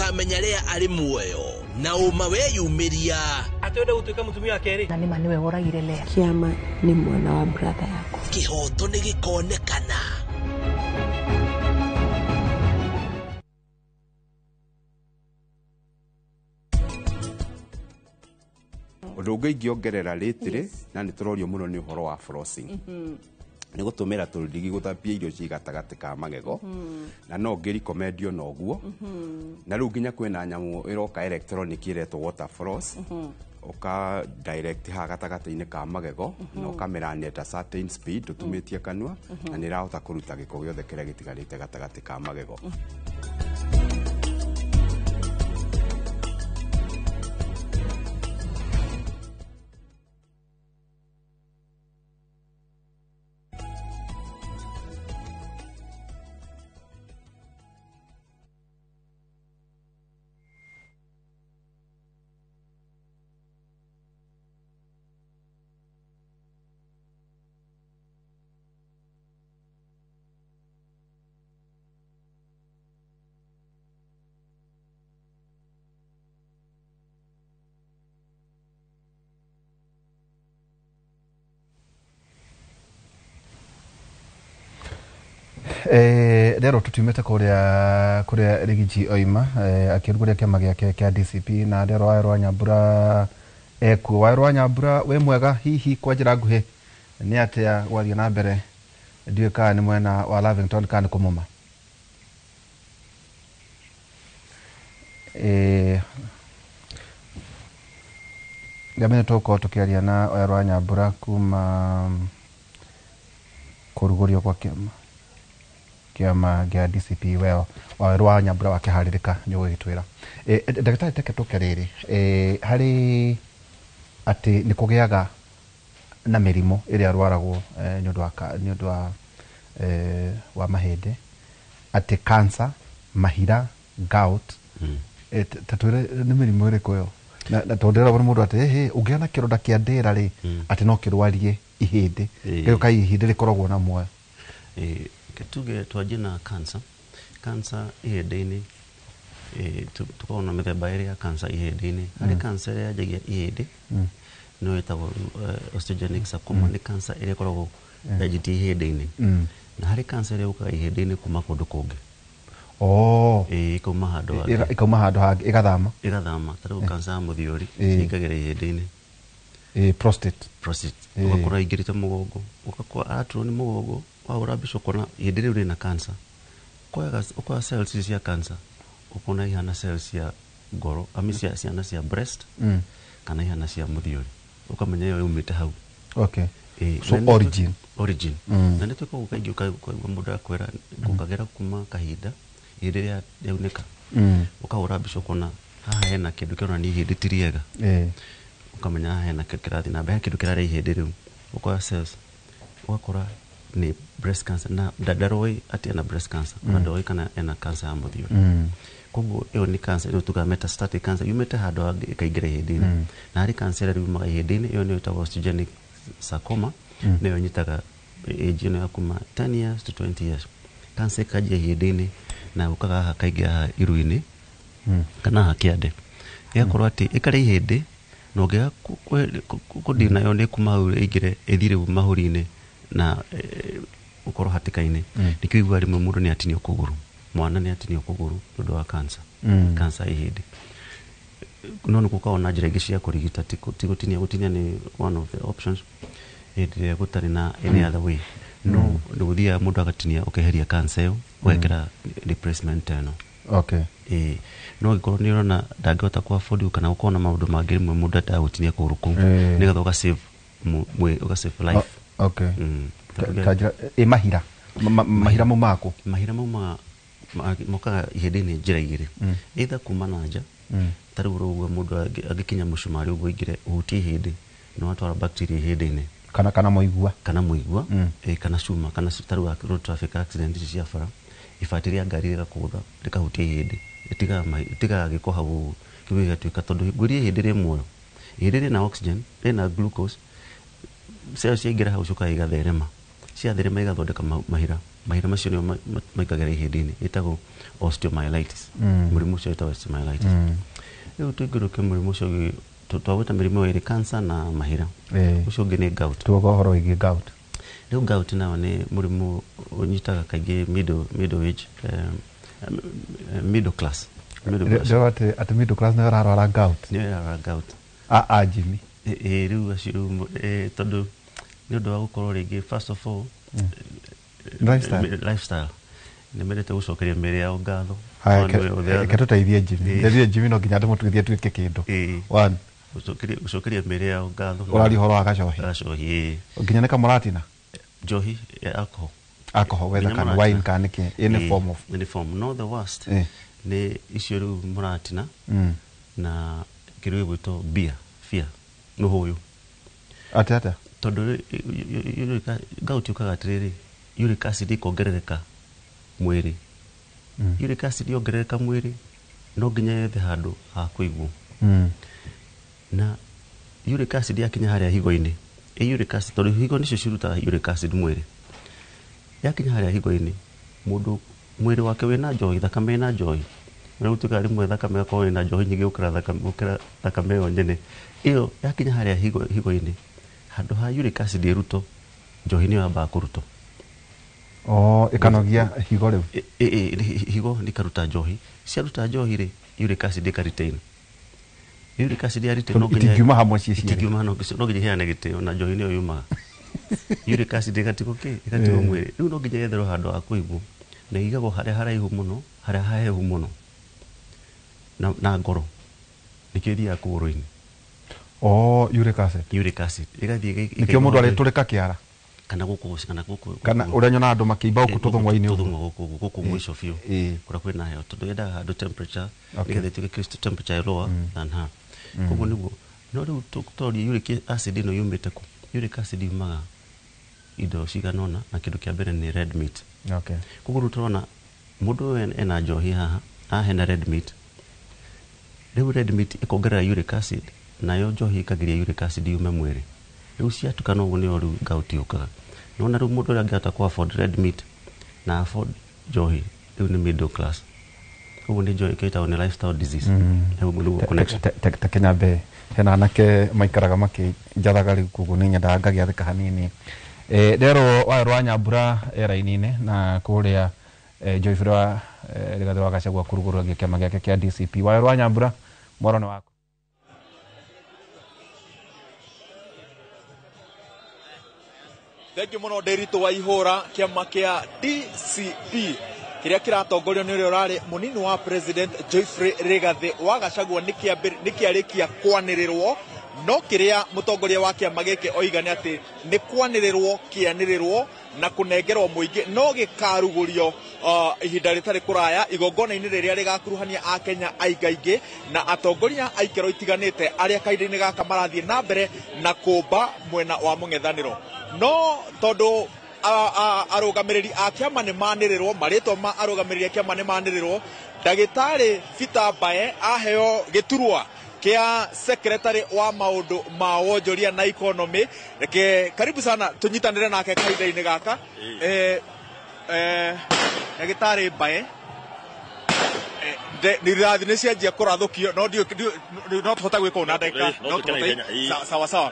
ukamenya ria ari muoyo na uma weyumiria atwende gutuika mutumia akeri na nima niwe woragire Lea. Kiama ni mwana wa brother yako. Kihoto ni gikonekana. Undu ungi ingiongerera ritiri na ni turorio muno ni uhoro wa flossing. Ni gutumira turigi guthambia irio ci gatagati ka magego na no ngiri komedio no guo na riu nginya kwina nyamu iroka electronic iretwo water floss uka direct ha gatagati-ini ka magego na ukamerania at a certain speed utumitie kanua na ni rahota kuruta giko giothe kiria gitigarite gatagati ka magego. Rero tutumete kuria Rigiji Oima akiruguria kiama giake kia DCP na rero Wairũ wa Nyambura ekuo. Wairũ wa Nyambura we mwega hihi kwa njira nguhi ni atia gwathie na mbere ndiwe kana ni mwena wa Lavington kana kumuma Gamene toko tukiaria na Wairũ wa Nyambura kuma kurugurio kwa kiama gia DCP weo Wairũ wa Nyambura wakiharirika ni ugitwira ndagitari teke tukeriri hari ati ni kugiaga na mirimo iri arwaragwo ni undu wa mahinde ati cancer mahira gout tatwire ni mirimo iriku yo na tondera buri mundu ati ugiana kironda kia ndira ri ati no kirwarie ihindi gyo kai ihindi rikoragwo na muoyo tuge twajina cancer ihindi-ini tukona mithemba iri ya cancer ihindi-ini hari cancer ya jagia ihindi no etagwo osteogenic sarcoma ni cancer iri koragwo yajiti ihindi-ini na hari cancer iri uka ihindi-ini kuma kundu kungi ikauma handu hangi igathama tariu cancer ya muthiori ikagira ihindi-ini prostate ugakora ingirite mugongo ukakwa atro ni mugongo wa urabisho kona ihindi riu rina cancer kwa cells cia cancer ukona ihana cells cia ngoro amisia ciana cia breast kana ihana cia muthiori ukamenya yo umite hau so origin na ndio kwa ukaigi kwa muda kwera kukagera kuma kahinda ihindi ria yaunika ukaurabisho kona haha hena kindu kiona ni ihindi tiriega ukamenya hena kirathi na mbere kindu kirari ihindi riu ukwa cells ukakora ni breast cancer na dadaroi ati na breast cancer na doi kana ena cancer ya muthiori koguo iyo ni cancer iyo tuka metastatic cancer yumete hado ikaigira ihindi-ini na hari cancer iri uma ihindi-ini iyo ni itago osteogenic sarcoma niyo nyitaga age ino ya kuma 10 years to 20 years cancer kaji ihindi-ini na ukaga hakaigia iru-ini kana hakiande yakorwo ati ikari ihindi no gya kudina yo ni kuma igire ethire mahuri-ini na ukoro hatikaine nikigwa rimwe mundu ni atinio kuguru mwana ni atinio kuguru ndodo wa cancer ihindi no nukukaona njira ingi cia kurigita gutinia ni one of the options indi gutari na any other way no nduthia mundu agatinia ukeheria cancer yo wekera replacement teno no gikoro ni rona ndangihota kwa afford kana ukona maundu mangi rimwe mundu atagutinia kuguru ku nigetha uga save life kajira mahira mumako mahira muma moka ihindi-ini njira igiri either kuma na nja tariu rugo mundu agikinya mushumari ugo igire uhutie ihindi no atwara bacteria ihindi-ini kana muigua kana cuma kana tariu road traffic accident cia bara ifatiria ngari igakutha rikahutia ihindi itiga giko hau kibiga tuika tondu nguri ihindi ri muoyo ihindi na oxygen na glucose cells ingira hau cuka igatherema cia therema igathondeka mahira mahira macio nio maikagera ihindini itago osteomyelitis murimu ucio itago osteomyelitis riu tuiguruke murimu ucio twawita mirimo iri cancer na mahira ucio ungi ni gout tuogohoro igi gout riu gout nayo ni murimu unyitaga kaingi middle age middle class ndio ati middle class ni ararwara gout ni ararwara gout Jimmy riu acio tondu ni undu wa gukorwo ringi first of all lifestyle ni merete gucokeria mere yao ngatho ketuteithie Jimmy no nginya ndimutwithie twike kindu one gucokeria mere yao ngatho urari horo agacohi nginya nika muratina njohi alcohol whether can wine can any form no the worst ni icio riu muratina na kiru gwito beer no hoyo ata tondu gout yukaga atiriri uric acid ikongerereka mwiri uric acid yongerereka mwiri no nginya yethe handu ha kuigwo na uric acid yakinya haria higo-ini uric acid tondu higo nicio cirutaga uric acid mwiri yakinya haria higo-ini mundu mwiri wake wina njohi thakame na njohi na utuka rimwe thakame yako ina njohi nyingi ukira thakame yo nyene iyo yakinya haria higo-ini handu ha uric acid iruto njohi ni yamba kuruto ikanogia higo riu higo nikaruta njohi ciaruta njohi ri uric acid ikaritain uric acid ya retain no nginya itingiuma hamwe cici itingiuma no nginya heane gitio na njohi niyo yumaga uric acid ikatiko mwiri riu no nginya yetherwo handu ha kuigwo na igagwo haria haraihu muno haria hahehu muno na ngoro nikio thia kuguru-ini uric acid igathie nikio mundu ariturika kiara kana guku kana uranyona andu makiimba guku tuthungwa-ini guku mwisho fiu kura kwina heho tondu yendaga handu temperature igathe tuge crystal temperature lower than her koguo niguo no riu tutoria uric acid ino yumite ku uric acid yumaga indo ciganona na kindu kia mbere ni red meat koguo turona mundu ena njohi haha hena red meat riu red meat ikongerera uric acid nayo njohi ikagiria uric acid yume mwiri riu ciatukana uguo nio riu gout yukaga nona riu mundu uria angihota ku afford red meat na afford njohi riu ni middle class koguo ni njohi ikaitagwo ni lifestyle disease riu mundu connection Kenya be hena anake maikaraga makijathaga riu koguo ni nyendaga ngagiathika hanini rero wa Nyambura era-inine na kuria Joyfrey wa Rigathi wa Gachagua kuruguragia kiama giake kia DCP wa Nyambura morone wako Thank you muno Nderitu wa Ihura kiama kia DCP kiria kiratongorio ni uria urari munini wa president Joyfrey Rigathi wa Gachagua nikiarikia kwanirirwo no kiria mutongoria wa kiama giki oiga ni ati ni kwanirirwo na kunengerwo muingi no gikarugurio ihinda ritari kuraya igongona-ini riria rigakuruhania a Kenya aingaingi na atongoria aikero itiganite aria kaida-ini gaka marathie na mbere na kumba mwena wa mung'ethaniro no tondu arugamiriri a kiama ni manirirwo maritwa ma arugamiriri a kiama ni manirirwo Ndagitari Peter Mbae aheo giturwa kia secretary wa maundu ma wonjoria na economy karibu sana tunyitanire nake kaida-ini gaka Ndagitari Mbae nirathi ni cianjia kurathukio no tuhota gwika una ndagika no sawa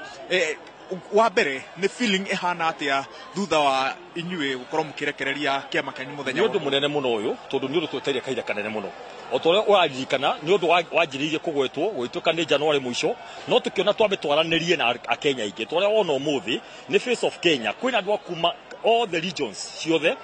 wa mbere ni feeling ihana atia thutha wa inyue gukorwo mukirekereria kiama kanyu muthenya ndu munene muno uyu tondu ni undu tweteria kaida kanene muno otore urajikana ni undu wajiririe kugwetwo gwituka ni January mwisho no tukiona twambe twaranirie na Kenya ingi tore ona umuthi ni face of Kenya kwina andu akuma all the regions ciothe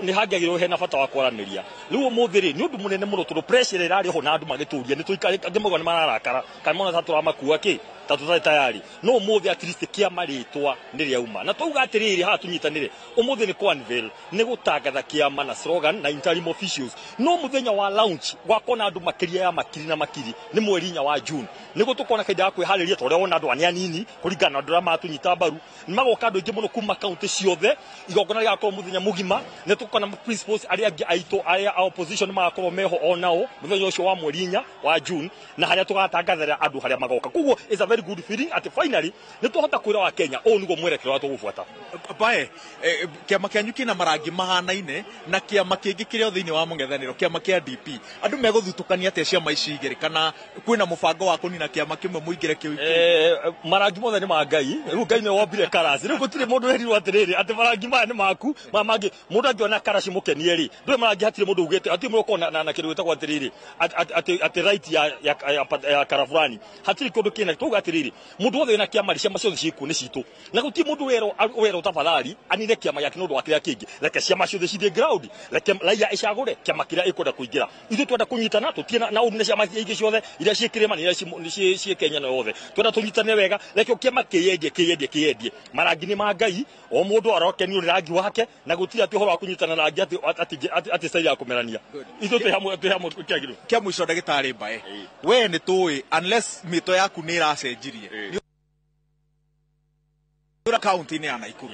ni hangiagirwo hena bata wa kwaraniria riu umuthi ri ni undu munene muno tondu pressure irari ho na andu magituria ni tuikare ngimugo ni mararakara kana mona tatura makua ki tatutai tayari no umuthi at least kiama ritwa ni riauma na tuuga atiriri ha tunyitanire umuthi ni Cornville ni gutangatha kiama na slogan na interim officials no muthenya wa launch gwakona andu makiria ya makiri na makiri ni mweri-inya wa June ni gutukona kaida kwihariria tore wona andu ani anini kuringana andu ma tunyita mbaru ni magoka andu ingi muno kuma county ciothe igongona rigakorwo muthenya mugima ni tukona principals aria angi aito aria opposition magakorwo meho onao muthenya ucio wa mweri-inya wa June na haria tugatangathira andu haria magoka koguo is a very very good feeling at finally nĩ twahota kwĩra wa Kenya o nĩguo mwerekero wa tũgũbuata bae kĩama kĩanyu kĩna marangi mahanaine na kĩama kĩngĩ kĩrĩ thĩinĩ wa mũng'ethanĩro kĩama kĩa DP andũ megũthutũkania atĩa ciama ici igĩrĩ kana kwĩna mũbango wa kũnina kĩama kĩmwe mũingĩre kĩu marangi mothe nĩ ma Ngai rĩu Ngai nĩ wombire karasi rĩu gũtirĩ mũndũ werirwo atĩrĩrĩ atĩ marangi maya nĩ maku mangĩ mũndũ angĩona karasi mũkenie rĩ ndũrĩ marangi hatirĩ mũndũ ugĩte atĩ mũndũ ũkorwo na kĩndũ gĩtagwo atĩrĩrĩ atĩ right ya karabulani hatirĩ kĩndũ kĩna tũuga atĩrĩrĩ mũndũ wothe wĩna kĩama ciama ciothe ciĩkuo nĩ citũ na gũtirĩ mũndũ werwo tafadhali anine kĩama gĩake nĩ ũndũ wa kĩrĩa kĩngĩ reke ciama ciothe cithiĩ ground reke raiya ĩcagũre kĩama kĩrĩa ĩkwenda kũingĩra ithuĩ twenda kũnyitana tũtiĩ na ũru nĩ ciama ingĩ ciothe iria ciĩ kĩrĩma na iria ciĩ Kenya na yothe twenda tũnyitane wega reke kĩama kĩyendie marangi nĩ ma Ngai o mũndũ arokenio nĩ rangi wake na gũtirĩ atĩ ũhoro wa kũnyitana rangi atĩ style ya kũmerania ithuĩ twĩ hamwe kĩagĩrĩru kĩa mũico ndagĩtarĩ Mbae we nĩ tũĩ unless mĩto yaku nĩ ĩracenjirie kaunti-inĩ ya Naikuru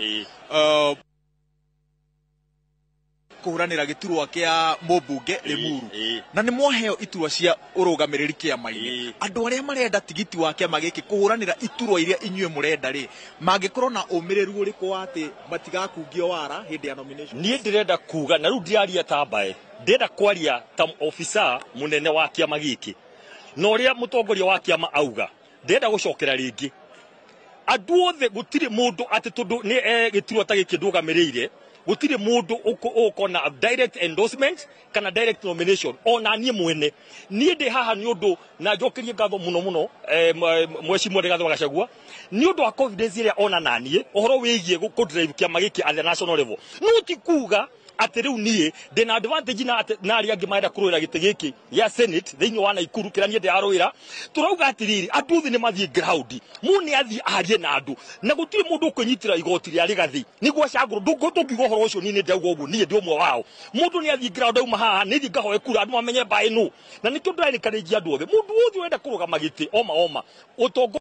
kũhuranĩra gĩturwa kĩa mũmbunge Limuru na nĩ mwaheo iturwa cia ũrũgamĩrĩri kĩama-inĩ andũ arĩa marenda tigiti wa kĩama gĩkĩ kũhuranĩra iturwa iria inyuĩ mũrenda rĩ mangĩkorwo na ũmĩrĩru ũrĩkũ wa atĩ matigakungio wara hĩndĩ ya nomination niĩ ndĩrenda kuga na rĩu ndĩaria ta Mbae ndĩrenda kwaria ta ofisa mũnene wa kĩama gĩkĩ na ũrĩa mũtongoria wa kĩama auga ndĩrenda gũcokera rĩngĩ andũ othe gũtirĩ mũndũ atĩ tondũ nĩ gĩturwa ta gĩkĩ ndũgamĩrĩire gũtirĩ mũndũ ũkona direct endorsement kana direct nomination ona niĩ mwene niĩ ndĩ haha nĩ ũndũ na njokerie ngatho mũno mwecirimwo Rigathĩ wa Gachagua nĩ ũndũ wa confidence ĩrĩa ona naniĩ ũhoro wĩgiĩ kũ-drive kĩama gĩkĩ at the national level no ti kuga atĩ rĩu niĩ ndĩna advantage na arĩa angĩ marenda kũrũĩra gĩtĩ gĩkĩ gĩa Senate thĩinĩ wa Naikuru kĩrĩa niĩ ndĩrarũĩra tũrauga atĩrĩrĩ andũ othe nĩ mathiĩ ground mũndũ nĩ athiĩ arie na andũ na gũtirĩ mũndũ ũkũnyitĩra igoti rĩa Rigathĩ nĩguo acagũrwo ndũngiuga ũhoro ũcio niĩ ndauga ũguo niĩ ndĩ ũmwe wao mũndũ nĩ athiĩ ground auma haha nĩ thiĩ ngahoe kura andũ mamenye Mbae nũ na nĩkĩo ndĩrarĩkanĩria andũ othe mũndũ wothe wenda kũrũgama gĩtĩ oma ũtongoria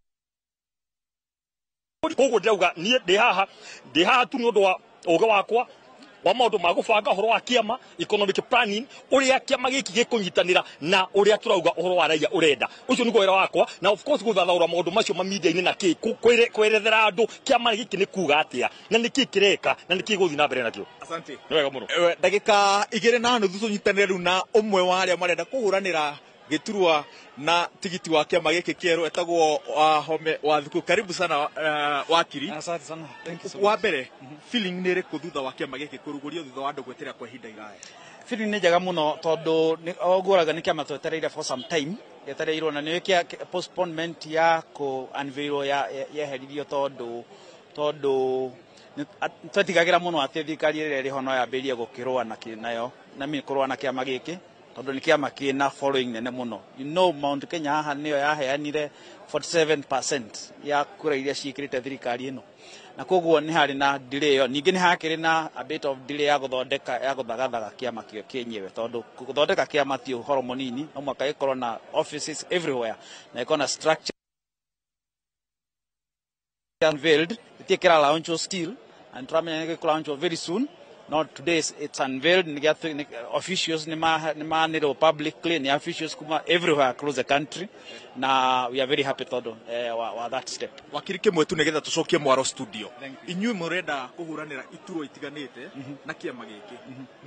koguo ndĩrauga niĩ ndĩ haha tu nĩ ũndũ wa ũũgĩ wakwa wa maũndũ ma gũbanga ũhoro wa kĩama economic planning ũrĩa kĩama gĩkĩ gĩkũnyitanĩra na ũrĩa tũrauga ũhoro wa raiya ũrenda ũcio nĩguo wĩra wakwa na of course gũthathaũra maũndũ macio mamediainĩ na kwerethera andũ kĩama gĩkĩ nĩ kuga atĩa na nĩ kĩĩ kĩreka na nĩ kĩĩ gũthiĩ na mbere nakĩo asante nĩ wega mũno ndagĩka 2.5 tũnyitanĩre rĩu na ũmwe wa arĩa marenda kũhũranĩra gĩturwa na tigiti wa kĩama gĩkĩ kĩerũ etagwo Home wa Thuku karibu sana wakiri asante sana thank you so wa mbere feeling nĩ ĩrĩkũ thutha wa kĩama gĩkĩ kũrugũrio thutha wa andũ gweterera kwa ihinda iraya feeling nĩ njega mũno tondũ ogũraga nĩ kĩama twetereire for some time yetereirwo na nĩ kia postponement ya ku unveil yeheririo tondũ twetigagĩra mũno atĩ thirikari ĩrĩa ĩrĩ ho no yambĩrĩrie gũkĩrũa nayo na mimi kũrũa na kĩama gĩkĩ tondũ nĩ kĩama kĩna following nene mũno Mount Kenya haha nĩyo yaheanire 47% ya kura iria ciĩkĩrĩte thirikari ĩno na koguo nĩ harĩ na delay ĩyo ningĩ nĩ hakĩrĩ na a bit of delay ya gũthagathaga kĩama kĩo kĩenyewe tondũ gũthondeka kĩama ti ũhoro mũnini no mũhaka gĩkorwo na offices everywhere na ĩkorwo na structure unveiled ĩkĩra launch still and tramenya nĩ launch very soon. Not today, it's unveiled. Officials, nima publicly, ni officials kuma everywhere across the country. Na we are very happy with that step. Wakiri kĩmwe tu nĩgetha tũcokie Mwaro studio. Inyuĩ mũrenda kũhuranĩra iturwa itiganĩte na kĩama gĩkĩ.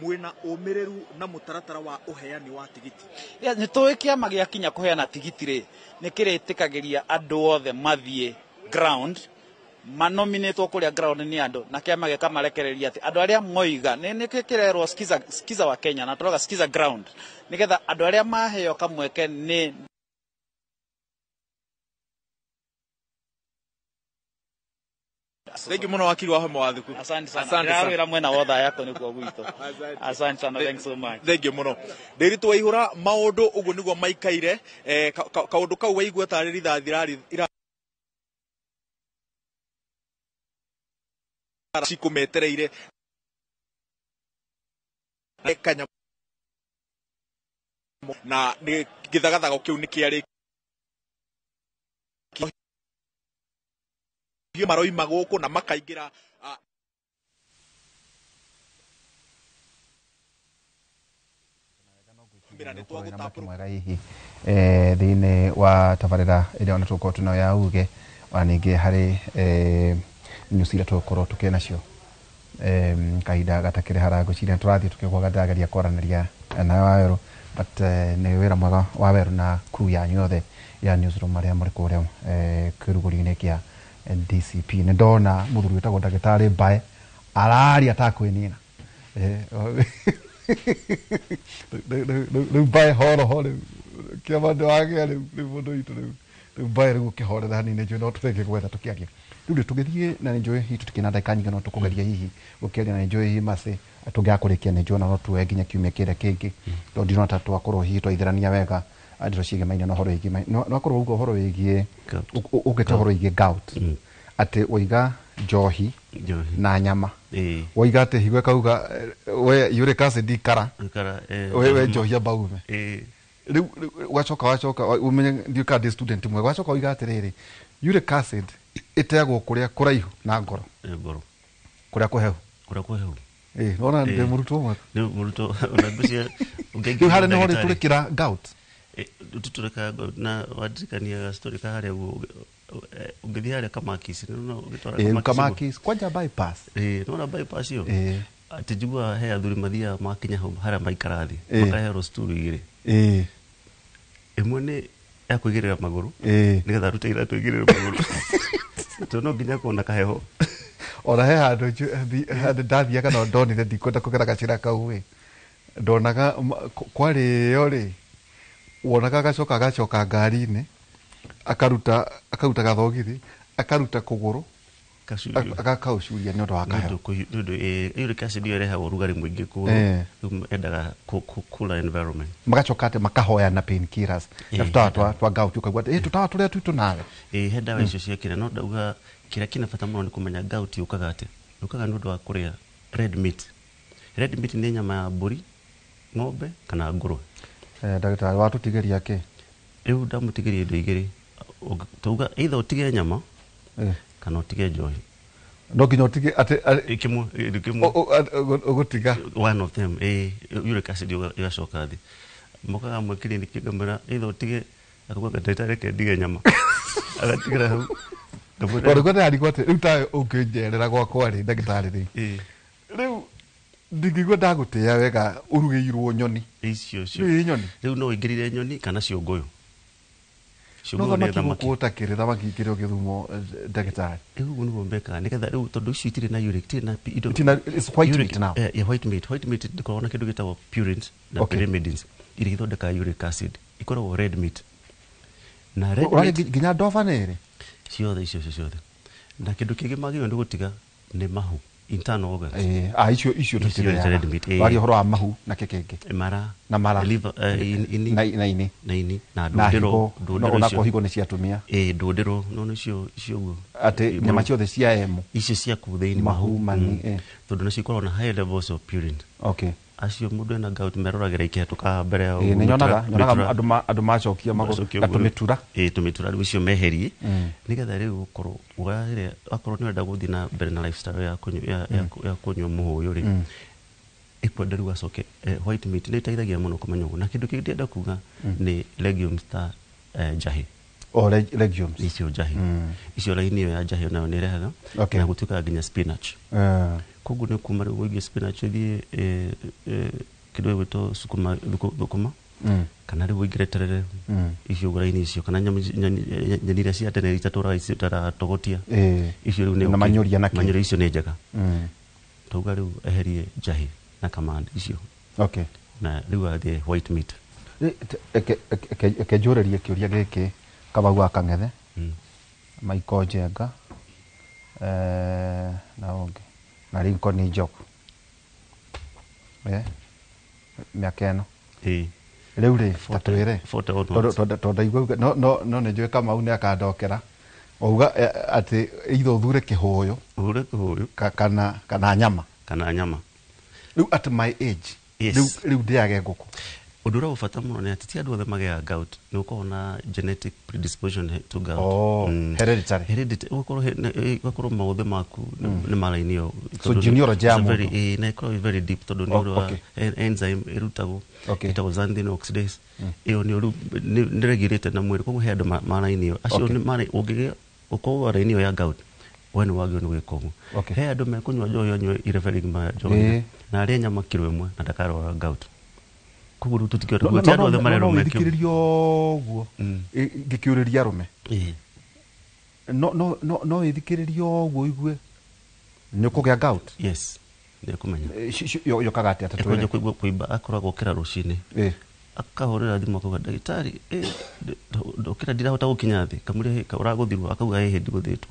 Mwĩna ũmĩrĩru na mũtaratara wa ũheani wa tigiti. Nĩ tũĩ kĩama gĩakinya kũheana tigiti rĩ, nĩ kĩrĩtĩkagĩria andũ othe mathiĩ ground. Manominatwo kũrĩa ground nĩ andũ na kĩama gĩkamarekereria atĩ andũ arĩa moiga nĩ kĩrerwo skiza wa Kenya na tũroga skiza ground nĩgetha andũ arĩa maheo kamweke nĩ Thank you mũno wakiri wa Home wa Thuku. Asante sana. Wĩra mwena wothe yako nĩkuo gwitũ. Asante sana, thanks so much. Thank you mũno. Ndĩritũ waihũra maũndũ ũguo nĩguo maikaire kaũndũ kau waigua tarĩ rithathi cikumetereire na nĩ gĩthagathago kĩu nĩ kĩarĩ maroima gũkũ na makaingĩra kumira ni twagutapo mwega hihi thini wa tabarira ire ona tuko tuno ya uge waninge hari nyusira tukoro tukenacio kaida gatakire harago cire turathi tukigwa gatagaria kwaranaria na wero but ni wira mwega wa wero na crew ya nyothe ya newsroom maria muri kuria kiruguri-ini kia DCP ni ndona muthuri witagwo ndagitari Mbae arari atakwinina riu Mbae horo kia mandu wake riu mundu itu riu Mbae riu ukihorera hanini njui no tureke gwetha tukiaria riu tugithie na njui hitu tukina ndaka nyingi no tukugeria hihi gukiaria na njui hi mase tungakurikia ni njui no tuwe nginya kiumia kire kingi to ndino tatu akorwo hihi twaithirania wega andiro ciige maina no horo igi no akorwo ugo horo igi ugete horo igi gout ate oiga njohi na nyama oiga ate higwe kauga we uric acid kara we njohi abaume riu wacoka umenye ndiuka ndi student mwe wacoka oiga atiriri uric acid iteagwo kuria kuraihu na ngoro kuria kuhehu nona ndi muruto mwe ni muruto ona gucia ungeigi hare no hore turikira gout tutureka na wadirikania story ka hare ungethi hare kamakisi no gitwara kamakisi kwanja bypass nona bypass yo atijua he athuri mathia makinya hara maikarathi makahero story igire imwe ni ya kuigirira maguru nigetha rute ira tuigirira maguru to no nginya kuona kaheho ona he handu ndathia kana ndonire ndikwenda kugera gacira kau we ndonaga kwari yo ri wonaga gacoka ngari-ini akaruta gathogiri akaruta kuguru akaucuria ni undu wa kaheho uric acid irehagwo rugari mwingi kuru endaga cooler environment magacoka ate makahoya na painkillers na tutawa twa gout ukagwa tutawa turia tuitu nawe he ndawa icio ciakire no ndauga kira kina bata muno ni kumenya gout ukaga ate ukaga ni undu wa kuria red meat ni nyama ya mburi ng'ombe kana nguru ndagitari watutigeria ke riu ndamutigeria indo igiri tuga either utige nyama kana utige njohi no nginya utige ate ikimwe ugutiga one of them uric acid igacoka thi mokaga mwe clinic ngamera either utige akauga ndagitari ke ndige nyama agatigira hau ndagitari alikwate riu ta ungijerera gwakwa ri ndagitari ri riu ndingigwa ndagutia wega urugeirwo nyoni icio nyoni riu no ingirire nyoni kana ciongoyo no thamaki gutakire thamaki ikire githumo ndagitari riu ni bombeka nigetha riu tondu icio itire na uric tire na it's white meat now white meat ndikona kindu gitagwo purines na pyrimidines iri githondeka uric acid ikoragwo red meat na red meat ginya ndoba nere ciothe na kindu kingi magio ndi gutiga ni mahu internal organs icio tutire wari horo wa mahu na kekenge mara liver ini na ndodero na kohigo ni ciatumia ndodero no cio ate nyama ciothe cia emu icio cia kutheini mahu mani tondu no cikorwo na high levels of purine acio mundu ena gout meroragira ikihatuka mbere ya ni nyonaga andu macokia maguru tumitura tumitura riu icio meherie nigetha riu ukorwo ugarire akorwo ni wenda guthii na mbere na lifestyle ya kunywa muhuyu ri ikwenda riu acoke white meat ni iteithagia muno kumenya uguo na kindu kingi ndienda kuga ni legumes ta njahi legumes icio njahi icio laini ya njahi nayo ni rehaga na gutuika nginya spinach koguo ni kuma riu wigie spinach thie kindu gwito sukuma thukuma kana riu wingire terere icio laini icio kana nyani cia tene itatura icio taratogotia icio riu ni manyori icio ni njega tuga riu eherie njahi na command icio na riu athie white meat ekejurerie kiuria giki kabagua kangethe maiko njenga na onge na rinko ni njoku miaka ino riu ri tatwire tondu igua no ni njui Kamau ni akandokera ouga ati itho thure kihuyu kana nyama riu at my age riu ndiage nguku Udura ufata muno ni ati andu othe magea gout ni uko na genetic predisposition to gout. Hereditary. Uko mauthe maku ni malainio. So genealogy ya mundu. Na iko very deep todo ni uro enzyme irutago. Itago xanthine oxidase. Iyo ni regulated na mwiri koguo he andu malainio. Acio ni mara ungige uko arainio ya gout. Wenu wagio ni gwikogu. He andu mekunywa njohi nywe irevering ma njohi. Na aria nyama kilo imwe na ndakarwara gout. Kuguru tutikio tugutia ndo the marero mekio. Thikiririo guo. Ngikiuriria rume. No ithikiririo guo igue. Ni kugia gout. Yes. Ni kumenya. Yo kagati atatu. Ni kuiba akora gukira rucini. Akahorera thimu akauga ndagitari ndokira ndira hota gukinya thi kamuri uraguthirwo akauga he hindi guthitwo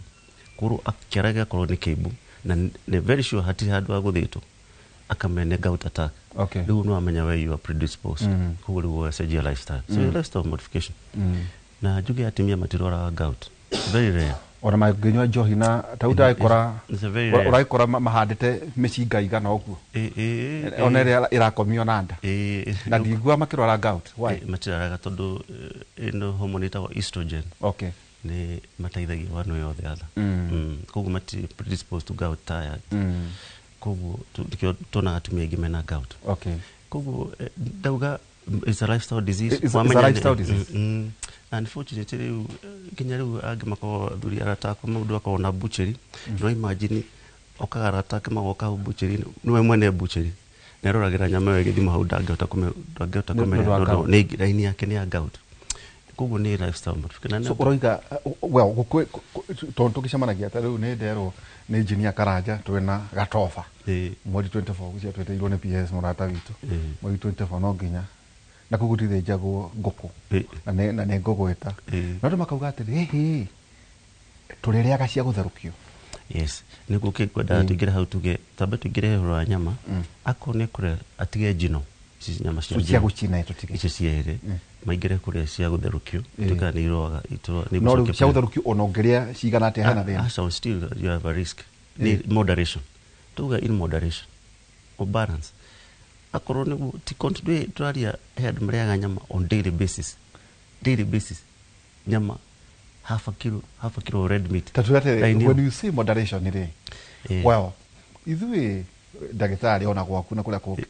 kuru akiraga korwo ni kibu na ne very sure hati handu aguthitwo akamene gout attack. Riu no amenya where you are predisposed. Kugu riu acenjia lifestyle. So lifestyle modification. Na juge atimia matirora gout. Very rare. Ora maginywa njohi na tauta ikora uraikora mahandite micinga igana oguo. Ona irakomio nanda. Na ndigua makirora gout. Why? Matirara tondu ino hormone itawa estrogen. Ni mataithagia wano yothe other. Kugu mati predisposed to gout tired. Kugu tuna atumia gimena gout. Kugu dauga is a lifestyle disease. It's a lifestyle disease. Unfortunately, kinyaru agimako duri aratako mundu akona butchery. No imagine okaratake magoka butchery no mwene butchery. Neroragira nyama we githima hau ndangehota no ni raini yake ni ya gout. Kugu ni lifestyle modification. So uroiga well tonto kicamanagia ta riu ni ndero ni engineer Karanja twena gatofa. Mweri 24 gucia tweteirwo ni PS murata witu. Mweri 24 no nginya na kugutithe jago ngoko na ne ngoko eta no makauga atiri tuririaga cia gutherukio. Yes, niguo kikwenda tugira hau tuge tambe tugire horo nyama akone kure atige jino ici nyama cia gucina tutige ici ciere maigire kure cia gutherukio tukani iroga itoro ni no cia gutherukio onongeria cigana ate hana thina. So still you have a risk. Ni moderation tuga in moderation or balance. Akoro ni ti continue twaria head mriaga nyama on daily basis nyama half a kilo red meat. When you say moderation ni well ithui dagitari ona gwaku na kuria kuki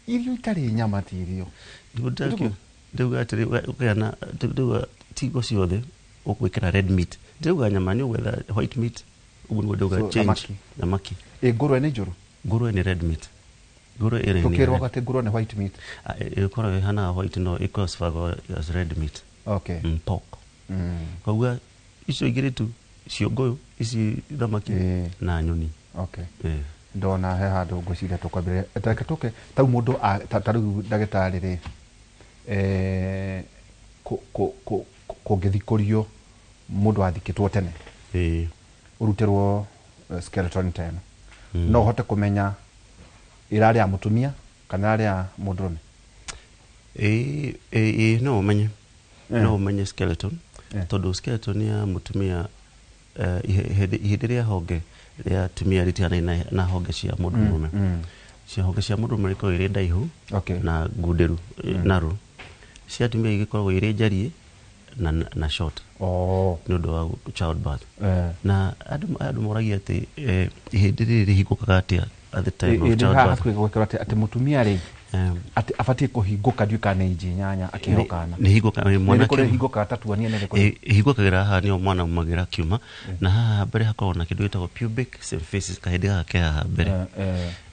irio itari nyama ti irio nduga atiri ukana nduga tigo ciothe ukwikira red meat nduga nyama ni whether white meat uguo nduga change nyamaki ngurwe ni njuru ngurwe ni red meat. Guru ere ni. Tukirwa kate guru ni white meat. Ikora hana white no equals fago as red meat. Pork. Kwa icio igire tu ciongoyo isi thamaki na nyoni. Ndona he handu ngwiciria tukwambire tuke tau mundu tariu ndagitari ri kungithikurio mundu athikitwo tene. Urutirwo skeleton tena. No hote kumenya irari ya mutumia kana irari ya mundurume. No menye. No menye skeleton. Todo skeleton ya mutumia hidiria hoge ya tumia ritiana na hoge cia mundurume. Cia hoge cia mundurume iko ire ndaihu na guderu naru. Cia tumia igikorwo ire njari na short. No do childbirth. Na adu moragia ati hidiri higukaga atia at the time of childbirth. Ati mutumia ri ati afatie kuhinguka nduika ne nyanya akihokana ni hinguka mwana kule hinguka tatuania ne kule hinguka gira ha ni mwana umagira kiuma na haha mbere hakorwo na kindu gitagwo pubic symphysis kahindi gake haha mbere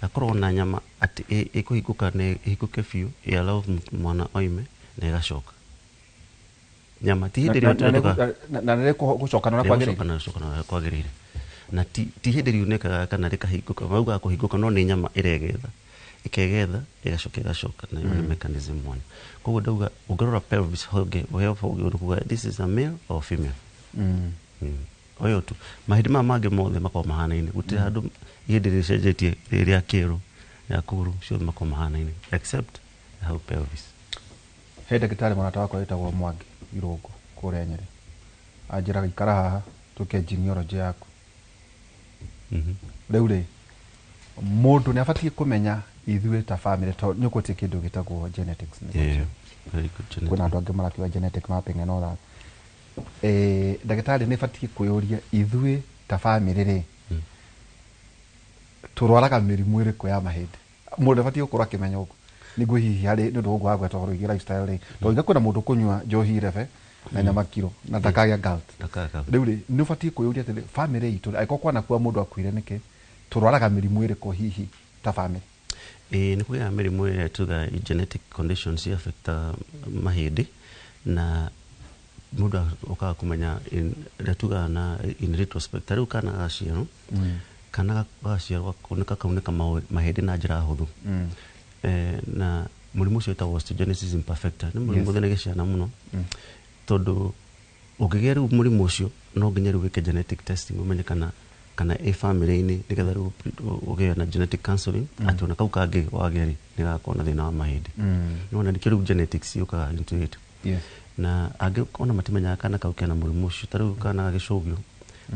akorwo na nyama ati ikuhinguka ne hinguke fiu ya allow mwana oime na igacoka nyama ti hindi na nere gucoka na kwagirire na ti hindi riuneka kana rikahinguka mauga kuhinguka no ni nyama iregetha ikegetha igacoka na ni mechanism one koguo ndauga ungerora pelvis hoge uheoga this is a male or female oyo tu mahindi mage mothe makoma mahanaine gutira handu hindi ricenjetie riria kiru ya kuru cio makoma mahanaine except how pelvis. He ndagitari mwana wako etagwo Mwangi Irungu kuria Nyeri anjira ikara haha tuke genealogy yaku riu ri mundu ni afatie kumenya ithuĩ ta family to nĩ ũkũtie kĩndũ gĩtagwo genetics very good genetic. Kuna andũ angĩ marakiuga genetic mapping and all that. Ndagĩtarĩ nĩ batiĩ kwĩyũria ithuĩ ta family rĩ tũrwaraga mĩrimũ ĩrĩkũ ya mahĩndĩ. Mũndũ batiĩ gũkorwo akĩmenya ũguo nĩguo hihi harĩ nĩ ũndũ ũguo wa gweta ũhoro wĩgiĩ lifestyle rĩ to inga kwĩna mũndũ kũnyua njohi rebe na nyama kiro na ndakagĩa gout. Rĩu rĩ nĩ batiĩ kwĩyũria atĩ family itũ angĩkorwo kwanakua mũndũ akuire nĩkĩ tũrwaraga mĩrimũ ĩrĩkũ hihi ta family. Nĩ kũgĩa mĩrimũ ĩrĩa tuga genetic conditions affect mahĩndĩ na mũndũ ũkaga kũmenya tuga na in retrospect rĩu kana gaciarwo kana gaciarwo kaunĩka mahĩndĩ na njĩra hũthũ na mũrimũ ũcio wĩtagwo osteogenesis imperfecta nĩ mũrimũ ũthĩnagia ciana mũno tondũ ũngĩgĩa rĩu mũrimũ ũcio no nginya rĩu wĩke genetic testing ũmenye kana family-inĩ nĩgetha rĩu ũgĩe na genetic counseling atĩ ona kau kangĩ wagĩa rĩ nĩ gakorwo na thĩna wa mahĩndĩ nĩ wona nĩkĩo rĩu genetics yũkaga into it na angĩ ona matimenyaga kana kau kena mũrimũ ũcio ta rĩu kana gagĩcũgio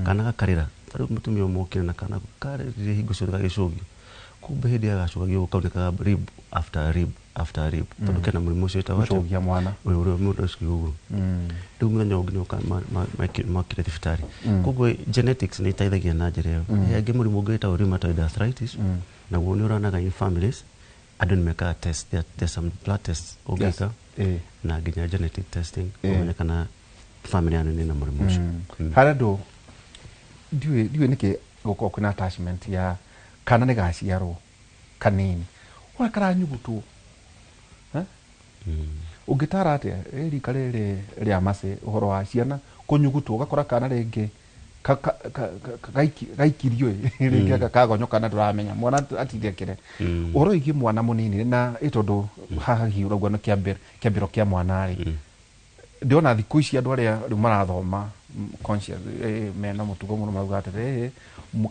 kana gakarĩra ta rĩu mũtumia ũmwe na kana karĩrire hingo ciothe gagĩcũgio kumbe hĩndĩ agacũgagio kaunĩkaga rib after rib tondũ kena mũrimũ ũcio wĩtagwo gũcũgia mwana ũrĩa mũndũ ũcio ũguo rĩu mũthenya ũngĩ nĩ makire thibitarĩ koguo genetics nĩ iteithagia na njĩra ĩyo angĩ mũrimũ ũngĩ wĩtagwo rheumatoid arthritis naguo nĩ ũranaga in families andũ nĩ mekaga test there's some blood tests ũngĩka na nginya genetic testing ũmenye kana family yanyu nĩ na mũrimũ ũcio harĩ andũ ndiũĩ nĩkĩ gũkorwo kwĩna attachment ya kana nĩ gaciarwo kanini ũrĩa karanyugutwo ũngĩtara atĩa rika rĩrĩ rĩa Mercy ũhoro wa ciana kũnyugutwo ũgakora kana rĩngĩ gaikirio rĩngĩ kagonyoka na ndũramenya mwana atithia kĩre ũhoro wĩgiĩ mwana mũnini na tondũ haha hiũragwo nĩ kĩambĩro kĩa mwana rĩ ndĩona thikũ ici andũ arĩa rĩu marathoma conscious mena mũtugo mũno marauga atĩrĩ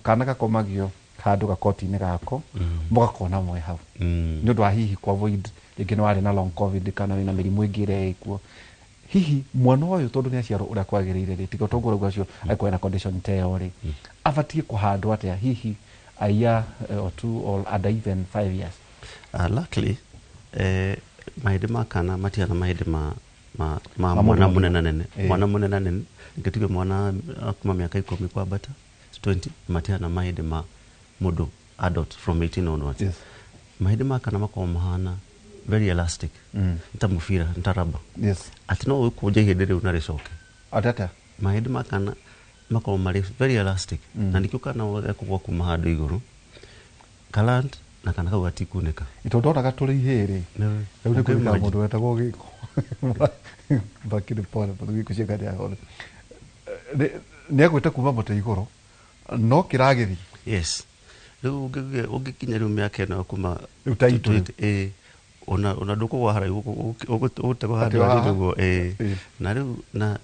kana gakomagio handũ gakoti-inĩ gako mũgakona mwe hau nĩ ũndũ wa hihi kwa avoid rĩngĩ nĩ warĩ na long covid kana wĩna mĩrimũ ĩngĩ ĩrĩa ĩkuo hihi mwana ũyũ tondũ nĩ aciarwo ũrĩa kwagĩrĩire rĩ tiga ũtongo ũrauga ũcio akorwo na condition ta ĩyo rĩ abatiĩ kũhandwo atĩa hihi a year or two or under even 5 years. Luckily mahĩndĩ ma kana matiana mahĩndĩ ma mwana mũnene nene ngĩtuge mwana kuma mĩaka 10 kwambata 20 matiana mahĩndĩ ma mũndũ adult from 18 onwards mahĩndĩ ma kana makorwo mahana very elastic nta mũbira nta raba atĩ no ũkũnja ihĩndĩ rĩu na rĩcoke atata mahĩndĩ ma kana makorwo marĩ very elastic na nĩkĩo kana kũgwa kuma handũ igũrũ kaland na kana kau gatikunĩka itondora tũrĩ ihĩrĩ rĩu nĩ kũrĩa mũndũ wetagwo gĩko bakĩrĩ pole tondũ gĩko ciĩkari ahore nĩ agwĩte kuma mũtĩ igũrũ no kĩragĩthi yes rĩu ũngĩkinya rĩu mĩaka ĩno kuma ona ndũkũgwa haraihu ũgũtegwo handũ harĩguo na rĩu na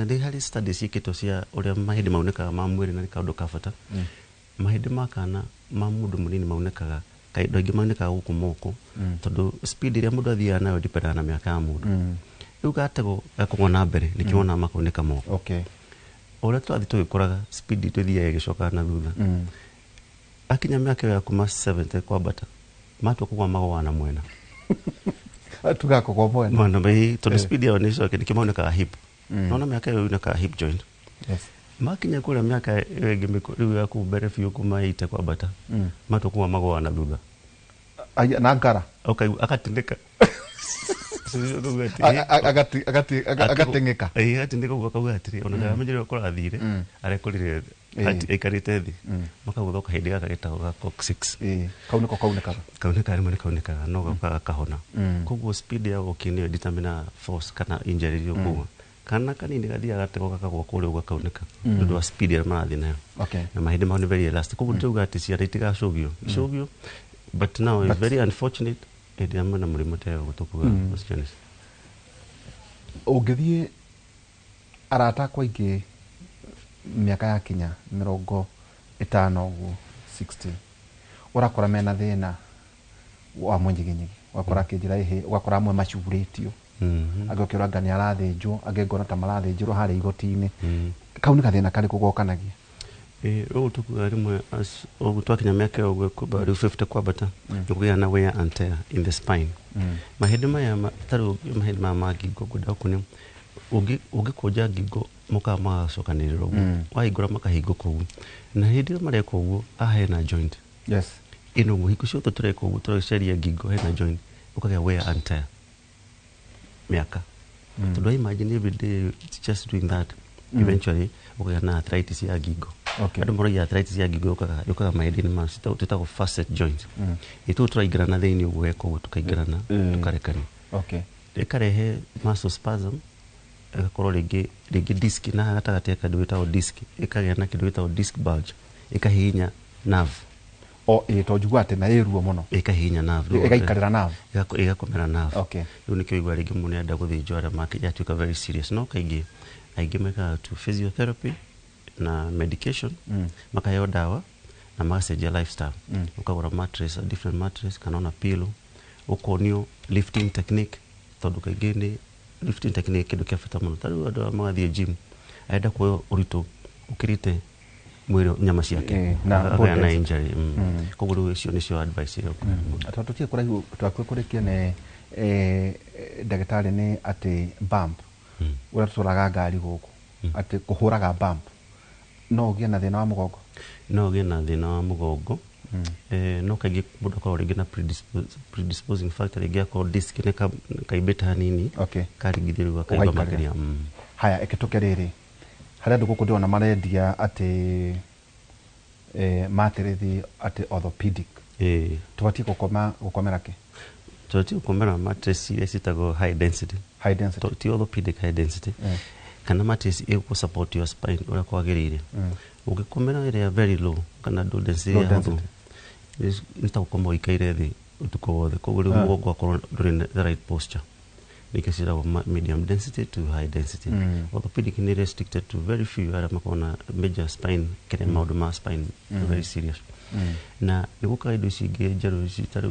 nĩ harĩ studies ciĩkĩtwo cia ũrĩa mahĩndĩ maunĩkaga ma mwĩrĩ na nĩ kaũndũ ka bata mahĩndĩ ma kana ma mũndũ mũnini maunĩkaga kaĩndũ aingĩ maunĩkaga gũkũ moko tondũ speed ĩrĩa mũndũ athiaga nayo ndipendaga na mĩaka ya mũndũ rĩu gategwo gakũgwa na mbere nĩkĩo wona makaunĩka moko ũrĩa tũrathiĩ tũgĩkũraga speed itũ ĩthiaga ĩgĩcokaga na thutha akinya mĩaka ĩyo ya kuma 70 kwambata matua kũgwa magũa na mwena tugakũgwa mwena tondũ speed yao nĩ ĩcoke nĩkĩo maunĩkaga hip nona mĩaka ĩyo yunĩkaga hip joint makinya kũrĩa mĩaka ĩyo ĩngĩ rĩu ya kũu mbere biũ kuma 80 kwambata matua kũgwa magũa na thutha na ngara agatindĩka agateng'eka agatindĩka ũguo akauga atĩrĩ ona ndamenyire ũrĩa kũrathire arekũrire aikarĩte thĩ makagũtha kahĩndĩ gaka getagwo ga coccyx kaunĩkaga rĩmwe nĩ kaunĩkaga no gaukaga kahona koguo speed ya walking nĩyo determine force kana injury iria ũkuuma kana kanini gathiaga gategwo gakagwa kũrĩa ũguo kaunĩka nĩ ũndũ wa speed ĩrĩa marathiĩ nayo na mahĩndĩ mau nĩ very elastic koguo ndĩrauga atĩ ciana itigacũgio icũgio but now it's very unfortunate hĩndĩ ya mwena mũrimũ ta ĩyo gũtũkuga osteogenesis. Ũngĩthiĩ arata kwa ingĩ mĩaka ya kinya 50 ũguo 60 ũrakora mena thĩna wa mũnyiginyigi ũgakora kĩnjĩra ihĩ ũgakora amwe macurĩtio angĩ ũkĩranga nĩ arathĩnjwo angĩ ngona ta marathĩnjĩrwo harĩa igoti-inĩ kau nĩ gathĩna karĩkũ gokanagia Rogo tukuga rimwe twakinya mĩaka ũguo rĩu 50 kwambata nĩkũgĩa na wear and tear in the spine. Mahĩndĩ maya tarĩ mahĩndĩ maya ma ngingo ngwenda gũkuonia ũngĩkũnja ngingo mũkaga magacokanĩrĩra ũguo wahingũra makahingũka ũguo na hĩndĩ ĩrĩa mareka ũguo hena joint ĩno ũguo hingo ciothe tũreka ũguo tũracaria ngingo hena joint ũkagĩa wear and tear mĩaka tondũ imagine every day just doing that eventually ukagĩa na arthritis ya ngingo andũ maragia arthritis ya ngingo ũkaga mahĩndĩ-inĩ ma twĩtagwo facet joint itũ tũraingĩrana thĩinĩ ũguo weka ũguo tũkaingĩrana tũkarekania ĩkarehe muscle spasm ĩgakorwo rĩngĩ disc na gatagatĩ ya kĩndũ gĩtagwo disc ĩkagĩa na kĩndũ gĩtagwo disc bulge ĩkahihinya nerve to njigua atĩ na ĩruo mũno ĩkahihinya nerve ĩgaikarĩra nerve ĩgakomera nerve rĩu nĩkĩo igua rĩngĩ mũndũ nĩarenda gũthĩnjwo arĩa yatuĩka very serious no kaingĩ aingĩ mekaga to physiotherapy na medication makaheo dawa na magacenjia lifestyle ukagũra mattress, a different mattress kana ona pillow ũkonio lifting technique tondũ kaingĩ nĩ lifting technique kĩndũ kĩa bata mũno tarĩu andũ magathiĩ gym arenda kuoya ũritũ ũkĩrĩte mwĩrĩ nyama ciake na injury koguo rĩu icio nĩcio advice ĩyo tũtiĩ kũraihu twakũrĩkia nĩ ndagĩtarĩ nĩ atĩ bump ũrĩa tũtwaraga ngari gũkũ atĩ kũhũraga bump no ũgĩe na thĩna wa mũgongo no ũgĩe na thĩna wa mũgongo no kaingĩ mũndũ akorwo rĩngĩ na predisposing factor rĩngĩ akorwo disc nĩ kaimbĩte hanini karingithio rĩu akaigua makĩria haya ĩkĩtũke rĩrĩ harĩa andũ gũkũ ndĩrona marendia atĩ matĩrĩthi atĩ orthopedic tũbatiĩ gũkomera kĩ tũbatiĩ gũkomera mattress iria ciĩtagwo high density ti orthopedic high density kana mattress ĩgũ support your spine ũrĩa kwagĩrĩire ũngĩkomera ĩrĩa very low kana low density nĩ ta gũkoma ũikaire thĩ ũtukũ wothe koguo rĩu mũgongo akorwo ndũrĩ the right posture nĩkĩo ciĩtagwo medium density to high density orthopedic nĩ restricted to very few arĩa makorwo na major spine kĩrĩa maũndũ ma spine very serious na nĩ gũkaga indo ici ingĩ njerũ citarĩ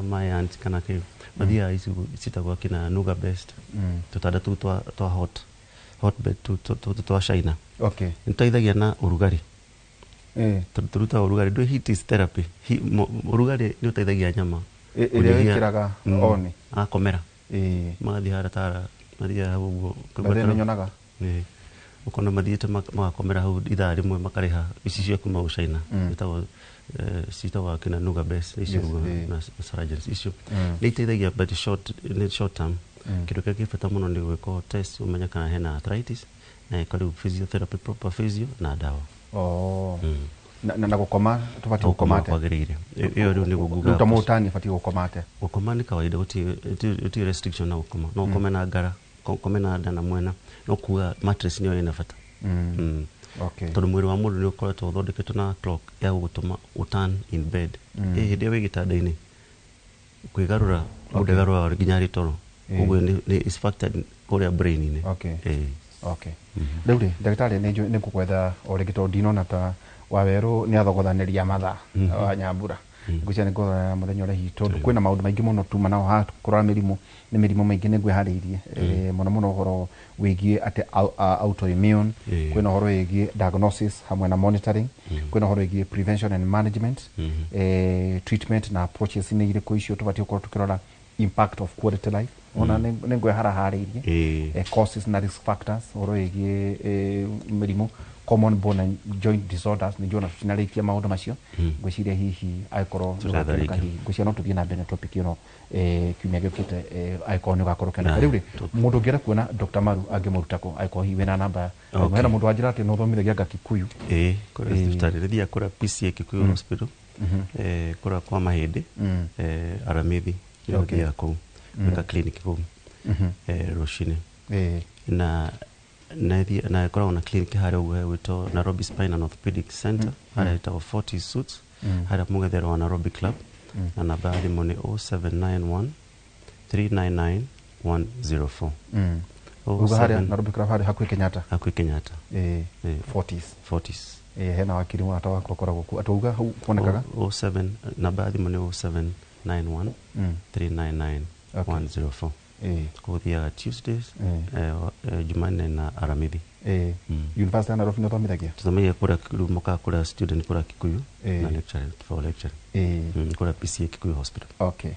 my aunt kana kĩ mathiaga ici ciĩtagwo kĩna Nuga Best tũtanda tũu twa hotbed twa China nĩ tũteithagia na ũrugarĩ tũrutaga ũrugarĩ ndũ heat is therapy ũrugarĩ nĩ ũteithagia nyama ĩrĩa ĩkĩraga oni akomera magathiĩ hara tara mathiaga hau ũguo nyonaga ũkona mathiĩte magakomera hau ithaa rĩmwe makarĩha ici cia kuma gũ China ciĩtagwo kĩna Nuga Best icio na surgeons icio nĩ iteithagia but short term kĩndũ kĩrĩa kĩ bata mũno nĩ gwĩka test ũmenye kana hena arthritis na ĩkarĩu physiotherapy proper physio na dawa na gũkoma tũbatiĩ gũkoma atĩa kwagĩrĩire ĩyo rĩu nĩguo nguga ruta mũtani batiĩ gũkoma atĩa gũkoma nĩ kawaida gũtirĩ restriction na gũkoma no ũkome na ngara ũkome na nda na mwena no kuga mattress nĩyo ĩna bata tondũ mwĩrĩ wa mũndũ nĩ ũkoretwo ũthondeketwo na clock ya gũgũtũma ũturn in bed hĩndĩ ĩyo wĩ gĩtanda-inĩ kwĩgarũra mũndũ egarũraga nginya arĩ toro ũguo nĩ is factored kũrĩa brain-inĩ rĩu rĩ ndagĩtarĩ nĩ ngũkwetha o rĩngĩ tondũ ndinona ta Waweru nĩ athogothanĩria mathaa wa Nyambura ngũcia nĩ ngũthora mũthenya ũrĩa hihi tondũ kwĩna maũndũ maingĩ mũno tuma nao ha kũrora mĩrimũ nĩ mĩrimũ maingĩ nĩ ngwĩharĩirie mũno mũno ũhoro wĩgiĩ atĩ autoimmune kwĩna ũhoro wĩgiĩ diagnosis hamwe na monitoring kwĩna ũhoro wĩgiĩ prevention and management treatment na approaches nĩ irĩkũ icio tũbatiĩ gũkorwo tũkĩrora impact of quality life ona nĩ ngwĩharaharĩirie causes na risk factors ũhoro wĩgiĩ mĩrimũ common bone and joint disorders nĩ njona tutinarĩkia maũndũ macio ngwĩciria hihi angĩkorwo ngwĩciria no tũthiĩ na mbere na topic ĩno kiumia gĩũkĩte angĩkorwo nĩ ũgakorwo kĩoneka rĩu rĩ mũndũ ũngĩenda kuona Dr. Maru angĩmũruta kũ angĩkorwo hihi wĩna namba hena mũndũ wanjĩra atĩ no ũthomithagia anga Kikuyu kũrĩa thibitarĩ rĩthiaga kũrĩa PCA Kikuyu Hospital kũrĩa kwa mahĩndĩ Aramithi nĩgũthiaga kũu gwĩka clinic kũu rũcinĩ na ĩkoragwo na clinic harĩa ũguo gwĩtwo Nairobi Spine and Orthopedic Center harĩa ĩtagwo Fortis Suits harĩa mũng'etherero wa Nairobi Club na namba ya thimũ nĩ 0791 399 104 uga harĩa Nairobi Club harĩa hakuhĩ Kenyatta Fortis hena wakiri mũrata wakwa ũkoragwo kuo atauga hau kuonekaga 07 namba ya thimũ nĩ 0791 399 104 Tukuthiaga Tuesdays, Jumanne na Aramithi. University ya Nairobi no thomithagia. Tuthomithagia kuria Muka kuria student kuria Kikuyu na lecture for lecture. Kuria PCA Kikuyu Hospital. Okay.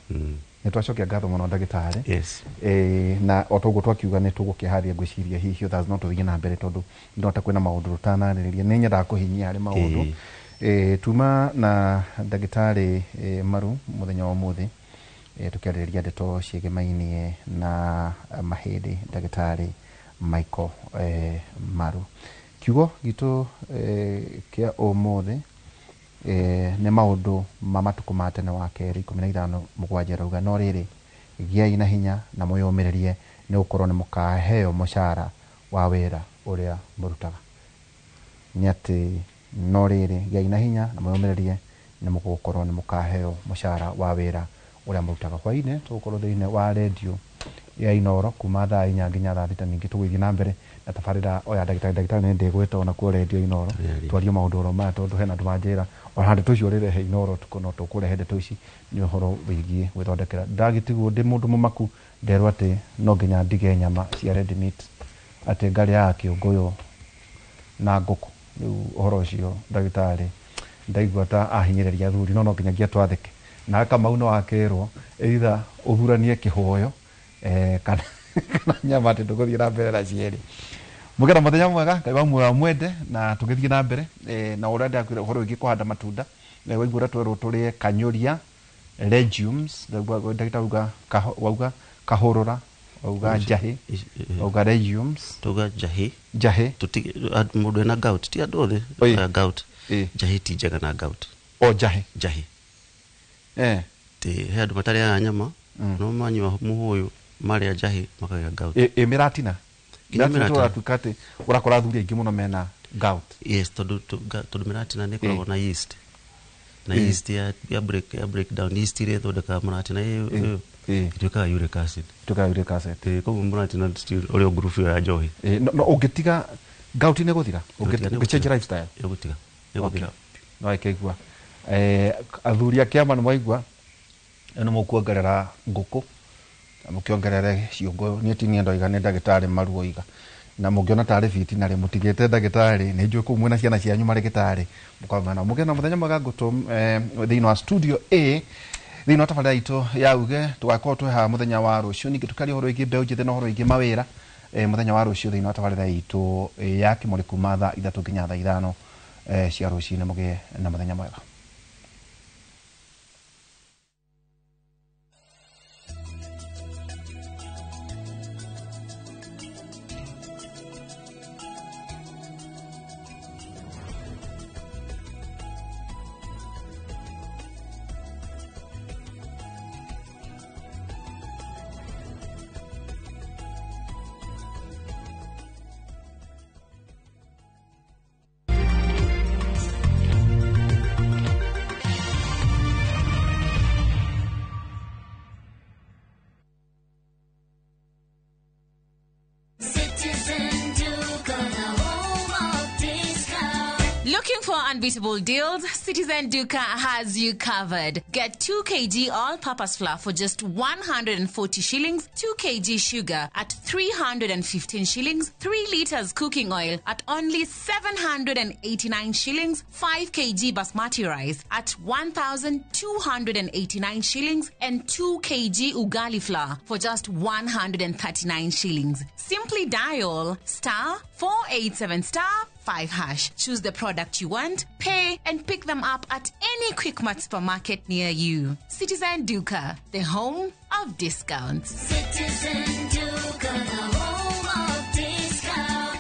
Nä twacokia ngatho må no ndagätarä na otoguo twakiuga nä tå gå kä haria ngwä ciria hihi no tå thiä na mbere tondå ndota kwä na maå ndå rå tanarä ria nä nyendaga kå hinyia harä maå ndå tuma na ndagätarä Maru må thenya wa må thä tå kä arä rä ria ndeto ciägemainie na mahä ndä ndagätarä Michael Maru kiugo gitå kä a å må thä nä maundu ma matuku ma tene wa keri 15 rauga no riri giai na hinya na mwiyumiririe ni gukorwo ni mukaheo mushara wa wira uria murutaga ni ati no riri giai na hinya na mwiyumiririe ni mugukorwo ni mukaheo mushara wa wira uria murutaga kwa ine tugukorwo thiine wa radio ya Inoro kuma thaa 4 nginya thaa 6 ningi tugithii na mbere na tabarira oya ndagitari ni ndigweta ona ku radio Inoro twario maundu ro ma tondu hena ndumanjira ona hande tucio rire he Inoro tukono tukurehe ndeto ici ni uhoro wigie gwithondekera ndagitigo ndi mundu mumaku nderwa ati no nginya ndige nyama cia red meat ati ngari ya kiunguyu na nguku riu uhoro ucio ndagitari ndaigua ta ahinyiriria thuri no nginya ngia twathike na Kamau no akirwo either uthuranie kihoyo kana nyama ati tuguthie na mbere na cieri mugera muthenya mwega Ngai wa mwende na tugithie na mbere na urenda akwira uhoro wingi kuhanda matunda na waigura twerwo turie kanyuria legumes ndagita wauga kahurura wauga jahi wauga legumes tuga jahi tuti mundu na gout ti andothe gout jahi ti njega na gout jahi ti head matari ya nyama no manywa muhuyu maria jahi makaga gout miratina ndatũra tukate urakora thuri aingi muno mena gout yes tondu miratina ni koragwo na yeast na yeast ya break down yeast ile thondeka maratina ituka uric acid koguo maratina uri group ya njohi no ungitiga gout ni guthira ungichange lifestyle gutiga no ikigua athuri akiama ni mwaigua eno mukuongerera nguku mukiongerere ciongo ni tini ndo igane ndagitari Maru oiga na mugiona tari fiti na ri mutigete ndagitari ni njue ku mwena ciana cianyu mari gitari mukamana mugena muthenya mwaga gutum thino wa studio A thino tabarira itu ya uge tugakorwo twe ha muthenya wa rucio ningi tukari horo ingi mbeu njithe no horo ingi mawira muthenya wa rucio thino tabarira itu ya kimuri kuma thaa 3 nginya thaa 5 cia rucio muge na muthenya mwega. Unbeatable deals, Citizen Duka has you covered. Get 2 kg all-purpose flour for just 140 shillings, 2 kg sugar at 315 shillings, 3 liters cooking oil at only 789 shillings, 5 kg basmati rice at 1,289 shillings, and 2 kg ugali flour for just 139 shillings. Simply dial *487*5#. Choose the product you want, pay, and pick them up at any Quickmart supermarket near you. Citizen Duka, the home of discounts. Citizen Duka, the home of discounts.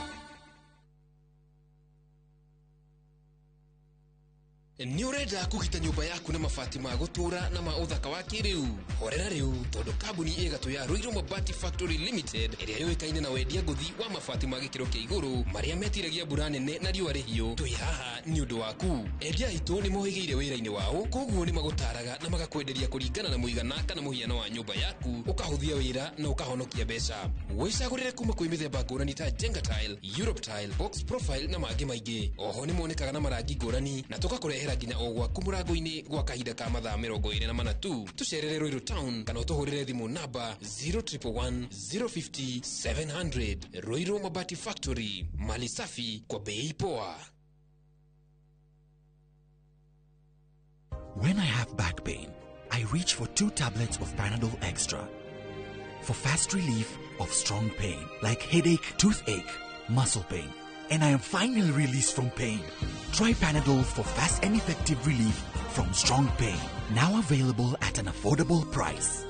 Ni urenda kugita nyumba yaku na mabati ma gutura na ma uthaka wa kiriu horera riu tondu kambuni igatu ya Ruiru Mabati Factory Limited iria yuikaine na wendia nguthi wa mabati ma gikiro kia iguru maria metiragia mbura nene na riua rihio twi haha ni undu waku endia itu ni mohigiire wira-ini wao koguo ni magutaraga na magakwenderia kuringana na muigana kana muhiano wa nyumba yaku ukahuthia wira na ukahonokia mbeca wicagurire kuma kwi mithemba ngurani ta Jenga Tile, Europe Tile, Box Profile na mangi maingi oho ni monekaga na marangi ngurani na tugakurehera gũkinyĩra nginya o gwaku mũrango-inĩ gwa kahinda ka mathaa 24 tu. Tucerere Ruiru Town kana ũtũhũrĩre thimũ namba 0111 050 700. Ruiru Mabati Factory, mali safi kwa bei poa. When I have back pain, I reach for 2 tablets of Panadol Extra for fast relief of strong pain like headache, toothache, muscle pain, and I am finally released from pain. Try Panadol for fast and effective relief from strong pain. Now available at an affordable price.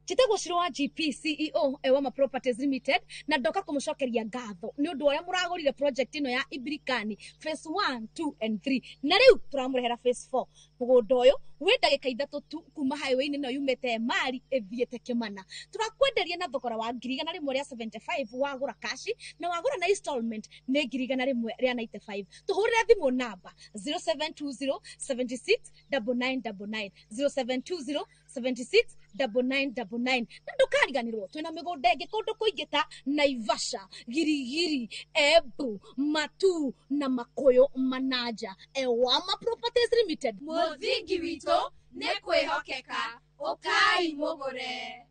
Chitego Shirwa GP CEO Ewama Properties Limited na ndoka kumucokeria ngatho ni undu uria muragurire project ino ya Ibirikani phase 1, 2 and 3 na riu turamurehera phase 4 mugunda uyu wi ndagika ithatu tu kuma highway ino yumete mari ethiete Kimana turakwenderia na thogora wa 1,175 wagura cash na wagura na installment ni 1,100 ria 95 tuhurire thimu namba 0720 76 9999 0720 76 9999 na ndukariganirwo twina migunda ingi kundu kuingita Naivasha, Girigiri, Embu, Matu na Makoyo Manaja. Ewama Properties Limited, muthingi wito ni kwihokeka ukai mugure.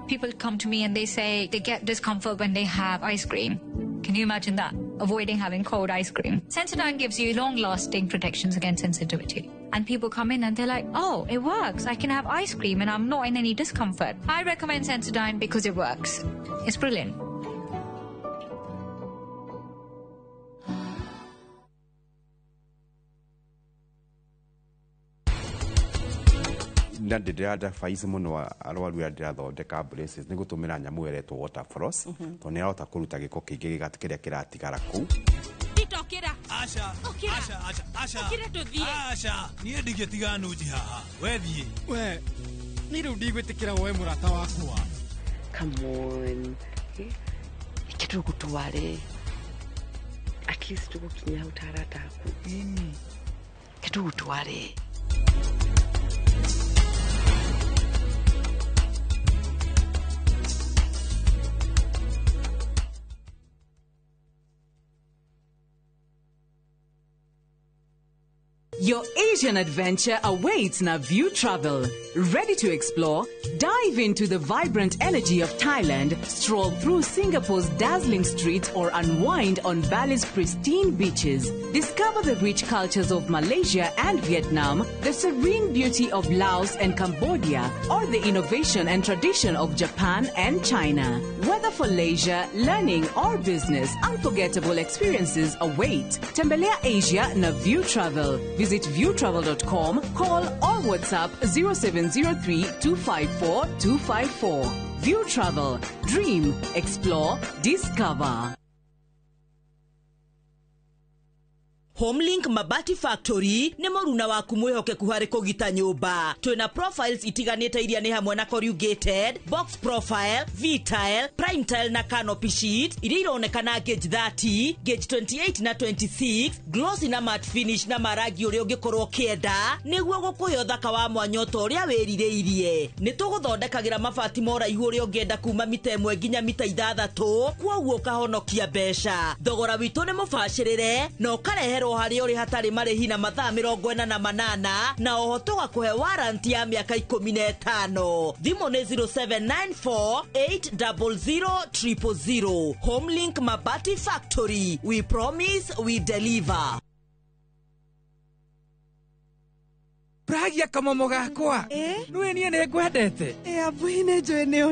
People come to me and they say they get discomfort when they have ice cream. Can you imagine that? Avoiding having cold ice cream. Sensodyne gives you long-lasting protections against sensitivity. And people come in and they're like, oh, it works. I can have ice cream and I'm not in any discomfort. I recommend Sensodyne because it works. It's brilliant. na ndĩrenda faizi muno arwaru ya ndĩrathondeka braces nĩ gũtũmĩra nyamũ eretwo water floss to nĩ arahota kũruta gĩko kĩingĩ gĩgatikĩrĩa kĩratigara kũu. Tokera. Asha. Asha. Tokera tuthie. Asha. Niĩ ndingĩtiga nũnji haha. We thiĩ. We. Nĩ rĩu ndigwĩtĩkĩra woe mũrata wakwa. Come on. Kitu gũtware. At least tũgũkinya hau tarata aku. Kitu gũtware. Your Asian adventure awaits in View Travel. Ready to explore? Dive into the vibrant energy of Thailand, stroll through Singapore's dazzling streets, or unwind on Bali's pristine beaches. Discover the rich cultures of Malaysia and Vietnam, the serene beauty of Laos and Cambodia, or the innovation and tradition of Japan and China. Whether for leisure, learning, or business, unforgettable experiences await. Tembelea Asia na View Travel. Visit viewtravel.com, call or WhatsApp 0703 254 254. View Travel. Dream, explore, discover. Homelink Mabati Factory nĩ mũruna waku mwĩhokeku harĩ kũgita nyũmba. Twĩna profiles itiganĩte iria nĩ hamwe na corrugated, box profile, V-tile, prime tile na canopy sheet iria ironekana gauge 30, gauge 28 na 26, glossy na matte finish na marangi ũrĩa ũngĩkorwo kĩenda nĩguo gũkũhe ũthaka wa mwanya ũrĩa wĩrirĩirie. Nĩ tũgũthondekagĩra mabati ma ũraihu ũrĩa ũngĩenda kuma mita 1 nginya mita 6, kwoguo ũkahonokia mbeca. Thogora witũ nĩ mũbacĩrĩre na ũkareherwo hari uri hatari marĩhi na mathaa 48 na oho tũgakũhe warranty ya mĩaka 15. Thimũ nĩ 0794 800 000. Homelink Mabati Factory. We promise we deliver. Pragia kamomo gakwa. Nwe niĩ nĩ ngwendete. Abuine njũĩ nĩ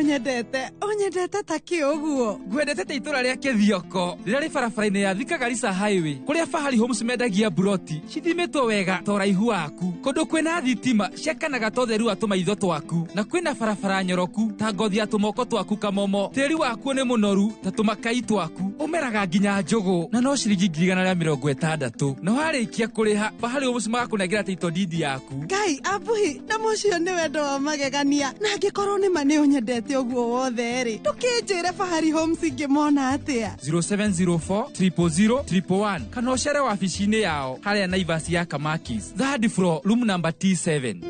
ũnyendete ta kĩũguo. Ngwendete ta itũra rĩa Kĩthioko rĩrĩa rĩ barabara-inĩ ya Thika Garissa Highway kũrĩa Fahari Homes mendagia buroti cithimĩtwo wega ta ũraihu waku, kũndũ kwĩna thitima ciakanaga ta ũtheru wa tũmaitho twaku, na kwĩna barabara nyoroku ta ngothi ya tũmoko twaku kamomo, tĩri waku nĩ mũnoru ta tũmakai twaku. umeraga nginya njogo na no ciringi 160 na warĩkia kũrĩha bahari ũmũci magakũnengera title deed yaku. Ngai abuhi na mũcio nĩ wendo wa magegania na angĩkorwo nĩ ma nĩ ũnyendete ũguo wothe rĩ ndũkĩnjĩre Fahari Homes ingĩmona atĩa. 0704 000 111 kana ũcere wabici-inĩ yao harĩa Naivas ya Kamakis, third floor, room number T7.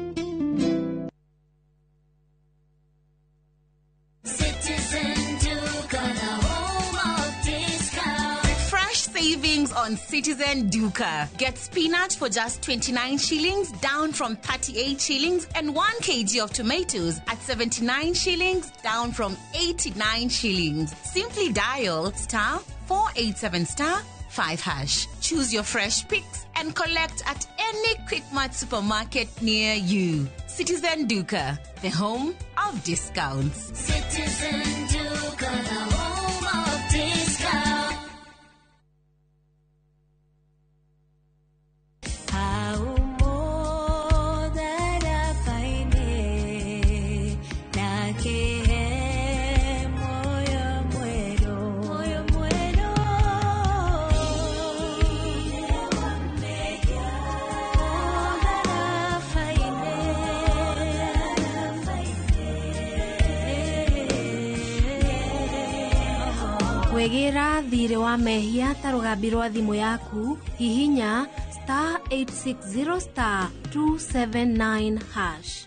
Savings on Citizen Duka. Get spinach for just 29 shillings, down from 38 shillings, and 1 kg of tomatoes at 79 shillings, down from 89 shillings. Simply dial *487*5#. Choose your fresh picks and collect at any Quickmart supermarket near you. Citizen Duka, the home of discounts. Citizen Duka, the home of discounts. Wegera thire wa mehia ta rũgambi rwa thimũ yaku hihinya *860*279#.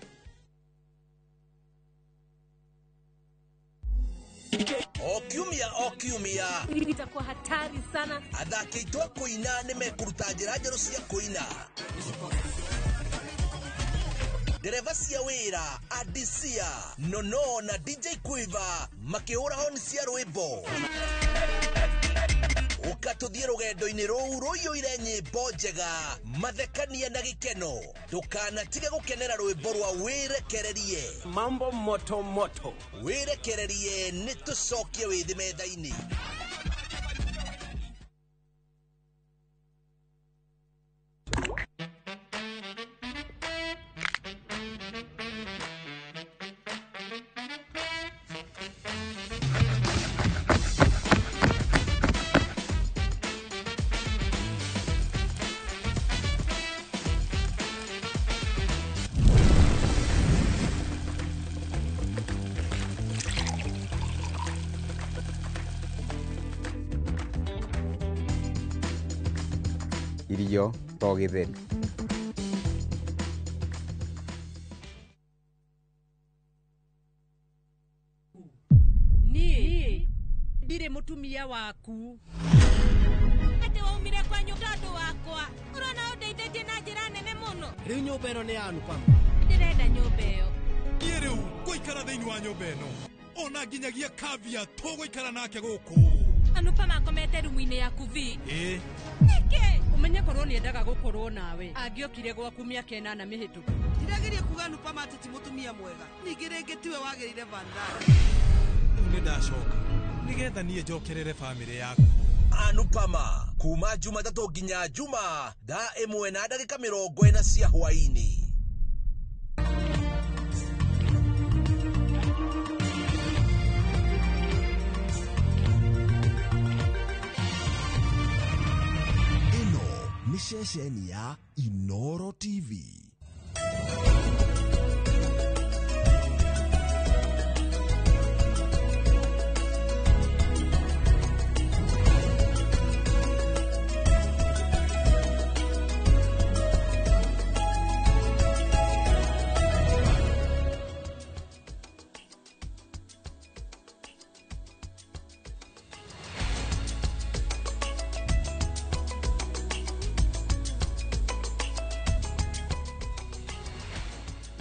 Okiumia itakuwa hatari sana. Athaki aitũ a kũina nĩ mekũruta njĩra njerũ cia kũina. Dereva cia wĩra Adisia, Nono na DJ Quiver makĩhũra honi cia rwĩmbo. Ukatũthiĩ rũgendo-inĩ rũu rũiyũire nyĩmbo njega, mathekania na gĩkeno. Ndũkanatige gũkenera rwĩmbo rwa Wĩrekererie. Mambo moto moto. Wĩrekererie nĩ tũcokie wĩthĩ metha-inĩ. Irio to gĩtheri. Niĩ ndirĩ mũtumia waku. Ati waumire kwa nyũmba andũ wakwa. Ũrona ũndeithĩtie na njĩra nene mũno. Rĩu nyũmba ĩno nĩ yanu Pam. Ndĩrenda nyũmba ĩyo. Niĩ rĩu ngũikara thĩinĩ wa nyũmba ĩno. Ona nginyagia Kavia tũgũikara nake gũkũ. Anupa makomete rumu-inĩ yaku vi. Nĩkĩ? Ũmenye korwo nĩendaga gũkorwo nawe. Angĩokire gwaku mĩaka 8 mĩhĩtũku. Ndirageria kuga Anupa mati ti mũtumia mwega. Ningĩ rĩngĩ tiwe wagĩrĩire Vandara. Nĩ ndacoka. Nĩgetha niĩ njokerere bamĩrĩ yaku. Anupama kuma Jumatatu nginya Juma thaa 1:40 cia hwaĩ-inĩ. Ni ceceni ya Inoro TV.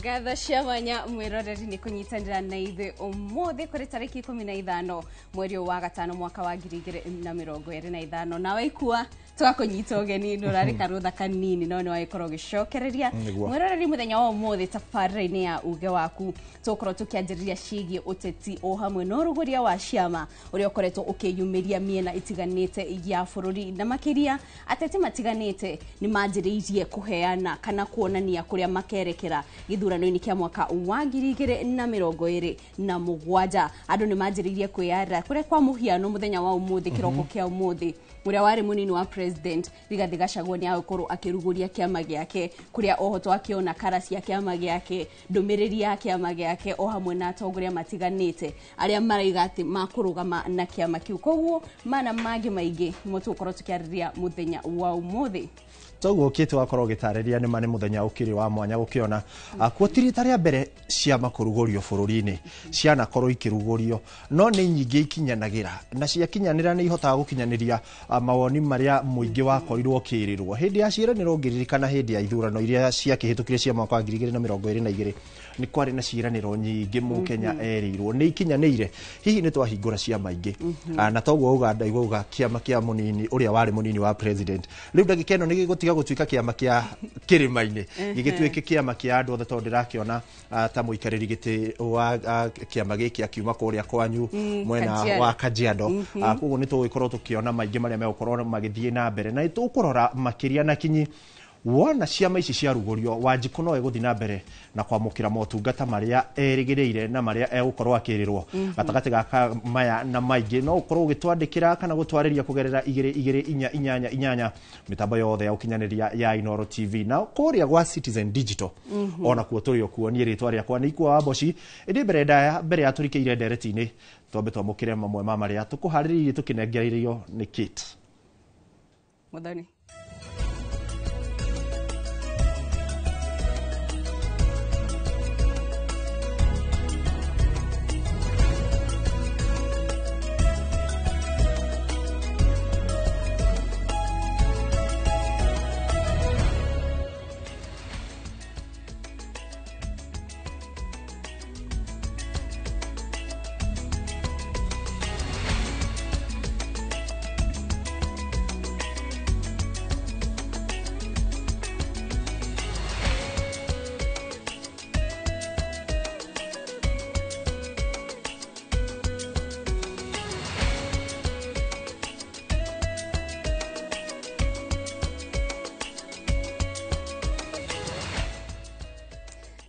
Gatha cia mwanya mwiroreri ni kunyitanira na ithe umuthi kuri tariki 15 mweri wa gatano mwaka wa 2025 na waikua twakunyita ugeni nurari karutha kanini no ni waikorwo gicokereria mwiroreri muthenya wa umuthi tabarĩra-inĩ ya uge waku tukorwo tukianjĩrĩria ciĩgiĩ ũteti o hamwe no rũgũria wa ciama ũrĩa ũkoretwo ũkĩyumĩria mĩena itiganĩte ya bũrũri na makĩria ateti matiganĩte ni manjĩrĩirie kũheana kana kuonania kũrĩa makerekera gĩthurano-inĩ kĩa mwaka wa 2027 andũ ni manjĩrĩirie kwĩyara kuria kwa muhiano muthenya wa umuthi kiroko kia umuthi uria wari munini wa president Rigathi Gachagua ni agũkorwo akiruguria kiama giake kuria ohoto akiona karasi ya kiama giake ndumiriri ya kiama giake o hamwe na atongoria matiganite aria maraiga ati makurugama na kiama kiu koguo mana magi maingi mutukorwo tukiariria muthenya wa umuthi toguo kite wakorwo gitareria ni mane muthenya ukiri wa mwanya gukiona kuotirita ria mbere ciama kurugurio bururi-ini ciana korwo ikirugurio no ni nyingi ikinyanagira na cia kinyanira ni ihotaga gukinyaniria mawoni maria muingi wakorirwo kirirwo hindi ya ciiraniro ngiririkana hindi ya ithurano iria ciakihitukire cia mwaka wa 2022 ni kwari na ciiraniro nyingi mu Kenya erirwo ni ikinyanire hihi ni twahingura ciama ingi na toguo Uganda igauga kiama kia munini uria wari munini wa president riu ndagikeno ni gigutiga gutuika kiama kia kirima-ini gigituike kiama kia andu othe tondu ndirakiona ta muikariri giti wa kiama giki akiuma kuria kwanyu mwena wa Kajiado koguo ni tugikorwo tukiona maingi maria megukorwo magithie na mbere na tukurora makiria na kinyi wona ciama ici cia rugurio Wanjiku no eguthi na mbere na kwamukira motungata maria erigireire na maria egukorwo akirirwo gatagati gaka maya na maingi no ukorwo ugitwandikira kana gutwariria kugerera 2288 mitambo yothe ya ukinyaniria ya Inoro TV na kuria gwa Citizen Digital ona kuo turio kuo ni ritwa ria kwa ni kwa Waboci indi mbere ya turikeire ndereti-ini twambe twamukire mamwe ma maria tukuhariririe tukinengereirio ni Kit Muthoni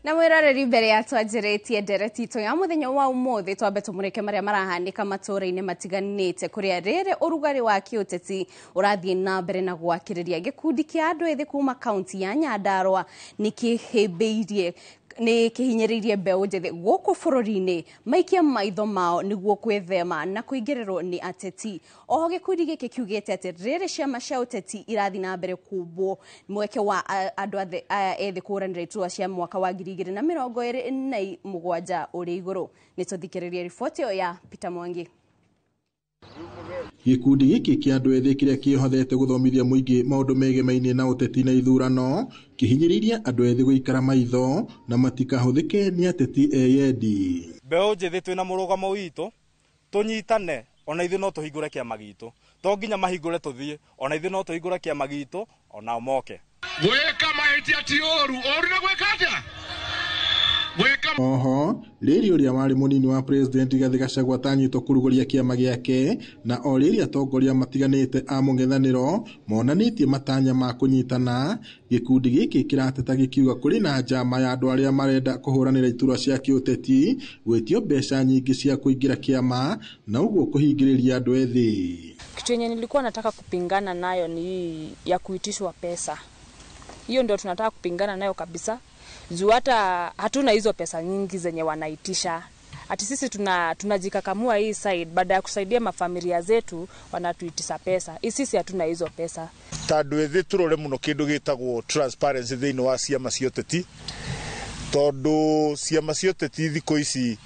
na mwiroreri mbere ya twanjiretie ndereti to ya muthenya wa umuthi twambe tumureke maria marahanika matura-ini matiganite kuria riri urugari wa kiuteti urathie na mbere na gwakiriria gikundi kia andu ethi kuma kaunti ya Nyandarua nikihimbiirie ni kihinyiririe mbeu njethi guku bururi-ini maikia maitho mao niguo kwithema na kuingirirwo ni ateti oho gikundi giki kiugite ati riri ciama cia uteti irathi na mbere kubwo mweke wa andu ethi kuranira iturwa cia mwaka wa 2027 uri iguru ni tuthikiririe riboti ya Peter Mwangi. Gikundi giki kia andu ethi kiria kihothete guthomithia muingi maundu megemaine na uteti na ithurano kihinyiriria andu ethi guikara maitho na matikahuthike ni ateti eyendi. Mbeu njithi twina murugamo witu tunyitane ona ithu no tuhingure kiama gitu to nginya mahingure tuthie ona ithu no tuhingure kiama gitu ona moke gweka mahitia ti oru na gweka atia oho riri uria wari munini wa president Rigathi Gachagua tanyitwo kuruguria kiama giake na o riri atongoria matiganite a mung'ethaniro monanitie matanya ma kunyitana gikundi giki kirateta gikiuga kuri na njama ya andu aria marenda kuhuranira iturwa cia kiuteti gwetio mbeca nyingi cia kuingira kiama na uguo kuhingiriria andu ethi. Kitu yenye nilikuwa nataka kupingana nayo ni ya kuitishwa pesa. Hiyo ndio tunataka kupingana nayo kabisa. Juu hata hatuna hizo pesa nyingi zenye wanaitisha. Ati sisi tunajikakamua hii side baada ya kusaidia mafamilia zetu wanatuitisha pesa. Sisi hatuna hizo pesa. Tandu ethi turore muno kindu gitagwo transparency thini wa ciama cia uteti. Tondu ciama cia uteti thiko ici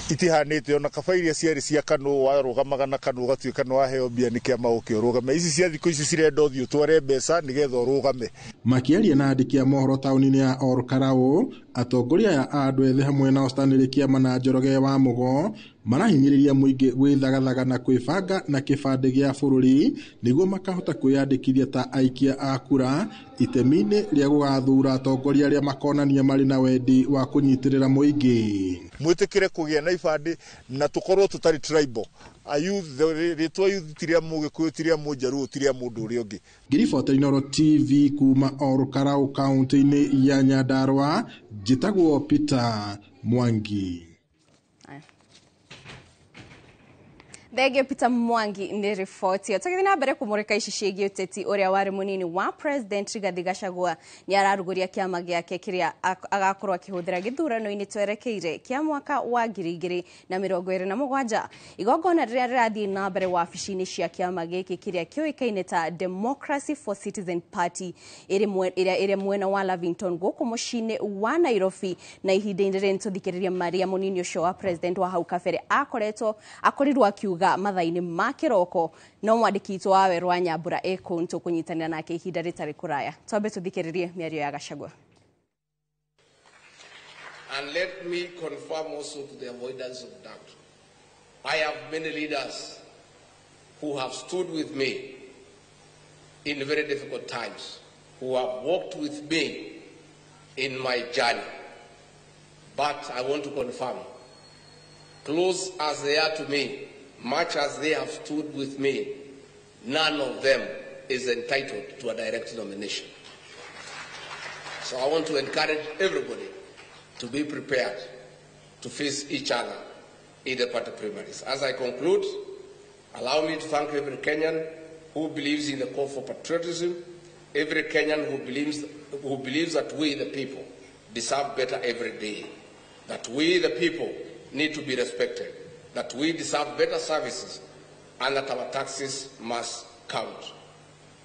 itihanite ona kabairia ciari cia kanu warugamaga na kanu gatuika no aheo bia ni kiama ukirugame ici cia thiko ici cirenda uthio tware mbeca nigetha urugame. Makiaria na andiki a mohoro tauni-ini ya Olkarau atongoria ya andu ethi hamwe na ostaniri kiama na Njoroge wa Mugo marahinyiriria muingi gwithagathaga na kwibanga na kibande gia bururi niguo makahota kwiyandikithia ta aikia a kura itemi-ini ria gugathura atongoria aria makonania mari na wendi wa kunyitirira muingi. Mwitikire kugia na ibande na tukorwo tutari tribal ritwa youth tiria mugikuyu tiria mujaru tiria mundu uri ungi. Ngiribota Inoro TV kuma Olkarau kaunti-ini ya Nyandarua njitagwo Peter Mwangi. Thegio Peter Mwangi ni riboti yo. Tũgĩthiĩ na mbere kũmũrĩka ici ciĩgiĩ ũteti ũrĩa warĩ mũnini wa President Rigathi Gachagua nĩ ararugũria kĩama gĩake kĩrĩa agakorwo akĩhũthĩra gĩthurano-inĩ twerekeire kĩa mwaka wa 2027. Igongona rĩrĩa rĩrathiĩ na mbere wabici-inĩ cia kĩama gĩkĩ kĩrĩa kĩoĩkaine ta Democracy for Citizen Party ĩrĩa mwena wa Lavington gũkũ mũciĩ-inĩ wa Nairobi, na ihinda-inĩ rĩrĩ nĩtũthikĩrĩria Maria mũnini ũcio wa President wa hau kabere akorirwo akiuga mathaini ma kiroko no mwandiki witũ wa Werũ wa Nyambura ekuntu kunyitanira nake ihinda ritarĩ kuraya. Twambe tuthikĩrĩrie mĩario ya Gachagua. And let me confirm also to the avoidance of doubt, I have many leaders who have stood with me in very difficult times, who have walked with me in my journey. But I want to confirm, close as they are to me, much as they have stood with me, none of them is entitled to a direct nomination. So I want to encourage everybody to be prepared to face each other in the party primaries. As I conclude, allow me to thank every Kenyan who believes in the call for patriotism, every Kenyan who believes that we, the people, deserve better every day, that we, the people, need to be respected, that we deserve better services, and that our taxes must count.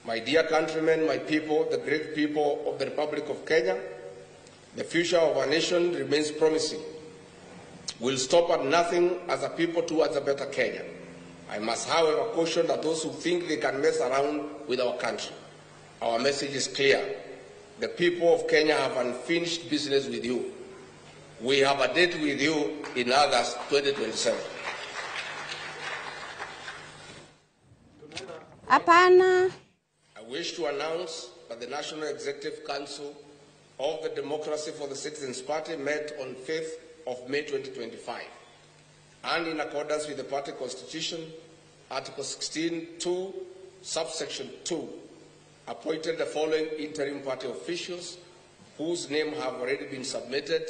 My dear countrymen, my people, the great people of the Republic of Kenya, the future of our nation remains promising. We'll stop at nothing as a people towards a better Kenya. I must, however, caution that those who think they can mess around with our country. Our message is clear. The people of Kenya have unfinished business with you. We have a date with you in August 2027. Apana. I wish to announce that the National Executive Council of the Democracy for the Citizens Party met on 5th of May 2025, and in accordance with the party constitution, Article 16(2), subsection 2, appointed the following interim party officials whose names have already been submitted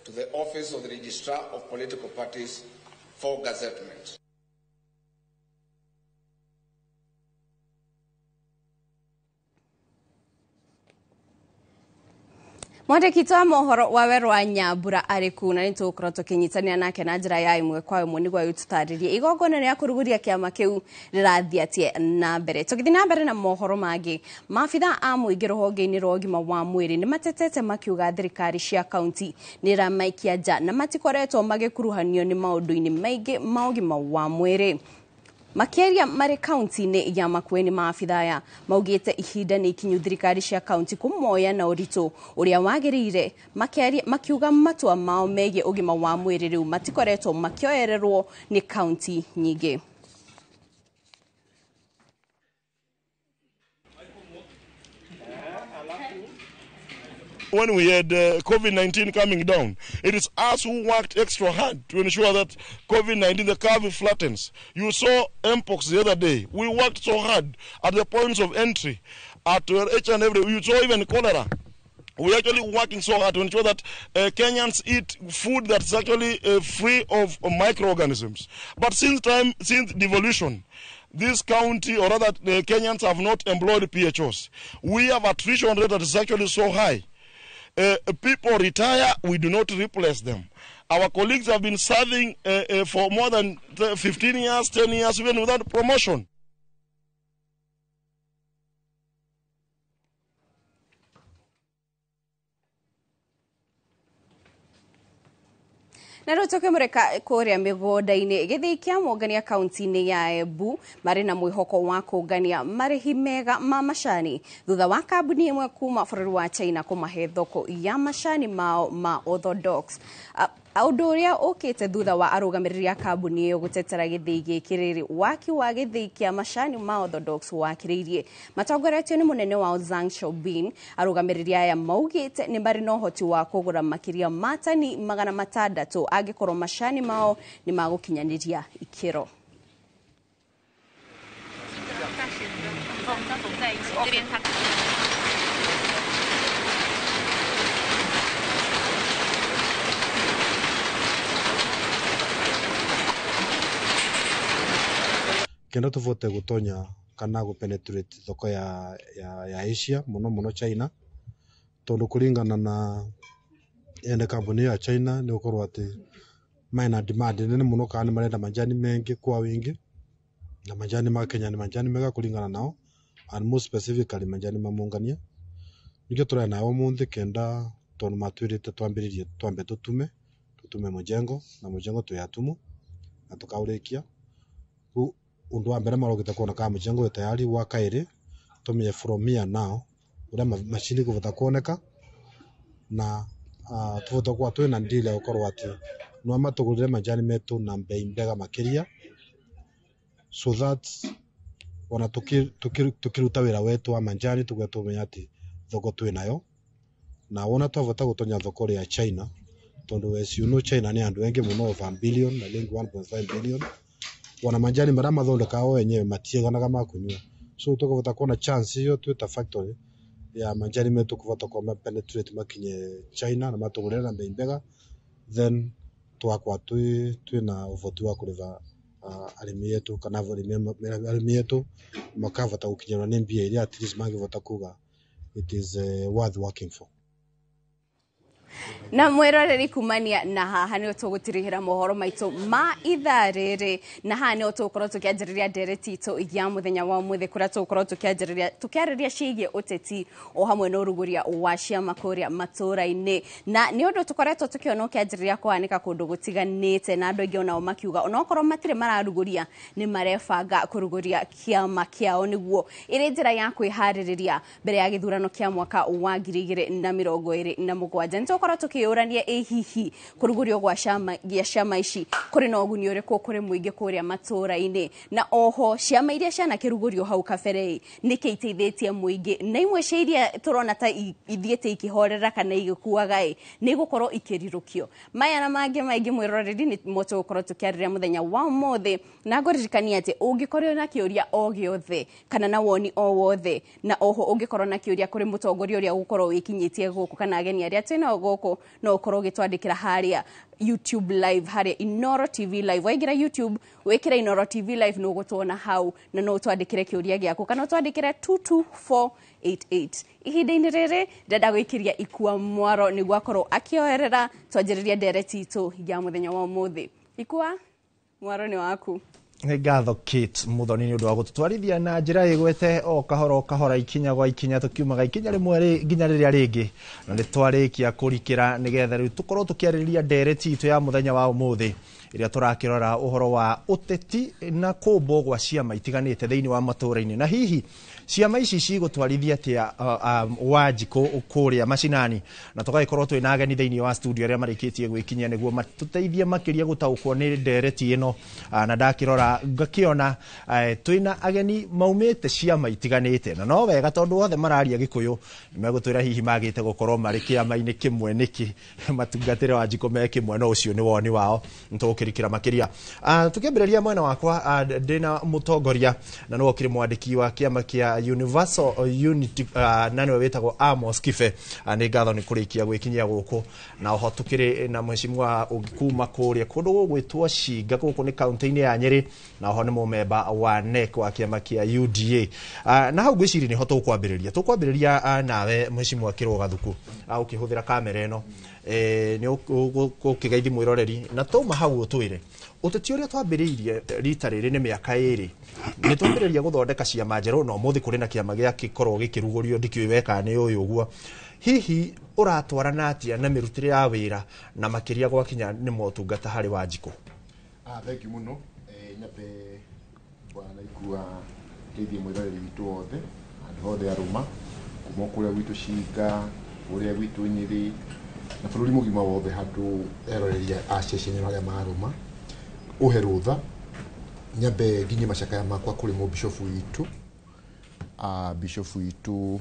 to the Office of the Registrar of Political Parties for gazettement. Mwandĩki wa mohoro wa Werũ wa Nyambura arĩ kuo na nĩtũgũkorwo tũkĩnyitanĩra nake na njĩra ya ĩmwe kwa ĩmwe nĩguo gĩtũtarĩrie igongona rĩa kũrugũria kĩama kĩu rĩrathiĩ atĩa na mbere. Tũgĩthiĩ na mbere na mohoro mangĩ, maabitha a mũingĩ rũhonge-inĩ rwa ũgima wa mwĩrĩ nĩ matetete makiuga thirikari cia kaunti nĩ ĩramaikia nja na matikoretwo magĩkuruhanio nĩ maũndũ-inĩ maingĩ ma ũgima wa mwĩrĩ. Makĩaria marĩ kaunti-inĩ ya Makueni, maabitha aya maugĩte ihinda nĩ ikinyu thirikari cia kaunti kũmoya na ũritũ ũrĩa wagĩrĩire, makiuga matua mao megiĩ ũgima wa mwĩrĩ rĩu matikoretwo makĩoererwo nĩ kaunti nyingĩ. When we had COVID-19 coming down, it is us who worked extra hard to ensure that COVID-19, the curve flattens. You saw Mpox the other day. We worked so hard at the points of entry, at each and every. You saw even cholera. We're actually working so hard to ensure that Kenyans eat food that's actually free of microorganisms. But since devolution, this county, or rather the Kenyans have not employed PHOs. We have attrition rate that is actually so high. People retire, we do not replace them. Our colleagues have been serving for more than 15 years, 10 years, even without promotion. Na rĩu tũkĩmũrĩka kũrĩa mĩgũnda-inĩ, gĩthĩi kĩa Mongania kaunti-inĩ ya Embu marĩ na mwĩhoko wa kũngania marĩhi mega ma macani thutha wa kambuni ĩmwe kuma bũrũri wa China kũmahe thoko ya macani mao ma Orthodox. Ũndũ ũrĩa ũkĩte thutha wa arũgamĩrĩri a kambuni ĩyo gũtetera gĩthĩi gĩkĩ rĩrĩ waki wa gĩthĩi kĩa macani ma Orthodox wakĩrĩirie. Matongoretio nĩ mũnene wa Zhang Xiaobin, arũgamĩrĩri aya maugĩte nĩ marĩ na ũhoti wa kũgũra makĩria ma tani 600 angĩkorwo macani mao nĩ magũkinyanĩria ikĩro. kenda tuvote gutonya kana gu penetrate thoko ya Asia muno China tondu kuringana na ene kambuni ya China ni ukorwo ati maina demand nene muno kana marenda majani mengi kwa wingi na majani ma Kenya ni majani mega kuringana nao and more specifically majani mamungania nikyo turaya nao munthi kenda tondu matwirite twambiririe twambe tutume mujengo na mujengo tuyatumu na tukaurikia undu wa mbere marogite kuona kama mujengo tayari wa kairi tumenye from here now uria machini kuvota kuoneka na tuvota kwa twina ndile ukorwo ati no matugurire majani metu na bei mbega makiria so that wana tukiruta wira wetu wa majani tugetumenya ati thoko twinayo na wona twavota gutonya thoko ya China tondu as you know China ni andu wengi muno over billion na lingi 1.5 billion wana majani mara mathondeka wenyewe matieganaga makunywa so tukavota kuona chance hiyo twita factory ya majani metu kuvota kwa penetrate makinye China na matugurira na bei mbega then twakwa twina uvoti wa kuriva arimi yetu kana arimi yetu makavota gukinyana ni mbia iria at least magivota kuga it is worth working for. Na mwiroreri kumania na haha ni tugutirihira mohoro maitu ma ithaa riri na haha ni tugukorwo tukianjiriria ndereti itu ya muthenya wa muthi kuria tugukorwo tukiariria ciigie uteti o hamwe na uruguria wa ciama kuria matura-ini na ni undu tukoretwo tukiona ukianjiriria kwanika kundu gutiganite na andu aingi onao makiuga onokorwo matire mararuguria ni marebanga kuruguria kiama kiao niguo iri njira ya kwihariria mbere ya githurano kia mwaka wa 2027 tukorwo tukiurania hihi kurugurio gwa ciama ici kuri na uguni uriku kuri muingi kuria matura-ini na oho ciama iria ciana kirugurio hau kabere niki iteithĩtie muingi na imwe cia iria turona ta ithiĩte ikihorera kana igikuaga ni gukorwo ikirirukio maya na mangi maingi mwiroreri ni moto gukorwo tukiarĩrĩria muthenya wa umuthi na ngoririkania ati ungikorwo na kiuria o giothe kana na woni o wothe na oho ungikorwo na kiuria kuri mutongoria uria gukorwo wikinyitie guku kana ageni aria twina guku no ukorwo gitwandikira haria YouTube live haria Inoro TV live waigira YouTube wekira Inoro TV live no gutwona hau na no twandikire kiuria giaku kana twandikire 22488 ihinda-ini riri ndenda gwikiria ikua mwaro ni gwakorwo akioerera twanjiriria ndereti itu ya muthenya wa umuthi ikua mwaro ni waku ngatho Kate Muthoni ni undu wa gututwarithia na njira igwete o kahora ikinya gwa ikinya tukiumaga ikinya rimwe nginya riria ringi na ni twarikia kurikira nigetha riu tukorwo tukiarĩrĩria ndereti itu ya muthenya wa umuthi iria turakirora uhoro wa uteti na kumbo gwa ciama itiganite thiini wa matura-ini na hihi ciama ici cigutwarithia atia Wanjiku kuria macinani na tugagikorwo twina ageni thiini wa studio aria marikitie gwikinyia niguo matuteithie makiria gutaukwo ni ndereti ino na ndakirora ngakiona twina ageni maumite ciama itiganite na no wega tondu othe mararia Gikuyu nimegutwira hihi magite gukorwo mari kiama-ini kimwe niki matungatire Wanjiku me kimwe no ucio ni woni wao ntukirikira makiria tukiambiriria mwena wakwa ndina mutongoria na no okire mwandiki wa kiama kia Universal Unity nani wetagwo Amos Kife ni ngatho ni kurikia gwikinyia guku na oho tukiri na mheshimiwa ugikuma kuria kundu gugwitwo Shinga guku ni kaunti-ini ya Nyeri na oho ni mumemba wa NEC wa kiama kia UDA na hau gwiciri ni ho tukwambiriria nawe mheshimiwa Kiroga Thuku ukihuthira kamera ino ni ukigaithi mwiroreri na tuma hau utwire uteti uria twambiriirie rita riri ni miaka iri ni twambiriria guthondeka ciama njeru no muthi kuri na kiama gia gikorwo gikirugurio ndikiwe weka ni uyu uguo hihi uratwarana atia na mirutire ya wira na makiria gwakinya ni motungata hari Wanjiku thank you muno nyape bwana ikua keithie mwiroreri witu wothe andu othe aruma kuma kuria witu Shinga kuria witu Nyeri na bururi mugima wothe handu eroreria aceceni aria maruma uhe rutha nyambe nginye macakaya makwa kuri mo bishop witu bishop witu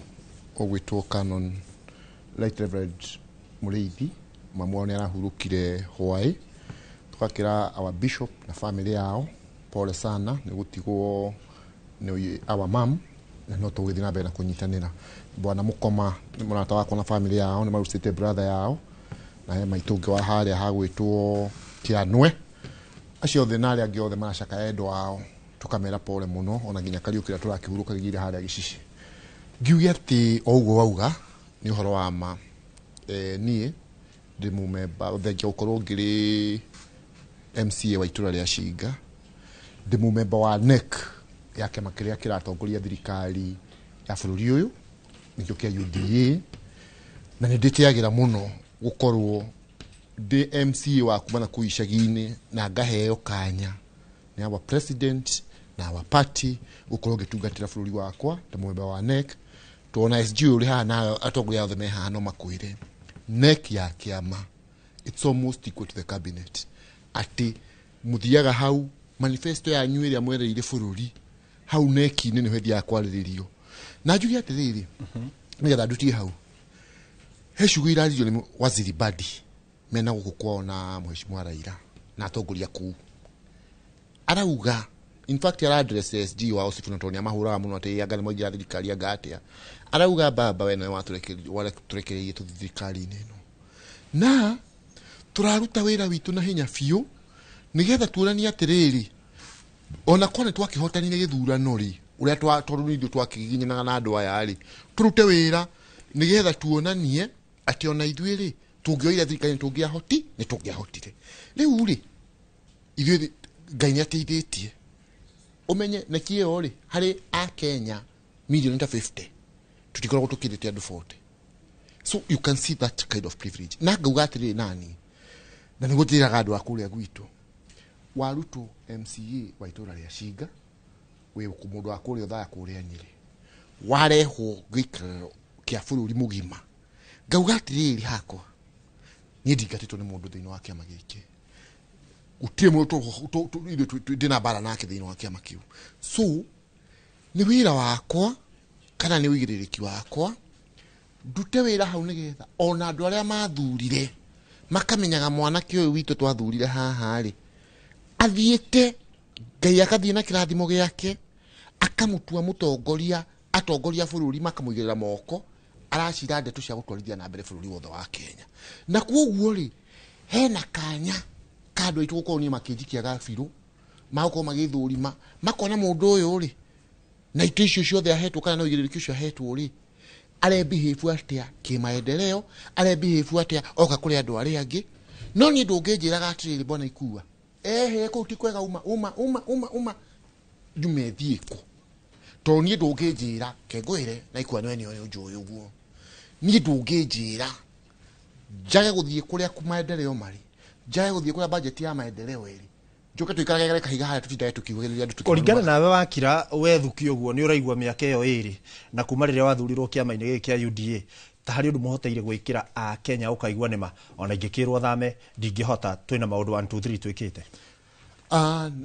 ogwitwo Canon Right Reverend Mureithi mamwone arahurukire hwai tukakira our bishop na family yao pole sana ni gutigwo ni our mom na no to withina bena kunyitanira bwana mukoma ni murata wako na family yao ni marusite brother yao na he maitungi wa haria hagwitwo Kianwe acio the nari angi othe maracaka endo ao tukamera pole muno ona nginya Kariuki turakihuruka gigire haria gicici ngiuge ati ougo wauga ni uhoro wa ma nie ndi mumemba thengia ukorwo ngiri MCA wa itura ria Shinga ndi mumemba wa NEC ya kema kiria kiratongoria thirikari ya bururi uyu nikio kia UDA na ni nditiagira muno gukorwo ndi MCA wa kumana kuishagine na ngaheo kanya ni our president na our party gukorwo gitungatira bururi wakwa ndi mumemba wa NEC tuona SG uri hana atongoria othe mehano makwire NEC ya kiama it's almost equal to the cabinet ati muthiaga hau manifesto ya nywiri amwereire bururi hau NEC ni hedi ya kwariririo na njugi atiriri nigetha ndutie hau he shughuli irario ni waziri Badi mena gukuona mheshimiwa Raila na atongoria ku arauga in fact ara address SG wa Osifuna Tonia mahura muno ate yagale moja thirikari ya gatia arauga baba wena waturekererie tu thirikari neno na turaruta wira witu na hinya fiu nigetha turania atiriri ona kone twakihotanire githurano ri uria twarunithio twakiginyana na andu aya ri turute wira nigetha tuonanie ati ona ithuĩ ri tungioira thirikari tungiahoti ni tungiahotire riu ri ithuĩ Ngai niateithĩtie umenye na kiyo ri hari a Kenya million 50 tutikoragwo tukirite andu 40 so you can see that kind of privilege na ngauga atiri nani na nigutiraga andu akuria gwitu waruto MCA wa itura ria Shinga we kumundu akuria thaa kuria Nyeri wareho gikaro kia bururi mugima ngauga atiri hakwa ni ndigatitwo ni mundu thiini wa kiama giki utie mundu ndina bara nake thiini wa kiama kiu so ni wira wakwa kana ni wigiririki wakwa ndute wira hau nigetha ona andu aria mathurire makamenyaga mwanake uyu witu twathurire haha ri athiite Ngai akathie na kirathimo giake akamutua mutongoria atongoria bururi makamuigirira moko aracira ndetu cia gutwarithia na mbere bururi wothe wa Kenya na kuoguo ri hena kanya kado itu gukorwo ni makinjikia gabiru magukorwo magithurima makona mundu uyu ri na itu icio ciothe ahetwo kana no igiririkia ucio ahetwo ri arebehave atia kimaendeleo arebehave atia oka kuri andu aria angi no ni ndungijiraga atiriri bona ikua ehe ko tikwega uma jumethiko to ni ndungijira kengwire na ikua nwe ni njuyu guo ni ndungijira jage guthie kuria kumaendeleo mari jage guthie kuria budget ya maendeleo eri njoke tuikarage kahiga haya tutitaye tukiugiriria andu kuringana nawe wakira wethuki uguo ni uraigua miaka iyo iri na kuma riria wathurirwo kiama-ini giki kia UDA ta hari undu muhoteire gwikira a Kenya ukaigua nima ona ingikirwo thame ndingihota twina maundu 1 2 3 twikite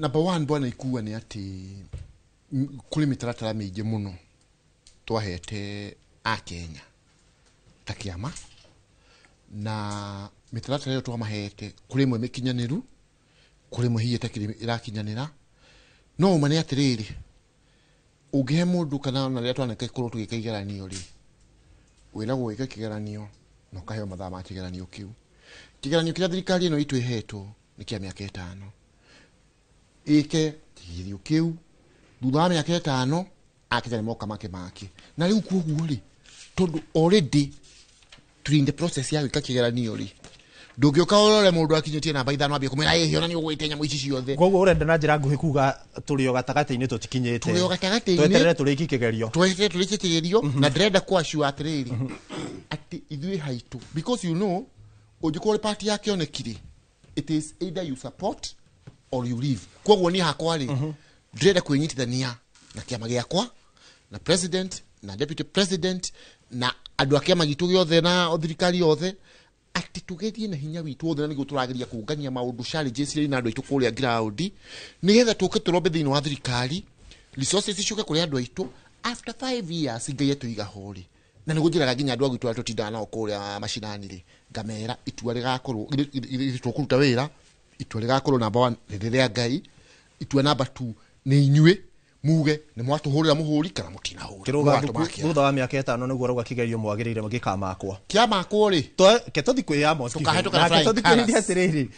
number 1 bwana ikuwa ni ati kuli mitaratara mingi muno twahete a Kenya ta kiama na mitaratara iyo twamahete kuli mwe mikinyaniru kuri muhiye takiri irakinyanira no umane atiriri ugihe mundu kana na ria twaneka kuru tugikaigeranio ri wina gwika kigeranio no kaheo mathaa ma kigeranio kiu kigeranio kira thirikari ino itu ihetwo ni kia miaka 5 ike kigeranio kiu thutha wa miaka 5 akijani moka make na riu kuoguo ri tondu already turi in the process ya gwika kigeranio ri ndungioka urore mundu akinyitie namba 5 ambie kumira ehe ona ni ugwite nyamu ici ciothe gogo urenda na njira nguhi kuga turi o gatagati-ini tutikinyite turi o gatagati-ini tweterere turiki kigerio na ndrenda kwa sure atiriri ati ithui haitu because you know ujikore party yake onekire it is either you support or you leave koguo ni hakwa ri ndrenda kwinyitithania na kiama giakwa na president na deputy president na andu akia magitu giothe na thirikari yothe ati tugethie na hinya witu othe na nigo turageria kungania maundu challenges iri na andu aitu kuria ground nigetha tuke turombe thiini wa thirikari resources icuke kuria andu aitu after 5 years Ngai etuiga hori na nigo njiraga nginya andu agitu tutindana nao kuria mashinani ri ngamera itua rigakorwo tukuruta wira itua rigakorwo number 1 riria Ngai itua number 2 ni inyue muge ni mwatuhurira muhuri kana mutina huri kiruga thutha wa miaka 5 niguo rauga kigerio mwagirire magikamakwa kiamakwo ri ke tuthi kwiyamo tuthi kwiriria atiriri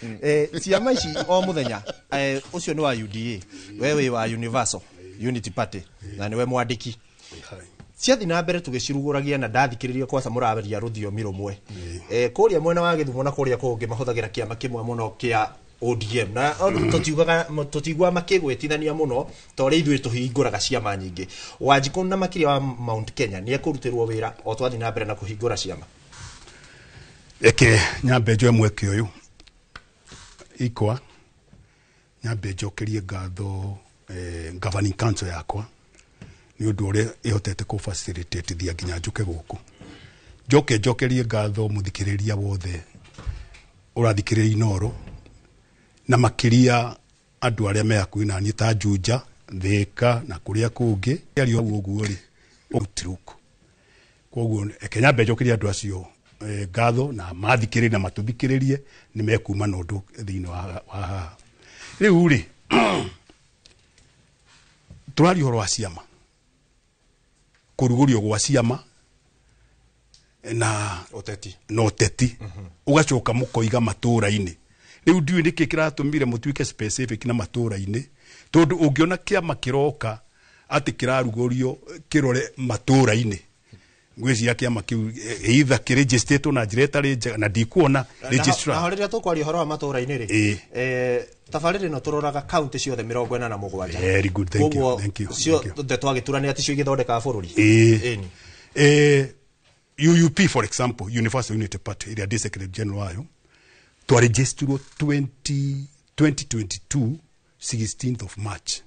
ciama ici o muthenya ucio ni wa UDA wewe wa Universal Unity Party na niwe mwandiki ciathi na mbere tugiciruguragia na ndathikiriria kwa samuraberia ruthiomi rumwe kuria mwena wa Githumo na kuria kungi mahuthagira kiama kimwe muno kia ODM na tutigwa makigwetithania muno tore ithuĩ tuhingũraga ciama nyingĩ Wanjikũ na makĩria wa Mount Kenya nĩ ekũrutirwo wĩra o twathi na mbere na kũhingũra ciama nyambe njoe mweke ũyũ ikwa nyambe njokerie ngatho governing council yakwa nĩ ũndũ ũrĩa ĩhotete kũ facilitate thia nginya njuke gũkũ njokerie ngatho mũthikĩrĩria wothe ũrathikĩrĩria Inooro na makiria andu aria me hakuhi na ni ta Juja Thika na kuria kungi ari uguo ri utiruku koguo Kenya bejokiria andu acio ngatho na mathikiririe na matuthikiririe ni mekuma na undu thiini wa riu ri turari horo wa ciama kurugurio gwa ciama na oteti ugacoka mukoiga matura-ini riu ndiu niki kiratumire mutuike specific na matura-ini tondu ungiona kiama kiroka ati kirarugurio kirore matura-ini ngwiciria kiama kiu either kiregistrate na njireta na ndikuona registrar na horiria tukwaria horo wa matura-ini ri tabariri no turoraga county ciothe 47 very good thank you cio twagiturania ati cio igithondeka bururi UUP for example Universal Unity Party area district secretary general wayo to register 2022 16th of March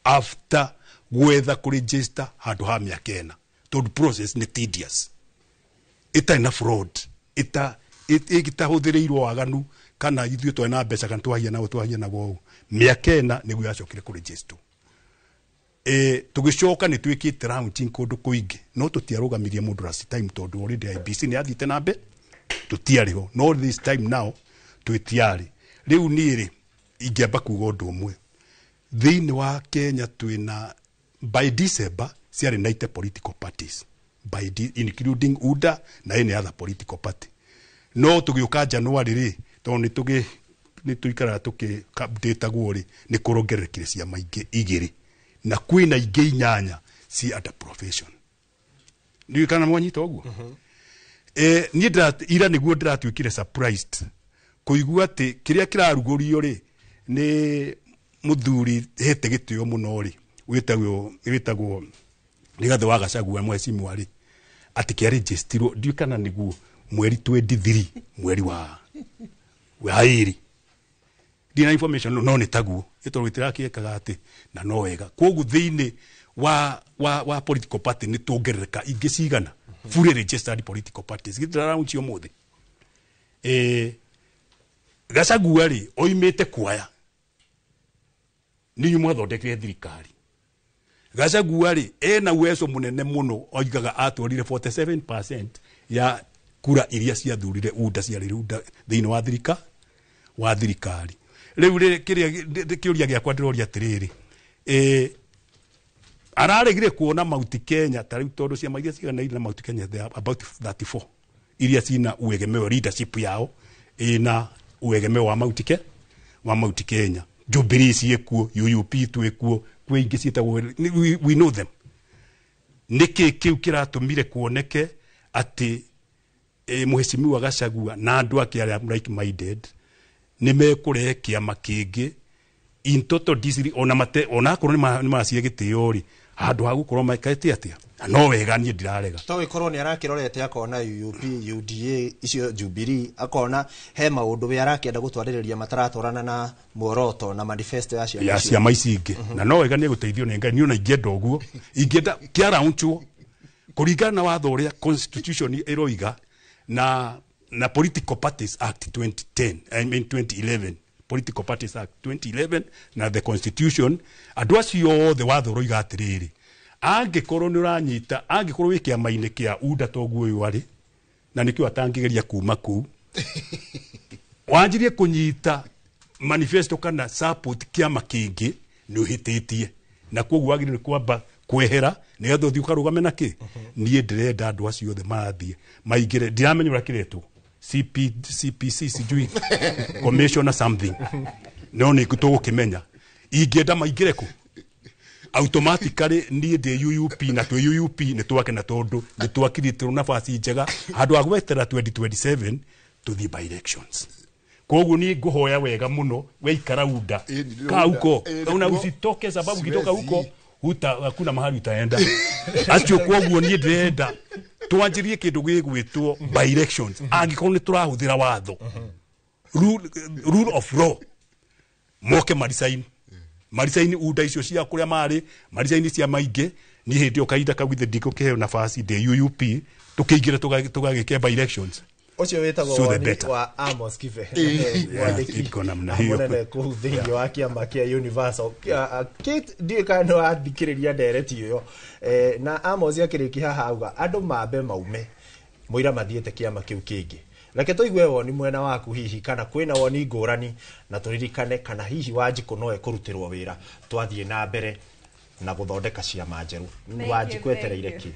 after whether ku register handu ha miaka ena to the process ni tedious ita na fraud ita huthirirwo waganu kana ithuĩ twena mbeca kana twahia na go miaka ena niguo yacokire ku register tugicoka ni twikite round kundu kuingi no tutiarugamirie mundu last time tondu already IBC ni athite na mbe tutiariho no this time now twitiari riu niri ingiamba kuga undu umwe thiini wa Kenya twina by December ciari 90 political parties including UDA na any other political party no tugiuka January ri tondu ni tuikara update guo ri ni kurongererekire ciama ingi igiri na kwina ingi inyanya si under profession ndio kana mwanyita uguo ni ira niguo ndiratuikire surprised kuigua ati kiria kirarugurio ri ni muthuri hete gitio muno ri witagwo nigathe wa Gachagua mwecimu ari ati kia register ndio kana niguo mweri 23 mweri wa iri dina information no ni taguo itorwitira kiekaga ati na no wega kogu thiini wa political party ni tuongerereka ingi cigana fully registered political parties githira round cio muthi Gachagua ri oimite kuaya ninyu mwathondekire thirikari Gachagua ri ena uwezo munene muno oigaga atwarire 47% ya kura iria cia thurire UDA cia UDA thiini wa thirikari riu kiuria giakwa ndiroria atiriri araregire kuona Mount Kenya tariu tondu ciama iria ciganaire na Mount Kenya they are about 34 iria cina uegemeo leadership yao na uegemeo wa Mount Kenya Jubilee ciekuo UUP twekuo kwe ingi cietagwo we know them niki kiu kiratumire kuoneke ati muheshimiwa wa Gachagua na andu ake aria like minded ni mekurehe kiama kingi in total disiri ona korwo ni macie gitio ri handu ha gukorwo maikete atia no wega nie ndirarega to ikorwo ni arakirorete akona UUP UDA icio Jubilee akona he maundu we arakenda gutwaririria mataratorana na muoroto na manifesto ya ciama ici ingi na no wega ni guteithio ni Ngai ni ona ingenda uguo ingenda kia raunchwo kuringana na watho uria constitution iroiga na Political Parties Act 2011 Political Parties Act 2011 na the constitution andu acio the watho roiga atiriri angikorwo ni uranyita angikorwo wi kiama-ini kia UDA toguo uyu ari na nikio atangigeria kuma ku wanjirie kunyita manifesto kana support kiama kingi ni uhititie na koguo wagire kwamba kwehera ni getha uthi ukarugame na ki nie ndirenda andu acio othe marathie maingire ndiramenya ura kiretwo CPC sijui commission or something no ni gutugukimenya ingenda maingire ku automatically nie de UUP na tu UUP ni twake na tondu ni twakirite nafasi njega handu ha gwetera 2027 to the by elections koguo ni nguhoya wega muno weikara unda kauko una usitoke sababu kitoka huko hakuna mahali utaenda acio koguo ni ndenda twanjirie kindu gigwitwo by elections angikorwo ni turahuthira watho rule of law moke marisaini unda icio cia kuria mari marisaini cia maingi ni hindi okaida kawithe ndiko keheo nafasi de UUP tukiingira tugagike by elections Ocio wetagwo wa Amos Kibe iko namna hiyo amone ku thigi wa kiama kia Universal Kate ndiye kana athikiriria direct iyo na Amos yakiriki haha auga andu mambe maume muira mathiete kiama kiu kingi reke toigwe woni mwena waku hihi kana kwina woni ngurani na turirikane kana hihi Wanjiku noe kurutirwo wira twathie na mbere na guthondeka ciama njeru Wanjiku etereire ki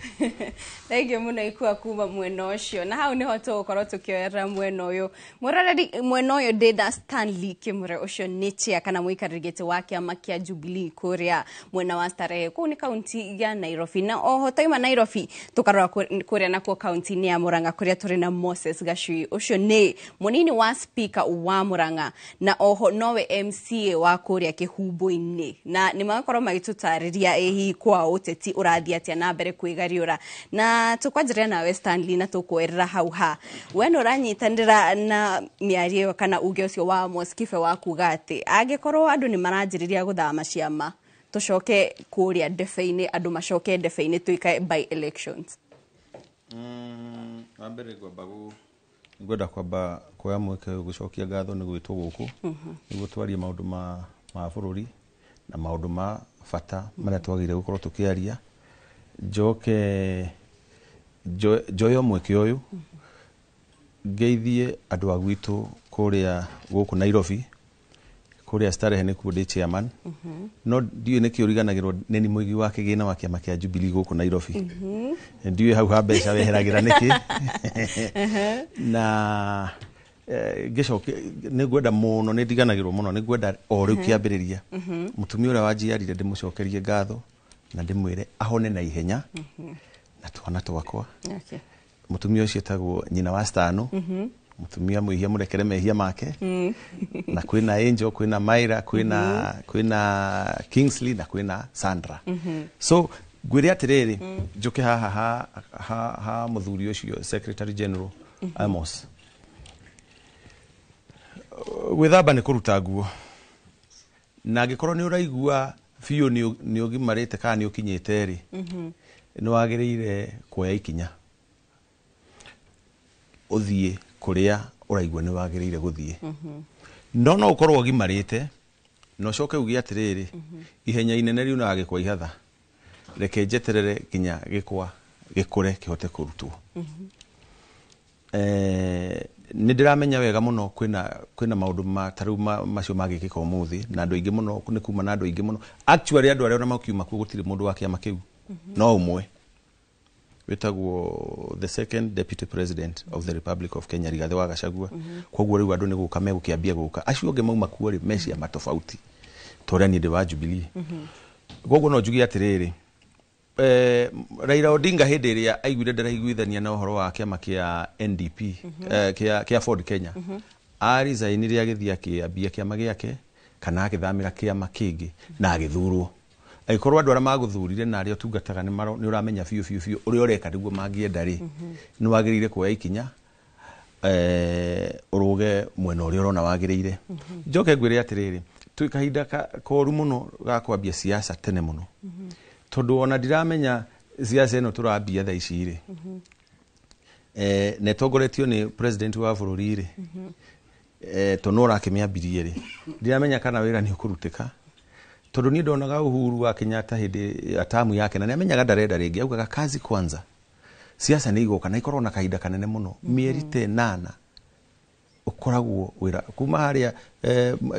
Thengio muno ikua kuma mwena ucio na hau niho tugukorwo tukioera mwena uyu murareri mwena uyu Deda Stanley Kimure ucio nichia kana muikarigite wa kiama kia Jubilee kuria mwena wa Starehe ku ni kaunti ya Nairobi na oho toima Nairobi tukarora kuria nako kaunti ni ya Murang'a kuria turi na Moses Gachui ucio ni munini wa speaker wa Murang'a na oho nowe MCA wa kuria Kihumbu-ini na ni makorwo magitutari ehi kwa uteti urathia atia na mbere kwigariura na tukwanjiria nawe Stanley na tukwerera hauha weno uranyitandira na miario kana uge ucio wa Amos Kibe wa kugati agikorwo andu ni maranjiriria guthama ciama tucoke kuria ndebe-ini andu macoke ndebe-ini tuikae by elections ambere gwabagu ngwenda kwamba kwa mweke gucokia ngatho ni gwitwo guku niguo twarie maundu ma bururi na maundu ma fata maria twagire gukorwo tukiaria njoke joyo mweke uyu ngeithie andu agwitu kuria guku Nairobi kuria Starehe ni kundi chairman no ndiye ne kiuriganagirwo neni muigi wa kigina wa kiama kia Jubilee guku Nairobi ndiye hau habeca weheragira niki na gicoke ni gwenda muno ni ndiganagirwo muno ni gwenda o riu kiambiriria mutumia uria wanjiarire ndimucokerie ngatho na ndimwire ahone na ihenya na twana twakwa mutumia ucio etagwo nyina wa Stano mutumia muihia murekere mehia make na kwina Angel kwina Maira kwina Kingsley na kwina Sandra so gwire atiriri njuke ha muthuri ucio Secretary General Amos gwithamba ni kuruta nguo na gikorwo ni uraigua biu ni ugimarite kana ni ukinyite ri ni wagiriire kuoya ikinya uthie kuria uraigua ni wagiriire guthie no ukorwo ugimarite no coke ugi atiriri ihenya inene riu na gikwa ihatha reke njeterere kinya gikwa gikure kihote kurutwo ni ndiramenya wega muno kwina maundu mataru macio magikika umuthi na andu ingi muno ni kuma na andu ingi muno actually andu aria ona makiuma ku gutire mundu wa kiama kiu no umwe wetagwo the second deputy president of the Republic of Kenya Rigathi wa Gachagua koguo riu andu ni guka megukiambia guka acio onge mauma kuo ri mecia matofauti toria ni ndi wa Jubilee koguo no njugi atiriri Raila Odinga hindi iria aiguire ndaraiguithania na uhoro wa kiama kia NDP kia Ford Kenya arizainire agithia kiambia kiama giake kana agithamira kiama kingi na agithurwo aikorwo andu aria maguthurire na aria tungataga ni uramenya fiu uri oreka niguo mangienda ri ni wagirire kuoya ikinya uruge mwena uri urona wagirire njoke ngwire atiriri tuikahinda koru muno ga kwambia siasa tene muno tondu ona ndiramenya siasa eno turambia tha ici ri netongoretio ni president wa bururi ri tonora akimiambirie ri ndiramenya kana wira ni ukurutika tondu ni ndonaga Uhuru wa Kenyatta hindi atamu yake na niamenyaga ndarenda ringi augaga kazi kwanza siasa ni igoka na ikorwo na kahinda kanene muno mieri 8 ukoragwo wira kuma haria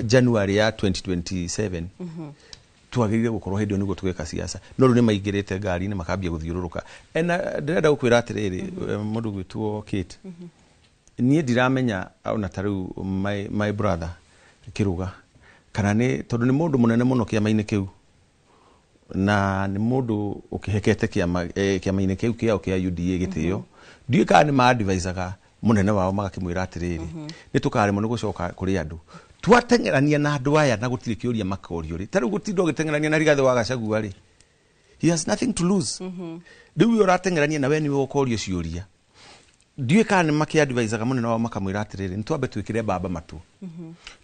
January ya 2027 twagirire gukorwo hindi niguo tugeka siasa no ru ni maingirite ngari ni makambia guthiururuka ena ndirenda gukwira atiriri mundu gwitwo Kate nie ndiramenya ona taru my brother Kiruga kana ni tondu ni mundu munene muno kiama-ini kiu na ni mundu ukihekete kiama-ini kiu kia UDA gitio ndiye kana ni ma advisaga munene wao magakimwira atiriri ni tukaremo ni gucoka kuri andu twatengerania na andu aya na gutire kiuria makorio ri taru gutindo gitengerania na Rigathi wa Gachagua ri he has nothing to lose riu uratengerania na we ni ukorio ciuria ndiye kana ni maki advisaga munene wao makamwira atiriri ni twambe twikire baba matu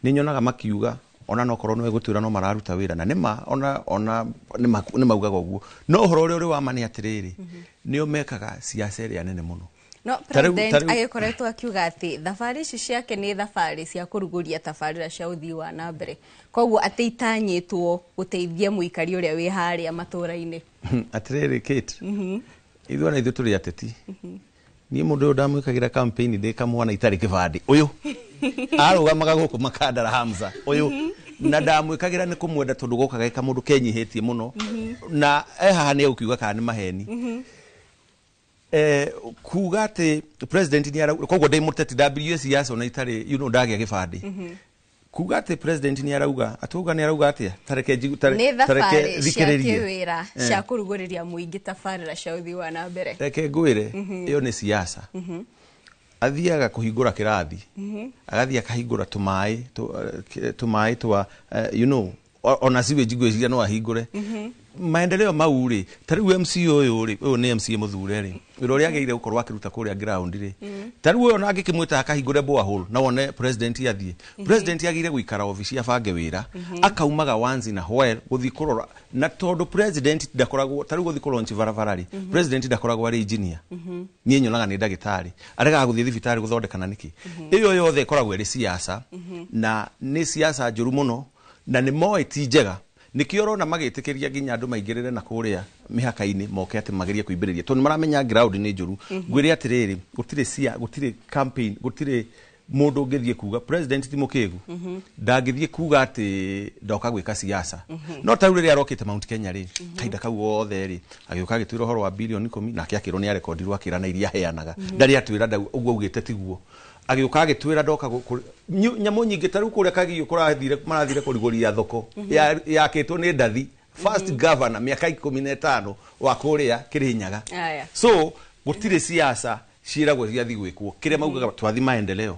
ni nyonaga makiuga ona no korwo no gutwira no mararuta wira na nima ona ni maugaga uguo no horo uri wa mani atiriri ni umekaga siasa ria nene muno no president agikoretwo akiuga ati thabari ici ciake ni thabari cia kuruguria tabarira cia uthii wa na mbere koguo ati itanyitwo guteithia muikari uria wi haria matura-ini atiriri Kate ithuona ithu turi ateti ni mundu ndamwikagira campaign ndi kamwana itari kibandi uyu arugamaga guku makandara Hamza uyu na ndamwikagira ni kumwenda tondu gokaga eka mundu kenyihitie muno na haha ni ukiuga kana ni maheni kuga ati president ni ara koguo ndai muteti WS yaso na itari ndagia gibandi kuga ati president ni arauga atuga ni arauga atia tareke thikiririe wira cia kuruguriria muingi tabarira cia uthii wa na mbere reke ngwire iyo ni siasa athiaga kuhingura kirathi agathia kahingura tumai twa ona siwe jigweciria no ahingure maendeleo mauri tariu MC uyu ni MC muthure ri wira uria ageire gukorwa akiruta kuria ground ri tariu uyu na ngikimwita akahingure borehole na wone president yathie president ageire guikara office ya bange wira akaumaga once na while guthi kurora na tondu president ndakoragwo tariu guthi kulonchi varavarari president ndakoragwo ari engineer nie nyonaga ni ndagitari arega guthi thibitari guthondekana niki iyo yothe ikoragwo iri siasa na ni siasa njuru muno na ni moe ti njega nikio rona magitikiria ginya andu maingirire na kuria mihaka-ini moke ati magirie kuimbiriria tondu maramenya ground ni njuru ngwire atiriri gutire campaign gutire mundu ngithie kuga president Timokigu ndangithie kuga ati ndoka gwika siasa no taru ri arokite Mount Kenya ri kaida kau othe ri agioka gitwira horo wa billion 10 na akiakirwo ni arekondirwo akira na iria heanaga ndari atwira uguo ugite tiguo agioka agitwira ndoka nyamu nyingi taru kuria kagio kurathire marathire kuriguria thoko yakitwo ni ndathi first governor miaka 15 wa kuria Kirinyaga so gutire siasa ciragwo ciathi gwikwo kiria maugaga twathi maendeleo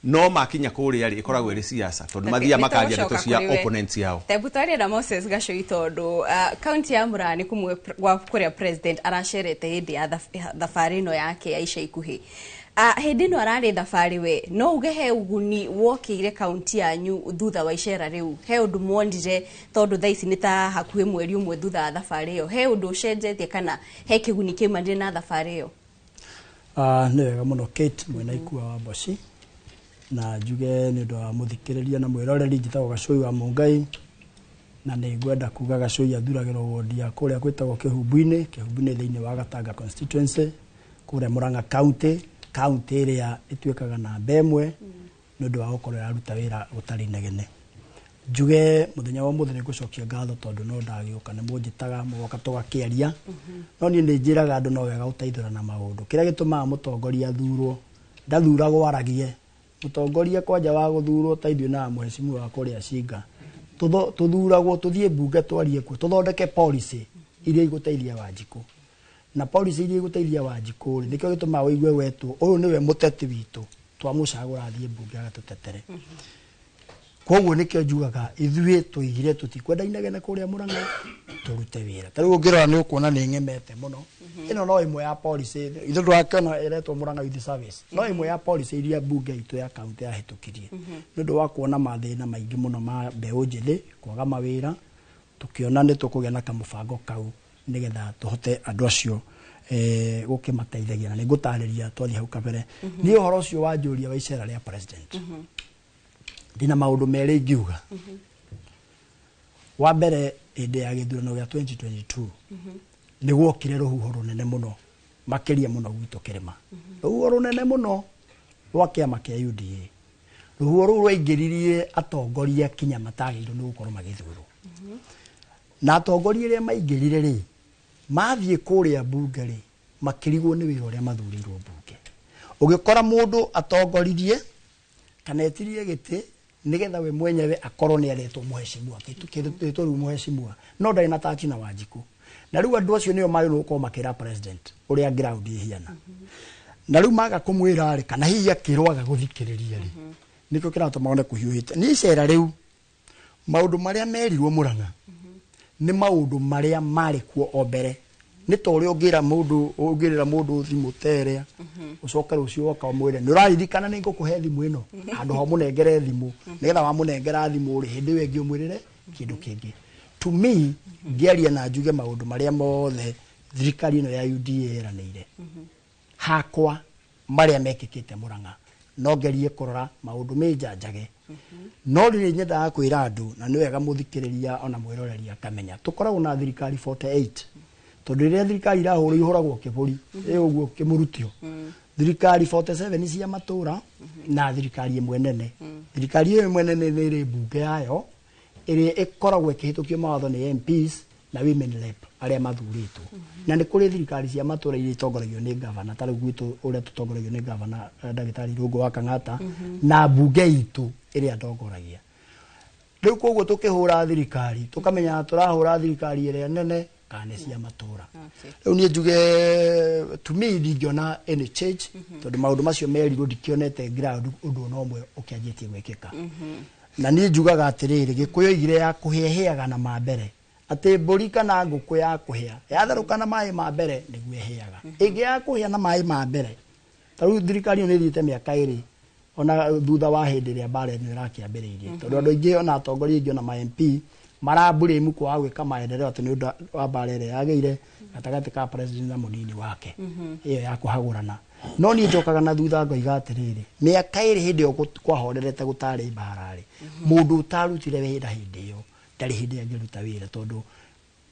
no makinya kuria ri ikoragwo iri siasa tondu mathia makaria ndeto cia opponents yao tebutari na Moses Gachui tondu county ya Murani kumwe kuria president arasherete hindi ya thabari no yake ya ica ikuhi hindi no arari thabari we no uge he uguni wokire county yanyu thutha wa icera riu he undu mwondire tondu thaici ni ta hakuhe mweri umwe thutha thabari yo he undu ucenjetie kana he kiguni kiumandire na thabari yo ni wega muno Kate mwena ikua wa Boci na njuge ni ndo muthikiriria na mwiroreri njitagwo Gachui wa Mungai na ni ngwenda kuga Gachui athuragirwo wodi ya kuria gwitagwo Kihumbu-ini thiini wa Gatanga constituency kuria Murang'a county iria itwikaga na bemwe ni ndo wa gukorwo aruta wira utari negene njuge muthenya wa muthenya gucokia ngatho tondu no ndagiuka ni munjitaga mugoka tugakiaria no ni njiraga andu no wega utaithura na maundu kiria gitumaga mutongoria thurwo ndathuragwo aragie mutongoria kwanja wa guthurwo taithio na mheshimiwa wa kuria Cinga tuthuragwo tuthie bunge twarie ku tuthondeke policy iria iguteithia Wanjiku na policy iria iguteithia Wanjiku nikio gitumaga wigue wetu uyu niwe muteti witu twamucagura thie bunge agatutetere koguo nikio njugaga ithuĩ tuigire tutikwenda inegene kuria Murang'a turute wira tariu ngirora ni ukuona ni ngemete muno ino no imwe ya policy ithu ndwakana iretwo Murang'a Youth Service no imwe ya policy iria bunge itu ya county yahitukirie nundu wa kuona mathina maingi muno ma mbeu njithi kwaga mawira tukiona ni tukugia na kamubango kau nigetha tuhote andu acio gukimateithagia na ningutariria twathi hau kabere ni uhoro ucio wa njuria wa icera ria president dina maundu meri ngiuga wa mbere inde ya githurano gya 2022 ni gwokire ruhuho runene muno makiria muno gwitu kirima ruhuho runene muno rwa kiama kia UDA ruhuho ruru rwaingiririe atongoria kinya matagirwo ni gukorwo magithurwo na atongoria ria maingirire ri mathie kuria bunge ri makirigwo ni wira uria mathurirwo bunge ugikora mundu atongoririe kana etirie giti nigetha we mwenyewe akorwo ni aretwo muheshimiwa kitu riu muheshimiwa no ndari na tachi na Wanjiku na riu andu acio nio mari no ko makira president uria ground ihiana na riu maga kumwira ari kana hihi akirwaga guthikiriria ri niko kiratuma one kuhiuhite ni icera riu maundu maria merirwo Murang'a ni maundu maria mari kuo ombere ni tori ungira mundu thimu terea ucoka rucio woka umwire ni uraririkana ni ngukuhe thimu ino andu ho munengere thimu nigetha wa munengera thimu ri hindi wengi umwirire kindu kingi to me ngiaria na njuge maundu maria mothe thirikari ino ya UDA eranire hakwa maria mekikite Murang'a no ngerie kurora maundu menjanjage no ri nyendaga kwira andu na ni wega muthikiriria ona mwiroreria kamenya tukoragwo na thirikari 48 tondu ria thirikari irahura ihuragwo kiburi uguo kimurutio thirikari 47 cia matura na thirikari imwe nene thirikari imwe nene ni ri bunge yayo iri ikoragwo ikihitukio mawatho ni MPs na women rep aria mathuritwo na ni kuri thirikari cia matura iria itongoragio ni governor tari gwitu uria tutongoragio ni governor Ndagitari Rungu wa Kang'ata na bunge itu iria ndongoragia riu koguo tukihura thirikari tukamenya turahura thirikari iria nene kana cia matura riu ni njuge to me ndingiona any change tondu maundu macio merirwo ndikionete ground undu no mwe ukianjitie gwikika na ni njugaga atiriri Gikuyu igire ya kuheheaga na mambere ati mburi kana nguku ya kuhea yatharuka na mai ma mbere niguo eheaga ingi ya kuhea na mai ma mbere taru thirikari ni thiite miaka iri ona thutha wa hindi ria bare ni rakiambiriirie tondu andu ingi ona atongoria ingi ona ma MP marambure imuko wa gwika maendeleo ati ni undu wa bare ria yageire gatagati ka president na munini wake iyo ya kuhagurana no ni njokaga na thutha ngoiga atiriri miaka iri hindi yo kwahorerete gutari barari mundu utarutire wira hindi iyo ndari hindi angiruta wira tondu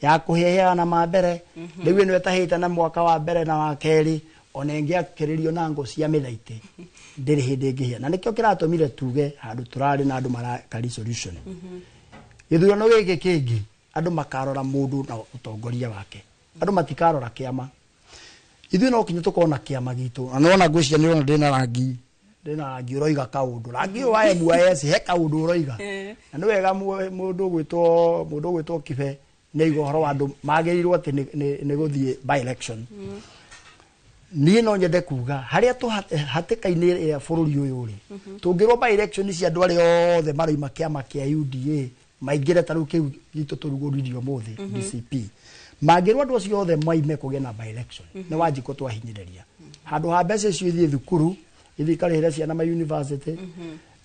ya kuhehea na mambere riu ni wetahite na mwaka wa mbere na wa keri ona ingiakiririo na ngo cia mithaite ndiri hindi ngihia na nikio kiratumire tuge handu turari na andu marakari solution ithurano giki kingi andu makarora mundu na utongoria wake andu matikarora kiama ithu no kinyo tukona kiama gitu na nona ngwiciria ni ona ndina rangi uroiga kaundu rangi wa MYS he kaundu uroiga na ni wega mundu gwitwo kibe ni igoro andu magirirwo ati ni guthie by election ni no nyende kuga haria tu hatikaini ya bururi uyu ri tungirwo by election cia andu ari othe maroima kiama kia UDA maingire taru kiu gitu turuguririo muthi DCP magirwo andu acio othe maime kugia na by election ni Wanjiku twahinyiriria handu ha mbeca cio ithie thukuru ithikarire ciana ma university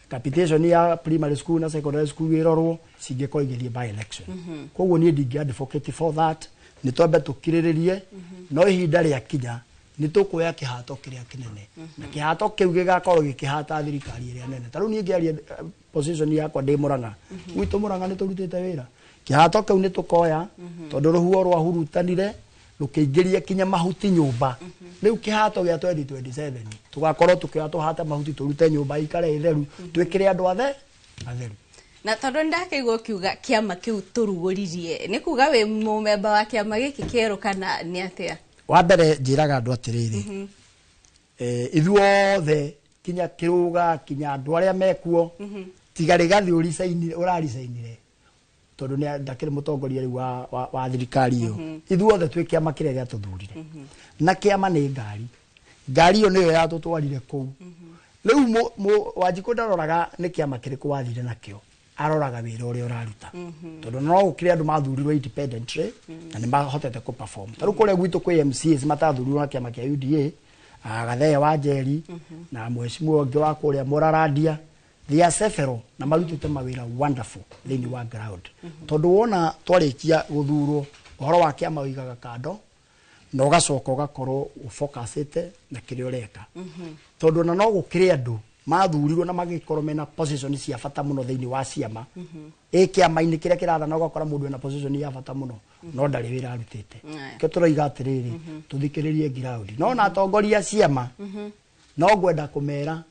capitation ya primary school na secondary school irorwo cingiko igithie by election koguo ni ndingi advocate for that ni twambe tukiriririe no ihinda ria kinya ni tukuya kihato kiria kinene na kihato kiu gigakorwo gikihata thirikari iria nene taru ni ngiaria position yakwa ndi Murang'a gwitu Murang'a ni turutite wira kihato kiu ni tukoya tondu ruhuo rwa hurutanire rukiingiria kinya mahuti nyumba riu kihato gia 2027 tugakorwo tukihata mahuti turute nyumba ikare itheru twikire andu atheru na tondu ndakaigwo kiuga kiama kiu turuguririe ni kuga we mumemba wa kiama giki kieru kana ni atia wa mbere njiraga andu atiriri ithuothe kinya kiruga kinya andu aria mekuo tigari gathi uraricainire tondu ni ndakire mutongoria riu wa thirikari iyo ithuothe twi kiama kiria giatuthurire na kiama ni ngari iyo niyo yatutwarire kuu riu Wanjiku ndaroraga ni kiama kiriku wathire nakio aroraga wira uria uraruta tondu no ukire andu mathurirwo independently na ni mahotete ku perform taru kule gwitu kwi MCs matathurirwo na kiama kia UDA Gathee wa Njeri na mheshimiwa ungi wa kuria Muraradia thia sefero na marutite mawira wonderful thini wa ground tondu wona twarikia guthurwo uhoro wa kiama wigaga kando na ugacoka ugakorwo ufocusite na kiria ureka tondu na no gukire andu mathurirwo na magikorwo mena position cia bata muno thini wa ciama kiama-ini kiria kirathana ugakora mundu ena position ya bata muno no ndari wira arutite ke turoiga atiriri tuthikiririe ground no na atongoria ciama no gwenda kumera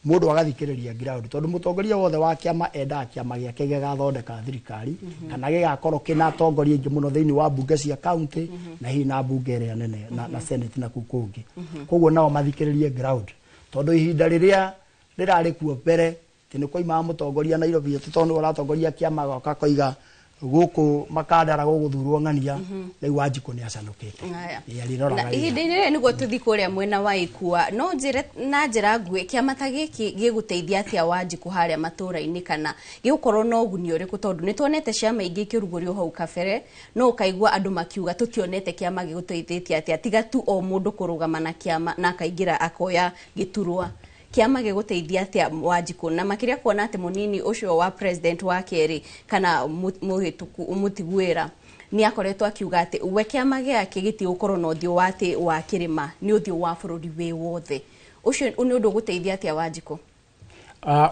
mundu agathikiriria ground tondu mutongoria wothe wa kiama enda kiama giake gigathondeka thirikari kana gigakorwo kina atongoria ingi muno thiini wa bunge cia county na hihi na bunge ria nene na senate na kukungi koguo nao mathikiririe ground tondu ihinda riria rirari kuo mbere tini koima mutongoria Nairobi tondu uratongoria kiama goka koiga guku makandara guguthurwo ng'ania riu Wanjiku ni acanukite na ihinda-inĩ rĩrĩ nĩguo tũthi kũrĩa mwena wa Ikua no njĩre na njĩra nguhĩ kĩama ta gĩkĩ gĩgũteithia atĩa Wanjiku harĩa matũra-inĩ kana gĩgũkorwo na ũguni ũrĩkũ tondũ nĩ tuonete ciama ingĩ ikĩrugũrio hau kabere no ũkaigua andũ makiuga tũtionete kĩama gĩgũteithĩtie atĩa tiga tu o mũndũ kũrũgama na kĩama na akaingĩra akoya gĩturwa kiama gĩgũteithia atĩa Wanjiku na makĩria kuona atĩ mũnini ũcio wa president wa kerĩ kana mũhĩtũku Mũtigwĩra ni akoretwo akiuga atĩ we kiama gĩake gĩtigũkorwo na ũthiũ wa atĩ wa kĩrĩma nĩ ũthiũ wa bũrũri wĩ wothe ũcio nĩ ũndũ ũgũteithia atĩa Wanjiku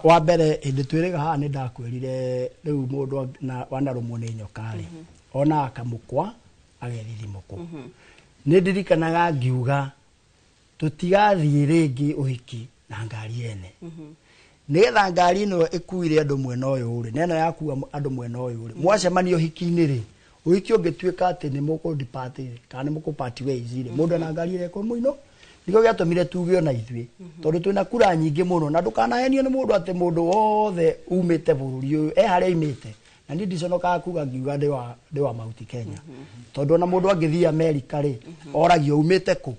wa mbere hĩndĩ twĩrĩga haha nĩ ndakwĩrire rĩu mũndũ wanarũmwo nĩ nyokarĩ ona akamũkwa agethithimũkũ nĩ ndirikanaga ngiuga tũtigathiĩ rĩngĩ ũhiki na ngari ene nigetha ngari ino ikuire andu mwena uyu ri neno yakua andu mwena uyu ri mwacemanio hiki-ini ri uhiki ungituika ati ni muku depart kana muku party ways ri mundu na ngari ire ko muino niko giatumire tugio na ithwe tondu twina kura nyingi muno na ndukanahenio ni mundu ati mundu wothe umite bururi uyu haria imite na ndi ndiconoka kuga ngiuga ndi wa Mount Kenya tondu na mundu angithia America ri oragio umite ku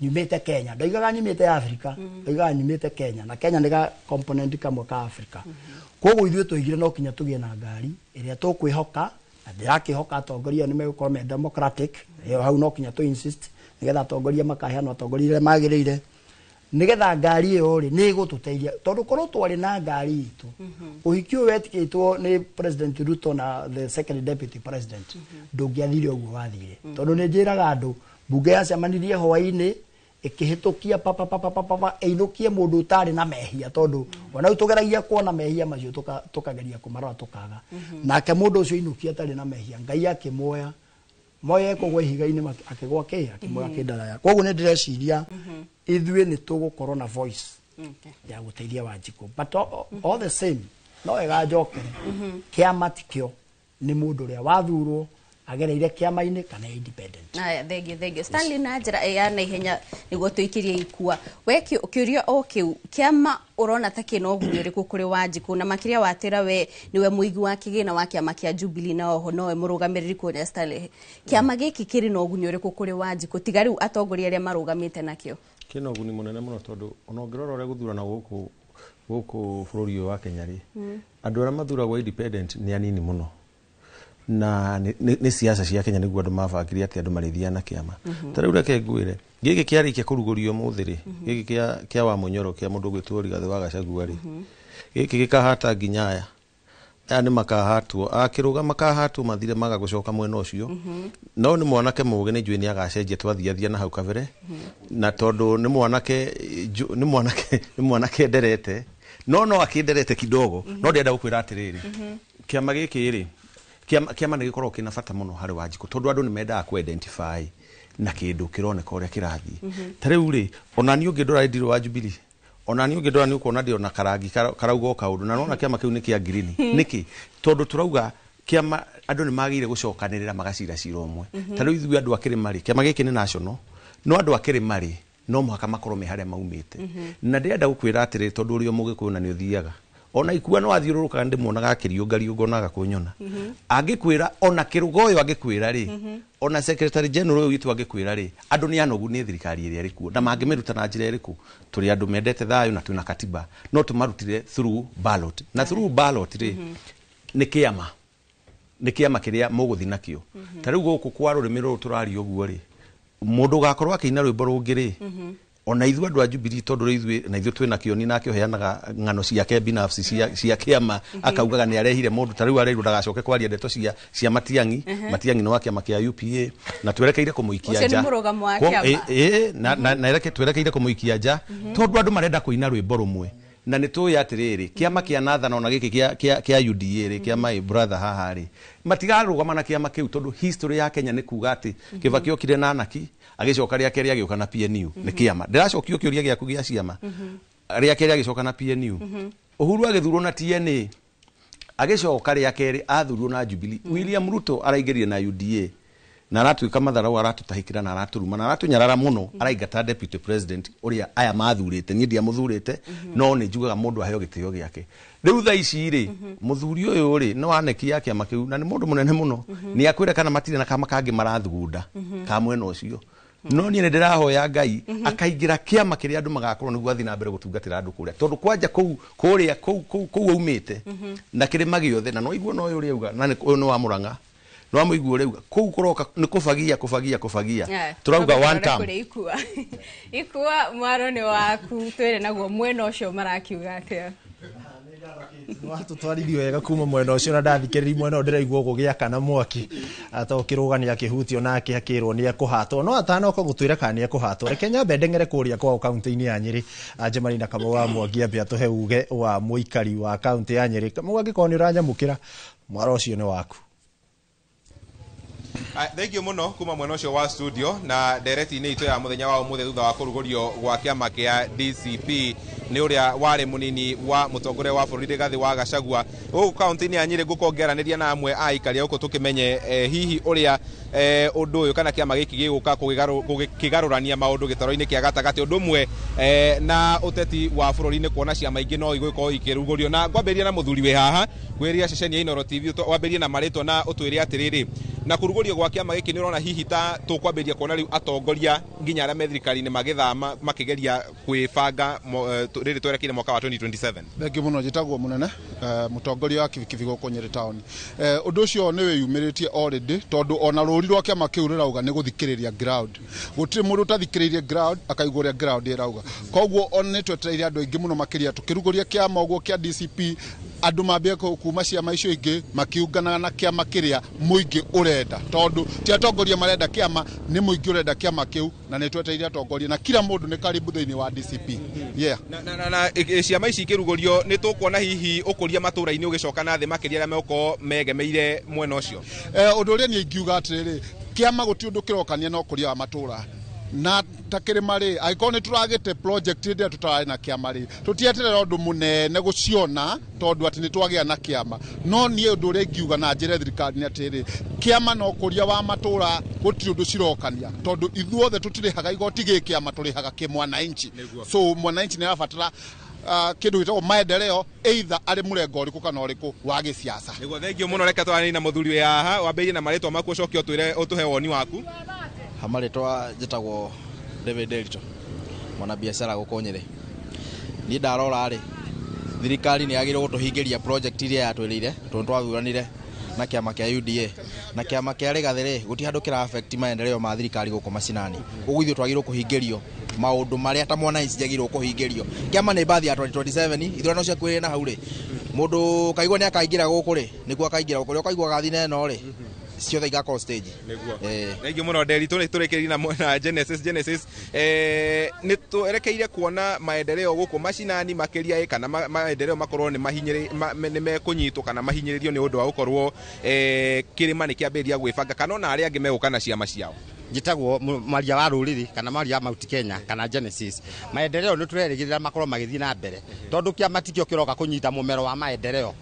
nyumite Kenya ndaigaga nyumite Africa ndaigaga nyumite Kenya na Kenya ni ga component kamwe ka Africa koguo ithuĩ tũigire no kinya tũgie na ngari ĩrĩa tũkwĩhoka na ndĩrakĩhoka atongoria nĩ megũkorwo me democratic hau no kinya tũ insist nigetha atongoria makaheana atongoria magĩrĩire nigetha ngari ĩyo rĩ nĩ ĩgũtũteithia tondũ korwo twarĩ na ngari itũ ũhiki ũyũ wetĩkĩtwo nĩ President Ruto na the second deputy president ndũngĩathire ũguo wathire tondũ nĩ njĩraga andũ bunge yacemanirie hwaĩ-inĩ ikihitukia papa einukie mundu utari na mehia tondu wana utugeragia kuona mehia macio tukageria kumarora tukaga nake mundu ucio inukia atari na mehia ngai akimoya moya kugwa ihiga-ini akigwa ki akimoya kindaraya koguo ni ndireciria ithuĩ ni tugukorwo na voice ya guteithia Wanjiku but all the same no wega njokere kiama tikio ni mundu uria wathurwo agereire kiama-ini kana independent aya thengio Stanley na njĩra ya na ihenya nĩguo tũikirie Ikua we kĩũria o kĩu kiama urona ta kĩna ũguni ũrĩkũ kũrĩ Wanjiku na makĩria watĩra we niwe mũigi wa kĩgĩna wa kiama kĩa Jubilee na oho nowe mũrũgamĩrĩri kuonia Stanley kiama gĩkĩ kĩrĩ na ũguni ũrĩkũ kũrĩ Wanjiku tiga rĩu atongoria arĩa marũgamĩte nakĩo kĩna ũguni mũnene mũno tondũ ona ũngĩrora ũrĩa gũthurana gũkũ bũrũri ũyũ wa Kenya rĩ andũ arĩa mathuragwo independent nĩ anini mũno na nĩ siasa cia Kenya nĩguo andũ mabangire atĩ andũ marĩthia na kĩama tarĩu reke ngwĩre gĩkĩ kĩarĩkia kũrugũrio mũthĩ rĩ gĩkĩ kĩa wa Mũnyoro kĩa mũndũ gwĩtwo Rigathĩ wa Gachagua rĩ gĩkĩ gĩkahata nginya aya nĩ makahatwo akĩrũga makahatwo mathire magagũcoka mwena ũcio no nĩ mwanake mũgĩ nĩ njũĩ nĩ agacenjia twathiathia na hau kabere na tondũ nĩ mwanake nderete no akĩnderete kidogo no ndĩenda gũkwĩra atĩrĩrĩ kĩama gĩkĩ rĩ kiama nĩ gĩkorwo kĩna bata mũno harĩ Wanjiku tondu andũ nĩ mendaga ku identify na kĩndũ kĩroneka ũrĩa kĩrathiĩ tarĩu rĩ ona niĩ ũngĩndora ndirũ wa Jubilee ona niĩ ũngĩndora nĩ ũkuona ndĩ ona karangi karauga kaũndũ na nona kiama kĩu nĩ kĩa green nĩkĩ tondũ turauga kiama andũ nĩ magĩrĩire gũcokanĩrĩra magacira cira ũmwe tarĩu ithuĩ andũ akĩrĩ marĩ kiama gĩkĩ nĩ national no andũ akĩrĩ marĩ no mũhaka makorwo me harĩa maumĩte na ndĩrenda gũkwĩra atĩrĩ tondũ ũrĩa Mũgĩkũyũ na nĩ ũthiaga ona Ikua no athiũrũrũkaga ndĩmuonaga akĩriũngariũngonaga kũnyona angĩkwĩra ona kĩrũga ũyũ angĩkwĩra rĩ ona secretary general ũyũ witũ angĩkwĩra rĩ andũ nĩ anogu nĩ thirikari ĩrĩa ĩrĩ kuo na mangĩmĩruta na njĩra ĩrĩkũ tũrĩ andũ mendete thayũ na twĩna katiba no tũmarutire through ballot na through ballot rĩ nĩ kĩama kĩrĩa mũgũthi nakĩo tarĩu gũkũ kwa rũrĩmĩ rũrũ tũraria ũguo rĩ mũndũ gakorwo akĩina rwĩmbo rũngĩ rĩ ona ithuĩ andũ a Jubilee tondũ ithuĩ na ithuĩ twĩna kĩoni nake heanaga ng'ano ciake binafsi cia kĩama akaugaga nĩ arehire mũndũ tarĩu areirwo ndagacoke kwaria ndeto cia Matiang'i no wa kĩama kĩa UPA na twerekeire kũmũikia nja na twerekeire kũmũikia nja tondũ andũ marenda kũina rwĩmbo rũmwe na nĩ tũĩ atĩrĩrĩ kĩama kĩa Nathana ona gĩkĩ kĩa UDA rĩ kĩa my brother haha rĩ matigarũgama na kĩama kĩu tondũ history ya Kenya nĩ kuga atĩ Kibaki okire na anaki agĩcoka rĩa kerĩ agĩũka na PNU nĩ kĩama ndĩracokio kĩũria gĩaku gĩa ciama ria keri agicoka na PNU Uhuru agithurwo na TNA agicoka ria keri athurwo na Jubilee William Ruto araingĩrire na UDA na aratuika matharau aratutahikira na araturuma na aratunyarara muno araingata deputy president uria aya mathurite ni ndia muthurite no ni njugaga mundu aheo gitio giake riu tha ici ri muthuri uyu ri no aneki yake amakiu na ni mundu munene muno ni akwira kana matire na kama kangi marathugunda ka mwena ucio no ni ndirahoya Ngai akaingira kiama kiria andu magakorwo niguo athi na mbere gutungatira andu kuria tondu kwanja kuria kuu umite na kirima giothe na no iguo no uyu riuga na uyu no wa Murang'a no amuigua riuga kuu kuroka ni kufagia turauga one time ikua mwaro ni waku twire naguo mwena ucio marakiuga atia watu twaririo wega kuma mwena ucio na ndathikiriri mwena ndiraigua gugia kana mwaki atokirugania akihutio nake akirwo ni akuhatwo no atana uko gutwira kana ni akuhatwo reke nyambe ndengere kuria kwa kaunti-ini ya Nyeri Anjemari na Kamau wa Mwangi ambia tuhe uge wa muikari wa kaunti ya Nyeri Kamau angikoni uranyamukira mwaro ucio ni waku. Thank you muno kuma mwena ucio wa studio na direct-ini itu ya muthenya wa umuthe thutha wa kurugurio gwa kiama kia DCP ni uria wari munini wa mutongore wa bururi Rigathi wa Gachagua guku kaunti-ini ya Nyeri gukongeraniria na amwe aikari uko tukimenye hihi uria undu uyu kana kiama giki giguka kugigarurania maundu gitaro-ini kia gatagati undu mwe na uteti wa bururi-ini kuona ciama ingi no igwikorwo ikirugurio na ngwambiria na muthuri we haha gwiria ceceni ya Inoro TV wambiria na maritwa na utwire atiriri na kurugurio gwa kiama giki ni urona hihi ta tukwambiria kuona riu atongoria nginya aria me thirikari-ini magithama makigeria kwibanga riri twerekire mwaka wa 2027. Thengi muno jitagwo munene mutongoria wa kibikibi guku Nyeri town undu ucio ni wiyumiritie already tondu ona ruri rwa kiama kiu rirauga ni guthikiriria ground gutiri mundu tathikiririe ground akaiguria ground irauga koguo ona ni twetereire andu aingi muno makiria tukiruguria kiama uguo kia DCP andu mambia kuma ciama icio ingi makiungana na kiama kiria muingi urenda tondu ti atongoria marenda kiama ni muingi urenda kiama kiu na ni twetereire atongoria na kila mundu ni karibu thiini wa DCP na ciama ici ikirugurio ni tukuona hihi ukuria matura-ini ugicoka na thi makiria aria meko megemeire mwena ucio undu uria ni ingiuga atiriri kiama guti undu kirokania no kuria wa matura na takirima ri aikorwo ni turagite project inde tutarari na kiama ri tutieterera undu munene guciona tondu ati ni twagia na kiama no nie undu ri ngiuga na njire thirikari ni atiri kiama no kuria wa matura gutiri undu cirokania tondu ithuothe tutirihaga igoti gi kiama turihaga ki mwananchi so mwananchi ni arabatara kindu gitagwo maendeleo either ari murengo uriku kana uriku wa giciaca niguo thengio muno reke twarani na muthuri we haha wambirie na maritwa maku ucoke utwire utuhe woni waku hamaritwa jitagwo David Delito mwana biashara guku Nyeri ni ndarora ri thirikari ni yagire gutuhingiria project iria yatwirire tondu twathuranire na kiama kia UDA na kiama kia Rigathi ri guti handu kira affect maendeleo ma thirikari guku macinani ugu ithu twagirwo kuhingirio maundu maria ta mwana ici jagirwo kuhingirio kiama ni bathi ya 2027 ithurano cia kwirira na hau ri mundu kaigwa ni akaingira guku ri niguo akaingira guku ri ukaigwa gathi neno ri ciothe igako stage niguo muno Delito turekeri na Genesis ni twerekeire kuona maendeleo guku macinani makiria kana maendeleo makorwo ni mahinyiri ni mekunyitwo kana mahinyiririo ni undu wa gukorwo kirima ni kiambiria gwibanga kana ona aria angi megukana ciama ciao jitagwo maria wa ruriri kana maria Mount Kenya kana Genesis maendeleo ni turerigirira makorwo magithii na mbere tondu kiama tikio kiroka kunyita mumero wa maendeleo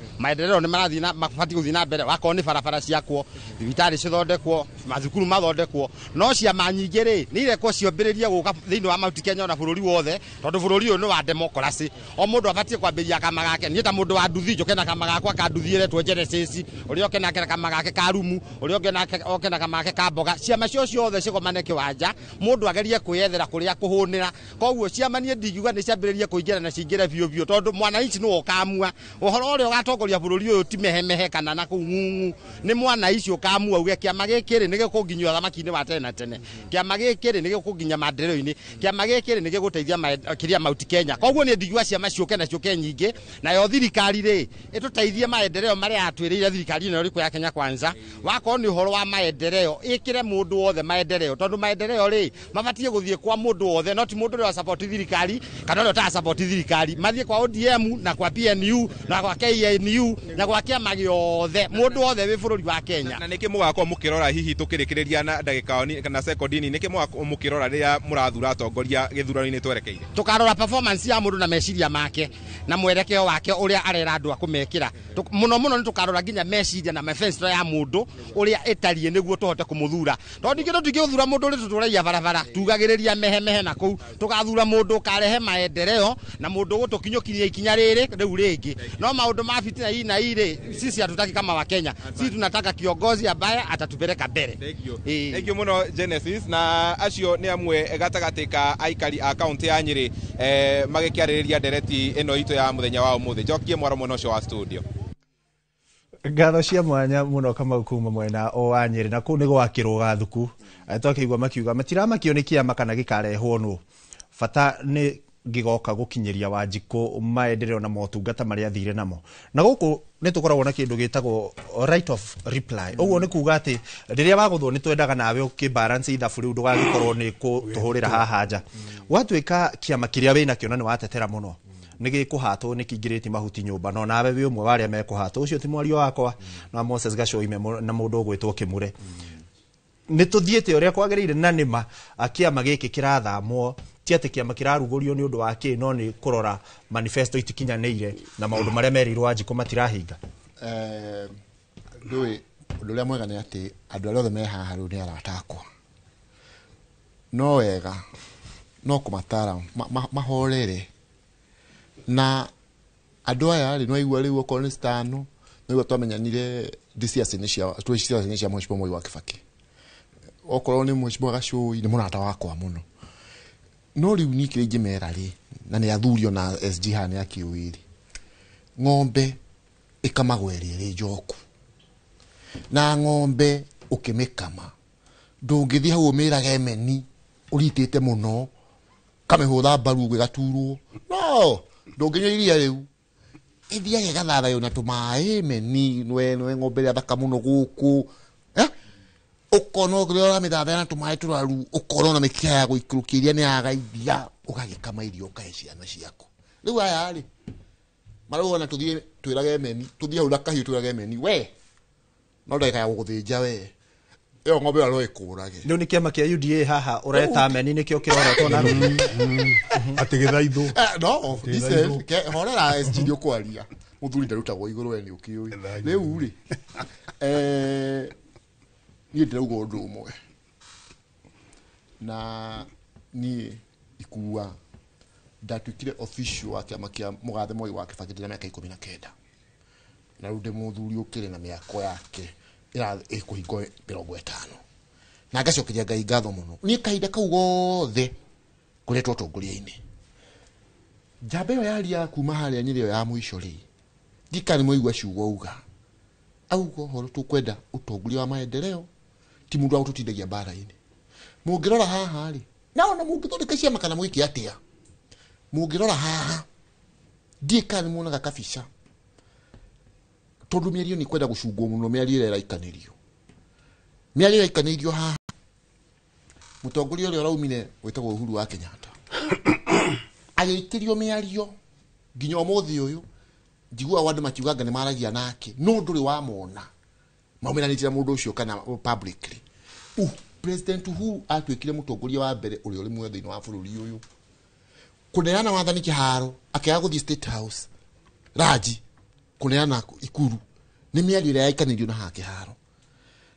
ni marathi na mabati guthii na mbere wako ni barabara ciakwo thibitari cithondekwo mathukuru mathondekwo no ciama nyingi ri ni irekwo ciombiriria guka thiini wa Mount Kenya na bururi wothe tondu bururi uyu ni wa democracy o mundu abatie kwambiria kama gake ni ta mundu wa nduthi njoke na kama gakwa ka nduthiire twe Genesis uri oke na kama gake ka rumu uri oke na kama gake ka mboga ciama cio cigomane kiwanja mundu agerie kwiyethera kuria kuhunira koguo ciama nie ndingiuga ni ciambiririe kuingira na cingire biu tondu mwananchi no ukamua uhoro uria ugatongoria bururi uyu ti mehemehe kana na kungungu ni mwananchi ukamua uge kiama gikiri ni gikuginywa thamaki-ini wa tene na tene kiama gikiri ni gikuginya maendeleo-ini kiama gikiri ni giguteithia kiria Mount Kenya koguo ni ndingiuga ciama ciuke na ciuke nyingi na yo thirikari ri ituteithie maendeleo maria atwirire thirikari ino iriku ya Kenya Kwanza wako ni uhoro wa maendeleo ikire mundu wothe maendeleo tondu maendeleo ri mabatie guthie kwa mundu wothe not mundu ri wa support thirikari kana ri ta support thirikari mathie kwa ODM na kwa PNU na kwa KNU na kwa kiama giothe mundu wothe wi bururi wa Kenya na niki mugako mukirora hihi tukirikiriria na ndagika kana secondini niki mugako mukirora ria murathura atongoria githurano-ini twerekeire tukarora performance ya mundu na meciria make na mwerekeo wake uria arera andu akumekira muno ni tukarora nginya meciria na manifesto ya mundu uria etarie niguo tuhote kumuthura tondu nginya tukiuthura mundu ri tuturaia barabara tugagiriria mehe na kuu tukathura mundu karehe maendeleo na mundu gutukinyukiria ikinya riri riu ringi no maundu ma fitina hii na ile sisi hatutaki kama wa Kenya sisi tunataka kiongozi ambaye atatupeleka mbele. Thank you muno Genesis na acio ni amwe gatagatika aikari a county ya Nyeri magikiaririria ndereti ino itu ya muthenya wa umuthi njokie mwaro muno cio wa studio ngatho cia mwanya muno kama kuma mwena o wa Nyeri na kuu ni gwakirwo thuku twakiigua makiuga matiramakio ni kiama kana gikarehwo no fata ni gigoka gukinyiria Wanjiku maendeleo na motungata maria thire namo na guku ni tukoragwo na kindu gitagwo right of reply uguo ni kuga ati riria waguthwo ni twendaga nawe ukibalance ithabu riu ndugagikorwo ni kutuhurira haha nja watwika kiama kiria wina kio na ni watetera muno nigi kuhatwo ni kingiriti mahuti nyumba no nawe wi umwe waria mekuhatwo ucio ti mwario wakwa na Moses Gachoime na mundu ugwitwo Kimure ni tuthiete uria kwagirire na nima akiama giki kirathamwo ti ati kiama kirarugurio ni undu wa ki no ni kurora manifesto itikinyaneire na maundu maria merirwo Wanjiku matirahinga ndui undu ria mwega ni ati andu aria othe me haha riu ni aratakwa no wega no kumatara mahorere na andu aya ri no igwa riu okorwo ni stano no igwa twamenyanire DCS ni cia Mheshimiwa Mwai wa Kibaki okorwo ni Mheshimiwa Gachui ni munata wakwa muno no riu ni kire ingimera ri na ni athurio na SG hani ya Kiwiri ng'ombe ikamagweria ri njoku na ng'ombe ukimikama ndungithie hau umirage meni uritite muno kamehutha mbaru gwigaturwo no ndunginywa iria riu ithiage gathathayo na tumae meni nwe ng'ombe ya thaka muno guku ukono gura mithatha na tumae turaru ukono na mikia ya guikurukiria ni agaithia ugagikama irio ukahecia na ciako riu aya ri marauga na tuthie twirage meni tuthie hau kahiu twirage meni we no ndeka ya guthinja we iyo ng'ombe aro ikurage riu ni kiama kia UDA haha ureta meni nikio kirorotwo na ati githaithu no ise ke horera SG dio kwaria muthuri ndarutagwo iguru we ni ukiui riu ri ni ndirauga undu umwe na ni ikuwa ndatwikire official wa kiama kia mugathe Mwai wa Kibaki na miaka 19 na rude muthuri ukire na miako yake ira ikuhingo 50 na ngacokeria Ngai ngatho muno ni kahinda kau gothe kuretwo utongoria-ini njamba iyo yaria kuma haria Nyeri iyo ya mwisho ri ndikani muigua ciugo uga augo horo tukwenda utongoria wa maendeleo ti mundu wa tutindagia bara-ini mungirora haha ri na mungithondeka ciama kana mwiki atia mungirora haha ndikani muonaga kabisa tondu mĩario ni kwenda gucungwo muno mĩario ĩraikanirio mĩario ĩraikanirio haha mutongoria ũrĩa ũraumire wĩtagwo Uhuru wa Kenyatta agĩikĩrio mĩario nginya ũmũthĩ ũyũ njiguaga andũ makiuganga nĩ maragia nake no ndũrĩ wamona maumiranĩtie na mũndũ ũcio kana publicly President Uhuru atuĩkire mutongoria wa mbere ũrĩa ũrĩ muoyo thĩinĩ wa bũrũri ũyũ kuneana wathani kĩharo akĩaga gũthiĩ State House Raji kuneana Ikuru ni mĩario ĩrĩa yaikanirio na haha kĩharo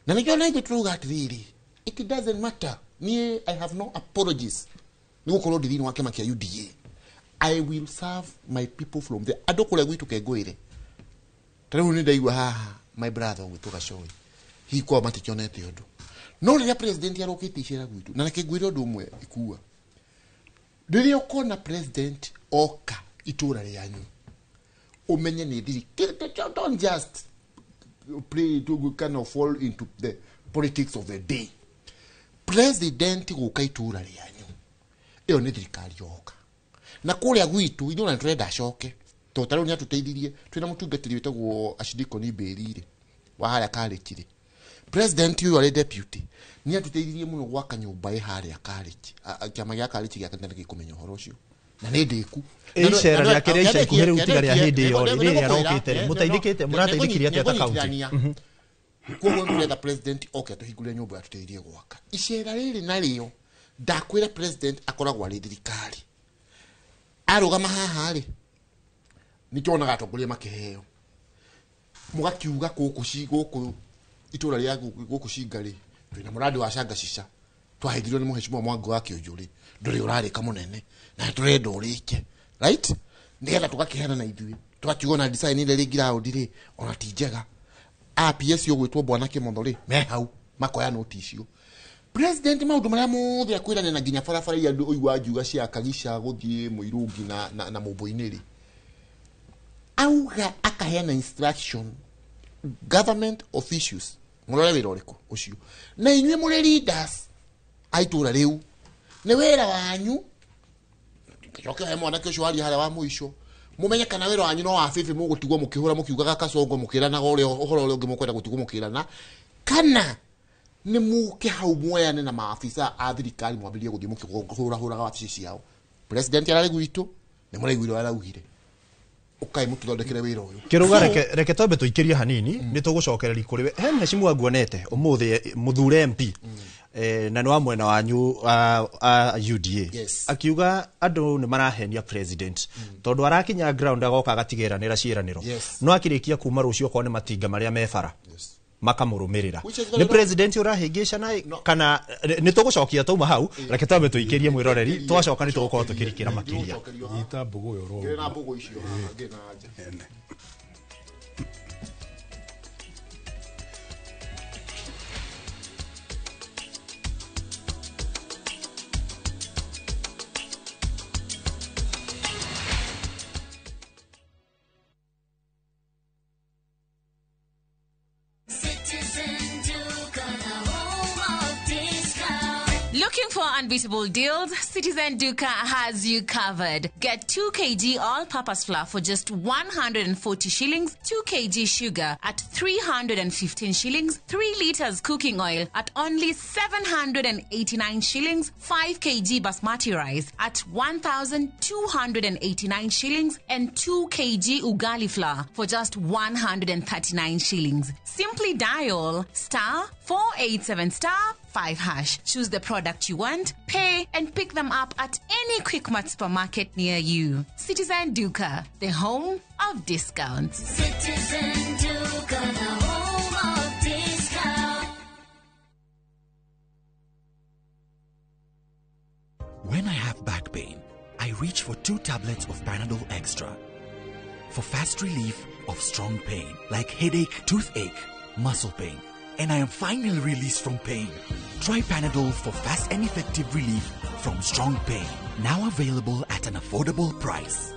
na nĩkĩo na ithuĩ tũrauga atĩrĩrĩ it doesn't matter me I have no apologies nĩ gũkorwo ndĩ thĩinĩ wa kĩama kĩa UDA I will serve my people from there andũ kũrĩa gwitũ Kengũĩre tarĩu nĩ ndaigua haha my brother gwitũ Gacoi hikwa matikionete ũndũ no rĩrĩa president arokĩte icera gwitũ na Kengũĩre ũndũ ũmwe ikuwa rĩrĩa ũkona president oka itũra rĩanyu umenye ni thiri don't just play to kind of fall into the politics of the day president guka itura rĩanyu iyo ni thirikari yoka na kuria gwitu ithuĩ na turenda acoke to tarĩu ni atuteithirie twina mutungatĩri wĩtagwo Ashidiko ni Berire wa haria Karĩkire president uyu ari deputy ni atuteithirie muno gwaka nyumba haria Kariki kiama gia Kariki gia kanitha gikumenya horo ucio na nä ndä ku icera rä ake rä ica ikuhä rä u tiga rä a hä ndä ä yo rä rä arokite mũteithĩkĩte mũrateithĩkirie atä ta kaunti koguo nä president oke tũhingũre nyũmba yatũteithie gwaka icera rĩrĩ narĩo ndakwĩra president akoragwo arĩ thirikari arũgama haha rĩ nĩ tuonaga atongoria makĩheo mũgakiuga gũkũ itũra rĩa gũkũ Cinga rĩ twĩna mũradi wa Shangashisha twaheithirwo nĩ mũheshimiwa Mwangi wa Kĩũnjũ rĩ ndũrĩ ũrarĩka mũnene na tũrenda ũrĩke right nĩgetha tũgakĩheana na ithuĩ tũgakiuga na design ile rĩ ground rĩ ona ti njega APS yogwĩtwo Bwana Kĩmotho rĩ me hau makoya noti icio president maũndũ marĩa mothe akwĩrana na nginya barabara iria andũ oigua njuga cia Kagisha gũthiĩ Mũirũngi na Mũmbũinĩ rĩ auga akaheana instruction government officials mũrore wĩra ũrĩkũ ũcio na inyuĩ mũrĩ leaders a itũra rĩu nĩ wĩra wanyu njoke he mwanake ũcio waria harĩa wa mũico mumenye kana wĩra wanyu no wa bibi mũgũtigwo mũkĩhũra mũkiugaga Kasongo mũkĩranaga ũrĩa ũhoro ũrĩa ũngĩ mũkwenda gũtigwo mũkĩrana kana nĩ mũke hau muoyane na maafisa a thirikari mwambĩrĩrie gũthiĩ mũkĩhũrahũraga wabici ciao president ararĩ gwitũ nĩ mũraiguire araugire ukai mũtũthondekere wĩra ũyũ kĩruga reke twambe tũikĩrie hanini nĩ tũgũcokereria kũrĩ we he mheshimiwa nguonete ũmũthĩ mũthure MP na nĩ wa mwena wanyu UDA akiuga andũ nĩ marahenia president tondũ arakinya ground agoka agatigeranĩra ciĩranĩro no akĩrĩkia kuma rũcio kwa nĩ matinga marĩa mebara makamũrũmĩrĩra nĩ president ũrahĩngĩcana kana nĩ tũgũcokia tauma hau reke twambe tũikĩrie mwĩroreri twacoka nĩ tũgũkorwo tũkĩrikĩra makĩria nyita mbũgũ yo ro na mbũgũ icio ngĩna nja Looking for unbeatable deals? Citizen Duka has you covered. Get 2 kg all-purpose flour for just 140 shillings, 2 kg sugar at 315 shillings, 3 liters cooking oil at only 789 shillings, 5 kg basmati rice at 1,289 shillings, and 2 kg ugali flour for just 139 shillings. Simply dial *487*5#. Choose the product you want, pay, and pick them up at any Quickmart supermarket near you. Citizen Duka, the home of discounts. Citizen Duka, the home of discounts. When I have back pain, I reach for 2 tablets of Panadol Extra for fast relief of strong pain like headache, toothache, muscle pain, and I am finally released from pain. Try Panadol for fast and effective relief from strong pain. Now available at an affordable price.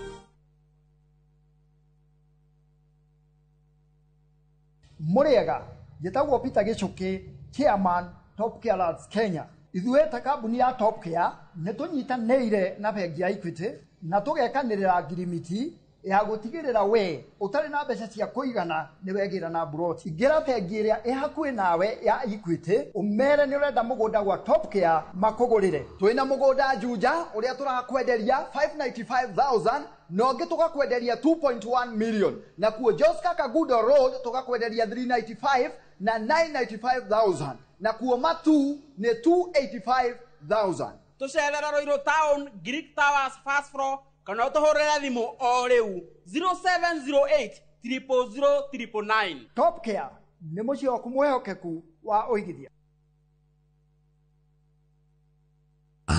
Muriega, jetagwo Peter Gichuki, Chairman Top Care Labs Kenya. Ithuĩ ta kambuni ya Top Care nĩ tũnyitanĩire na bengi ya Equity na tũgekanĩrĩra ngirimiti ya gũtigĩrĩra we ũtarĩ na mbeca cia kũigana nĩ wegĩra na broti. Ingĩra bengi ĩrĩa ĩ hakuhĩ nawe ya Equity ũmere nĩ ũrenda mũgũnda gwa Top Care makũgũrĩre. Twĩna mũgũnda Juja ũrĩa tũrakwenderia 595,000 na ũngĩ tũgakwenderia 2.1 million, na kuo Joska Kagudo Road tũgakwenderia 395 na 995,000, na kuo Matu nĩ 285,000. Tucerera Roiro Town, Greek Towers, Fast Floor, kana ũtũhũrĩre thimũ o rĩu 0708 000 999. Top Care nĩ mũciĩ waku mwĩhokeku wa ũigithia.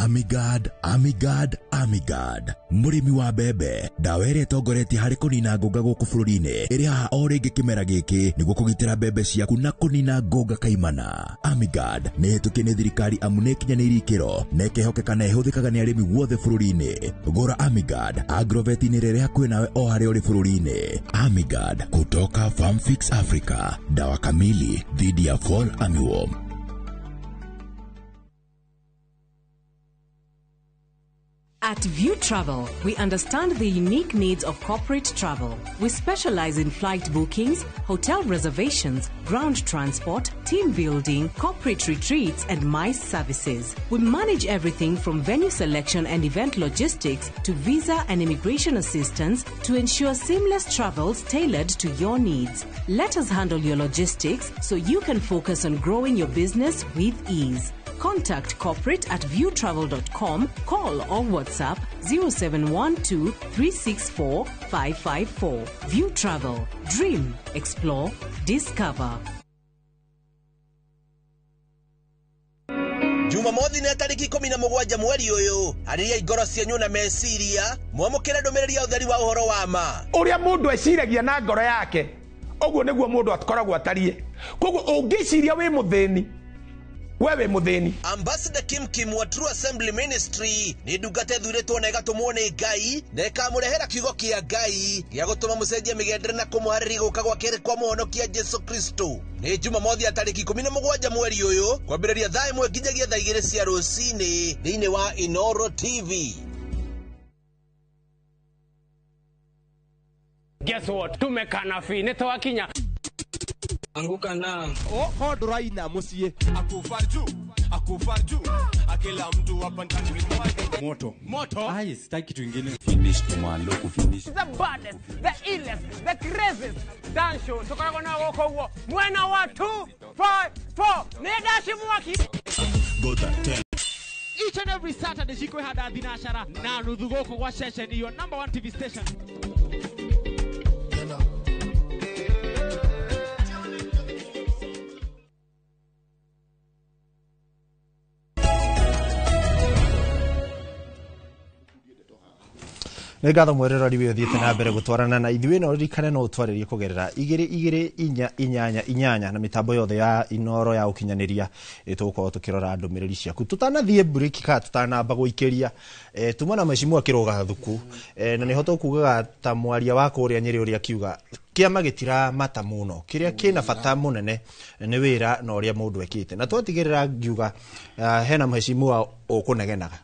Amigad, Amigad, Amigad. Mũrĩmi wa mbembe, ndawa ĩrĩa ĩtongoretie harĩ kũnina ngũnga gũkũ bũrũri-inĩ ĩrĩ haha o rĩngĩ kĩmera gĩkĩ nĩguo kũgitĩra mbembe ciaku na kũnina ngũnga kaimana. Amigad nĩ hĩtũkie nĩ thirikari amu nĩ ĩkinyanĩirie ikĩro na ĩkehokeka na ĩhũthĩkaga nĩ arĩmi wothe bũrũri-inĩ. Gũra Amigad agrovet-inĩ ĩrĩa hakuhĩ nawe o harĩa ũrĩ bũrũri-inĩ. Amigad kutoka Farm Fix Africa, dawa kamili dhidi ya fall armyworm. At View Travel, we understand the unique needs of corporate travel. We specialize in flight bookings, hotel reservations, ground transport, team building, corporate retreats, and MICE services. We manage everything from venue selection and event logistics to visa and immigration assistance to ensure seamless travels tailored to your needs. Let us handle your logistics so you can focus on growing your business with ease. Contact corporate at viewtravel.com, call or WhatsApp 0712 364 554. View Travel. Dream, explore, discover. Jumamothi na tariki 17 mweri uyu ariria igoro cianyu na meciria mwamukire ndumiriri ya utheri wa uhoro wa ma uria mundu eciragia na ngoro yake oguo niguo mundu atkoragwo atarie koguo ungiciria wi muthini wewe muthini. Ambassador Kim wa True Assembly Ministry ni ndungata thuritwo na igatumwo ni Ngai na ikamurehera kiugo kia Ngai gia gutuma mucenjie migendere na kumuhariri guka gwa kiri kwa muhonokia Jesu Kristo. Ni Jumamothi ya tariki 17 mweri uyu kwambiriria thaa 1 nginyagia thaa 2 cia rucini thiini wa Inoro TV. Guess what? Tumekana fi ne twakinya anguka na hoduraina musie akufarju akila mtu hapa ndani moto ai sitaki kitu kingine finish tumalo kufinish the baddest the illest the craziest dance show tukana na woko huo mwena wa 254 ne dashi mwaki goda tell each and every Saturday shikwe hada dinashara na nuthu goko kwa session your number 1 TV station. Ngatho mwererori wi uthiite na mbere gutwarana na ithuĩ no rikane no utwaririe kugerera 2288 na mitambo yothe ya Inoro ya ukinyaniria tugukorwo tukirora ndumiriri ciaku tutanathie break ka tutanamba guikiria tumona macimu akiroga thuku na niho tukugaga ta mwaria wako uria Nyeri uria kiuga kiama gitira mata muno kiria kina bata munene ni wira na uria mundu ekite na twatigirira ngiuga hena macimu wa ukunegenaga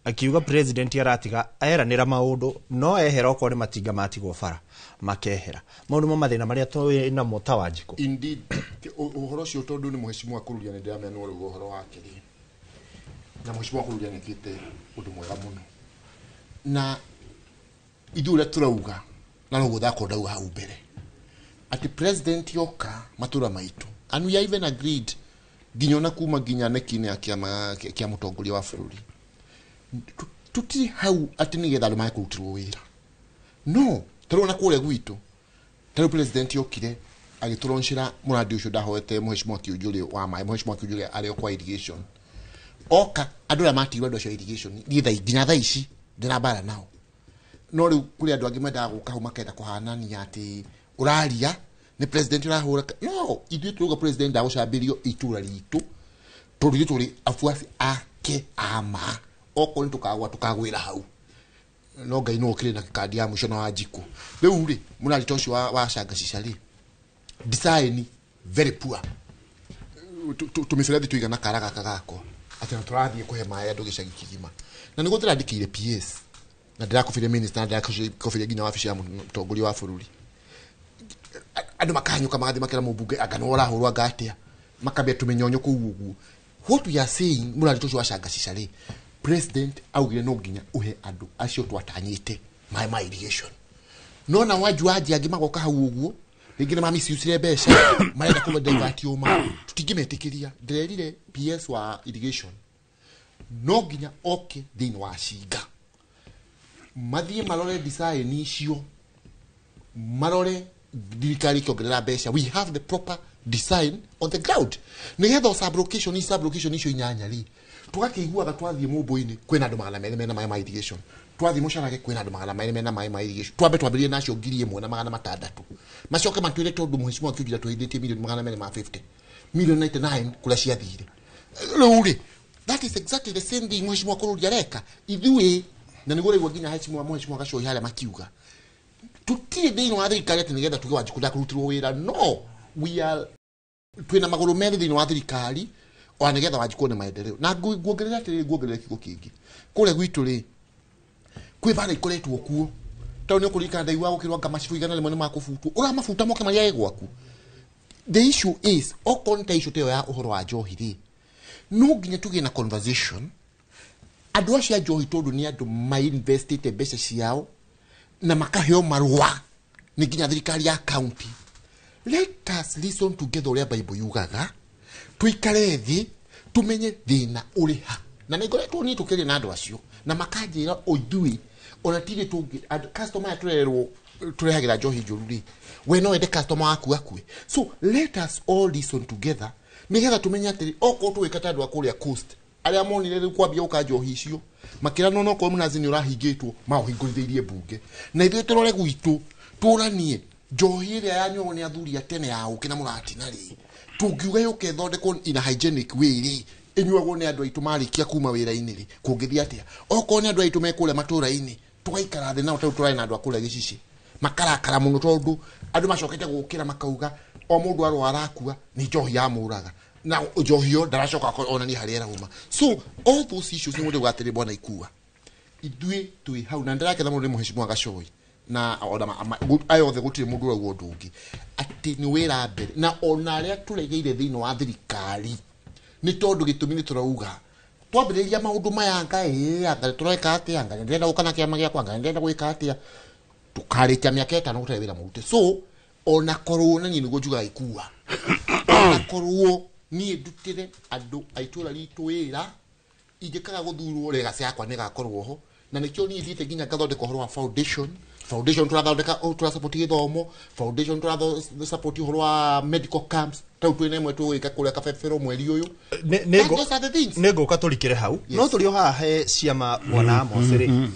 akiuga president yaratiga aheranira maundu no ehera okwo ni matinga matigwo bara makehera maundu mathina maria twi na mota wa njiko indeed uhoro cio tondu ni muheshimiwa kururia ni ndamya no uhoro wake na muheshimiwa kururia ni kite undu mwega muno na idura turauga na no guthako ndauga hau mbere ati president yoka matura maitu and we even agreed ginyona kuma ginya nekine akiama kia mutongoria wa bururi tuti hau ati nigetha andu makurutirwo wira no turona kule gwitu tari president yokire agituronshira muradi ucio ndahoete muheshimiwa kiujuri wa mai muheshimiwa kiujuri ari kwa irrigation oka andu matirwa ndo cio irrigation githa nginya thaa ici ndina bara nao no riu kuri andu angi menda guka hau makenda kuhanania ati uraria ni president urahura no ithu turuga president ndagushambirio itura ritu turi turi afuasi ake ama oko ntukagwa tukagwira hau no Ngai no kire na kadi ya mushono wa Njiko riu ri muna litoshi wa shanga cicari design very poor tumiseredi tuigana karaga kagako ati turathie kuhe maya ndu gicagi kigima na nigo turandikire PS na ndirakufire minister na ndirakufire ginya wabici ya mutongoria wa bururi andu makanyuka magathi makira mubunge aganora hurwa gatia makambia tumenyonyo kuugu what we are saying muna litoshi wa shanga cicari president augire no nginya uhe andu acio twatanyite my irrigation no na waju aje agi magoka hau uguo ringine mami ciucire mbeca marenda kuba divert yoma tutingimetikiria ndirerire PS wa irrigation no nginya oke thini wa cinga mathie marore design icio marore thirikari kiongerera mbeca we have the proper design on the ground nigetha sublocation icio inyanya ri tugakeiguaga twathie mumbu-ini kwina andu magana meri mena mai irrigation twathie mucarage kwina andu magana meri mena mai irrigation twambirie nacio 1,000 na magana 600 macoke matwire tondu muheshimiwa kiugira twithitie milioni magana 250 milioni 99 kula ciathire riu that is exactly the same thing muheshimiwa kururia reka ithui na niguo rigwa nginya muheshimiwa gacoi haria makiuga tutire thini wa thirikari ati nigetha tuge Wanjiku kurutirwo wira no we are twina maguru meri thini wa thirikari o nigetha Wanjiku ne maendeleo na nguongerera ati nguongerera kigo kingi kule gwitu ri kwi bara ikoretwo kuo tau ni ukurika ndai wa gukirwa ngamacibu igana rimwe ni makubutu ura mabuta moke maria egwaku. The issue is okonta issue teo ya uhoro wa njohi ri no nginya tugie na conversation andu acio njohi tondu ni andu mai invested mbeca ciao na makaheo marua ni nginya thirikari ya county. Let us listen together uria Bible yugaga tuikare thi tumenye thina uri ha na nä ngoretwo ni tå kä rä na andå acio na makanjä ra å ithuä ona tirä tå customer tå rehagä ra njohi njå ru rä we no wende customer waku akue. So let us all listen together nä getha tå menye atä okorwo tå gä kata andå a kå rä a coast arä a monire rä u kwambia gå ka njohi icio makĩra no korwo mũnazi nĩ ũrahingĩtwo maũhingũrithĩirie mbunge na ithuĩ tũrore gwitũ tũranie njohi ĩrĩa yanyuagwo nĩ athuri a tene ya ũkĩ na mũratina rĩ tũngiuga yũke ĩthondekwo in a hygienic way rĩ inyuagwo nĩ andũ aitũ marĩkia kuma wĩra-inĩ rĩ kũngĩthiĩ atĩa okorwo nĩ andũ aitũ me kũrĩa matũũra-inĩ tũgaikara thĩ nao tũrarĩ na andũ a kũrĩa gĩcici makarakara mũno tondũ andũ macokete gũkĩra makauga o mũndũ arwara akua nĩ njohi ya mũraga na njohi yo ndaracoka onania harĩa arauma. So all those issues nĩ mũndũ gwatirĩ bwana ikua ithuĩ twĩ hau na ndĩraketha mũndũ nĩ mũheshimiwa Gachoi na ona ayothe gũtirĩ mũndũ ũrauga ũndũ ũngĩ atĩ nĩ wĩra mbere na ona arĩa tũregeire thĩinĩ wa thirikari ni tondu gitumi ni turauga twambiriria maundu maya ngai anga tureka atia anga ndenda gukana kiama gya kwanga ndenda gwika atia tukarikia miaka 5 gutare wira murute. So ona korwo na ni nigujuga ikua ona korwo ni ndutire andu aitura ritu wira ingikaga guthurwo rega ciakwa ni gakorwo ho na nikio ni thiite nginya gathondeka horo wa foundation turathondeka turasupport githomo foundation turasupport horo wa medical camps tau twine mwe twika kuria kabebero mweri uyu nego katurikire hau no turi haha he ciama bwana Mosiri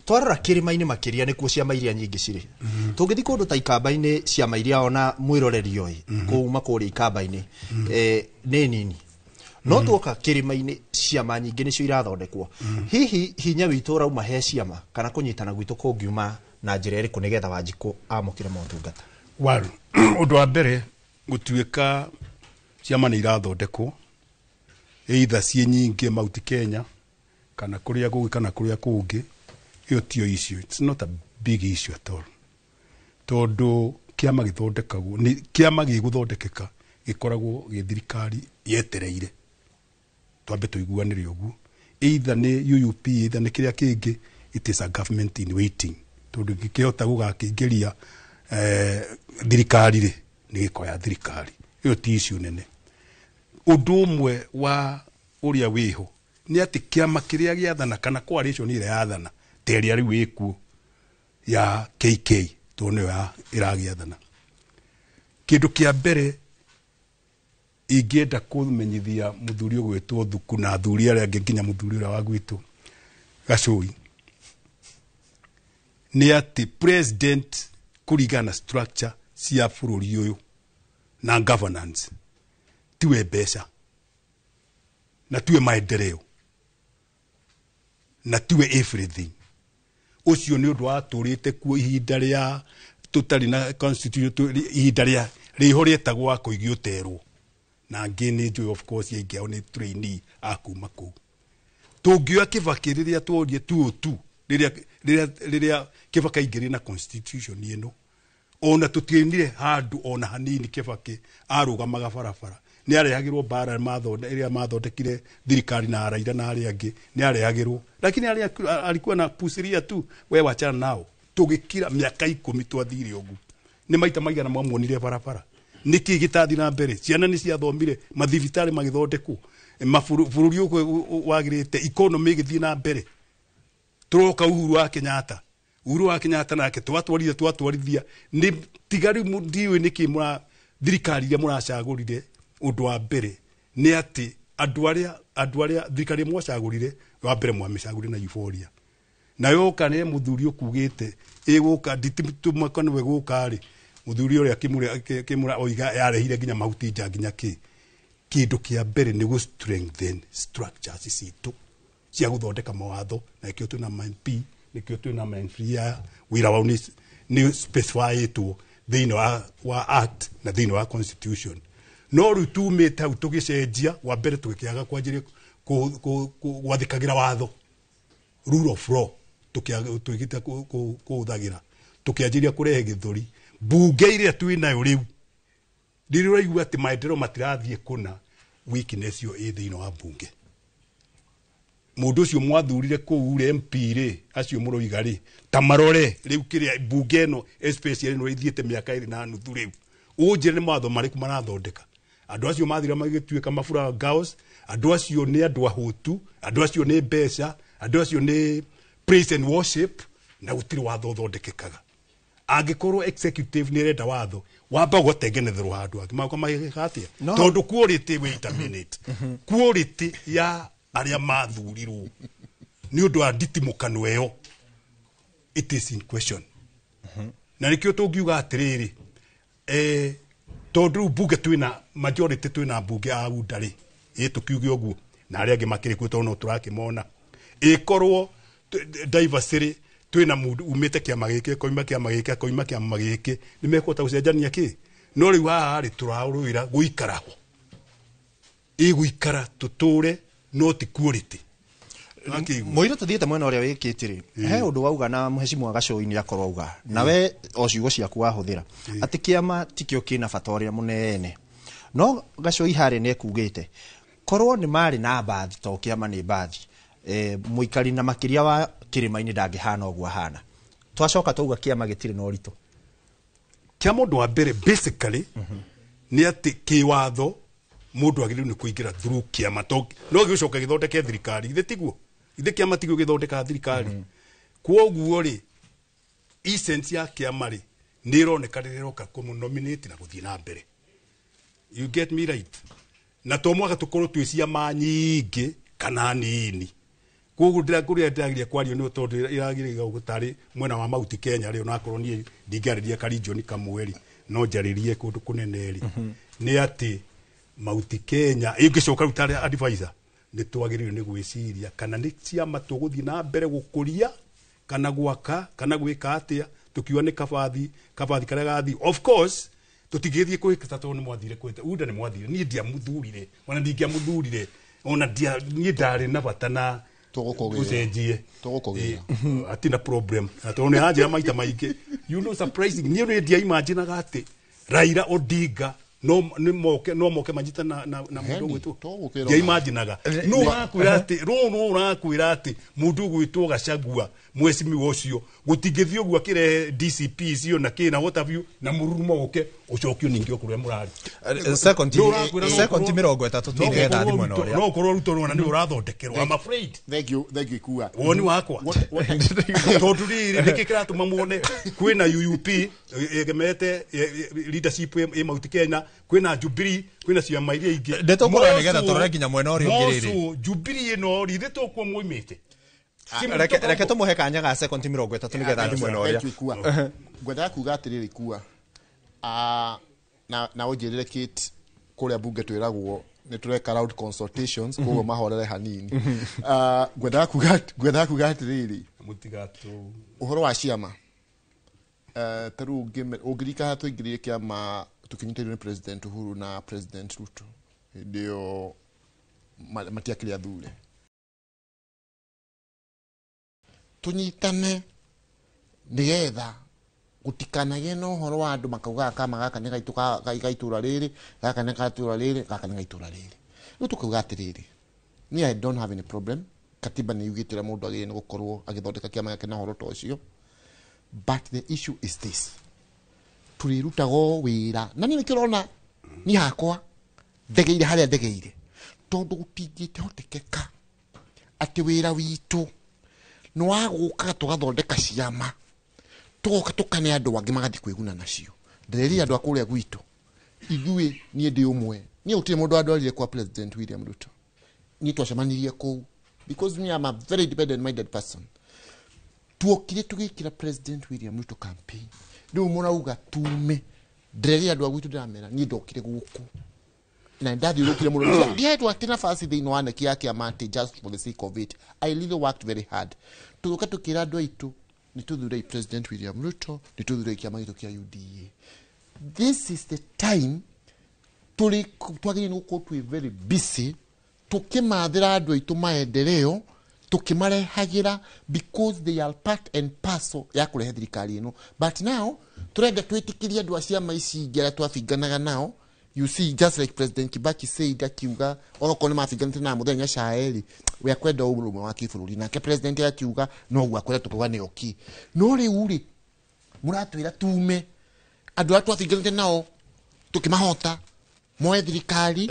twarora kirima-ini makiria nikuo ciama iria nyingi ciri tungithi kundu ta ikamba-ini ciama iria ona mwiroreri oi kuuma kuri ikamba-ini ni nini no tuoka kirima-ini ciama nyingi nicio irathondekwo hihi hinya witu urauma he ciama kana kunyitana gwitu kungiuma na njira iriku nigetha Wanjiku amukire motungata. Undu wa mbere gutuika ciama ni irathondekwo either cie nyingi Mount Kenya kana kuria gugi kana kuria kungi iyo tio issue. It's not a big issue at all tondu kiama githondekagwo ni kiama giguthondekeka gikoragwo githirikari yetereire twambe tuiguanire uguo either ni UUP either ni kiria kingi it is a government in waiting tondu gikihota gugakingiria thirikari ri ni gikoya thirikari iyo ti issue nene. Undu umwe wa uria wiho ni ati kiama kiria giathana kana coalition ire yathana teria riu iku ya KK tondu ya iragiathana kindu kia mbere ingĩenda kũmenyithia muthuri ũgwĩtwo Thuku na athuri arĩa angĩ nginya muthuri ũrĩa wa gwitũ Gachoi nĩ atĩ president kũringana structure cia bũrũri ũyũ na governance tiwe mbeca na tiwe maendeleo na tiwe everything. Ũcio nĩ ũndũ watũrĩte kuo ihinda rĩa tũtarĩ na constitution ihinda rĩa rĩho rĩetagwo kũigio terwo na ngene jo of course yengea ni trainee akuma ku tungioya Kibaki riria tworie tu riria Kibaki ingiri na constitution ino ona tutienire handu ona hanini Kibaki arugamaga barabara ni arehagirwo bara iria mathondekire thirikari na Raila na aria angi ni arehagirwo lakini alikuwa na pusiria tu we wachana nao tugikira miaka 10 twathire ugu ni maita maigana mwamuonire barabara niki gitathi na mbere ciana ni cia thomire mathibitari magithondekwo mabũrũri wagirite economy githii na mbere turoka Uhuru wa Kenyatta nake twatwarithia ni tigari ndiwe niki mura thirikari ya muracagurire undu wa mbere ni ati andu aria thirikari mwacagurire wa mbere mwamicagurire na euphoria na yoka ne muthuri ukugite iguka ndititumaka we gukari muthuri uria kimura oiga yarehire nginya mahuti nja nginya kindu kia mbere ni gu strengthen structures citu cia guthondeka mawatho na ikio tuna MP nikio tuna menfria wira wa ni specify tu thini wa act na thini wa constitution no rutumite utugicenjia wa mbere tugikiaga kwanjire gwathikagira watho rule of law tukigita kuuthagira tukianjiria kurehe githuri bunge iria twinayo riu ndiraigua ati maendeleo matirathie kuna weakness yo thiini wa bunge mundu ucio mwathurire kuu ure MP ri acio muroiga ri ta marore riu kiria bunge no especially no ithiete miaka iri na nuthu riu unjire ni matho mariku marathondeka andu acio mathira magituika mabura gaos andu acio ni andu ahutu andu acio ni mbeca andu acio ni praise and worship na gutiri watho thondekekaga angikorwo executive ni renda watho wamba gutengenetherwo handu angi mako mahigatia tondu quality wait a minute quality ya aria mathurirwo ni undu wa nditimukano eyo it is in question na nikio tungiuga atiriri tondu bunge twina majority twina bunge a udari tukiuge oguo na aria angi makiri kwito no turakimona ikorwo diversity twina mundu umite kiama giki koima kiama giki nimekota gucenjania ki no riu haha ri turaruira guikaraho guikara tuture not quality Moiro tuthiete mwena uria wikitiri he undu wauga na muheshimiwa Gacoi akorwo auga nawe o ciugo ciaku wahuthira ati kiama tikio kina bata uria munene no Gacoi hari ne kugite korwo ni mari na bathi to kiama ni bathi muikari na makiria wa kirima-ini ndangihana ogwo hana twacoka twauga kiama gitiri no rito kia mundu wa mbere basically ni ati kiwatho mundu agiriru ni kuingira through kiama no gicoka githondeke thirikari ithe tiguo ithe kiama tiguo githondeka thirikari kwoguo ri essence ya kiama ri ni ironeka riroka nominate na guthii na mbere you get me right na to mwaga tukorwo twi ciama nyingi kana nini koguo ndiragiria kwario ni tondu iragiriga gutari mwena wa Mount Kenya ri onakorwo ni ndingariria karijoni kamweri no njaririe kundu kuneneri ni ati Mount Kenya ingicoka rutare advisor ni twagiririo ni gwiciria kana ni ciama tuguthii na mbere gukuria kana gwaka kana gwika atia tukiwa ni kabathi karia gathi of course tutigithie kwika tondu ni mwathire kwita uda ni mwathire ni ndia muthurire wana ndingia muthurire ona ndia ni ndari na bata na tugukugira atina problem atondu ni hanja maita maige you know surprising ni ndia imagine gati Raila Odinga no moke majita na mundu gwitu ya imaginaga no rakwira ati mundu gwitu Gachagua mwesimi wocio gutingithio gwa kire DCP cio na kina what have you na mururumo uke ucokio ningio kuria murari second 30 tugetha thimo no ria no korwo ruto na ni urathondekerwa I'm afraid thank you kuwa woni wakwa tondu riri nikikira tuma muone kwina UUP egemete leadership e Mount Kenya kwina Jubilee kwina ciama iria ingi ndetokora nigetha torore kinya mwena uri ngiriri Jubilee no rithe tokwo muimite reke tumuhe kanya ga second 30 nigetha thimo no ria ngwenda kuga atiriri kuwa na ujirire kit kuria bunge twiragwo ni tureka round consultations koguo mahorere hanini ngwenda kuga atiriri mutigatu uhoro wa ciama taru ungirika tuingirire kiama tukinyitiriwe ni President Uhuru na President Ruto ndio matiakiri athure tunyitane nigetha gutikanage no horo wa andu makauga kama gaka ni gaitu gaitura riri gaka ni gaitura riri gaka ni gaitura riri no tukauga atiriri ni I don't have any problem katiba ni yugitira mundu agire ni gukorwo agithondeka kiama yake na horo to cio but the issue is this turirutago wira na ni kirona ni hakwa ndegeire haria ndegeire tondu gutingite hotekeka ati wira witu no waguka tugathondeka ciama tugoka tukane andu wangi magathi kwiguna nacio ndireri andu akuria gwitu igui nie ndi umwe nie utie mundu andorire kwa President William Ruto ni twacemanirie ku because me am a very independent minded person tuokire tugikira President William Ruto campaign riu murauga tume ndireri andu agwitu ndiramera nie ndokire guku na ndathi rukire muno ndiye twatina fasi thini wa neki yake amati just for the sake of it I really worked very hard tugoka tukira andu aitu ni tuthure President William Ruto ni tuthure kiama gitu kia UDA this is the time twagire nuko twi very busy tukimathira andu aitu maendeleo tukimarehagira because they are part and parcel ya kurehe thirikari ino. But now turenda twitikiria andu acia maici ngera twabinganaga nao. You see, just like President Kibaki said, akiuga oroko ni mafinganite na muthenya shaeri we akwenda urumwe wa kibũrũri nake president akiuga no gwa kwenda tukugane oki no riu ri muratwira tume andu atu afinganite nao tukimahota moe thirikari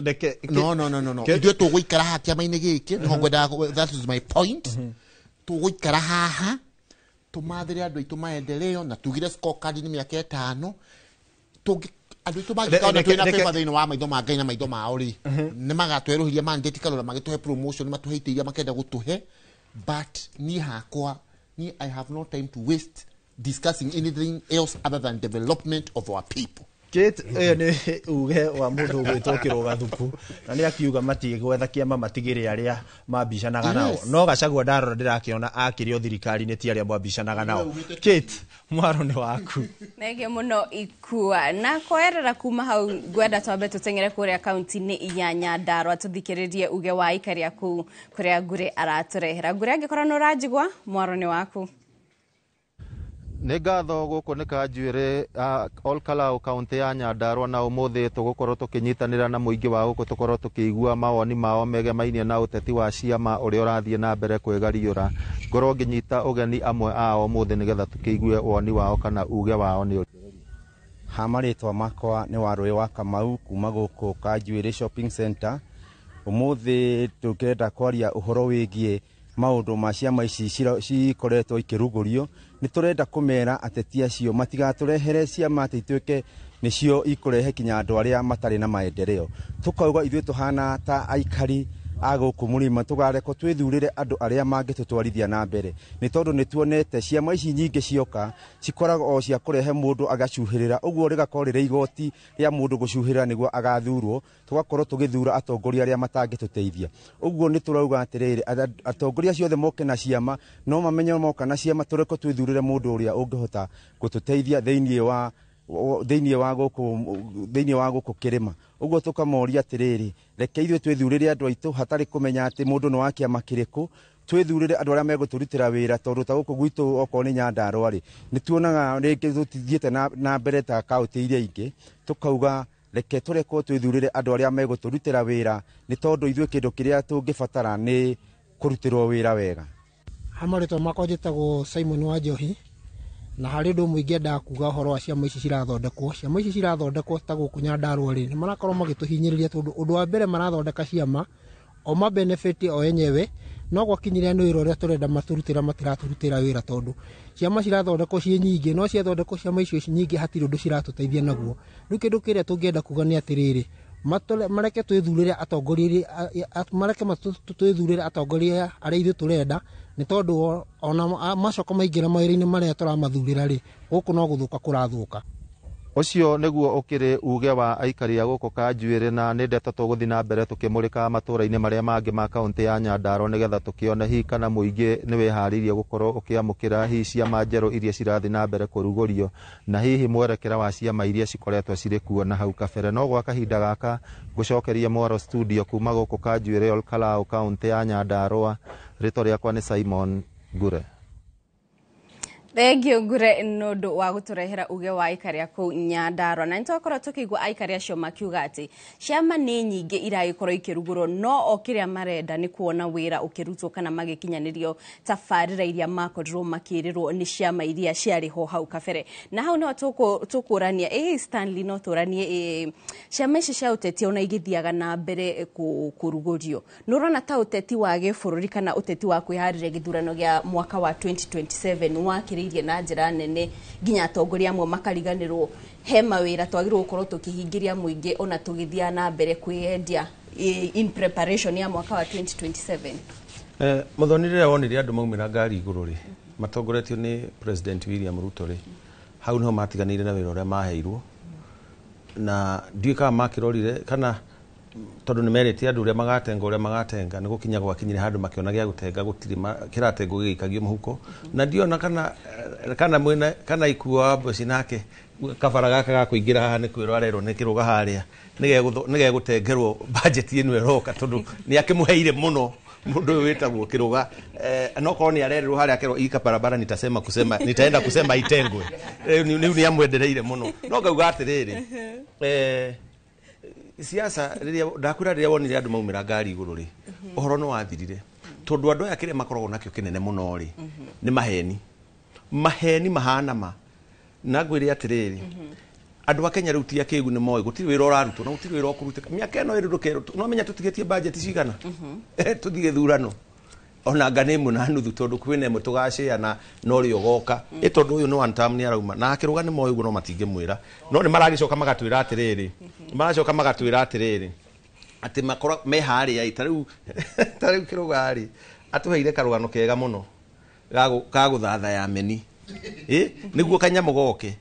no ithuĩ tũgũikara haha kĩama-inĩ gĩkĩ nĩho ngwenda, that is my point. Tũgũikara haha tũmathĩre andũ aitũ maendeleo na tugire scorecard nĩ mĩaka 5 andu tu magikaona twina favor thĩinĩ wa maitho ma Ngai na maitho mao ri nĩ magatweruhiria mandate karora magĩtũhe promotion matuheitiria makenda gũtũhe. But ni hakwa ni I have no time to waste discussing anything else other than development of our people. Kate ni uge wa mundu gwitokirwo gathuku na ni akiuga matigwetha kiama matigire aria mabicanaga nao no Gachagua ndarora ndirakiona akirio thirikari ni ti aria mabicanaga nao. Kate mwaro ni waku nege muno ikua na koerera kuma hau gwenda twambe tutengere kuria kaunti-ini iya Nyandarua tuthikiririe uge wa ikaria ku kuria Ngure araturehera. Ngure angikora no rajigwa mwaro ni waku. Nĩ ngatho gũkũ nĩ Kanjuĩrĩ Olkalau kaunti ya Nyandarua na ũmũthĩ tũgũkorwo tũkĩnyitanĩra na mũingĩ wa gũkũ tũkorwo tũkĩigua mawoni mao megemainie na ũteti wa ciama ũrĩa ũrathiĩ na mbere kwĩgariũra. Ngorwo ngĩnyita ũgeni amwe ao ũmũthĩ nĩgetha tũkĩigue woni wao kana uge wao nĩ ũrĩkũ. Hamarĩtwa makwa nĩ Warũĩ wa Kamau kuma gũkũ Kanjuĩrĩ shopping center. Ũmũthĩ tũkĩenda kwaria ũhoro wĩgiĩ maundu ma ciama ici cikoretwo ikĩrugũrio. Nĩ tũrenda kũmera ateti acio matigatũrehere ciama atĩ ituĩke nĩcio ikũrehe kinya andũ arĩa matarĩ na maendeleo. Tukauga ithuĩ tũhana ta aikari a gũkũ mũrĩma tũgarekwo twĩthurĩre andũ arĩa mangĩtũtwarithia na mbere. Nĩ tondũ nĩ tuonete ciama ici nyingĩ cioka cikoragwo o cia kũrehe mũndũ agacuhĩrĩra, ũguo rĩgakorwo rĩrĩ igoti rĩa mũndũ gũcuhĩrĩra nĩguo agathurwo, tũgakorwo tũgĩthura atongoria arĩa matangĩtũteithia. Ũguo nĩ tũrauga atĩrĩrĩ atongoria ciothe moke na ciama no mamenye moka na ciama tũreko twĩthurĩre mũndũ ũrĩa ũngĩhota gũtũteithia thĩinĩ wa gũkũ kĩrĩma. Ũguo tũkamoria atĩrĩrĩ reke ithuĩ twĩthurĩre andũ aitũ hatarĩ kũmenya atĩ mũndũ nĩ wa kĩama kĩrĩkũ, twĩthurĩre andũ arĩa megũtũrutĩra wĩra, tondũ ta gũkũ gwitũ okorwo nĩ Nyandarua rĩ nĩ tuonaga rĩngĩ tũtithiĩte na mbere ta kaunti iria ingĩ. Tũkauga reke tũrekwo twĩthurĩre andũ arĩa megũtũrutĩra wĩra, nĩ tondũ ithuĩ kĩndũ kĩrĩa tũngĩbatara nĩ kũrutĩrwo wĩra wega. Hamarĩtwa makwa njĩtagwo Simon Wanjohi na harĩ ũndũ ũmwe ingĩenda kuga ũhoro wa ciama ici cirathondekwo. Ciama ici cirathondekwo ta gũkũ Nyandarua rĩ nĩ marakorwo magĩtũhinyĩrĩria, tondũ ũndũ wa mbere marathondeka ciama o mabenefit o enyewe, no gwakinyĩria nĩ wĩra ũrĩa tũrenda matũrutĩra matiratũrutĩra wĩra, tondũ ciama cirathondekwo ciĩ nyingĩ no ciathondekwo ciama icio nyingĩ hatirĩ ũndũ ciratũteithia naguo. Rĩu kĩndũ kĩrĩa tũngĩenda kuga nĩ atĩrĩrĩ mareke twĩthurĩre atongoria arĩa ithuĩ tũrenda, nĩ tondũ ona macoka maingĩra mawĩra-inĩ marĩa tũramathurĩra rĩ gũkũ no gũthũka kũrathũka. Ũcio nĩguo ũkĩrĩ uge wa aikari a gũkũ Kanjuĩrĩ, na nĩ ndeto tũgũthiĩ na mbere tũkĩmũrĩka matũũra-inĩ marĩa mangĩ ma kaunti ya Nyandarua nĩgetha tũkĩone hihi kana mũingĩ nĩ wĩharĩirie gũkorwo ũkĩamũkĩra hihi ciama njerũ iria cirathiĩ na mbere kũrugũrio, na hihi mwerekera wa ciama iria cikoretwo cirĩ kuo na hau kabere. No gwa kahinda gaka ngũcokerie Mwaro studio kuma gũkũ Kanjuĩrĩ Olkalau kaunti ya Nyandarua. Rĩtwa rĩakwa nĩ Simon Ngure. Thengio Ngure nĩ ũndũ wa gũtũrehera uge wa aikari a kũu Nyandarua. Na nĩtwakorwo tũkĩigua aikari acio makiuga atĩ ciama nĩ nyingĩ iragĩkorwo ikĩrugũrwo, no o kĩrĩa marenda nĩ kuona wĩra ũkĩrutwo kana magĩkinyanĩrio tabarĩra iria makorirwo makĩrĩrwo nĩ ciama iria ciarĩ ho hau kabere. Na hau nĩho tũkũrania Stanley, no tũranie ciama ici cia ũteti ona igĩthiaga na mbere kũrugũrio. Nĩ ũrona ta ũteti wa gĩbũrũri kana ũteti wa kwĩharĩria gĩthurano gĩa mwaka wa 2027 wakĩrĩirie na njĩra nene nginya atongoria amwe makariganĩrwo he mawĩra twagĩrĩirwo gũkorwo tũkĩhingĩria mũingĩ ona tũgĩthiaga na mbere kwĩendia in preparation ya mwaka wa 2027. Muthoni rĩrĩa wonire andũ maumĩra ngari igũrũ rĩ matongoretio nĩ President William Ruto rĩ hau niho matiganĩire na wĩra ũrĩa maheirwo, na ndiũĩ kana makĩrorire kana tondũ nĩ merĩte andũ ũrĩa magatenga nĩ gũkinya gwakinyire handũ makĩona gĩa gũtenga gũtirĩ kĩratengo gĩgĩikagio mũhuko, na ndiona kana ikuo wa Mboci nake kabara gaka ga kũingĩra haha nĩ kwĩrwo arerwo nĩ kĩrũga harĩa nĩ gegũtengerwo budget ĩno ĩroka, tondũ nĩ akĩmũheire mũno mundu wetagwo Kiruga no korwo ni arererwo haria akero ika barabara nitaenda kusema itengwe ni amwendereire muno no ngauga atiriri siasa riria ndakwira riria wonire andu maumira ngari iguru ri uhoro no wathirire tondu andu aya kire makoragwo nakio kinene muno ri ni maheni mahana ma na ngwire atiriri andu a Kenya rutia kigu ni moyo gutiri wira urarutwo na gutiri wira okurutika miaka eno irurukero no menya tutigetie budget cigana tuthige thurano ona nganemu na nuthu tondu kwina imwe tugashia na no ri ogoka tondu uyu ni one term ni arauma na Kiruga ni moyo guo no matinge mwira no ni maragicoka magatwira atiriri ati makora me hari ai tariu Kiruga ari atuheire karugano kega muno ga guthatha ya meni niguo kanyamo goke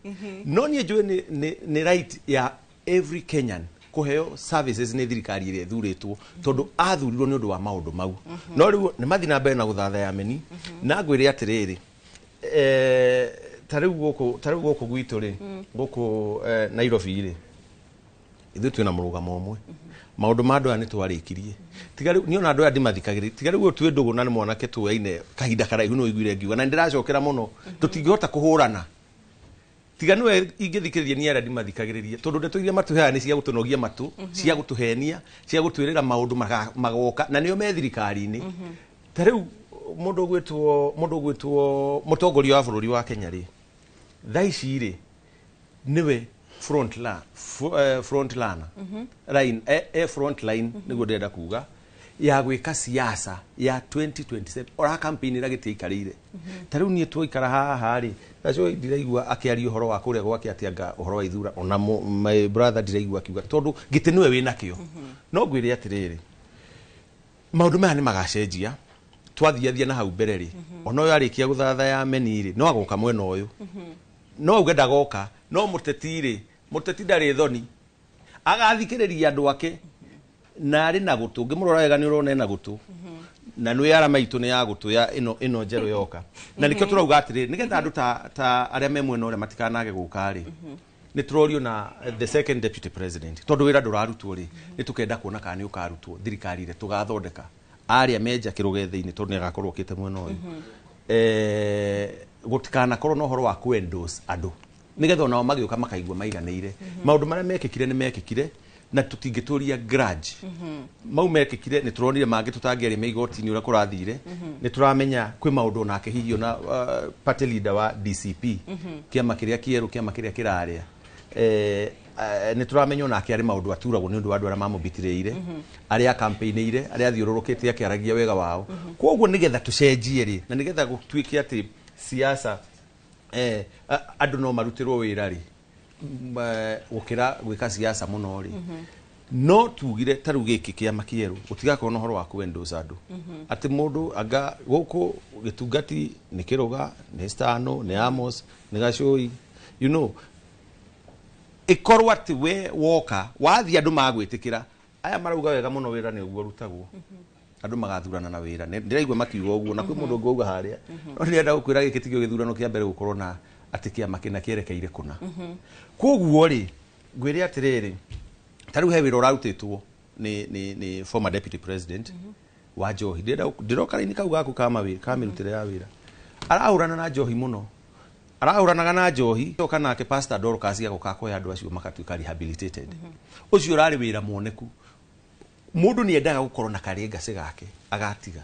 no nie njue ni right ya every Kenyan kuheo services ni thirikari ire thuritwo tondu athurirwo ni undu wa maundu mau no riu ni mathina mbere na guthatha ya meni na ngwire atiriri tariu guku gwitu ri guku Nairobi ri ithu twina murugamo umwe maundu ma andu aya ni twarikirie tigari ni ona andu aya ndimathikagiri tigari guo twi ndugu na ni mwanake tuaine kahinda karaihu no igwire ngiuga na ndiracokera muno tutingihota kuhurana tigani we ingithikiriria ni ara ndimathikagiririe tondu ndeto iria matuheana ni cia gutunogia matu cia gutuhenia cia gutwirira maundu magoka na nio me thirikari-ini tariu mundu gwitwo mutongoria wa bururi wa Kenya ri thaici ri niwe front line front line niguo ndenda kuga ya gwika siasa ya 2027 ora campaign ira gitiikarire tariu nie twoikara haha ri acio ndiraigua akiaria uhoro wa kuria gwake atianga uhoro wa ithura ona my brother ndiraigua kiuga tondu giti niwe wina kio no ngwire atiriri maundu maya ni magacenjia twathiathia na hau mbere ri ona uyu arikia guthatha ya meni ri no agoka mwena uyu no uge ndagoka no muteti ndari thoni agathikiriria andu ake na ari na gutu ngimurora wega ni urona na gutu na nwi ara maitu ni ya gutu ya ino njeru yoka na nikio turauga atiri nigetha andu ta aria me mwena uria matikanage guka ri ni turorio na the second deputy president tondu wira ndurarutwo ri ni tukenda kuona kana ni ukarutwo thirikari ire tugathondeka aria meja Kiruga thiini tondu ni agakorwo kite mwena uyu gutikana korwo no horo wa kuendorse andu nigetha onao magioka makaigua maiganire maundu maria mekikire ni mekikire na tutingituria grudge mau mekikire ni turonire mangi tutangeri meigoti-ini uria kurathire ni turamenya kwi maundu nake hihi na party leader wa DCP kiama kiria kieru kiama kiria kiraria ni turamenya nake ari maundu aturagwo ni undu wa andu aria mamubitireire aria campaign-ire aria thiururukite akiaragia wega wao koguo nigetha tucenjie ri na nigetha gutwike ati siasa andu no marutirwo wira ri gukira gwika siasa muno ri no tugire taru giki kiama kieru utigakorwo no horo wa kuendorse andu ati mundu anga guku gitungati ni Kiruga ni Stano ni Amos ni Gacui ikorwo ati we woka wathi andu magwitikira aya marauga wega muno wira ni uguo rutagwo andu magathurana na wira ndiraigua makiuga uguo na kwi mundu ngauga haria no ndenda gukwira gikitigio githurano kia mbere gukorwo na atikia makina kierekeire kuna koguo ri ngwire atiriri tariu he wira urarutitwo ni former deputy president wa Njohi ndiroka ini kau gaku kamirutire ya wira arahurana na Njohi muno arahuranaga na Njohi toka nake pastor Dorcas agoka koya andu acio makatuika rehabilitated ucio urari wira muoneku mundu ni endaga gukorwo na karengasi gake agatiga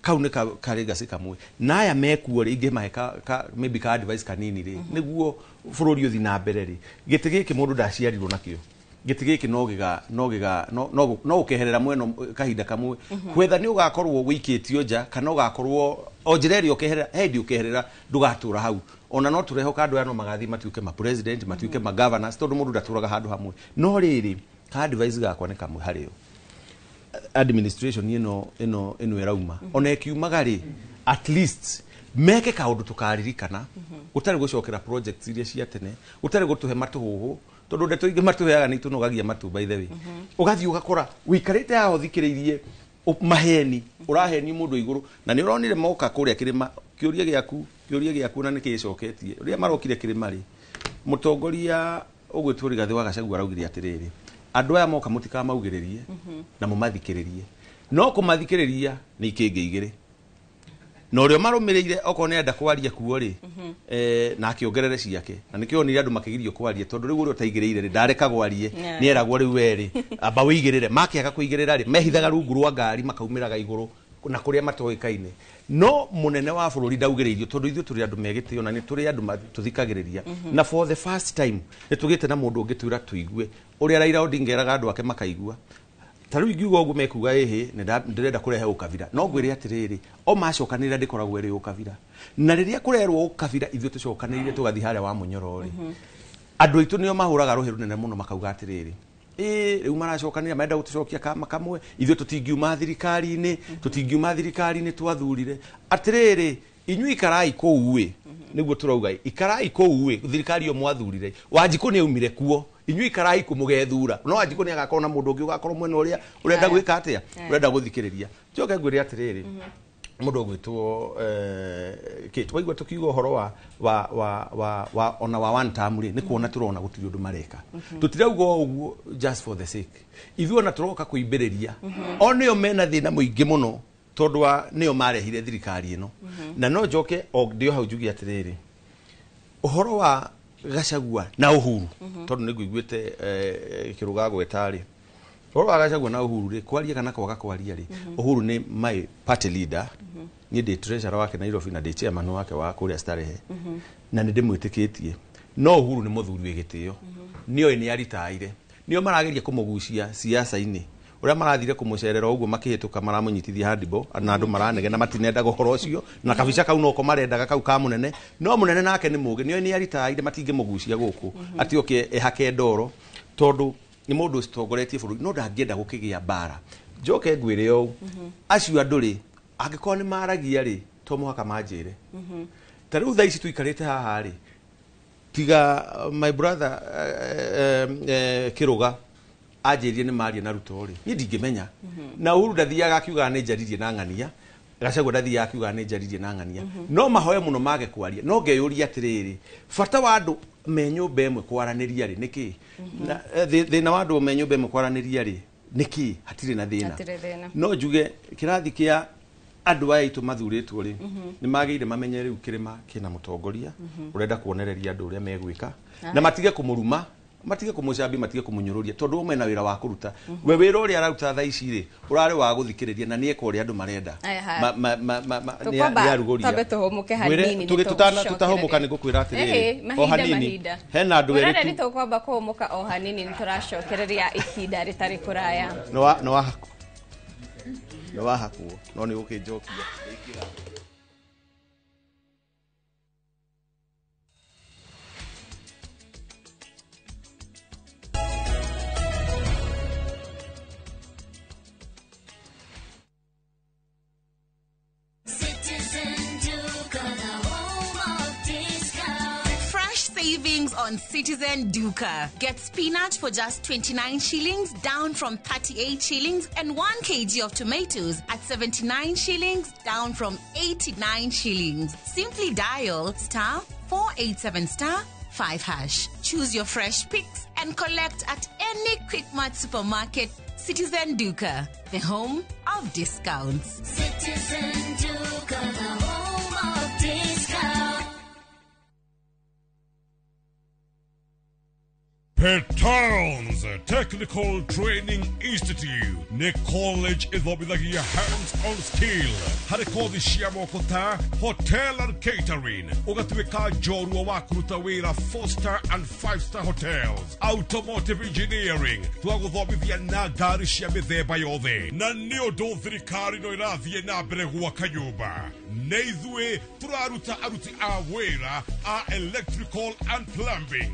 kau ni karengasi kamwe na aya mekuo ri inge maheka maybe ka advice kanini ri niguo bururi uthi na mbere ri giti giki mundu ndaciarirwo nakio giti giki no ukeherera mweno kahinda kamwe kwetha ni ugakorwo wikitio nja kana ugakorwo onjireri ukeherera hendi ukeherera ndugatura hau ona no turehoka andu aya no magathi matuike ma president matuike ma governors tondu mundu ndaturaga handu hamwe no riri ka advice gakwa ni kamwe hario administration ino irauma ona ekiumaga ri at least meke kaundu tukaririkana utari gucokera projects iria cia tene utari gutuhe matuhuhu tondu ndeto ingi matuheaga ni tunogagia matu by the way ugathi ugakora wikarite aho thikiririe maheni uraheni mundu iguru na ni uronire moka kuria kirima kiuria giaku na nikicoketie uria marokire kirima ri mutongoria ugwitwo Rigathi wa Gachagua araugire atiriri andu aya moka mutika maugiririe na mumathikiririe no kumathikiriria ni ikingi igiri no rio marumirire oko ne enda kwaria kuo ri na akiongerere ciake na nikio ni andu makigirio kwaria tondu riu uri utaigireire ri ndareka gwarie ni eragwo riu weri amba wigirire makiaga kuigirira ri mehithaga rungu rwa ngari makaumiraga iguru na kuria matoikaine no munene wa bururi ndaugiririo tondu ithu turi andu megitio na ni turi andu tuthikagiriria na for the first time ni tugite na mundu ungitwira tuigue uri Raila Odinga eraga andu ake makaigua taru ingiuga ugu mekuga ehe ndirenda kurehe ukabira no gwire atiriri o macokanira ndikoragwo eri ukabira na riria kurerwo ukabira ithu tucokanirire tugathi haria wa munyorori andu itu nio mahuraga ruhiru nene muno makauga atiriri riu maracokanira marenda gutucokia kama kamwe ithu tutingiuma thirikari-ini twathurire atiriri inyui ikarai kouwe niguo turauga ikarai kouwe thirikari yo mwathurire Wanjiku ni aumire kuo inyui ikarai kumugethura no Wanjiku ni agakorwo na mundu ungi ugakorwo mwena uria urenda gwika atia urenda guthikiriria njoke ngwire atiriri mundu gwitwo twaigua tukiuga uhoro wa ona wa one term ri ni kuona turona gutiri undu mareka tutirauga uguo just for the sake ithuo na turoka kuimbiriria onio mena thina muingi muno tondu wa nio marehire thirikari ino na no njoke o ndio hau njugi atiriri uhoro wa Gachagua na Uhuru tondu niguiguite kiruga gwetari uhoro wa Gachagua na Uhuru ri kwaria kana kwaga kwaria ri Uhuru ni my party leader ni ndi treasurer wake Nairobi na ndi chairman wake wa kuria Starehe na ndi mwitikitie no Uhuru ni muthuri wigitio nio ni aritaire nio marageria kumugucia siasa-ini uria marathire kumucerera uguo makihituka maramunyitithia handbo na andu maranege na matinenda guhoro ucio na kabica kau noko marendaga kau ka munene no munene nake ni muge nio ni aritaire matinge mugucia guku ati oke ehake ndoro tondu ni mundu citongoretie bururi no ndangienda gukigia bara njoke ngwire o acio andu ri angikoo ni maragia ri to muhaka manjire tariu thaici tuikarite haha ri tiga my brother Kiruga ajirie ni maria na Ruto ri ni ndingimenya na Uhuru ndathiaga akiuga ni njaririe na ng'ania Gachagua ndathiaga akiuga ni njaririe na ng'ania no mahoya muno mage kwaria no ngeyuria atiriri bata wa andu me nyumba imwe kwaraniria ri niki thina wa andu me nyumba imwe kwaraniria ri niki hatire na thina no njuge kirathi kia andu aya itu mathuritwo ri ni magire mamenye riu kirima kina mutongoria urenda kuonereria andu uria megwika na matige kumuruma matige kumucambi matige kumunyururia tondu umwe na wira wa kuruta we wira uria araruta tha ici ri urari wa guthikiriria na nieka uria andu marenda ni aruguria tabe tuhumuke hanini tutahomuka ni gukwira atiri o hanini hena andu weri ni tukwamba kuhumuka o hanini ni turacokereria ihinda ritari kuraya no wahakuo no ni ukinjokia Savings on Citizen Duka. Get spinach for just 29 shillings, down from 38 shillings, and 1 kg of tomatoes at 79 shillings, down from 89 shillings. Simply dial *487*5#. Choose your fresh picks and collect at any Quickmart supermarket. Citizen Duka, the home of discounts. Citizen Duka, the home of discounts. Petowns Technical Training Institute ni college ithobithagia hands-on skill harĩ kothi cia moko ta hotel and catering ũgatuĩka njorua wa kũruta wĩra 4-star and 5-star hotels, automotive engineering twagũthomithia na ngari cia mĩthemba yothe na nĩ ũndũ thirikari no ĩrathiĩ na mbere gwaka nyũmba na ithuĩ tũraruta aruti a wĩra a electrical and plumbing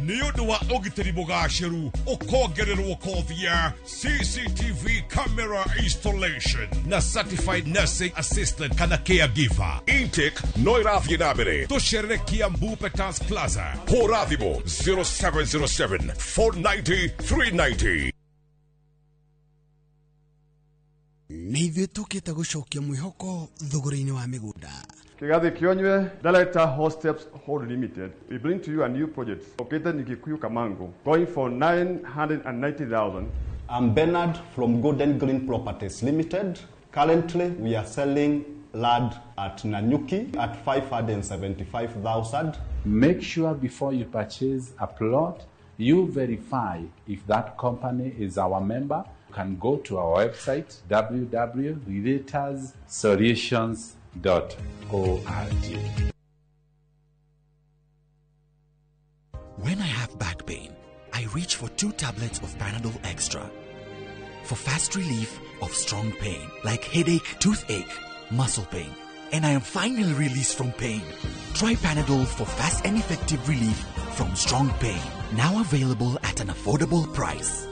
ni ũndũ wa ũgitĩri mũgacĩru ũkongererwo kothi ya CCTV camera installation na certified nursing assistant kana caregiver. Intake no ĩrathiĩ na mbere. Tũcerere Kiambu Petans Plaza, hũra thimũ 0707 490 390. Nĩ ithuĩ tũkĩte gũcokia mwĩhoko thũgũrĩ-inĩ wa mĩgũnda. Kigathi Kionywe, Director Hosteps Hold Limited, we bring to you a new project located in Kikuyu, Kamango, going for 990,000. I'm Bernard from Golden Green Properties Limited. Currently, we are selling land at Nanyuki at 575,000. Make sure before you purchase a plot, you verify if that company is our member. You can go to our website, www.realtorsolutions.org. When I have back pain, I reach for 2 tablets of Panadol Extra for fast relief of strong pain like headache, toothache, muscle pain, and I am finally released from pain. Try Panadol for fast and effective relief from strong pain. Now available at an affordable price.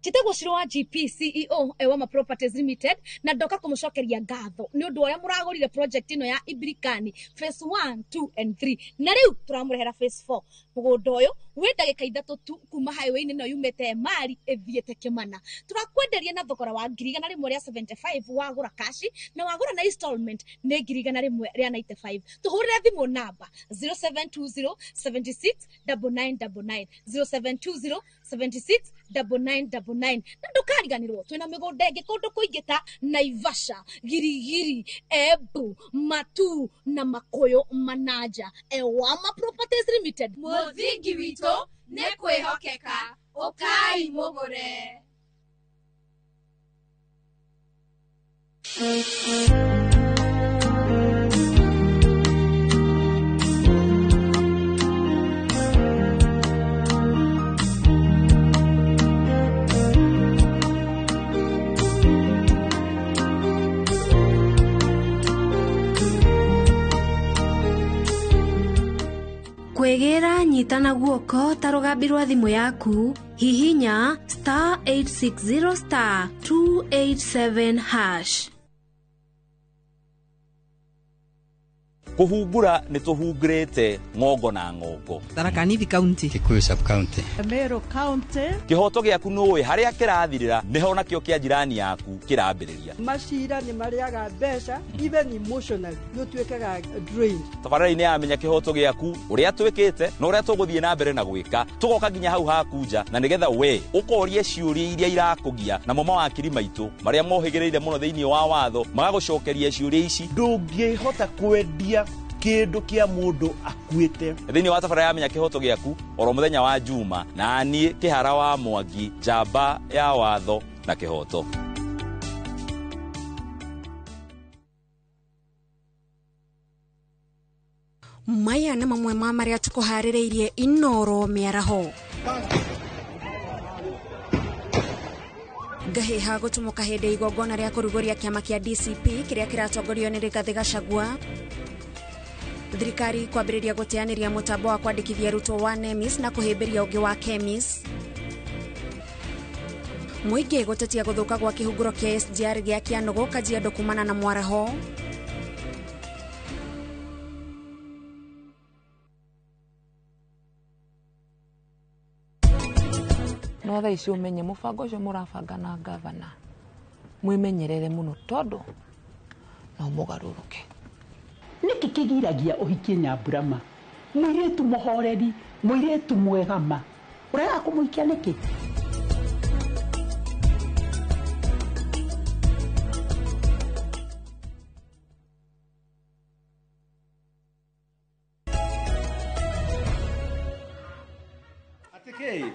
Chitego Shirwa GP CEO Ewama Properties Limited na ndoka kumucokeria ngatho ni undu uria muragurire project ino ya Ibirikani phase 1, 2 and 3 na riu turamurehera phase 4 mugunda uyu wi ndagika 3 tu kuma highway ino yumete mari ethiete Kimana turakwenderia na thogora wa 1,175 wagura cash na wagura na installment ni 1,195 tuhurire thimu namba 0720 76 9999 0720 76 9999 na ndukariganirwo twina migunda ingi kundu kuingita Naivasha, Girigiri, Embu, Matu na Makoyo Manaja. Ewama Properties Limited, Muthingi wito ne kwihokeka ukai mugure. Kwegera nyitana guoko tarugambirwa thimu yaku hihinya *860 *287#. Kuhungura ni tuhungurite ngongo na ngongo. Tharaka Nithi County, Kikuyu Sub County, Meru County. Kihoto giaku nuwe haria kirathirira niho nakio kia jirani yaku kirambiriria. Mashira ni mariaga mbeca even emotionally no twekaga drained. Tabarani amenya kihoto giaku uria twikite no uria tuguthie na mbere na gwika tugoka nginya hau hakunja na nigetha we ukorie ciuria iria irakugia na mama wa kiri maitu maria mohigireire muno thiini wa watho magagucokeria ciuria ici ndungihota kwendia kindu kia mundu akuite thiini wa tabara ya menya kihoto giaku oro muthenya wa Juma na nie Kihara wa Mwangi jamba ya watho na kihoto. Maya na mamwe ma maria tukuhaririirie inoro miaraho gahiha gutumuka hinde igongona ria kuruguria kiama kia DCP kiria kiratongorio ni Rigathi Gachagua. Thirikari kwambiriria guteaniria mutambo wa kwandikithia arutwo wa NEMIS na kuhimbiria ungi wa KEMIS. Muingi gutetia guthuka gwa kihunguro kia SGR gia Kianogo Kajiado kumana na mwaraho. No tha icio umenye mubango ucio murabanga na gavana mwimenyerere muno tondu no mugaruruke. Niki kigiragia uhikie Nyaburama mwiretu muhoreri mwiretu mwegama urega kumuikia niki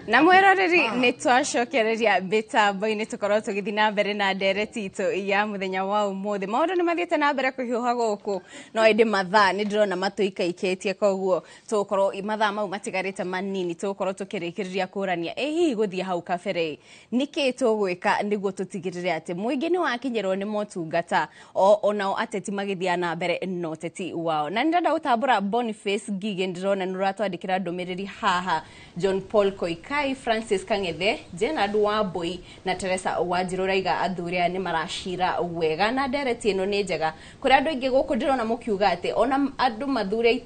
na mweroreri ni twacokereria mitambo-ini tukorwo tugithi na mbere na ndereti itu ya muthenya wa umuthi. Maundu ni mathiete na mbere kuhiuha guku no indi mathaa ni ndirona matuikaikitie koguo tukorwo mathaa mau matigarite manini tukorwo tukirikiriria kurania hihi guthie hau kabere niki tugwika niguo tutigirire ati muingi ni wakinyirwo ni motungata onao ateti magithia na mbere no teti wao. Na ndenda gutambura Boniface Ngige ndirona nuratwandikira ndumiriri haha John Paul Koikai, Francis Kangethe, Jenard Wambui na Teresa Wanjiru raiga athuria ni marashira wega na ndereti ino ni njega kuri andu ingi guku ndirona mukiuga ati ona andu mathure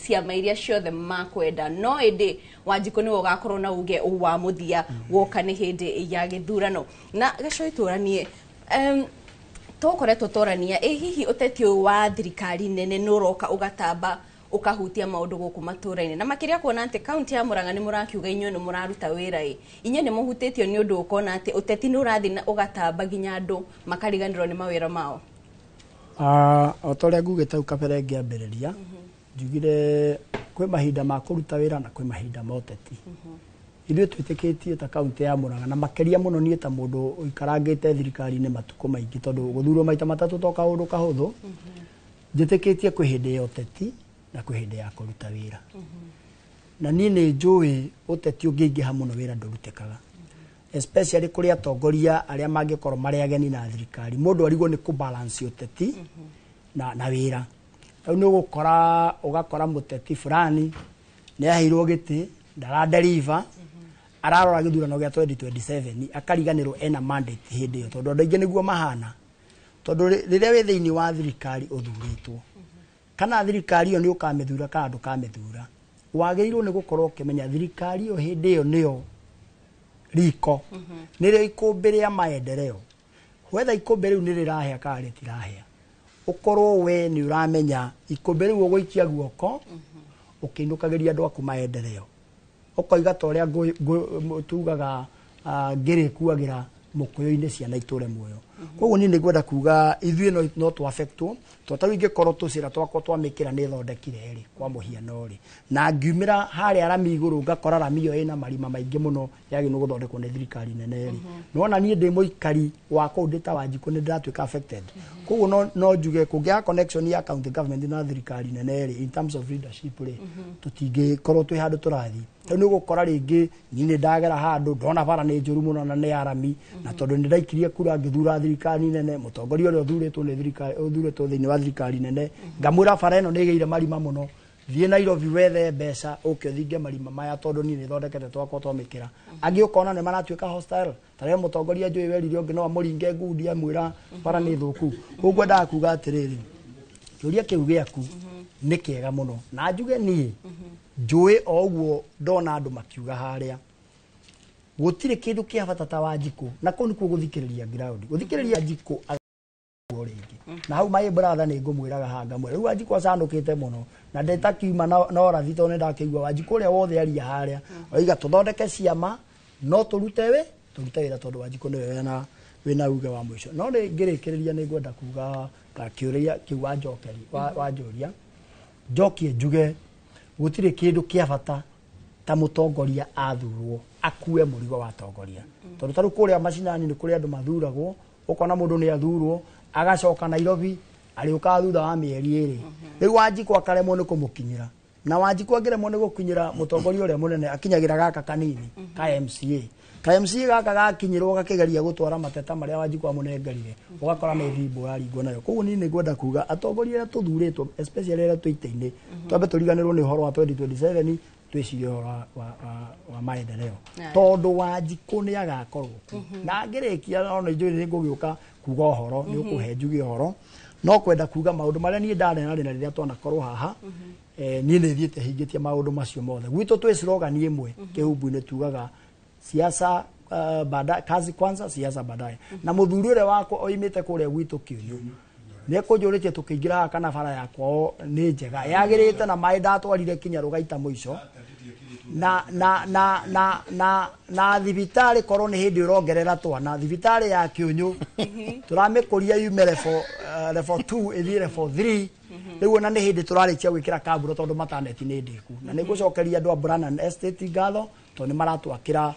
ciama iria ciothe makwenda no indi Wanjiku ni ugakorwo na uge wa muthia woka ni hindi ya githurano na gacoi turanie tukoretwo torania hihi utetio wa thirikari nene nuroka ugatamba ukahutia maundu guku maturaini na makiria kuona ati county ya Murang'a ni murakiuga inyo ni muraruta wira inye ni muhutitio ni undu ukona ati uteti ni urathi na ugatamba ginya andu makariganirwo ni mawira mao. Otoria ngugite ukabere ngiambiriria njugire kwi mahinda ma kuruta wira na kwi mahinda ma uteti. Ithuĩ twĩtĩkĩtie ta kaunti ya Murang'a na makeria muno niĩ ta mũndũ ũikarangĩte thirikari-inĩ matukũ maingĩ tondũ gũthurwo maita matatũ to kaũndũ kahũthũ. Njĩtĩkĩtie kwĩ hĩndĩ ya ũteti na kwĩ hĩndĩ ya kũruta wĩra. Na niĩ nĩ njũĩ ũteti ũngĩingĩha mũno wĩra ndũrutĩkaga, especially kũrĩ atongoria arĩa mangĩkorwo marĩ ageni na thirikari. Mũndũ arigwo nĩ kũbalance ũteti na wĩra. Rĩu nĩ ũgakora mũteti fulani nĩ aheirwo gĩtĩ ndaradeliver ararora gĩthurano gĩa 2027 akariganĩrwo ena mandate hĩndĩ ĩyo tondũ andũ aingĩ nĩguo mahana. Tondũ rĩrĩa wĩ thĩinĩ wa thirikari ũthurĩtwo kana thirikari ĩyo nĩ ũkamĩthura kana ndũkamĩthura, wagĩrĩirwo nĩ gũkorwo ũkĩmenya thirikari ĩyo hĩndĩ ĩyo nĩyo riko, nĩrĩo ikũmbĩ rĩa maendeleo. Whether ikũmbĩ rĩu nĩ rĩrahĩa kana rĩtirahĩa, ũkorwo we nĩ ũramenya ikũmbĩ rĩu ũgũikia guoko ũkĩinũkagĩria andũ aku maendeleo. Ũkoiga ta ũrĩa tugaga ngĩrĩkuagĩra mũkũyũ-inĩ ciana itũre muoyo. Koguo niĩ nĩngwenda kuga ithuĩ no tũ-affectwo tondũ ta rĩu ingĩkorwo tũcĩra twakwa twamĩkĩra nĩ thondekire rĩ kwa mũhiano rĩ na ngiumĩra harĩa rami igũrũ ngakora rami ĩyo ĩna marima maingĩ mũno yagĩrĩirwo gũthondekwo nĩ thirikari nene rĩ, nĩwona niĩ ndĩ mũikari wa kũu ndĩ ta Wanjikũ nĩ ndĩratuĩka affected. Koguo no njuge kũngĩaga connection ya county government na thirikari nene rĩ in terms of leadership rĩ tũtingĩkorwo twĩ handũ tũrathiĩ. Rĩu nĩ ũgũkora rĩngĩ niĩ nĩ ndagera handũ ndona bara nĩ njũru mũno na nĩ ya rami na tondũ nĩ ndaikirie kura ngĩthura thirikari nene, mũtongoria ũrĩa ũthurĩtwo nĩ thirikari ũthurĩtwo thĩinĩ wa thirikari nene, ngamwĩra bara ĩno nĩ ĩgĩire marima mũno, thiĩ Nairobi wethe mbeca ũke ũthinge marima maya tondũ niĩ nĩ thondekete twakwa twamĩkĩra. Angĩ ũkona nĩ maratuĩka hostile, ta rĩrĩa mũtongoria njũĩ werire ũngĩ no amũringe ngundi amwĩra bara nĩ thũku. Ũguo ndaga kuga atĩrĩrĩ kĩũria kĩu gĩaku nĩ kĩega mũno na njuge niĩ njũĩ o ũguo ndona andũ makiuga harĩa gũtirĩ kĩndũ kĩa bata ta Wanjikũ na kũu nĩkuo gũthikĩrĩria ground, gũthikĩrĩria Wanjikũ rĩngĩ na hau my brother nĩ ngũmwĩraga hanga mwĩra rĩu Wanjikũ acanũkĩte mũno na ndetakiuma no rathi tondũ nĩ ndakĩigua Wanjikũ ũrĩa wothe aria harĩa oiga tũthondeke ciama no tũrute wĩra tondũ Wanjikũ nĩwe wĩna uge wa mũico. No nĩ ngĩrĩkĩrĩria nĩ ngwenda kuga kĩũria kĩu wanjũria njokie njuge gũtirĩ kĩndũ kĩa bata ta mũtongoria athurwo akue mũrigo wa tongoria. Tondũ ta rĩu kũrĩa macinani nĩ kũrĩ andũ mathuragwo, ũkona mũndũ nĩ athurwo agacoka Nairobi arĩũkaga thutha wa mĩeri ĩrĩ. Rĩu Wanjikũ akaremwo nĩ kũmũkinyĩra na Wanjikũ angĩremwo nĩ gũkinyĩra mũtongoria ũrĩa mũnene akinyagĩra gaka kanini ka MCA. Ka MCA gaka gakinyĩrwo gakĩgeria gũtwara mateta marĩa Wanjikũ amũnengerire ũgakora nĩ thimbo yaringwo nayo. Koguo niĩ nĩ ngwenda kuga atongoria arĩa tũthurĩtwo especially arĩa twĩ ita-inĩ twambe tũriganĩrwo nĩ ũhoro wa 2027 twĩcirie ũhoro wa maendeleo tondũ Wanjikũ nĩ agakorwo na ngĩrĩkia no nĩ njũĩ nĩ ngũgĩũka kuga ũhoro nĩ ũkũhe njuge ũhoro no kwenda kuga maũndũ marĩa niĩ ndarena na rĩrĩa twanakorwo haha niĩ nĩ thiĩte hingĩtie maũndũ macio mothe. Gwitũ twĩ slogan ĩmwe kĩhumbu-inĩ tugaga siasa kazi kwanza siasa baadaye. Na mũthuri ũrĩa wakwa oimĩte kũrĩa gwitũ Kĩũnyũ nĩ kũnjũrĩtie tũkĩingĩra haha kana bara yakwa nĩ njega yagĩrĩte na maĩ ndatwarire kinya Rũgaita mũico na thibitarĩ korwo nĩ hĩndĩ ũrongerera twana thibitarĩ ya Kĩũnyũ tũramĩkũria yume level 2 ĩthiĩ level 3 rĩu ona nĩ hĩndĩ tũrarĩkia gwĩkĩra kaburo tondũ mataneti nĩ ndĩku na nĩ ngũcokeria andũ a Brannan Estate ngatho tondũ nĩ maratwakĩra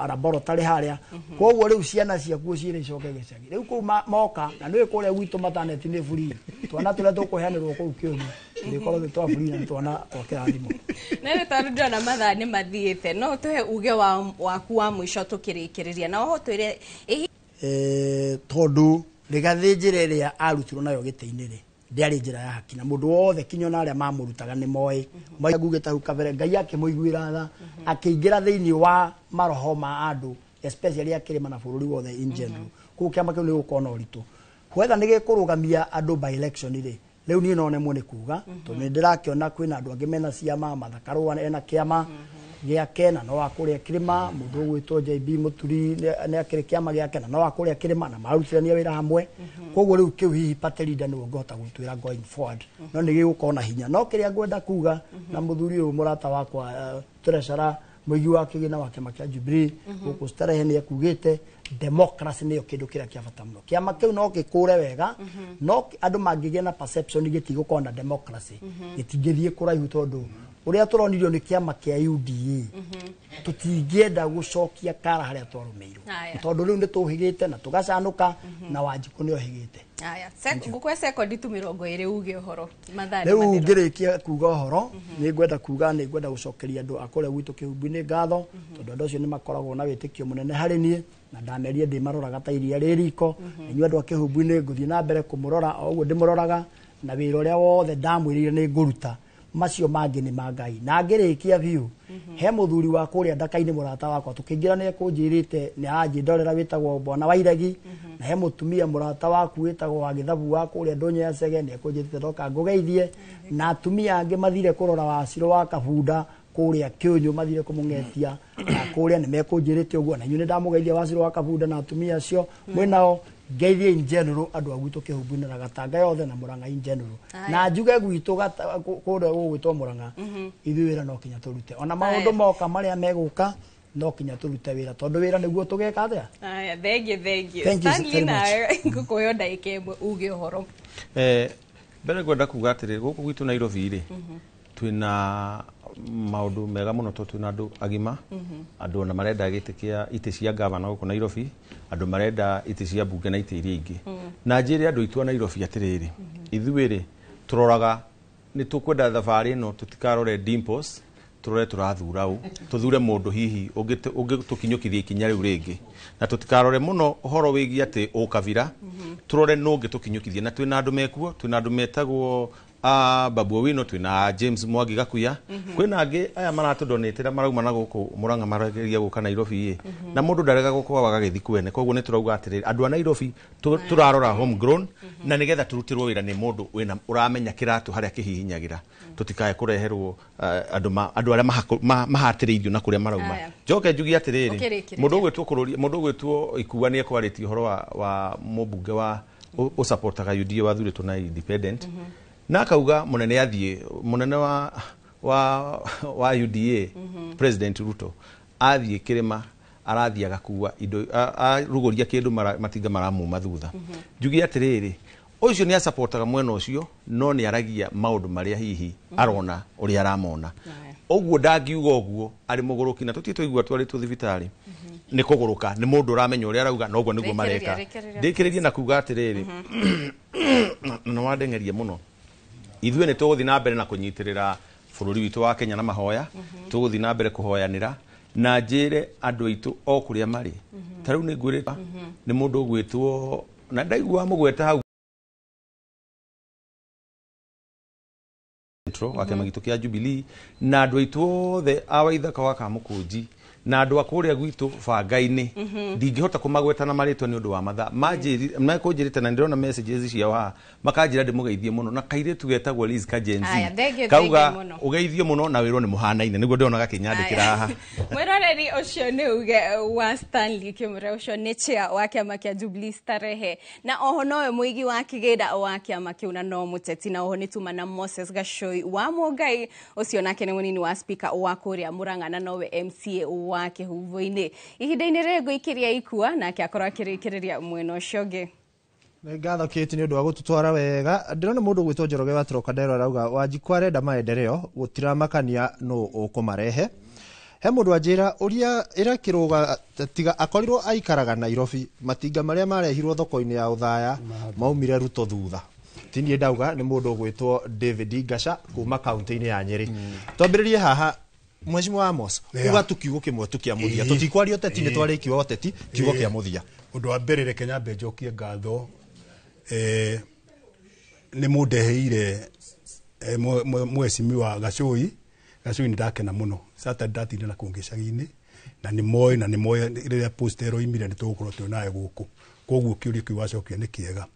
laboratory harĩa. Koguo rĩu ciana ciakuo cirĩcoke gĩcagi rĩu kũu moka na nĩ kũrĩa gwitũ mataneti nĩ free twana tũrĩa tũkũheanĩrwo kũu Kĩũnyũ nĩkorwo twa free na twana twakĩra thimũ. Na nĩ tondũ ndona mathaa nĩ mathiĩte no tũhe uge waku wa mũico tũkĩrĩkĩrĩria na oho twĩre tondũ rĩgathĩ njĩra ĩrĩa arutirwo nayo gĩtĩ-inĩ rĩ ndĩarĩ njĩra ya haki na mũndũ wothe kinya ona arĩa mamũrutaga nĩ moĩ ngugĩte hau kabere Ngai akĩmũiguĩra tha akĩingĩra thĩinĩ wa maroho ma andũ especially akĩrĩma na bũrũri wothe in general. Koguo kĩama kĩu nĩ gũkorwo na ũritũ whether nĩ gĩkũrũgamia andũ by election rĩ rĩu niĩ no nemwo nĩ kuga tondũ nĩ ndĩrakĩona kwĩna andũ angĩ mena ciama Mathakarũa ena kĩama giake na no akuria kirima mundu gwitwo JB Muturi ne akiri kiama giake na no akuria kirima na marutithania wira hamwe koguo riu kiu hihi party leader ni ngota gutwira going forward no ni gigukona hinya no kiria ngwenda kuga na muthuri uyu murata wakwa treasurer muigi wa kigina wa kiama kia Jubilee guku starehe ni akugite democracy niyo kindu kiria kia bata muno kiama kiu no gikure wega no andu mangigia na perception gitigukona democracy gitingithie kuraihu tondu uria turonirio ni kiama kia UDA tutingienda gucokia kara haria twarumeirwo tondu riu ni tuhigite na tugacanuka na Wanjiku ni ohigite aya ngukwe second tu 20 uge uhoro mathari riu ngirikia kuga uhoro ni ngwenda kuga ni ngwenda gucokeria andu akore gwitu kihumbu-ini ngatho tondu andu acio ni makoragwo na witikio munene hari nie na ndameria ndi maroraga ta iria ririko inyu andu akihumbu-ini nguthie na mbere kumurora oguo ndimuroraga na wira uria wothe ndamwirire ni nguruta macio mangi ni mangai na ngirikia biu he muthuri wa kuria ndaka-ini murata wakwa tukingira ni ekunjirite ni anjindorera witagwo Bwana Wairegi na he mutumia murata waku witagwo wa Githabu wa kuria Ndunya Cege ni ekunjirite ndoka ngugeithie na atumia angi mathire kurora Waciro wa Kabunda kuria Kiunyu mathire kumungetia na kuria ni mekunjirite uguo na inyu ni ndamugeithia Waciro wa Kabunda na atumia acio mwinao ngeithie in general andu agwitu kihumbu-ini na Gatanga yothe na Murang'a in general na njuge gwitu kuria gwitwo Murang'a ithu wira no kinya turute ona maundu moka maria meguka no kinya turute wira tondu wira niguo tugeka atia aya thengio Stanley na ngukuyo ndaikemwe uge uhoro mbere ngwenda kuga atiri guku gwitu Nairobi ri twina maundu mega muno to twina andu agima andu na marenda gitikia ite cia gavana guku Nairobi andu marenda ite cia bunge na ite iria ingi na njiri andu itu Nairobi atiriri ithuiri turoraga ni tukwenda thabari no tutikarore Dimples turore turathura u tuthure mundu hihi ungi tukinyukithie ikinya riu ringi na tutikarore muno uhoro wigi ati ukavira turore nungi tukinyukithie na twina andu mekuo twina andu metagwo Babu Owino twina James Mwangi Gakuya kwina angi aya maratudonetera marauma na guku Murang'a marageria guka Nairobi na mundu ndarega gukwa wagagithi kwene koguo ni turauga atiriri andu a Nairobi turarora homegrown na nigetha turutirwo wira ni mundu wina uramenya kiratu haria kihihinyagira tutikae kureherwo andu aria mahatiriithio na kuria marauma njoke njugi atiriri mundu gwitwo ikuwa ni ekwaritie horo wa mubunge wa usaportaga UDA wathuritwo na independent na akauga munene athie munene wa UDA President Ruto athie kirima arathia gakuwa indo arugoria kindu matinga maramuma thutha njugi atiriri ucio ni supportaga mwena ucio no ni aragia maundu maria hihi arona uri aramona oguo ndangiuga oguo ari muguruki na tutito igwa twari tu thibitari ni kuguruka ni mundu uramenya uri arauga no oguo niguo mareka ndikiririe na kuga atiriri no wadengerie muno ithuĩ nĩ tũgũthiĩ na mbere na kũnyitirĩra bũrũri witũ wa Kenya na mahoya tũgũthiĩ na mbere kũhoyanĩra na njĩre andũ aitũ o kũrĩa marĩ ta rĩu nĩ ngwĩrĩta nĩ mũndũ ũgwĩtwo na ndaigua mũgweta hau wa kĩama gitũ kĩa Jubilee na andũ aitũ othe a Waithaka wa Kamũkũnji na andu akuria gwitu banga-ini ndingihota kumagweta na maritwa ni undu wa matha manjiri na kunjirite na ndirona messages cia wa makanjira ndimugeithie muno na kairitu getagwo Liz Kajenzi kauga ugeithie muno na wirwo ni muhanaine niguo ndionaga kinyandikira haha mwiroreri ucio ni uge wa Stanley Kimure ucio ni chair wa kiama kia Jubilee Starehe na oho nowe muigi wa kigida wa kiama kiu na no muteti na oho ni tuma na Moses Gashoi wa Mugai ucio nake ni munini wa speaker wa kuria Murang'a na nowe MCA wa kihuvu-ini ihinda-ini rĩrĩ ngũikĩria ikua nake akorwo akĩrĩkĩrĩria mwena ũcio ũngĩ ngatho Kate ni undu wa gututwara wega ndirona mundu gwitwo Njoroge wa Trokadero arauga Wanjiku arenda maendeleo gutiramakania no ukumarehe he mundu anjira uria irakiruga tiga akorirwo aikaraga Nairobi matinga maria marehirwo thoko-ini ya uthaya maumire Ruto thutha tini ndauga ni mundu gwitwo David Gasha kuma kaunti-ini ya Nyeri twambiririe haha Mheshimiwa Amos uga tukiugo kimwe tukiamuthia tutikwario teti ni twarikiwa teti kiugo kia muthia undu wa mbere reke nyambe njokie ngatho ni mundeheire Mheshimiwa Gashoi ni ndakena muno sata ndatinda na kungicagi-ini na ni moy riria postero imire ni tugukorwo tunaye guku koguo kiurio kiu wacokia ni kiega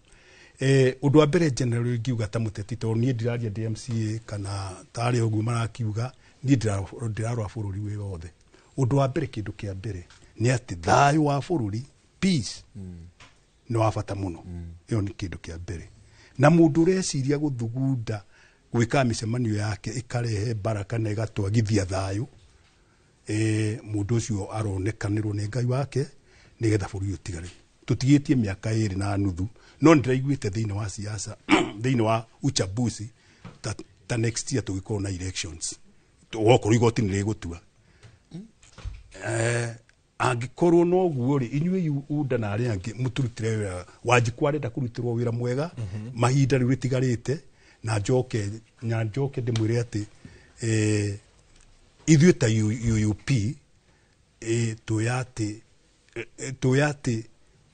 undu wa mbere general ngiuga ta muteti to ni ndiraria DMCA kana tari uguo marakiuga ni ndirarwa bururi wi wothe undu wa mbere kindu kia mbere ni ati thayu wa bururi peace no wabata muno iyo ni kindu kia mbere na mundu ureciria guthugunda gwika micemanio yake ikarehe baraka na igatwagithia thayu mundu ucio aronekanirwo ni Ngai wake nigetha bururi utigare tutigitie miaka 2 na nuthu no ndiraiguite thiini wa siasa thiini wa uchaguzi ta next year tugikorwo na elections wokorwo igoti ni rigutua angikorwo no guo ri inyuĩ unda na aria angi muturutire wira Wanjikũ arenda kurutirwo wira mwega mahinda riu ritigarite na njoke ndimwire ati ithuĩ ta UUP tuyati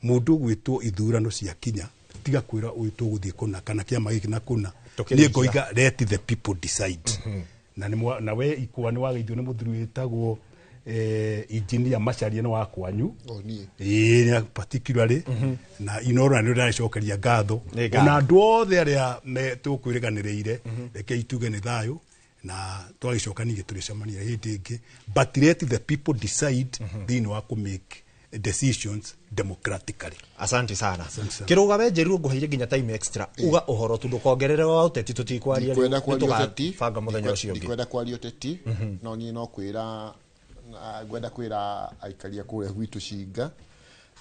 mundu gwitwo ithurano cia kinya tiga kwira uyu tuguthie kuna kana kiama giki na kuna ni ngoiga let the people decide na we ikwa ni wageithio ni muthuri witagwo engineer Macharia no wakwanyu ni particularly na inora ni ndaracokeria ngatho na andu othe aria tukwiriganireire reke ituge ni thayu na twagicokani giturecemania hindi ingi but let the people decide thini wa ku make decisions democratically. Asante sana. Kiruga we njeru nguheire nginya time extra uga uhoro tundu kongerere wa uteti tutikwaria kwenda kwaria uteti banga muthenya ucio ngi kwenda kwaria uteti no ni no kwira gwenda kwira aikaria kure gwitu Cinga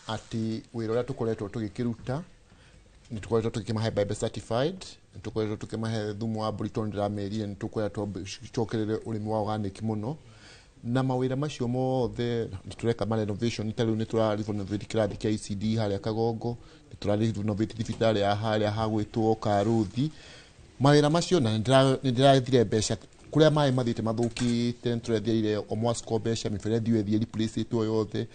ati wira uria tukoretwo tugikiruta ni tukoretwo tukimahe Bible certified tukoretwo tukimahe thumu wa Briton ndiramerire ni tukoretwo chokerere urimi wa organic muno na mawira macio mothe tureka ma renovation itari ni turari renovate kirathi kia ICD haria Kagongo ni turari renovate thibitari ya haria hagwitwo Karuthi mawira macio na ndirathire mbeca kuria mai mathite mathukite nturethire omwasco mbeca miferethi wethi replace to yothe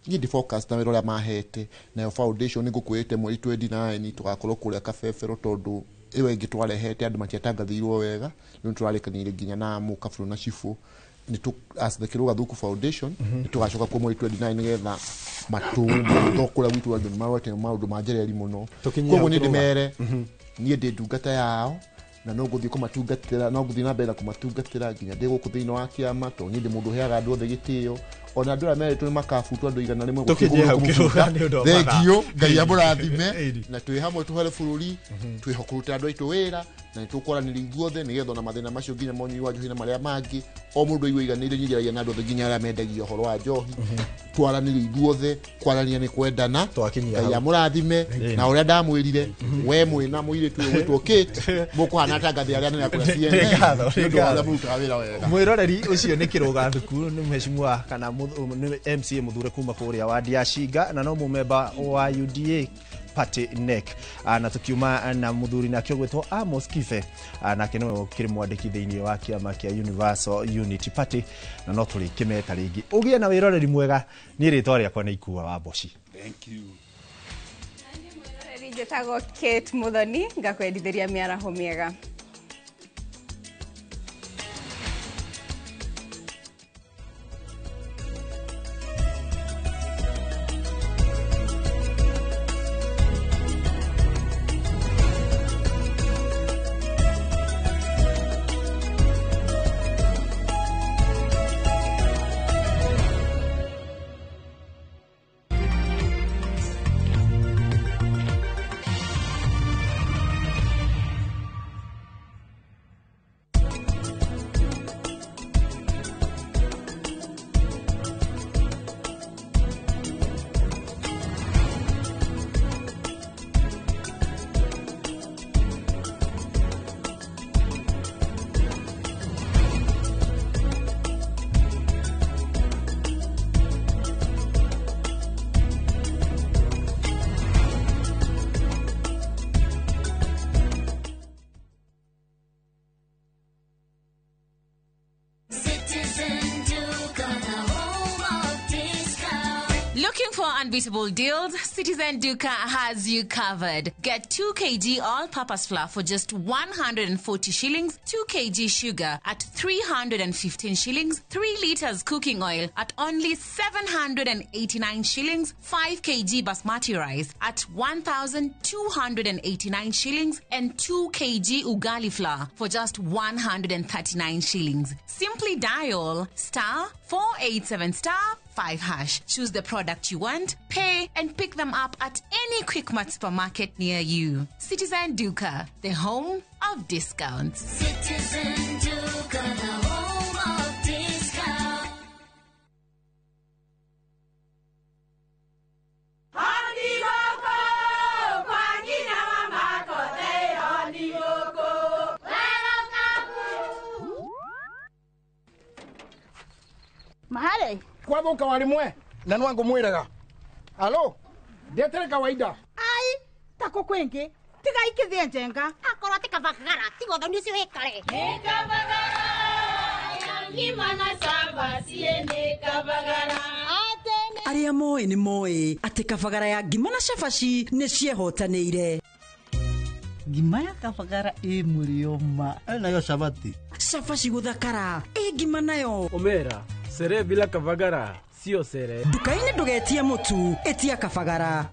ni di focus na wira mahete na foundation ni gukwete mweri 29 tugakorwo kuria Kabebero tondu iwe ngitwarehete andu matiatangathirwo wega ni turarikanire nginya na Mukaburu na Chifu ni tu as the Kiruga Thuku Foundation ni tugacoka kwa mweri 29 nigetha thokura witu andu marote maundu manjereri muno koguo ni ndimere ni ndi ndungata yao na no guthii kumatungatira no guthii na mbere kumatungatira nginya ndi guku thiini wa kiama to ni ndi mundu heaga andu othe gitio ona andu amere tu makafutu andu igana rimwe thengio Ngai amurathime na twi hamwe tuhere bururi twihokuruta andu aitu wira na nitukoranira ithuothe nigetha na mathina macio nginya monyi wa njohi na maria mangi o mundu aigu iganire nyiragia na andu othe nginya aria mendagia horo wa njohi twaranira ithuothe kwarania ni kwendana Ngai amurathime na uria ndamwirire we mwina muiritu witwo Kate mukuhana tangathi aria nene akura CNN mwiroreri ucio ni Kiruga Thuku ni mheshimiwa kana MCA muthure kuma kuria wa Diashinga na no mumemba wa UDA party NEC na tukiuma na muthuri na kyo gwetwo Amos Kife na kino kiri mwandiki thiini wa kiama kia Universal Unity Party na no turi kimeta ringi ugie na wiroreri mwega ni ritwa riakwa ni Ikuwa wa Boshi. Thank you. Mwiroreri njetago Kate Muthoni ngakwendithiria miaraho miega. unbeatable deals, Citizen Duka has you covered. Get 2 kg all-purpose flour for just 140 shillings, 2 kg sugar at 315 shillings, 3 liters cooking oil at only 789 shillings, 5 kg basmati rice at 1,289 shillings, and 2 kg ugali flour for just 139 shillings. Simply dial *487*5#. Choose the product you want, pay, and pick them up at any Quickmart supermarket near you. Citizen Duka, the home of discounts. Citizen Duka, the home of discounts. Mahale kwa boka walimwe na nwango mwiraga alo ndetere kawaida ai tako kwenge tiga ikithie njenga akorwo tikavagara tigotho nicio hikare nikavagara ngimana samba siene kavagara aria moe ni moe ati kabagara ya ngima na cabaci ni ciehotanĩire. Ngima ya kabagara ĩ mũrioma nayo cabati cabaci gũthakara ĩ ngima nayo omera sere bila kabagara sio sere. Nduka-inĩ ndũgetie mũtu ĩtia kabagara.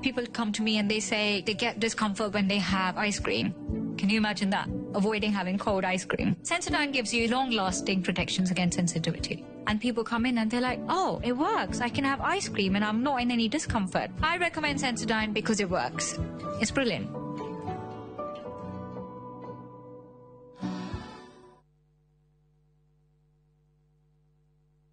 People come to me and they say they get discomfort when they have ice cream. Can you imagine that? Avoiding having cold ice cream. Sensodyne gives you long-lasting protections against sensitivity. And people come in and they're like, oh, it works. I can have ice cream and I'm not in any discomfort. I recommend Sensodyne because it works. It's brilliant.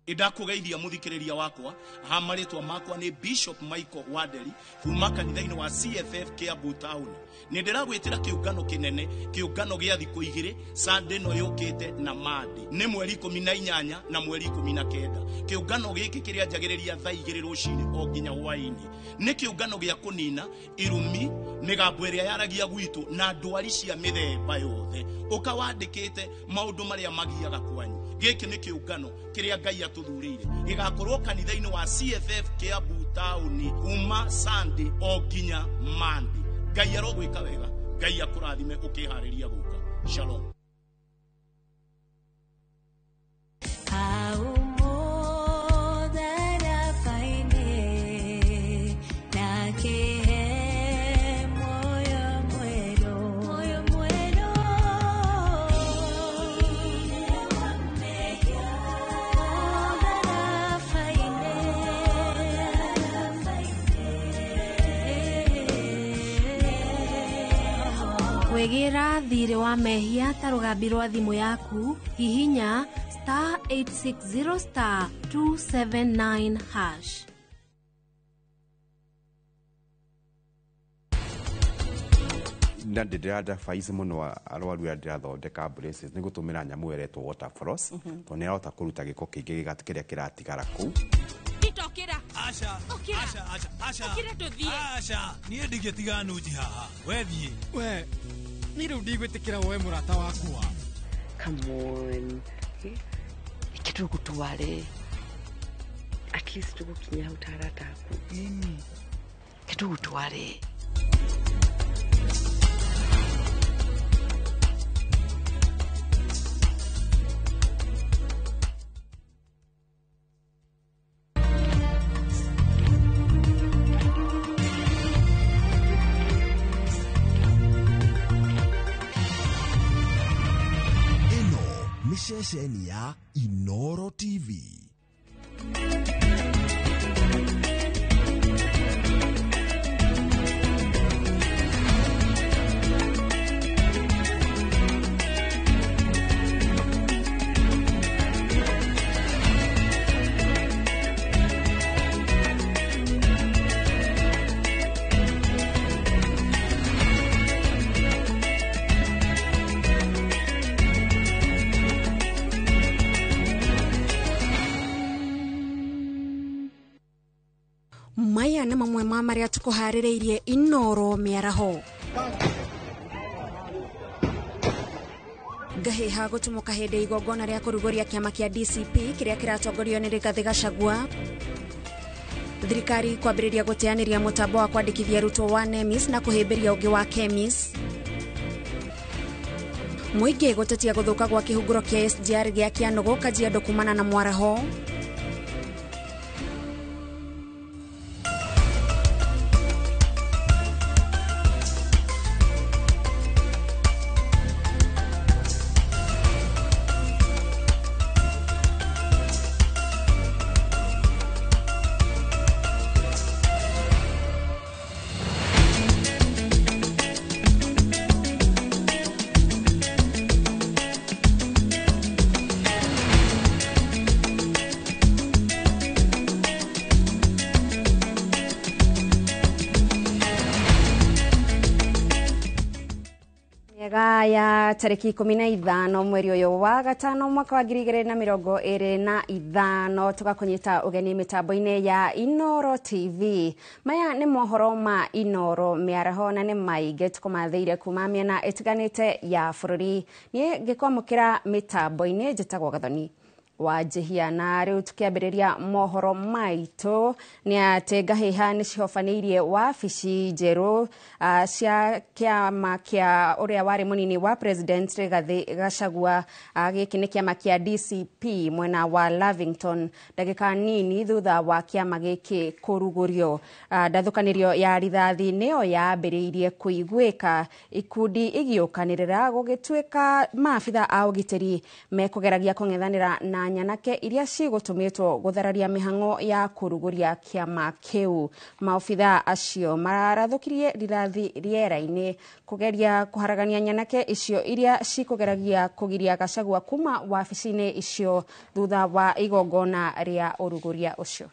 Idakugeithia muthikiriria wakwa hamaritwa makwa ni Bishop Michael Waderi kuma kanitha-ini wa CFF Kiambu Town. Ni ndiragwitira kiungano kinene, kiungano gia thiku igiri, Sunday no yukite na Monday. Ni mweri 18 na mweri 19. Kiungano giki kiria njagiriria thaa 2 rucini o nginya hwaini. Ni kiungano gia kunina irumi migambo iria yaragia gwitu na ndwari cia mithemba yothe. Ukawandikite maundu maria magiaga kwanyu. Giki ni kiungano kiria Ngai atuthurire gigakorwo kanitha-ini wa CFF Kiambu Town kuma Sunday o nginya Monday. Ngai arogwika wega, Ngai akurathime ukihariria guka. Shalom. Wegira thire wa mehia ta rugambi rwa thimu yaku hihinya *860*279#. na ndirada faizi muno arwaru ya ndirathondeka braces ni gutumira nyamu eretwo water floss to ni arota kuruta giko kingi gigatikira kiratigara ku Okira. Asha. Okira. Asha. Okira tuthie. Asha. Ni ndigetiga nuji haha. We thie. We. Ni riu ndigwitikira we murata wakwa. Come on. Kitu gutware. At least tugukinya utarata ku. Kitu gutware. Ceceni ya Inoro TV. Maya na mamwe ma maria tukuharireirie Inoro miaraho. Gahiha gutumuka hindi igongona ria kurugoria kiama kia DCP kiria kiratongorio ni Rigathi Gachagua. Thirikari kwambiriria guteaniria mutambo wa kwandikithia arutwo wa NEMIS na kuhimbiria ungi wa KEMIS. Muingi gutetia guthuka gwa kihunguro kia SGR gia Kianogo Kajiado kumana na mwaraho. Ya tariki 15 mweri uyu wa gatano mwaka wa 2025 tugakunyita ugeni mitambo-ini ya Inoro TV. Maya ni mohoro ma Inoro miaraho na ni maige tukumathiire kuma miena itiganite ya bururi. Nie gikwamukira mitambo-ini njitagwo Gathoni wa Jehia na riu tukiambiriria mohoro maitu ni ati Gahiha ni cihofaniirie wabici njeru cia kiama kia uria wari munini wa president Rigathi Gachagua. Giki ni kiama kia DCP mwena wa Lavington ndagika nini thutha wa kiama giki kurugurio. Ndathukanirio ya rithathi niyo yambiriirie kuiguika ikundi igiukanirira gugituika maabitha a ugitiri mekugeragia kung'ethanira na nyanake iria cigutumitwo guthararia mihango ya kuruguria kiama kiu. Maobitha acio mararathukirie rithathi riera-ini kugeria kuharagania nyanake icio iria cikugeragia kugiria Gachagua kuma wabici-ini icio thutha wa igongona ria uruguria ucio.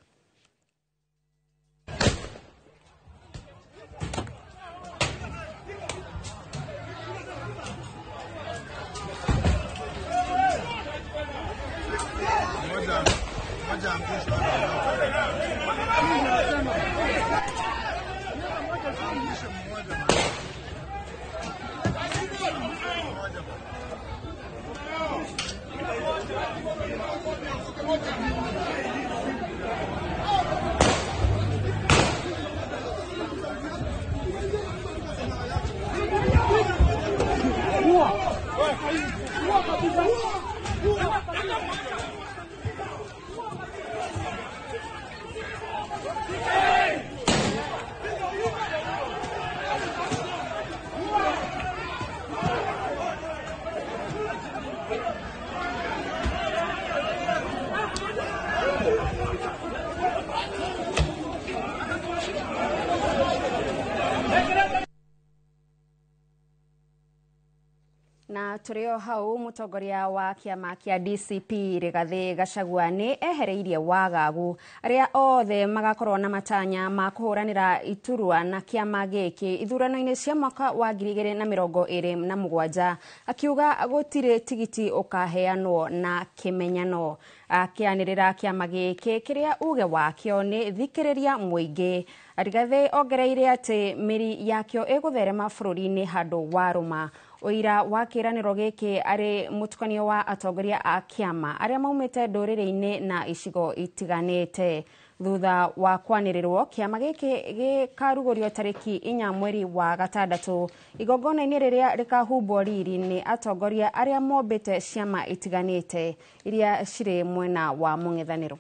Na turio hau mutongoria wa kiama kia DCP Rigathi Gachagua ni ehereirie wagagu aria othe magakorwo na matanya ma kuhuranira iturwa na kiama giki ithurano-ini cia mwaka wa 2027, akiuga gutire tigiti ukaheanwo na kimenyano. Akianirira kiama giki kiria uge wakio ni thikiriria muingi. Rigathi ongereire ati miri yakio igutherema bururi-ini handu waruma. Oira wa kiraniro giki ari mutukanio wa atongoria a kiama aria maumite nduriri-ini na icigo itiganite. Thutha wa kwanirirwo kiama giki gikarugurio tariki 4 mweri wa gatandatu, igongona-ini riria rikahumbwo riri ni atongoria aria mombite ciama itiganite iria ciri mwena wa mung'ethaniro.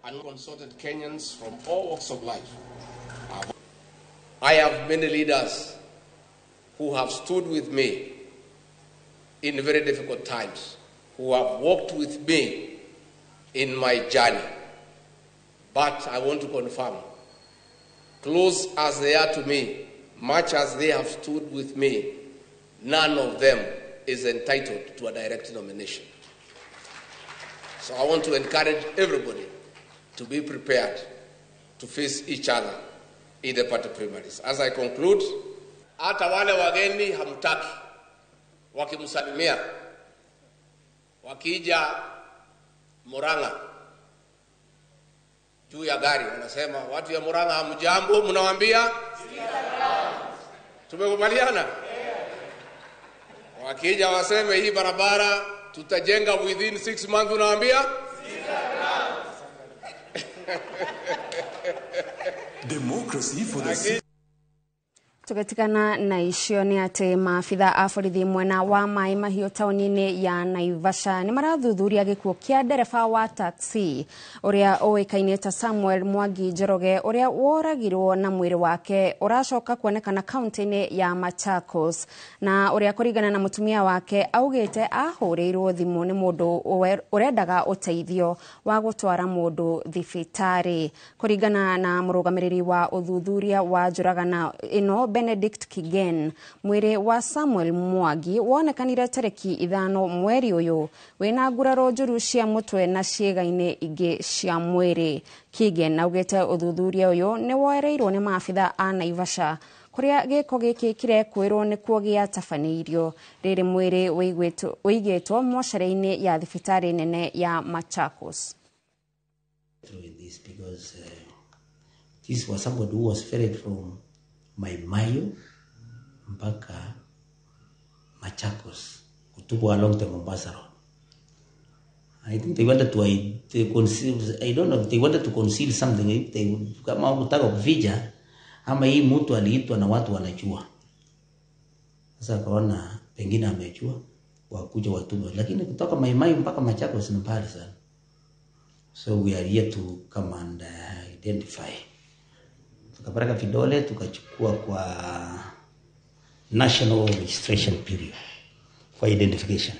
Unconsulted Kenyans from all walks of life. I have many leaders who have stood with me in very difficult times, who have walked with me in my journey. But I want to confirm, close as they are to me, much as they have stood with me, none of them is entitled to a direct nomination. So I want to encourage everybody to be prepared to face each other in the party primaries. As I conclude, hata wale wageni hamtaki wakimsalimia wakija Murang'a juu ya gari wanasema watu ya Murang'a hamjambo, mnawaambia Tumekubaliana? Wakija waseme hii barabara tutajenga within 6 months, unawaambia? Democracy for the tugetikana na icio ni ati maabitha a borithi mwena wa mai mahiũ taũni-inĩ ya Naivasha ni marathuthuria gĩkuũ kĩa ndereba wa taxi ũrĩa ũĩkaine ta Samuel Mwangi Njoroge ũrĩa woragirwo na mwĩrĩ wake ũracoka kuonekana kaunti-inĩ ya Machakos, na ũrĩa kũringana na mũtumia wake augĩte ahũrĩirwo thimũ nĩ mũndũ ũrendaga ũteithio wa gũtwara mũndũ thibitarĩ. Kũringana na mũrũgamĩrĩri wa ũthuthuria wa njũragano ĩno Benedict Kigen, mwĩrĩ wa Samuel Mwangi wonekanire tarĩki 5 mweri ũyũ wĩna nguraro njũru cia mũtwe na ciĩga-inĩ ingĩ cia mwĩrĩ. Kigen augĩte ũthuthuria ũyũ nĩ woereirwo nĩ maabitha a Naivasha kũrĩa gĩko gĩkĩ kĩrekwĩrwo nĩkuo gĩatabanĩirio. Rĩrĩ mwĩrĩ ũigĩtwo mocarĩ-inĩ ya thibitarĩ nene ya Machakos. This was somebody who was ferried from Maimayo mpaka Machakos kutubwa along the Mombasa Road. I think they wanted to conceal, I don't know, they wanted to conceal something. If they kama kutaka kuvija ama hii mtu aliitwa na watu wanajua. Sasa kaona pengine amejua wakuja watume, lakini kutoka Maimayo mpaka Machakos ni mbali sana. So we are here to come and identify. Tukapeleka vidole tukachukua kwa National Registration Bureau for identification.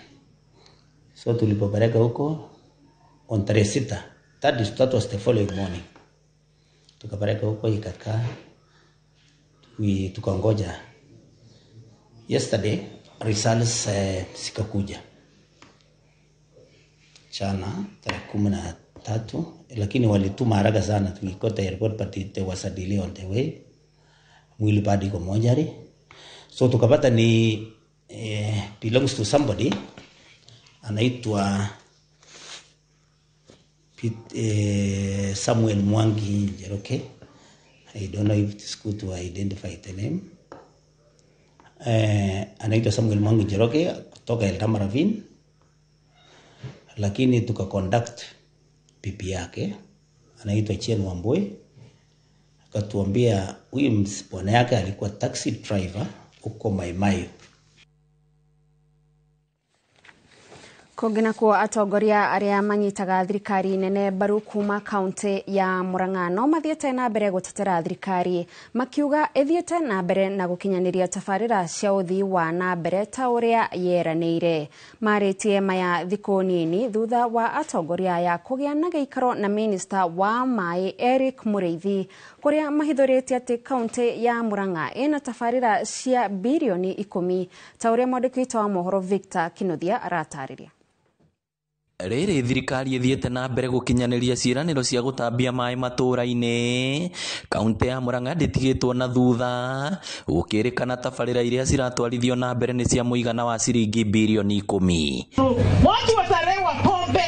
So tulipopeleka huko on tarehe 6, that was the following morning. Tukapeleka huko ikakaa, tukangoja. Yesterday results zikakuja chana tarehe 13, lakini walituma haraka sana. Tukikota airport but there was a delay on the way. Mwili bado iko mortuary. So tukapata ni belongs to somebody anaitwa Samuel Mwangi Njoroge. I don't know if it's good to identify the name. Anaitwa Samuel Mwangi Njoroge kutoka Eldama Ravine, lakini tukaconduct pipi yake anaitwa Chen Wamboi, akatuambia huyu bwana yake alikuwa taxi driver huko Maimayo. Kũngĩna kuo atongoria arĩa manyitaga thirikari nene mbaru kuma kaunti ya Murang'a no mathiĩte na mbere gũtetera thirikari makiuga ĩthiĩte na mbere na gũkinyanĩria tabarĩra cia ũthii wa na mbere ta ũrĩa yeranĩire. Marĩtie maya thikũ nini thutha wa atongoria aya kũgĩa na gĩikaro na minista wa maĩ Eric Mũrĩithi kũrĩa mahithũrĩtie atĩ kaunti ya Murang'a ĩna tabarĩra cia bilioni 10 ta ũrĩa mwandĩki wa mohoro Victor Kinothia aratarĩria. Rĩrĩ thirikari ĩthiĩte na mbere gũkinyanĩria ciĩranĩro cia gũtambia maĩ matũũra-inĩ. Kaunti ya Murang'a ndĩtigĩtwo na thutha, gũkĩrĩkana tabarĩra iria ciratwarithio na mbere nĩ cia mũigana wa ciringi bilioni 10. Watu watarewa pombe.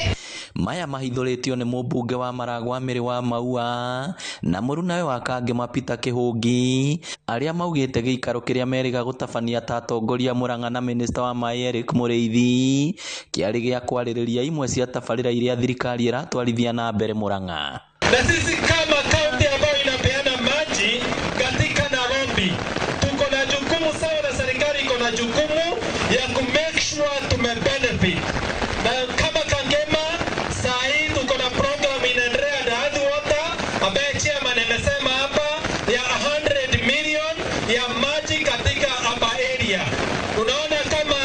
Maya mahithũrĩtio nĩ mũmbunge wa Maragwa Mĩrĩ wa Maua na mũrunawe wa Kangema Peter Kĩhũngi, arĩa maugĩte gĩikaro kĩrĩa meriga gũtabania ta atongoria Murang'a na minista wa maĩ Eric Mũrĩithi kĩarĩ gĩa kwarĩrĩria imwe cia tabarĩra iria thirikari ĩratwarithia na mbere Murang'a. Na sisi kama kaunti ambayo inapeana maji katika Nairobi tuko na jukumu sawa na serikali iko na jukumu ya ku make sure tumebenefit. Na kama Kangema saa hii tuko na program inaendelea na Hadi Water ambaye chairman amesema hapa ya 100 million ya maji katika hapa area. Unaona kama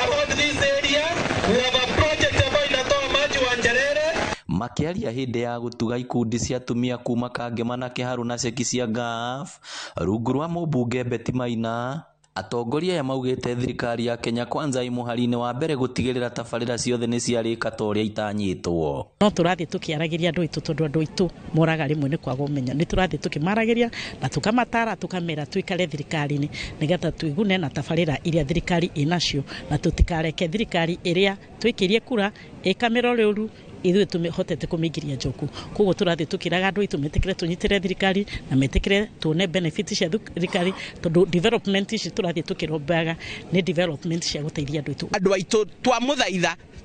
around this area we have a project ambayo inatoa maji wa Njerere. Makĩaria hĩndĩ ya gũtuga ikundi cia atumia kuma Kangema na Kĩharu na ceki cia GAF rungu rwa mũmbunge Betty Maina, atongoria aya maugĩte thirikari ya Kenya Kwanza imuhari-inĩ wa mbere gũtigĩrĩra tabarĩra ciothe nĩ ciarĩka ta ũrĩa itanyĩtwo. No tũrathiĩ tũkĩaragĩria andũ aitũ tondũ andũ aitũ moraga rĩmwe nĩ kwaga ũmenyo. Nĩ tũrathiĩ tũkĩmaragĩria na tũkamatara tũkamera tuikare thirikari-inĩ nĩgetha twĩgune na tabarĩra iria thirikari ĩnacio na tũtikareke thirikari ĩrĩa twĩkĩrie kura ĩkamera ũrũru ithuĩ tũhotete kũmĩingĩria njoku. Koguo tũrathiĩ tũkĩraga andũ aitũ metĩkĩre tũnyitĩre thirikari na metĩkĩre tuone benefit cia thirikari, tondũ development ici tũrathiĩ tũkĩrombaga nĩ development cia gũteithia andũ aitũ. Andũ aitũ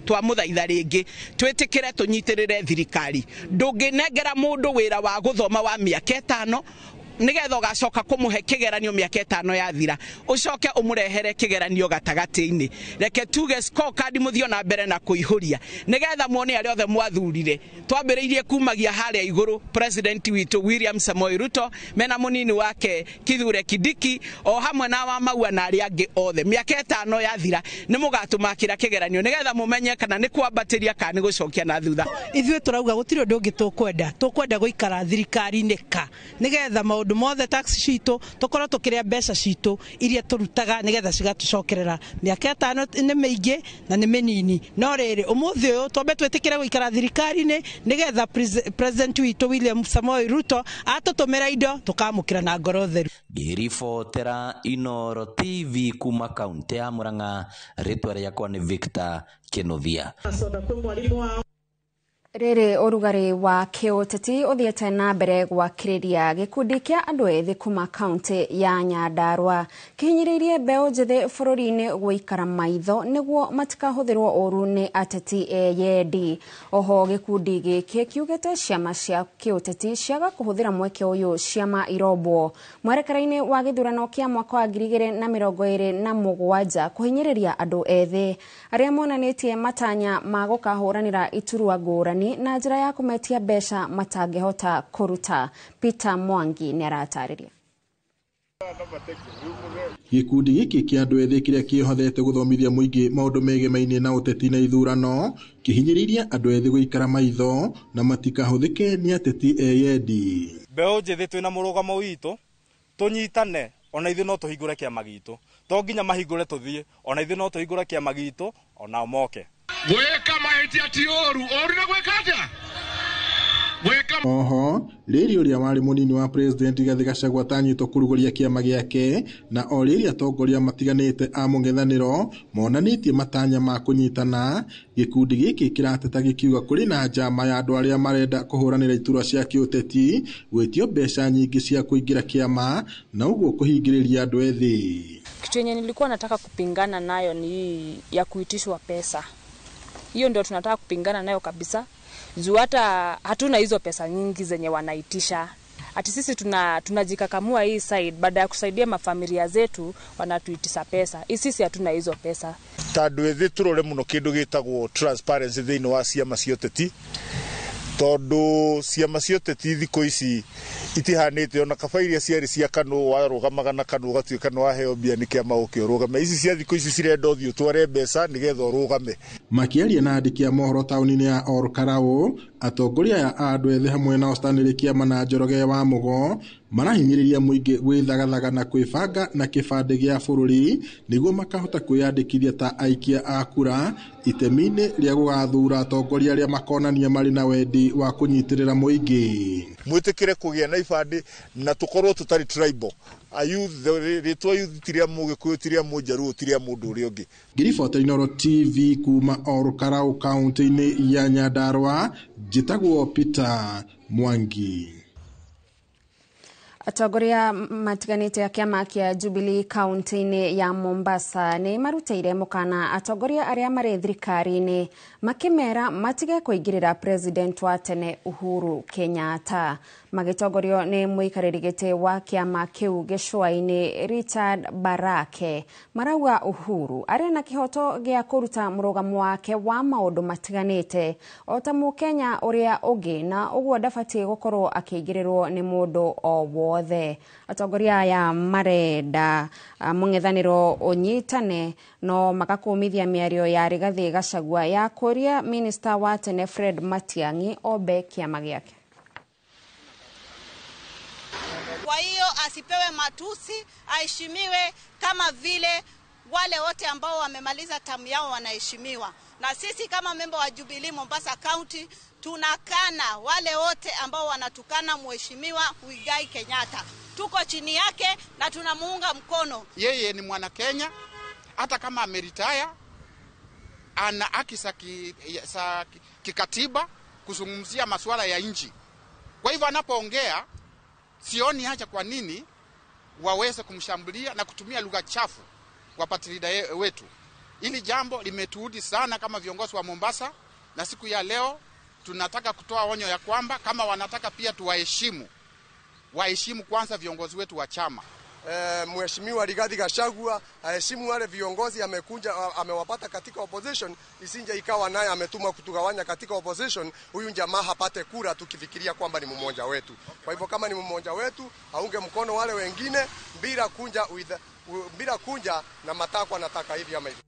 twamũthaitha rĩngĩ twĩtĩkĩre tũnyitĩrĩre thirikari. Ndũngĩnengera mũndũ wĩra wa gũthoma wa mĩaka 5 nigetha ugacoka kumuhe kigeranio miaka 5 yathira, ucoke umurehere kigeranio gatagati-ini. Reke tuge scorecard muthio na mbere na kuihuria nigetha muone ari othe mwathurire. Twambĩrĩirie kumagia haria iguru president witu William Samoei Ruto mena munini wake Kithure Kindiki o hamwe na wa Maua na ari angi othe. Miaka 5 yathira ni mugatumakira kigeranio nigetha mumenye kana ni kwambatiria kana ni gucokia na thutha. Ithuĩ turauga gutiri undu ungi tukwenda guikara thirikari-inĩ ka nigetha maundu mothe tax citũ tukorwo tukiria mbeca citũ iria turutaga nigetha cigatucokerera. Miaka 5 nĩ mĩingĩ na nĩ mĩnini, no rĩrĩ ũmũthĩ ũyũ twambe twĩtĩkĩre guikara thirikari-inĩ nigetha president witu William Samoei Ruto atũtũmĩra indo tukamũkĩra na ngoro theru. Ngĩribotera Inooro TV kuma kaunti ya Murang'a, rĩtwa rĩakwa nĩ Victor Kinuthia. Rĩrĩ ũrugarĩ wa kĩũteti ũthiĩte na mbere gwakĩrĩria gĩkundi kĩa andũ ethĩ kuma kaunti ya Nyandarua kĩhinyĩrĩirie mbeũ njĩthĩ bũrũri-inĩ gũikara maitho nĩguo matikahũthĩrwo ũru nĩ ateti eyendi. Oho gĩkundi gĩkĩ kiugĩte ciama cia kĩũteti ciaga kũhũthĩra mweke ũyũ ciama irombwo mwerekera-inĩ wa gĩthurano kĩa mwaka wa 2027 kũhinyĩrĩria andũ ethĩ arĩa monanĩtie matanya ma gũkahũranĩra iturwa ngũrani na njĩra ya kũmetia mbeca matangĩhota kũruta. Peter Mwangi nĩ aratarĩria. Gĩkundi gĩkĩ kĩa andũ ethĩ kĩrĩa kĩhothete gũthomithia mũingĩ maũndũ megemainie na ũteti na ithurano kĩhinyĩrĩirie andũ ethĩ gũikara maitho na matikahũthĩke nĩ ateti eyendi. Mbeũ njĩthĩ twĩna mũrũgamo witũ tũnyitane, ona ithuĩ no tũhingũre kĩama gitũ, to nginya mahingũre tũthiĩ, ona ithuĩ no tũhingũre kĩama gitũ ona moke. Gweka mahĩtia ti ũru na gwĩka atĩa? Oho rĩrĩ ũrĩa warĩ mũnini wa president Rigathĩ Gachagua atanyĩtwo kũrugũria kĩama gĩake na o rĩrĩ atongoria matiganĩte a mũng'ethanĩro monanĩtie matanya ma kũnyitana. Gĩkundi gĩkĩ kĩrateta gĩkiuga kũrĩ na njama ya andũ arĩa marenda kũhũranĩra iturwa cia kĩũteti gwĩtio mbeca nyingĩ cia kũingĩra kĩama na ũguo kũhingĩrĩria andũ ethĩ. Kitu yenye nilikuwa nataka kupingana nayo ni ya kuitishwa pesa. Hiyo ndio tunataka kupingana nayo kabisa. Juu hata hatuna hizo pesa nyingi zenye wanaitisha. Ati sisi tunajikakamua hii side baada ya kusaidia mafamilia zetu wanatuitisha pesa. Sisi hatuna hizo pesa. Tandũ ethĩ tũrore mũno kĩndũ gĩtagwo transparency thĩinĩ wa ciama cia ũteti. Tondũ ciama cia ũteti thikũ ici itihanĩte, ona kaba iria ciarĩ cia KANũ warũgamaga na KANũ ũgatuĩka nĩ waheo mbia nĩ kĩama ũkĩũrũgame. Ici cia thikũ ici cirenda ũthiĩ ũtware mbeca nĩgetha ũrũgame. Makĩaria na andĩki a mohoro taũni-inĩ ya Olkarau, atongoria ya andũ ethĩ hamwe na Stanley Kĩama na Njoroge wa Mũgo marahinyĩrĩria mũingĩ gwĩthagathaga na kwĩbanga na kĩbandĩ gĩa bũrũri nĩguo makahota kwĩyandĩkithia ta aikia a kura itemi-inĩ rĩa gũgathura atongoria arĩa makonania marĩ na wendi wa kũnyitĩrĩra mũingĩ. Mwĩtĩkĩre kũgĩa na ibandĩ na tũkorwo tũtarĩ tribal. Rĩtwa youth tiria Mũgĩkũyũ tiria Mũnjaruo tiria mũndũ ũrĩa ũngĩ. Ngiribotera Inooro TV kuma Olkarau kaunti-inĩ ya Nyandarua, njĩtagwo Peter Mwangi. Atongoria matiganĩte a kĩama kĩa Jubilee kaunti-inĩ ya Mombasa nĩ marutĩire mũkana atongoria arĩa marĩ thirikari-inĩ makĩmera matige kũingĩrĩra president wa tene Uhuru Kenyatta. Magĩtongorio nĩ mũikarĩri gĩtĩ wa kĩama kĩu gĩcũa-inĩ Richard Barake. Marauga Uhuru arĩ na kĩhoto gĩa kũruta mũrũgamo wake wa maũndũ matiganĩte o ta Mũkenya ũrĩa ũngĩ, na ũguo ndabatiĩ gũkorwo akĩingĩrĩrwo nĩ mũndũ o wothe. Atongoria aya marenda mũng'ethanĩro ũnyitane no magakũmithia mĩario ya Rigathĩ Gachagua ya kũria minista wa tene Fred Matiang'i ombe kĩama gĩake. Kwa hiyo asipewe matusi, aheshimiwe kama vile wale wote ambao wamemaliza tamu yao wanaheshimiwa. Na sisi kama member wa Jubilee Mombasa County tunakana wale wote ambao wanatukana mheshimiwa Muigai Kenyatta. Tuko chini yake na tunamuunga mkono. Yeye ni mwana Kenya hata kama ameritaya, ana haki za kikatiba kuzungumzia masuala ya nchi. Kwa hivyo anapoongea, sioni haja kwa nini waweze kumshambulia na kutumia lugha chafu kwa party leader wetu. Hili jambo limetuudi sana kama viongozi wa Mombasa, na siku ya leo tunataka kutoa onyo ya kwamba kama wanataka pia waheshimu kwanza viongozi wetu wa chama. Mheshimiwa Rigathi Gachagua aheshimu wale viongozi amewapata katika opposition, isinje ikawa naye ametuma kutugawanya katika opposition. Huyu jamaa hapate kura tukifikiria kwamba ni mmoja wetu. Kwa hivyo kama ni mmoja wetu, aunge mkono wale wengine bila kunja na matakwa nataka hivi ama hivi.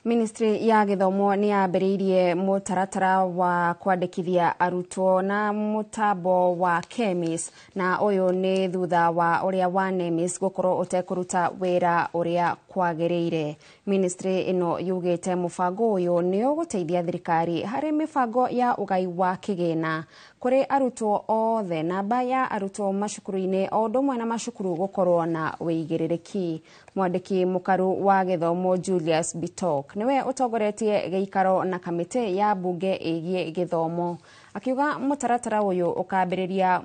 Ministry ya Githomo ni yambĩrĩirie mũtaratara wa kwandĩkithia arutwo na mũtambo wa KEMIS, na ũyũ nĩ thutha wa ũrĩa wa NEMIS gũkorwo ũtekũruta wĩra ũrĩa kwagĩrĩire. Ministry ĩno yugĩte mũbango ũyũ nĩ ũgũteithia thirikari harĩ mĩbango ya ũgai wa kĩgĩna kũrĩ arutwo othe, namba ya arutwo macukuru-inĩ o ũndũ ũmwe na macukuru gũkorwo na wĩigĩrĩrĩki. Mwandĩki mũkaru wa gĩthomo Julius Bitok niwe ũtongoretie gĩikaro na kamĩtĩ ya bunge ĩgiĩ gĩthomo, akiuga mũtaratara ũyũ ũkambĩrĩria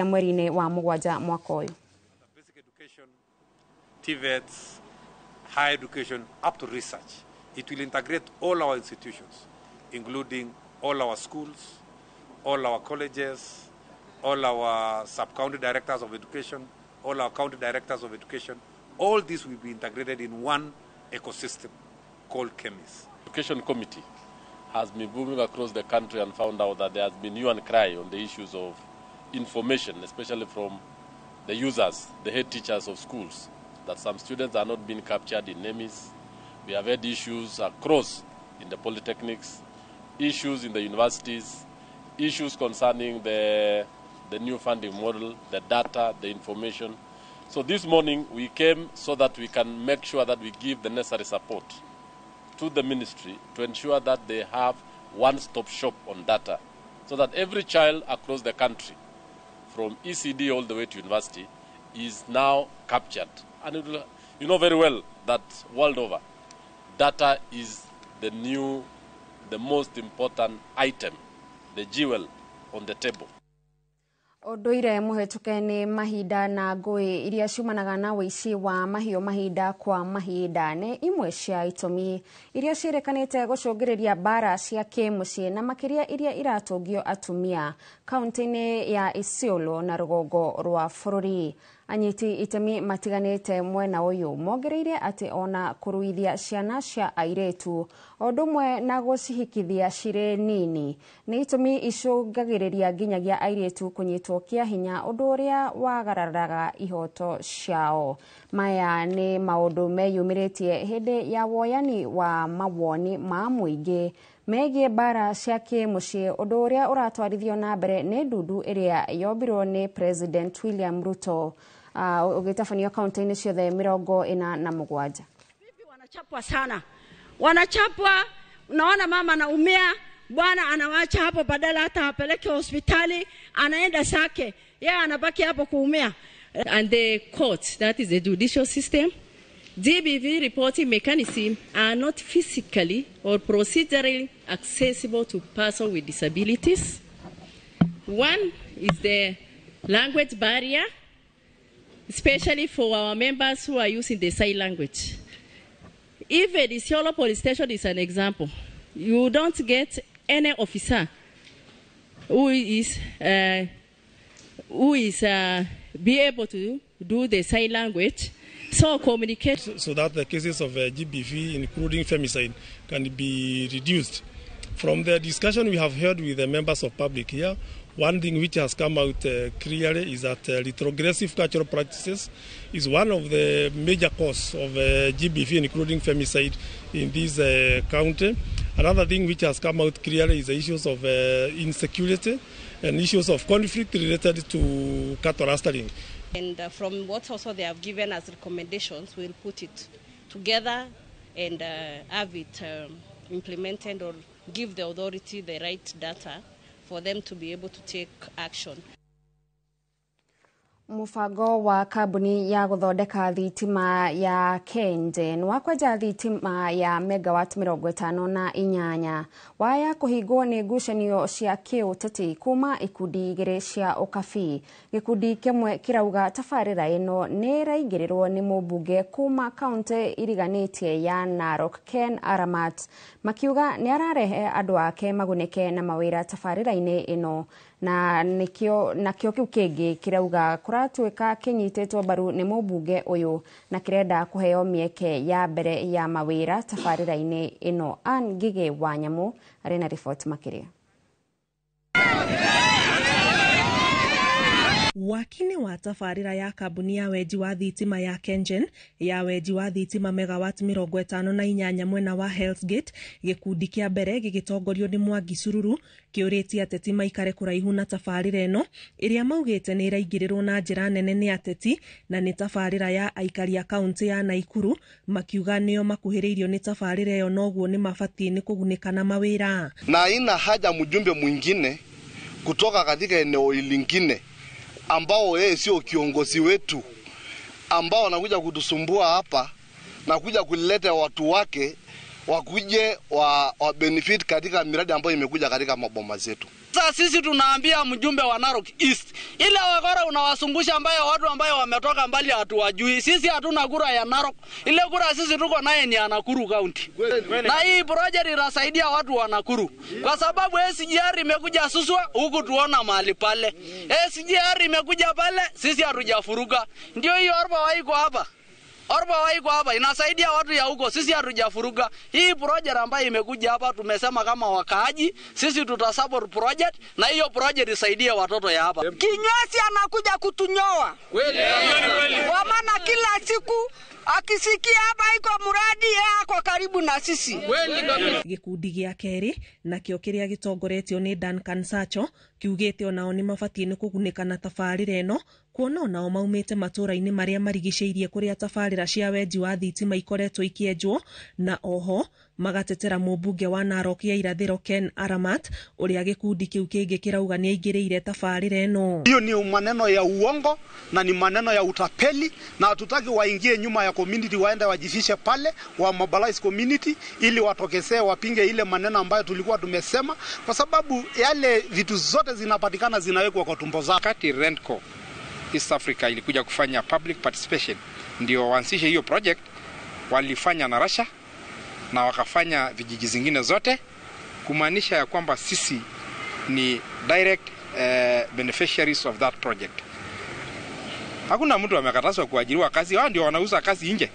mweri-inĩ wa mũgwanja mwaka ũyũ. Basic education, TVETs, higher education, up to research. It will integrate all our institutions, including all our schools, all our colleges, all our sub-county directors of education, all our county directors of education. All this will be integrated in one ecosystem called KEMIS. Education committee has been moving across the country and found out that there has been hue and cry on the issues of information, especially from the users, the head teachers of schools, that some students are not being captured in NEMIS. We have had issues across in the polytechnics, issues in the universities, issues concerning the new funding model, the data, the information. So this morning we came so that we can make sure that we give the necessary support to the ministry to ensure that they have one-stop shop on data, so that every child across the country, from ECD all the way to university, is now captured. And it will, you know very well that world over, data is the most important item, the jewel on the table. Ũndũire mũhetũke nĩ mahinda na ngũĩ iria ciumanaga na wĩici wa mahiũ mahinda kwa mahinda nĩ imwe cia itũmi iria ciĩrĩkanĩte gũcũngĩrĩria mbara cia kĩmũciĩ na makĩria iria iratũngio atumia kaunti-inĩ ya Isiolo na rũgongo rwa bũrũri. Anyiti itemi matiganĩte mwena ũyũ mongereire atĩ ona kũruithia ciana cia airĩtu o ũndũ ũmwe na gũcihikithia cirĩ nini nĩ itũmi icũngagĩrĩria nginyagia airĩtu kũnyitwo kĩa hinya, ũndũ ũrĩa wagararaga ihoto ciao. Maya nĩ maũndũ meyumĩrĩtie hĩndĩ ya woyani wa mawoni ma mũingĩ megiĩ mbara cia kĩmũciĩ, ũndũ ũrĩa ũratwarithio na mbere nĩ ndundu ĩrĩa yombirwo nĩ President William Ruto ugitafanio kaunti-inĩ ciothe 47. Vipi wanachapwa sana, wanachapwa. Unaona mama anaumia, bwana anawacha hapo, badala hata apeleke hospitali, anaenda sake, yeye anabaki hapo kuumia. And the court, that is the judicial system, GBV reporting mechanism are not physically or procedurally accessible to persons with disabilities. One is the language barrier, especially for our members who are using the sign language. Even the Isiolo police station is an example. You don't get any officer who is be able to do the sign language, so communicate. So that the cases of GBV, including femicide, can be reduced. From the discussion we have heard with the members of public here, one thing which has come out clearly is that retrogressive cultural practices is one of the major causes of GBV, including femicide, in this county. Another thing which has come out clearly is the issues of insecurity and issues of conflict related to cattle rustling. And from what also they have given as recommendations, we'll put it together and have it implemented, or give the authority the right data for them to be able to take action. Mufango wa kambuni ya guthondeka thitima ya KenGen wakwenja thitima ya megawatt 58 waya kuhingwo ni ngucanio cia kiuteti kuma ikundi igiri cia ukabi. Gikundi kimwe kirauga tabarira ino ni raingirirwo ni mubunge kuma kaunti iriganitie ya Narok Ken Aramat, makiuga ni ararehe andu ake magunike na mawira tabarira-ini ino na nakio kiu kingi kirauga kuratuika kinyitetwo baru ni mubunge uyu na kirenda kuheo mieke ya mbere ya mawira tabarira-ini ino. Ngige Wanyamu arena report makiria. Wakini wa tabarira ya kambuni ya weji wa thitima ya KenGen ya weji wa thitima megawatt 58 mwena wa Hell's Gate, gikundi kia mbere gigitongorio ni Mwangi Sururu kiuritie ateti maikare kuraihu na tabarira eno iria maugite ni iraingirirwo na njira nene ni ateti na ni tabarira ya aikari ya kaunti ya Naikuru, makiuga nio makuhiriirio ni tabarira yo noguo ni mabatie ni kugunika na mawira na ina haja mjumbe mwingine kutoka katika eneo lingine ambao yeye sio kiongozi wetu, ambao anakuja kutusumbua hapa na kuja kuleta watu wake wakuje wa benefit katika miradi ambayo imekuja katika maboma zetu. Sasa sisi tunaambia mjumbe wa Narok East, ile wakora unawasumbusha ambayo watu ambayo wametoka mbali hatuwajui. Sisi hatuna kura ya Narok. Ile kura sisi tuko naye ni Nakuru County. Na hii project inasaidia watu wa Nakuru. Kwa sababu SGR imekuja Suswa huku tuona mahali pale. SGR imekuja pale sisi hatujafuruka. Ndio hiyo Orba waiko hapa. Orba waiko hapa inasaidia watu ya huko, sisi hatujafuruga. Hii project ambayo imekuja hapa tumesema kama wakaaji sisi tutasupport project na hiyo project isaidie watoto ya hapa. Kinyozi anakuja kutunyoa. Kweli. Kwa maana kila siku akisikia hapa iko muradi yako karibu na sisi. Gikundi gia keri na kio kiria gitongoretio ni Duncan Sacho kiugete onao ni mabatie ni kugunika na tabarira eno kuona onao maumite matura-ini maria marigiceirie kuria tabarira cia weji wa thitima ikoretwo ikienjwo na oho magatetera mubunge wa Narok ya irathiro Ken Aramat uria gikundi kiu kingi kirauga ni aingiriire tabarira eno. Hiyo ni maneno ya uongo na ni maneno ya utapeli na hatutaki waingie nyuma ya community, waende wajifishe pale wa mobilize community ili watokesee wapinge ile maneno ambayo tulikuwa tumesema, kwa sababu yale vitu zote zinapatikana zinawekwa kwa tumbo zao. Kati Renco East Africa ilikuja kufanya public participation ndio waanzishe hiyo project, walifanya na Russia na wakafanya vijiji zingine zote, kumaanisha ya kwamba sisi ni direct beneficiaries of that project. Hakuna mtu amekatazwa kuajiriwa kazi, wao ndio wanauza kazi nje.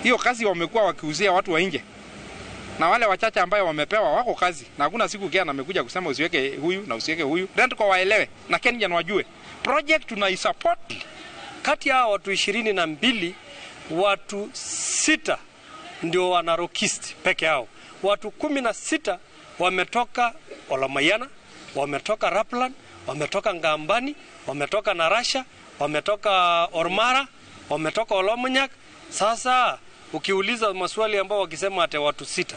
Hiyo kazi wamekuwa wakiuzia watu wa nje. Na wale wachache ambao wamepewa wako kazi. Na hakuna siku Ken amekuja kusema usiweke huyu na usiweke huyu. Renco waelewe na KenGen wajue. Project tunaisupport. Kati ya watu 22 watu 6 ndio wana Narok East peke yao. Watu 16 wametoka Olamayana, wametoka Raplan, wametoka Ngambani, wametoka Narasha, wametoka Ormara, wametoka Olomunyak. Sasa ukiuliza maswali ambao wakisema ate watu 6,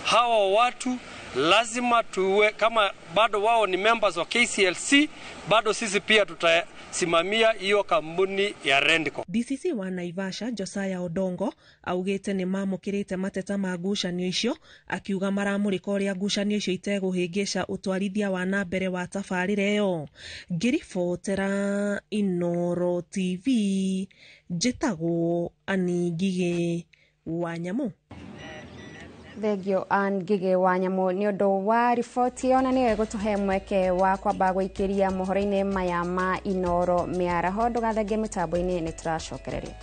hawa watu lazima tuwe kama bado wao ni members wa KCLC, bado sisi pia tutasimamia hiyo kampuni ya Renco. DCC wa Naivasha Josiah Odongo augite ni mamukirite mateta ma ngucanio icio, akiuga maramurika uria ngucanio icio iteguhingica utwarithia wa na mbere wa tabarira iyo. Ngiribotera Inoro TV njitagwo Ngige Wanyamu. Thegio Ngige Wanyamu ni undu wa riboti ona ni gutuhe mweke wa kwamba guikiria mohoro-ini maya ma Inoro miaraho. Ndugathenge mitambo-ini ni turacokereria.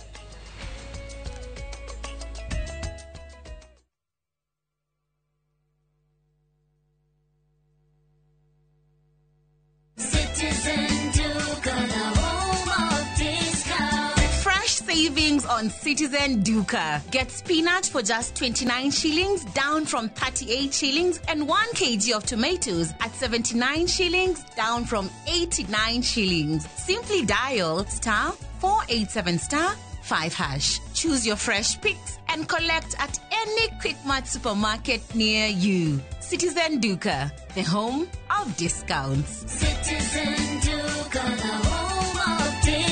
Savings on Citizen Duka. Get spinach for just 29 shillings, down from 38 shillings, and 1 kg of tomatoes at 79 shillings, down from 89 shillings. Simply dial *487*5#. Choose your fresh picks and collect at any Quickmart supermarket near you. Citizen Duka, the home of discounts. Citizen Duka, the home of discounts.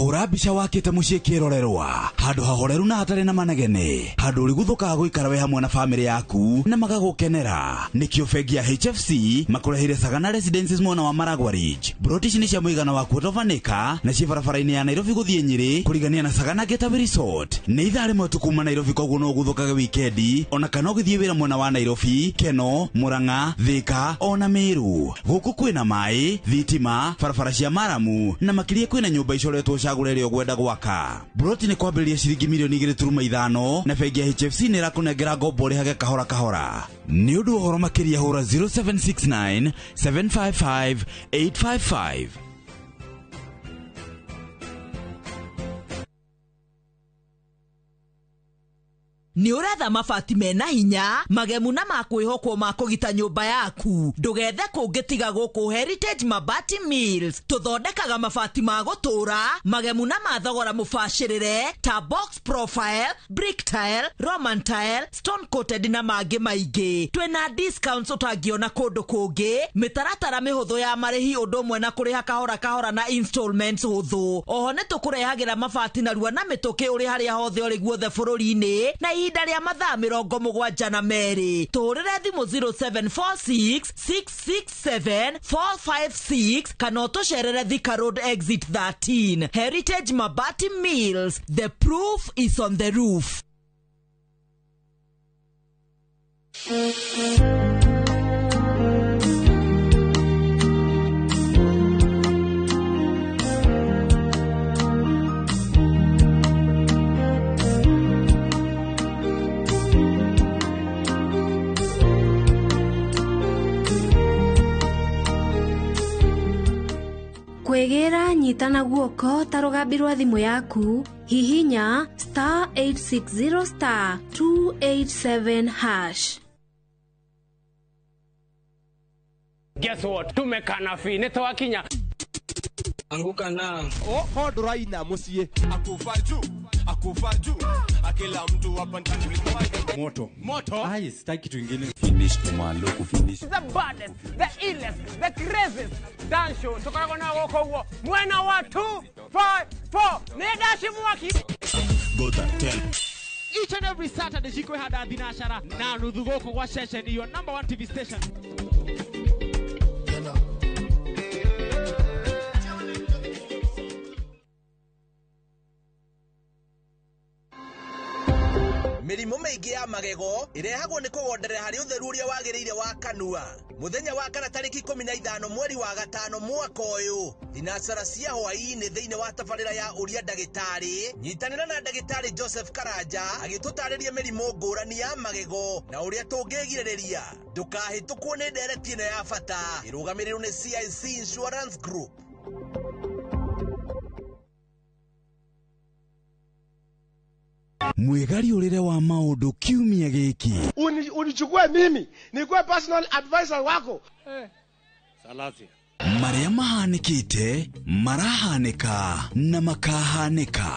hura mbica wakite muciĩ kĩrorerwa handũ hahoreru na hatarĩ na manegene, handũ ũrĩ gũthũkaga gũikara we hamwe na famĩlĩ yaku na magagũkenera. Nĩkĩo bengi ya HFC makũrehire Sagana Residences mwena wa Maragwa Ridge. Broti ici nĩ cia mũigana wa quarter of an acre na ciĩ barabara-inĩ ya Nairobi gũthiĩ Nyĩrĩ kũrigania na Sagana Getaway Resort. Nĩ ithaa rĩmwe tu kuma Nairobi, koguo no gũthũkaga wikendi ona kana ũgĩthiĩ wĩra mwena wa Nairobi, Keno, Murang'a, Thika ona Meru. Gũkũ kwĩna maĩ, thitima, barabara cia maramu na makĩria kwĩna nyũmba icoretwo cagũre ĩrĩa ũkwenda gwaka. Broti nĩ kwambĩrĩria ciringi mirioni 2.5 na bengi ya HFC nĩ ĩrakũnengera ngombo ũrĩhage kahora kahora. Nĩ ũndũ ũhoro makĩria hũra 0769 755 855. Ni uretha mabati mena hinya magemu na makwĩhokwo ma kũgita nyũmba yaku. Ndũgethe kũngĩtiga gũkũ Heritage Mabati Mills. Tũthondekaga mabati ma gũtũra magemu na mathogora mũbacĩrĩre ta box profile, brick tile, roman tile, stone coated na mangĩ maingĩ. Twĩna discounts ũtangĩona kũndũ kũngĩ, mĩtaratara mĩhũthũ ya marĩhi ũndũ ũmwe na kũrĩha kahora kahora na installments hũthũ. Oho nĩ tũkũrehagĩra mabati na rua na mĩtũkĩ ũrĩ harĩa hothe ũrĩ guothe bũrũri-inĩ na ihinda rĩa mathaa 72. Tũrĩre thimũ 0746 667 456 kana ũtũcerere Thika Road Exit 13. Heritage Mabati Mills, the proof is on the roof. Kwegera nyitana guoko ta rũgambi rwa thimũ yaku, hihinya *860 *287#. Guess what? Tumekana fi nitawakinya. Anguka na. Oh, hoduraina musie. Akufaju. Akila mtu hapa ndani moto. Ai, sitaki kitu kingine. Finish kumalo finish. The baddest, the illest, the craziest dance show. Tukako na woko huo. Mwena wa 254. Nedashi mwaki. Gota 10. Each and every Saturday jiko hada dinashara na nudhugoko kwa session your number 1 TV station. Mĩrimũ mĩingĩ ya magego ĩrehagwo nĩ kũgonderera harĩ ũtheru ũrĩa wagĩrĩire wa kanua. Mũthenya wa kana tarĩki 15 mweri wa gatano mwaka ũyũ, thinacara cia hwaĩ-inĩ thĩinĩ wa tabarĩra ya ũria ndagĩtarĩ, nyitanĩra na ndagĩtarĩ Joseph Karanja agĩtũtarĩria mĩrimũ ngũrani ya magego na ũrĩa tũngĩgirĩrĩria. Ndũkahĩtũkwo nĩ ndereti ĩno ya bata ĩrũgamĩrĩirwo nĩ CIC Insurance Group. Mwegari ũrĩre wa maũndũ kiumia gĩkĩ. Unichukue mimi nikuwe personal advisor wako. Salazia. Marĩa mahanĩkĩte marahanĩka na makahanĩka.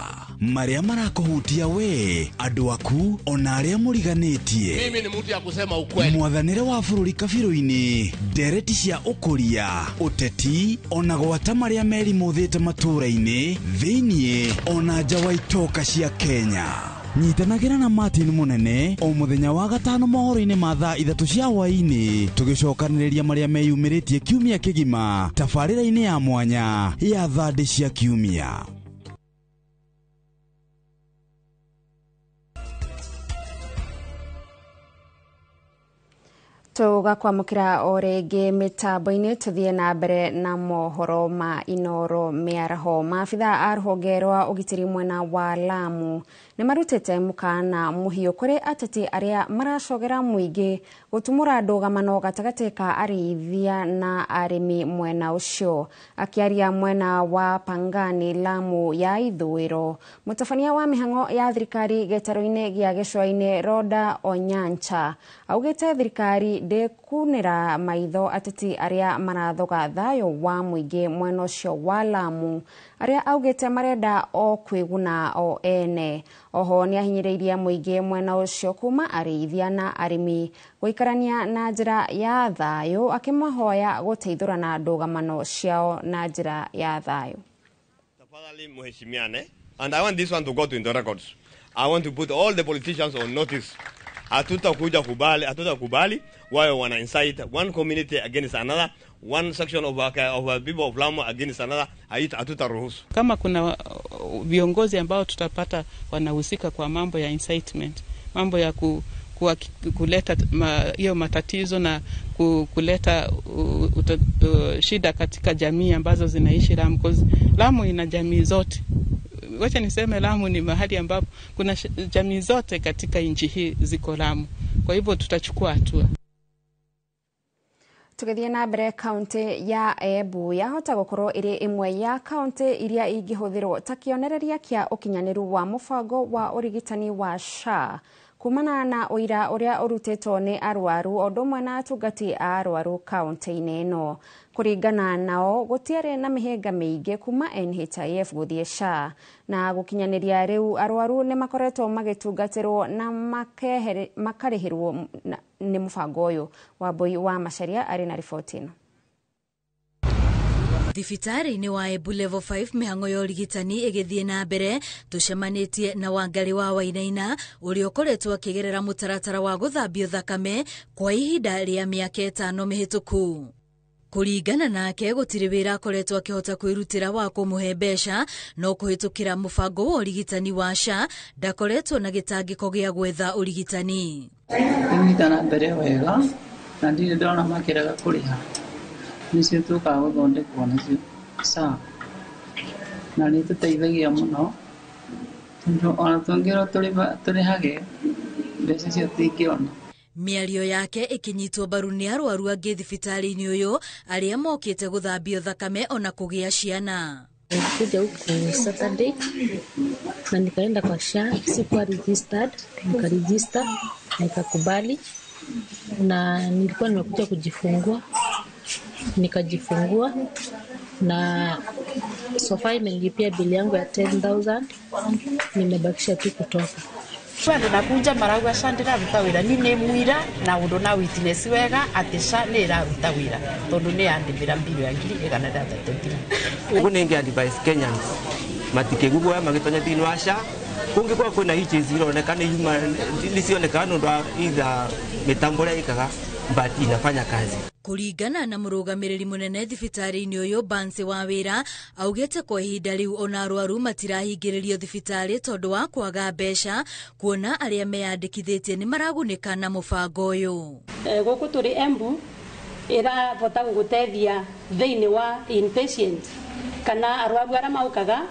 Marĩa marakũhutia we, andũ aku ona arĩa mũriganĩtie. Mimi ni mtu ya kusema ukweli. Mwathanĩre wa bũrũri kabirũ-inĩ, ndereti cia ũkũria, ũteti ona gwata marĩa merimũthĩte matũũra-inĩ thĩiniĩ ona nja wa itoka cia Kenya. Nyitanagĩra na Martin Mũnene o mũthenya wa gatano mohoro-inĩ ma thaa 3 cia hwaĩ-inĩ tũgĩcokanĩrĩria marĩa meyumĩrĩtie kiumia kĩgima tabarĩra-inĩ ya mwanya ya thandĩ cia kiumia. Tugakwamũkĩra o rĩngĩ mĩtambo-inĩ tũthiĩ na mbere na mohoro ma Inooro mĩaraho. Maabitha a rũhonge rwa ũgitĩri mwena wa Lamu nĩ marutĩte mũkana mũhiũ kũrĩ ateti arĩa maracogera mũingĩ gũtumũra ndũgamano gatagatĩ ka arĩithia na arĩmi mwena ũcio. Akĩaria mwena wa Pangani, Lamu ya ithũĩro, mũtabania wa mĩhang'o ya thirikari gĩtarũ-inĩ gĩa gĩcũa-inĩ Roda Onyancha augĩte thirikari ndĩkunĩra maitho ateti arĩa marathoga thayũ wa mũingĩ mwena ũcio wa Lamu, arĩa augĩte marenda o kwĩguna o ene. Oho nĩ ahinyĩrĩirie mũingĩ mwena ũcio kuma arĩithia na arĩmi gũikarania na njĩra ya thayũ, akĩmahoya gũteithũrana ndũgamano ciao na njĩra ya thayũ. Tafadhali muheshimiane, and I want this one to go to the records. I want to put all the politicians on notice. Hatutakubali wao wana incite one community against another, one section of people of Lamu against another. Hatutaruhusu. Kama kuna viongozi ambao tutapata wanahusika kwa mambo ya incitement, mambo ya kuleta hiyo matatizo na kuleta shida katika jamii ambazo zinaishi Lamu. Lamu ina jamii zote. Wacha niseme Lamu ni mahali ambapo kuna jamii zote katika nchi hii ziko Lamu. Kwa hivyo tutachukua hatua. Tugithie na mbere kaunti ya Embu yahota gukorwo iri imwe ya kaunti iria ingihũthĩrwo ta kĩonereria kĩa ũkinyaniru wa mũbango wa ũrigitani wa SHA kumana na ũira ũrĩa ũrutĩtwo nĩ arwaru o ũndũ ũmwe na atungati a arwaru kaunti-inĩ ĩno. Kũringana nao gũtiarĩ na mĩhĩnga mĩingĩ kuma NHIF gũthiĩ SHA na gũkinyanĩria rĩu arwaru nĩ makoretwo magĩtungatĩrwo na makarĩhĩrwo nĩ mũbango ũyũ. Wambui wa Macharia arĩ na riboti ĩno. Thibitari-inĩ wa Embu level 5 mihango ya ũrigitani ĩgĩthiĩ na mbere, tucemanĩtie na Wangari wa Wainaina ũrĩa ũkoretwo akĩgerera mũtaratara wa gũthambio thakame kwa ihinda rĩa mĩaka 5 mĩhĩtũku. Kũringana nake gũtirĩ wĩra akoretwo akĩhota kwĩrutĩra wa kũmũhe mbeca, no kũhĩtũkĩra mũbango wa ũrigitani wa SHA ndakoretwo na gĩtangĩko gĩa gwetha ũrigitani. Kũnyitana mbere wega na ndirĩ ndona makĩrega kũrĩha. Nicio tukaga gũthondekwo nacio SHA na nĩ tũteithagia mũno tondũ ona tũngĩrwo tũrĩhage mbeca cio tũtingĩona. Mĩario yake ĩkĩnyitwo mbaru nĩ arwaru angĩ thibitari-inĩ ũyũ arĩa mokĩte gũthambio thakame ona kũgĩa ciana. Nilikuja huku Saturday na nikaenda kwa SHA, sikuwa registered, nikaregister nikakubali na nilikuwa nimekuja kujifungua, nikajifungua na sofa imenilipia bili yangu ya 10,000, nimebakisha tu kutoka. Kwenda nakuja maragwa shandira rutawira nini mwira na undu na witness wega ati SHA ni raruta wira tondu ni andimira mbili ya ngiri igana na 33. Ugu ninge advice Kenyans matikegugwa magitonya thini wa SHA kungikuwa kwina hichi zironekana yuma lisionekana ndo either mitambo ya ikaga but inafanya kazi. Kũringana na mũrũgamĩrĩri mũnene thibitari-inĩ ũyũ Banse wa wĩra augĩte kwa ihinda rĩu ona arwaru matirahingĩrĩrio thibitarĩ tondũ wa kwaga mbeca, kuona arĩa meyandĩkithĩtie nĩ maragunĩka na mũbango ũyũ. Gũkũ tũrĩ Embu ĩrabota gũgũteithia thĩinĩ wa inpatient kana arwaru arĩa maukaga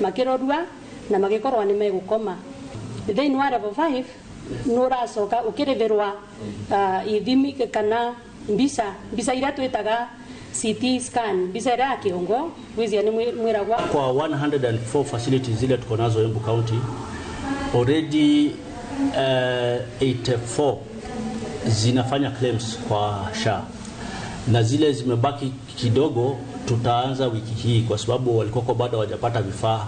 makĩrorua na magĩkorwo nĩ megũkoma. Thĩinĩ wa level 5 nũracoka ũkĩrĩhĩrwa ithimi kana mbisa ira twitaga CT scan, mbisa ira kiongo wizia ni mwiragwa. Kwa 104 facilities zile tuko nazo Embu County already 84 zinafanya claims kwa SHA na zile zimebaki kidogo tutaanza wiki hii kwa sababu walikuwa bado hawajapata vifaa.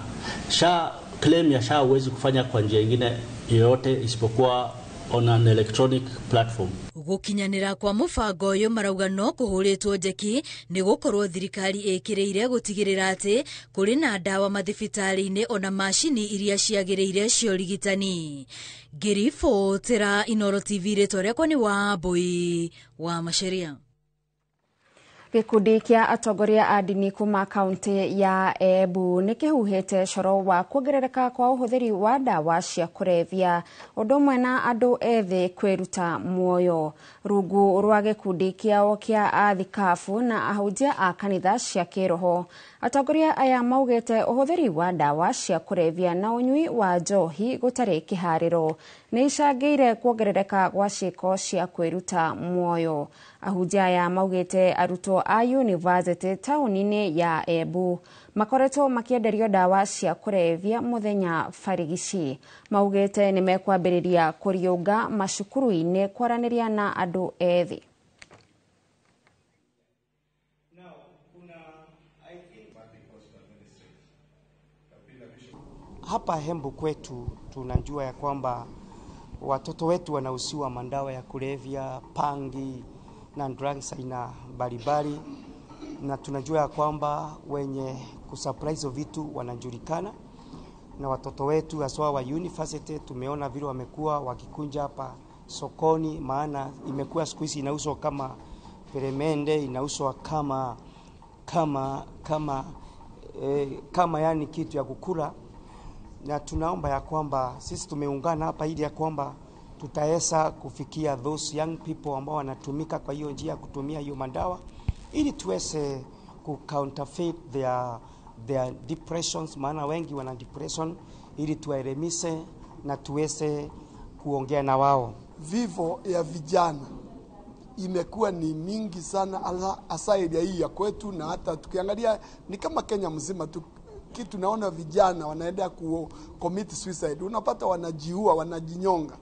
SHA claim ya SHA huwezi kufanya kwa njia nyingine yoyote isipokuwa on an electronic platform. Gũkinyanĩra kwa mũbango ũyũ marauga no kũhũrĩtwo njeki nĩ gũkorwo thirikari ĩkĩrĩire gũtigĩrĩra atĩ kũrĩ na ndawa mathibitarĩ-inĩ ona macini iria ciagĩrĩire cia ũrigitani. Ngĩribotera Inooro TV rĩtwa rĩakwa nĩ Wambui wa Macharia. Gĩkundi kĩa atongoria a ndini kuma kaunti ya Embu nĩ kĩhuhĩte coro wa kuongerereka kwa ũhũthĩri wa ndawa cia kũrebia ũndũ ũmwe na andũ ethĩ kwĩruta muoyo. Rungu rwa gĩkundi kĩao kĩa athikabu na ahunjia a kanitha cia kĩroho, atongoria aya maugĩte ũhũthĩri wa ndawa cia kũrebia na ũnyui wa njohi gũtarĩ kĩharĩro nĩ icangĩire kuongerereka gwa ciĩko cia kwĩruta muoyo. Ahunjia aya maugĩte arutwo a university taũni-inĩ ya Embu makoretwo makĩenderio ndawa cia kũrebia mũthenya barigici. Maugĩte nĩ mekwambĩrĩria kũriũnga macukuru-inĩ kwaranĩria na andũ ethĩ. Hapa Embu kwetu tunajua ya kwamba watoto wetu wanahusiwa madawa ya kulevya, pangi na drugs aina mbalimbali, na tunajua ya kwamba wenye kusupply vitu wanajulikana, na watoto wetu haswa wa university tumeona vile wamekuwa wakikunja hapa sokoni, maana imekuwa siku hizi inauzwa kama peremende, inauzwa kama yani kitu ya kukula, na tunaomba ya kwamba sisi tumeungana hapa ili ya kwamba tutaweza kufikia those young people ambao wanatumika kwa hiyo njia kutumia hiyo madawa, ili tuweze ku counterfeit their depressions, maana wengi wana depression, ili tuwaelimishe na tuweze kuongea na wao. Vivo ya vijana imekuwa ni mingi sana hasa area hii ya kwetu, na hata tukiangalia ni kama Kenya mzima tu, kitu naona vijana wanaenda ku commit suicide, unapata wanajiua, wanajinyonga,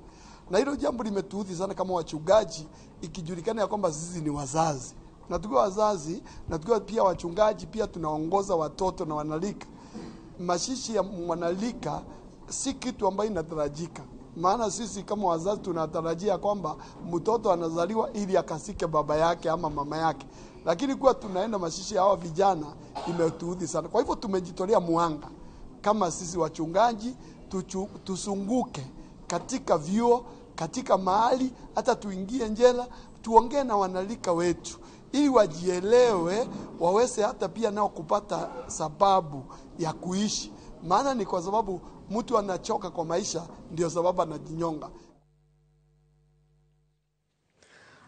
na hilo jambo limetuudhi sana kama wachungaji, ikijulikana ya kwamba sisi ni wazazi, na tukiwa wazazi na tukiwa pia wachungaji, pia tunaongoza watoto na wanalika. Mashishi ya wanalika si kitu ambayo inatarajika, maana sisi kama wazazi tunatarajia kwamba mtoto anazaliwa ili akasike baba yake ama mama yake, lakini kwa tunaenda mashishi ya hawa vijana imetuudhi sana. Kwa hivyo tumejitolea muhanga kama sisi wachungaji, tusunguke katika vyuo, katika mahali, hata tuingie njela, tuongee na wanalika wetu ili wajielewe, waweze hata pia nao kupata sababu ya kuishi, maana ni kwa sababu mtu anachoka kwa maisha ndio sababu anajinyonga.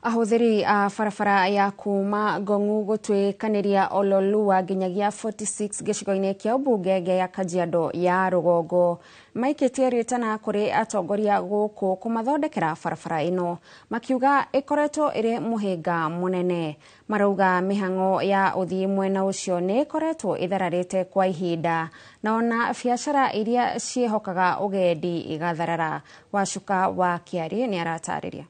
Ahuthiri a farafara ya kuma Gongu gutwikaniria Ololua nginyagia 46 gicigo-ini kia ubunge ya Kajiado ya Rugongo maikite ritana kuri atongoria guku kumathondekera farafara ino, makiuga ikoretwo iri muhinga munene. Marauga mihango ya uthii mwena ucio ni ikoretwo ithararite kwa ihinda, na ona biacara iria ciehokaga ugendi igatharara. Wacuka wa Kiari ni aratariria.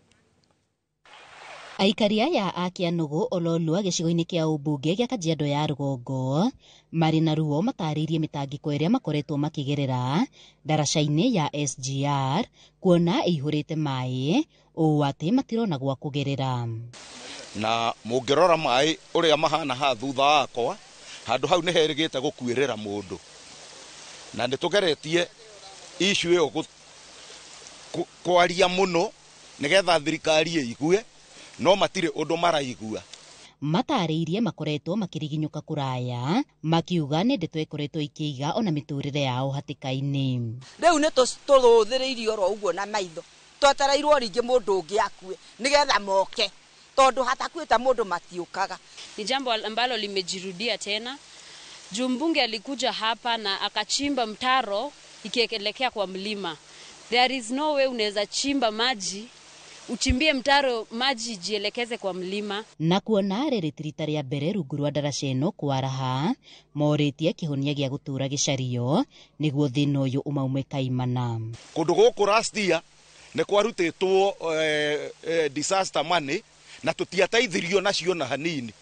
Aikaria ya Akianugu Ololua gicigo-ini kia ubunge gia Kajiado ya Rugongo mari na ruo mataririe mitangiko iria makoretwo makigerera daraca-ini ya SGR kuona ihurite mai o ati matirona gwa kugerera. Na mungirora mai uria mahana ha thutha wakwa handu hau ni herigite gukuirira mundu, na nitugeretie issue iyo kwaria muno nigetha thirikari igue, no matire undu maraigua. Matariirie makoretwo makiriginyuka kuraya, makiuga ni ndeto ikoretwo ikiiga ona miturire yao hatika-ini. Riu ni tuthuthiriirio ro uguo na maitho, twatarairwo ringi mundu ungi akue nigetha moke, tondu hatakuita mundu matiukaga. Ni jambo ambalo limejirudia tena. Mbunge alikuja hapa na akachimba mtaro ikielekea kwa mlima. There is no way unaweza chimba maji uchimbie mtaro maji jielekeze kwa mlima. Na kuona riritirita ria mbere rungu rwa daraca ino kwaraha, moritie kihonia gia gutura gicario niguo thina uyu umaume kaimana. Kundu guku rastia ni kwarutitwo disaster money na tutiateithirio nacio na hanini.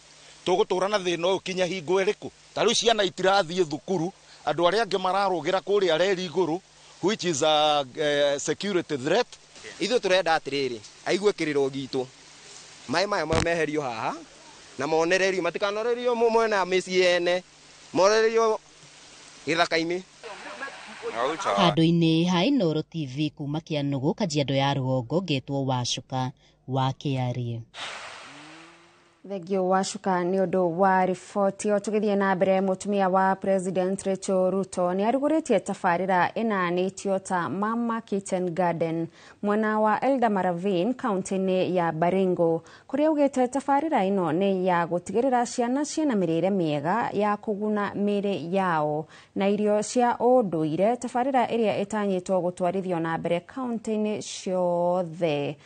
Tugutura na thina uyu kinya hingo iriku. Tariu ciana itirathie thukuru, andu aria angi mararugira kuria reri iguru, which is a security threat. Ithu turenda atiriri aigue kiriro gitu mai meherio haha na monererio matikanorerio mwena micii ene monererio githaka-ini. Handu-ini ha Inooro TV kuma Kianugu Kajiado ya Rugongo ngetwo Wacuka wa Kiari. Thegio Wacuka ni undu wa riboti o tugithie na mbere. Mutumia wa President Rachel Ruto ni aruguritie tafarira inanitio ta Mama Kitchen Garden mwena wa Eldoret kaunti-ini ya Baringo, kuria ugite tafarira ino ni ya gutigirira ciana ciana mirire miega ya kuguna miri yao na irio cia unduire, tafarira iria itanyitwo gutwarithio na mbere kaunti-ini ciothe.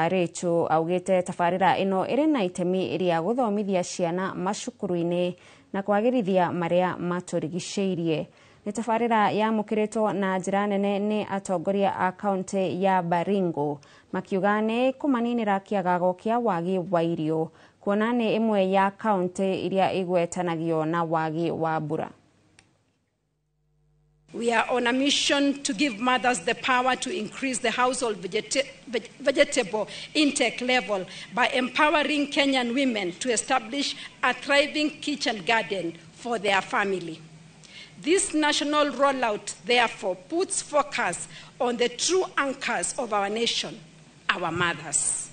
Rachel augite tafarira ino iri na itemi ria guthomithia ciana macukuru-ini na kwagirithia maria maturigiceirie. Ni tafarira yamukiritwo na njira nene ni atongoria a kaunti ya Baringo, makiuga ni kumaninira kiagago kia wagi wa irio, kuona ni imwe ya kaunti iria igwetanagio na wagi wa mbura. We are on a mission to give mothers the power to increase the household vegetable intake level by empowering Kenyan women to establish a thriving kitchen garden for their family. This national rollout, therefore, puts focus on the true anchors of our nation, our mothers.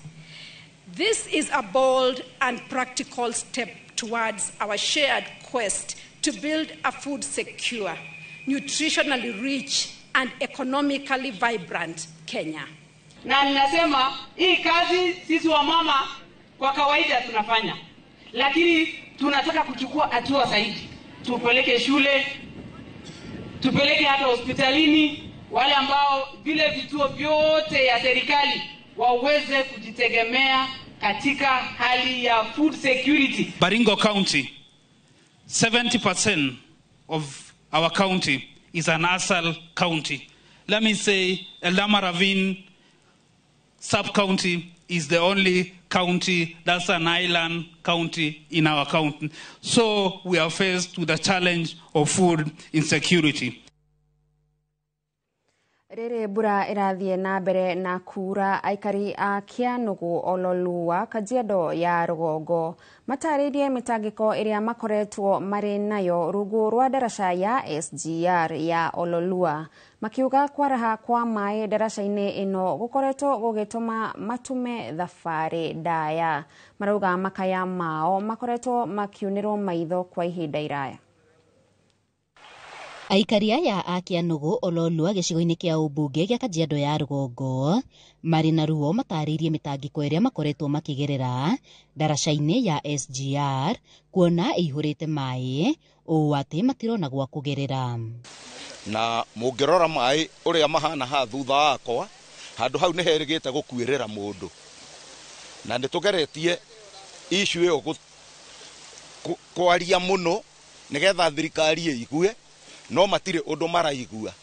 This is a bold and practical step towards our shared quest to build a food secure, nutritionally rich and economically vibrant Kenya. Na ninasema hii kazi sisi wa mama kwa kawaida tunafanya, lakini tunataka kuchukua hatua zaidi. Tupeleke shule, tupeleke hata hospitalini, wale ambao vile vituo vyote ya serikali waweze kujitegemea katika hali ya food security. Baringo County, 70% of our county is an ASAL county. Let me say Eldama Ravine sub-county is the only county that's an island county in our county. So we are faced with the challenge of food insecurity. Rere bura irathie na mbere na kura aikari a Kianugu Ololua Kajiado ya Rugongo mataririe mitangiko iria makoretwo mari nayo rungu rwa daraca ya SGR ya Ololua makiuga kwaraha kwa mai daraca-ini ino gukoretwo gugituma matume thabari ndaya marauga makaya mao makoretwo makiunirwo maitho kwa ihinda iraya. Aikari aya a Kianugu Ololua gicigo-ini kia ubunge gia Kajiado ya Rugongo mari na ruo mataririe mitangiko iria makoretwo makigerera daraca-ini ya SGR kuona ihurite mai o ati matirona gwa kugerera. Na mungirora mai uria mahana ha thutha wakwa handu hau ni herigite gukuirira mundu na nitugeretie issue iyo kwaria muno nigetha thirikari igue no matire undu maraigua.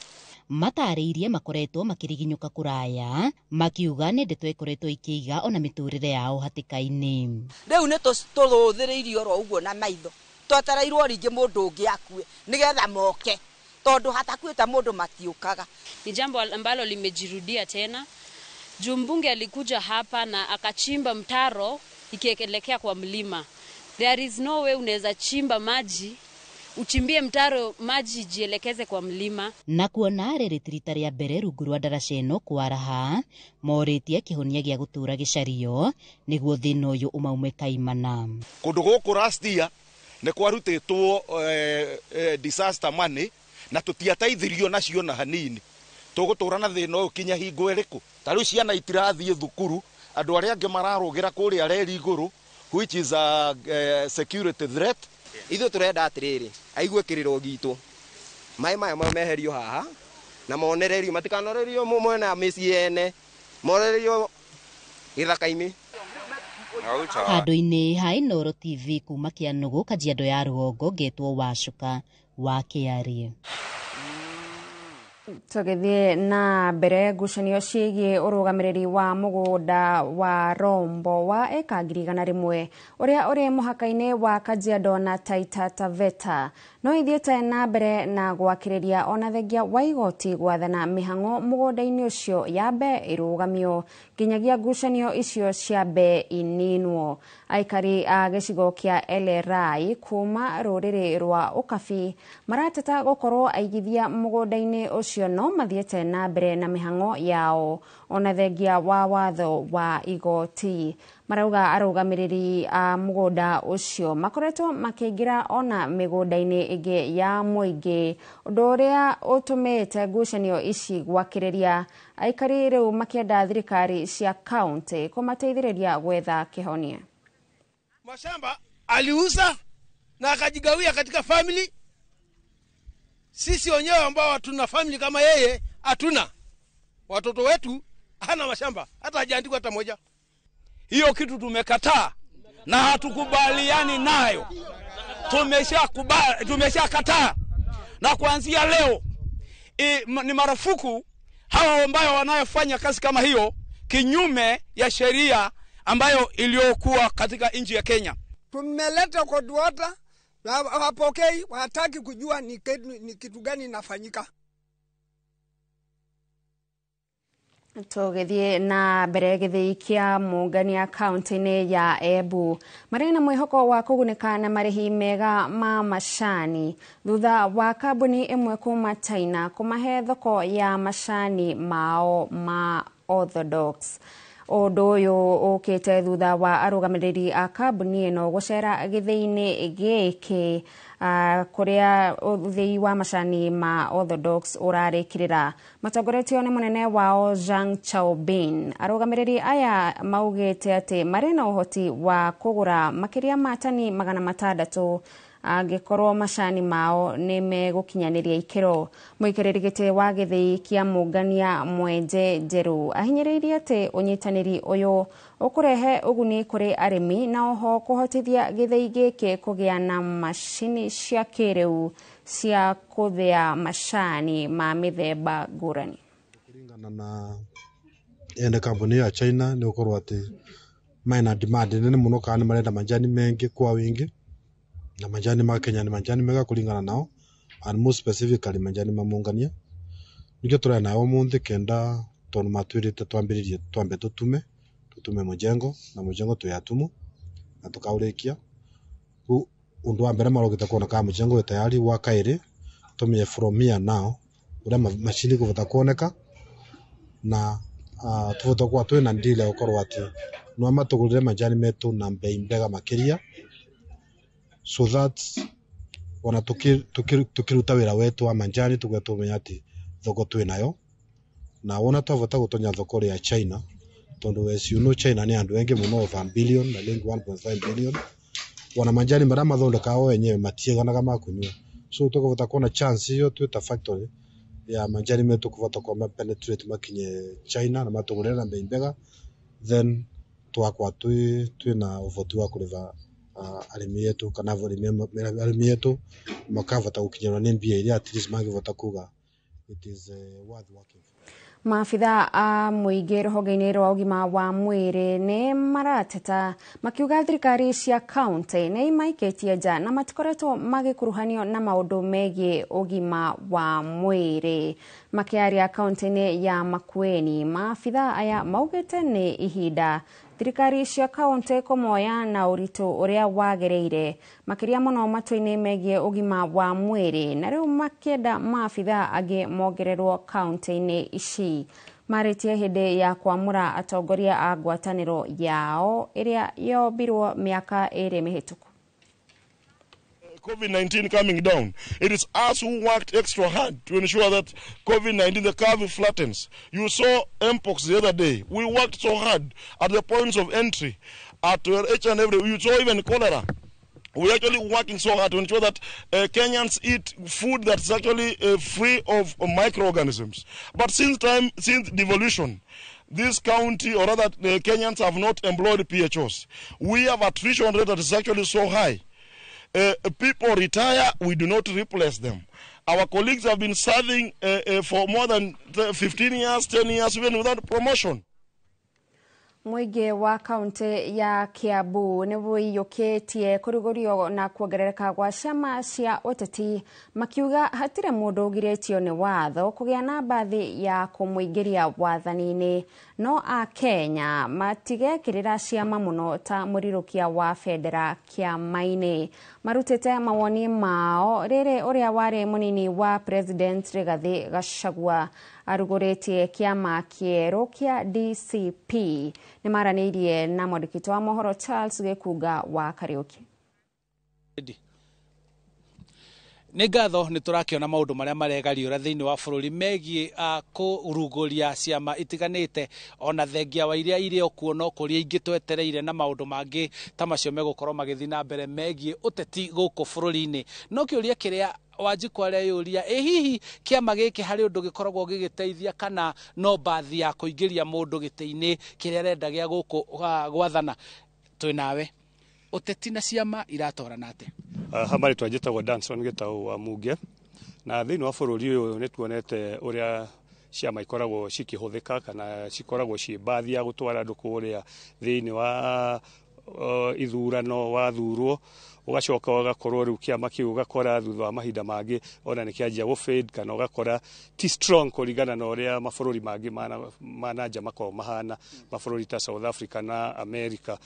Mataririe makoretwo makiriginyuka kuraya makiuga ni ndeto ikoretwo ikiiga ona miturire yao hatikaini. Riu ni tuthuthiriirio ro uguo na maitho twatarairwo ringi mundu ungi akue nigetha moke tondu hatakuita mundu matiukaga. Ni jambo ambalo limejirudia tena. Jumbunge alikuja hapa na akachimba mtaro ikielekea kwa mlima. There is no way unaweza chimba maji uchimbie mtaro maji jielekeze kwa mlima. Na kuona riritirita ria mbere rungu rwa daraca ino kwaraha moritie kihonia gia gutura gicario niguo thina uyu umaume kaimana. Kundu guku rastia ni kwarutitwo disaster money na tutiataithirio nacio na hanini tugutura na thina uyu kinya hingo iriku tariu ciana itirathie thukuru andu aria ange mararugira kuria reri iguru which is a security threat. Ithu turenda atiriri aigue kiriro gitu mai maya meherio haha na monererio matikanorerio mwena micii ene monererio githaka-ini. Handu-ini ha Inoro TV kuma Kianugu Kajiado ya Rugongo ngetwo Wacuka wa Kiarie. Tugithie na mbere ngucanio ciigie urugamiriri wa mugunda wa Rombo wa eka 100,000 uria uri muhaka-ini wa Kajiado na Taita Taveta no ithiete na mbere na gwakiriria ona thengia wa igoti gwathana mihango mugunda-ini ucio yambe irugamio nginyagia ngucanio icio ciambe ininwo. Aikari a gicigo kia Elerai kuma ruriri rwa Ukabi marateta gukorwo aigithia mugunda-ini ucio no mathiete na mbere na mihango yao ona thengia wa watho wa igoti. Marauga arugamiriri a mugunda ucio makoretwo makiingira ona migunda-ini ingi ya muingi undu uria utumite ngucanio ici gwakiriria. Aikari riu makienda thirikari cia county kumateithiriria gwetha kihonia. Mashamba aliuza na akajigawia katika family. Sisi wenyewe ambao hatuna family kama yeye hatuna. Watoto wetu hana mashamba hata hajaandikwa hata moja. Hiyo kitu tumekataa na hatukubaliani nayo. Tumeshakataa. Na kuanzia leo ni marufuku hawa ambao wanayofanya kazi kama hiyo kinyume ya sheria ambayo iliyokuwa katika nchi ya Kenya. Tumeleta kodi water na hawapokei, hataki kujua ni kitu gani inafanyika. Tũgĩthiĩ na mbere gĩthĩi kĩa mũngania kaunti-inĩ ya Embu marĩ na mwĩhoko wa kũgunĩka na marĩhi mega ma macani thutha wa kambuni ĩmwe kuma China kũmahe thoko ya macani mao ma Orthodox. Ũndũ ũyũ ũkĩte thutha wa arũgamĩrĩri a kambuni ĩno gũcera gĩthĩi-inĩ gĩkĩ kũrĩa ũthii wa macani ma Orthodox ũrarĩkĩrĩra. Matongoretio nĩ mũnene wao Zhang Chaobin. Arũgamĩrĩri aya maugĩte atĩ marĩ na ũhoti wa kũgũra makĩria ma tani 600 angĩkorwo macani mao nĩ megũkinyanĩria ikĩro. Mũikarĩri gĩtĩ wa gĩthĩi kĩa mũngania Mwenje Njeru ahinyĩrĩirie atĩ ũnyitanĩri ũyũ ũkũrehe ũguni kũrĩ arĩmi na oho kũhotithia gĩthĩi gĩkĩ kũgĩa na macini cia kĩrĩu cia kũthĩa macani ma mĩthemba ngũrani. Kũringana na ene kambuni ya China nĩ ũkorwo atĩ maina demand nene mũno kana marenda majani mengi kwa wingi, na majani ma Kenya ni majani mega kũringana nao, and more specifically majani ma mũngania. Nĩkĩo tũrĩ nao mũndĩ kenda tondũ matwĩrĩte twambĩrĩrie twambe tutume mũjengo na mũjengo tuyatumu na tukaũrĩkia. Ũndũ wa mbere marogete kuona kama mũjengo tayari wa kaĩrĩ tumie from here now ũrĩa machini kũvota kuoneka na tuvota kwa twĩna ndile ũkorwo atĩ no matũgũrĩre majani metu na bei mbega makĩria, so that ona tukiruta wĩra wetu wa majani tugetumenya atĩ thoko twĩnayo na wona twavota gũtonya thoko ya China tondu as you know China ni andu wengi muno over billion na lengi 1.5 billion wana majani mara mathondeka o wenyewe matieganaga makunywa, so tukavota kuona chance hiyo twita factory ya majani metu kuvota kwa penetrate makinye China na matugurira na bei mbega, then twakwa twina uvoti wa kuriva arĩmi yetu kana arĩmi yetu makavota gukinyana ni mbia iria at least magivota kuga it is worth working for. Maabitha a mũingĩ rũhonge-inĩ rwa ũgima wa mwĩrĩ nĩ marateta makiuga thirikari cia kaunti nĩ imaikĩtie nja na matikoretwo magĩkuruhanio na maũndũ megiĩ ũgima wa mwĩrĩ. Makĩaria kaunti-inĩ ya Makueni, maabitha aya maugĩte nĩ ihinda thirikari cia kaunti kũmoya na ũritũ ũrĩa wagĩrĩire makĩria mũno matua-inĩ megiĩ ũgima wa mwĩrĩ, na rĩu makĩenda maabitha angĩ mongererwo kaunti-inĩ ici. Marĩtie hĩndĩ ya kwamũra atongoria a ngwatanĩro yao ĩrĩa yombirwo mĩaka 2 mĩhĩtũku. COVID-19 coming down. It is us who worked extra hard to ensure that COVID-19, the curve flattens. You saw Mpox the other day. We worked so hard at the points of entry, at each and every. You saw even cholera. We're actually working so hard to ensure that Kenyans eat food that's actually free of microorganisms. But since devolution, this county, or rather the Kenyans have not employed PHOs. We have attrition rate that is actually so high. People retire, we do not replace them. Our colleagues have been serving for more than 15 years, 10 years, even without promotion. Mũingĩ wa kaunti ya Kiambu nĩ wĩiyũkĩtie kũrugũrio na kuongerereka gwa ciama cia ũteti makiuga hatirĩ mũndũ ũgirĩtio nĩ watho kũgĩa na mbathi ya kũmũingĩria wathani-inĩ, no a Kenya matigekĩrĩra ciama mũno ta mũrirũkia wa bendera kĩama-inĩ. Marutĩte mawoni mao rĩrĩ ũrĩa warĩ mũnini wa President Rigathi Gachagua arugũrĩtie kĩama kĩerũ kĩa DCP. Nĩ maranĩirie na mwandĩki wa mohoro Charles Gĩkunga wa Kariuki. Nĩ ngatho nĩ tũrakĩona maũndũ marĩa maregariũra thĩinĩ wa bũrũri megiĩ kũrugũria ciama itiganĩte ona thengia wa iria irĩ okuo no kũrĩa ingĩ twetereire na maũndũ mangĩ ta macio megũkorwo magĩthiĩ na mbere megiĩ ũteti gũkũ bũrũri-inĩ. No kĩũria kĩrĩa Wanjiku areyũria, hihi kĩama gĩkĩ harĩ ũndũ gĩkoragwo gĩgĩteithia kana no mbathi ya kũingĩria mũndũ gĩtĩ-inĩ kĩrĩa arenda gĩa gũkũ gwathana? Twĩ nawe, ũteti na ciama iratorana atĩa? Habari twajĩtagwo Danson Gĩtaũ wa Munge, na thĩinĩ wa bũrũri ũyũ nĩ tuonete ũrĩa ciama ikoragwo cikĩhũthĩka kana cikoragwo ciĩ mbathi ya gũtwara andũ kũrĩa thĩinĩ wa ithurano wathurwo ugacoka ugakorwo riu kiama kiu ugakora thutha wa mahinda mangi ona ni kianjia go fade kana ugakora ti strong kuringana na uria mabururi mangi mananja makorwo mahana mabururi ta South Africa na America.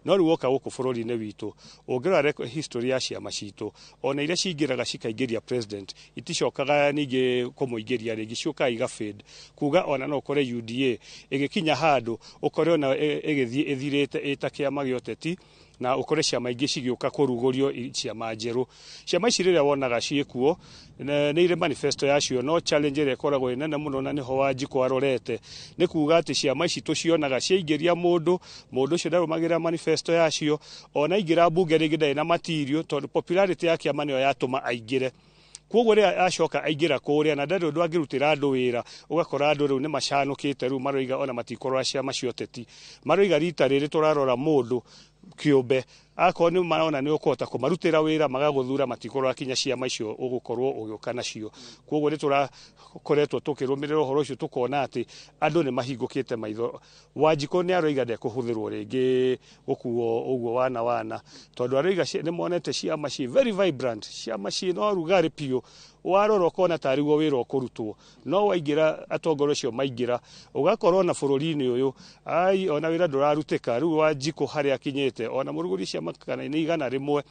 No riu woka guku bururi-ini witu ungirora history ya ciama citu ona iria cingiraga cikaingiria president iticokaga ningi kumuingiria ringi ciuka iga fade kuga ona no ukore UDA igikinya handu ukore ona igithie ithirite ita kiama gioteti na ukore ciama ingi cigioka kurugurio ciama njeru. Ciama ici riria wonaga ciekuo ni ire manifesto yacio no challenge ire koragwo inene muno na niho Wanjiku arorete ni kuga ati ciama ici tucionaga ciaingiria mundu ucio ndarumagira manifesto yacio ona ingira bunge ringi ndai na material tondu popularity ya kiama niyo yatuma aingire. Koguo ria acoka aingira kuria na ndari undu angirutira andu wira ugakora andu riu ni macanukite riu maroiga ona matikorwa ciama cioteti maroiga rita riri turarora mundu kiumbe ako ni marona ni ukota kumarutira wira magaguthura matikorwa akinya ciama icio ugukorwo ugiuka nacio. Koguo ni turakoretwo tukirumirira uhoro ucio tukona ati andu ni mahingukite maitho. Wanjiku ni aroiga ndekuhuthirwo ringi gukuo uguo wana tondu aroiga ni monete ciama ci very vibrant ciama ci no rugari pio warora kona tariguo wira ukurutwo no waingira atongoro cio maingira ugakorwo na bururi-ini uyu ai ona wira ndurarutika riu Wanjiku hari akinyite ona muruguri ciama kana ni igana rimwe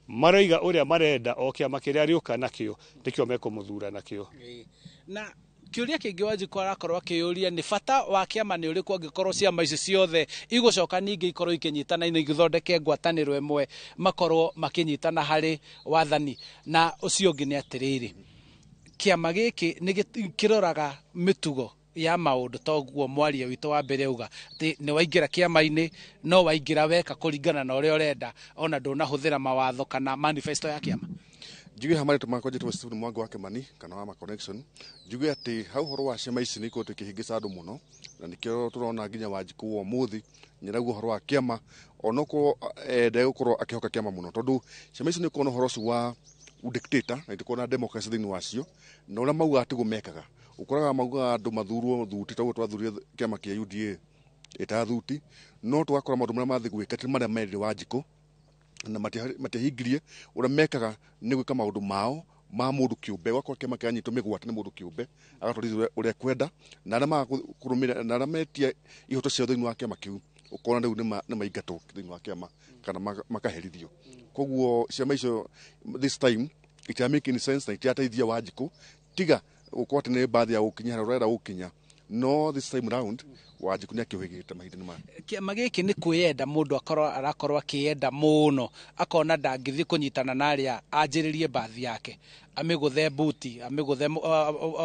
maroiga uria marenda o kiama kiria riuka nakio ndikio mekumuthura nakio. Na kiuria kingi Wanjiku arakorwo akiyuria ni bata wa kiama ni uriku angikorwo ciama ici ciothe igucoka ningi ikorwo ikinyitana ina igithondeke ngwataniro imwe makorwo makinyitana hari wathani. Na ucio ungi ni atiriri kiama giki ni kiroraga mitugo ya maundu toguo mwaria witu wa mbere uga ati ni waingira kiama-ini no waingira weka kuringana na uria urenda ona ndunahuthira mawatho kana manifesto ya kiama. Njuge hamari tumakonjetwo Stephen Mwangi wa Kimani kana wa connection njuge ati hau horo wa ciama ici niko tukihingisa andu muno na nikio turona nginya Wanjiku wo muthi nyiraguo horo wa kiama onoko ndegũkorwo akihoka kiama muno tondu ciama ici niko no horo wa dictator na itikona democracy thini wacio na uria mauga atigo mekaga ukoraga mauga andu mathurwo thuti toguo twathuria kiama kia UDA eta thuti no twakora maundu maria mathi gwika ti maria merire Wanjiku na matihingirie uria mekaga ni gwika maundu mao ma mundu kiumbe wakwa kiama kianyitwo migwate ni mundu kiumbe agatwarithia uria kwenda na aria makurumira na aria metia ihoto cio thini wa kiama kiu ukona riu ni maingatwo thini wa kiama kana makaherithio. Koguo ciama icio this time it making sense na itiateithia Wanjiku tiga ukwati ni baadhi ya ukinya rorera ukinya no this time round Wanjiku ni akihigite mahinda ma kiama giki ni kwiyenda mundu arakorwo akiyenda muno akona ndangithii kunyitana na aria anjiririe baadhi yake amiguthe buti amiguthe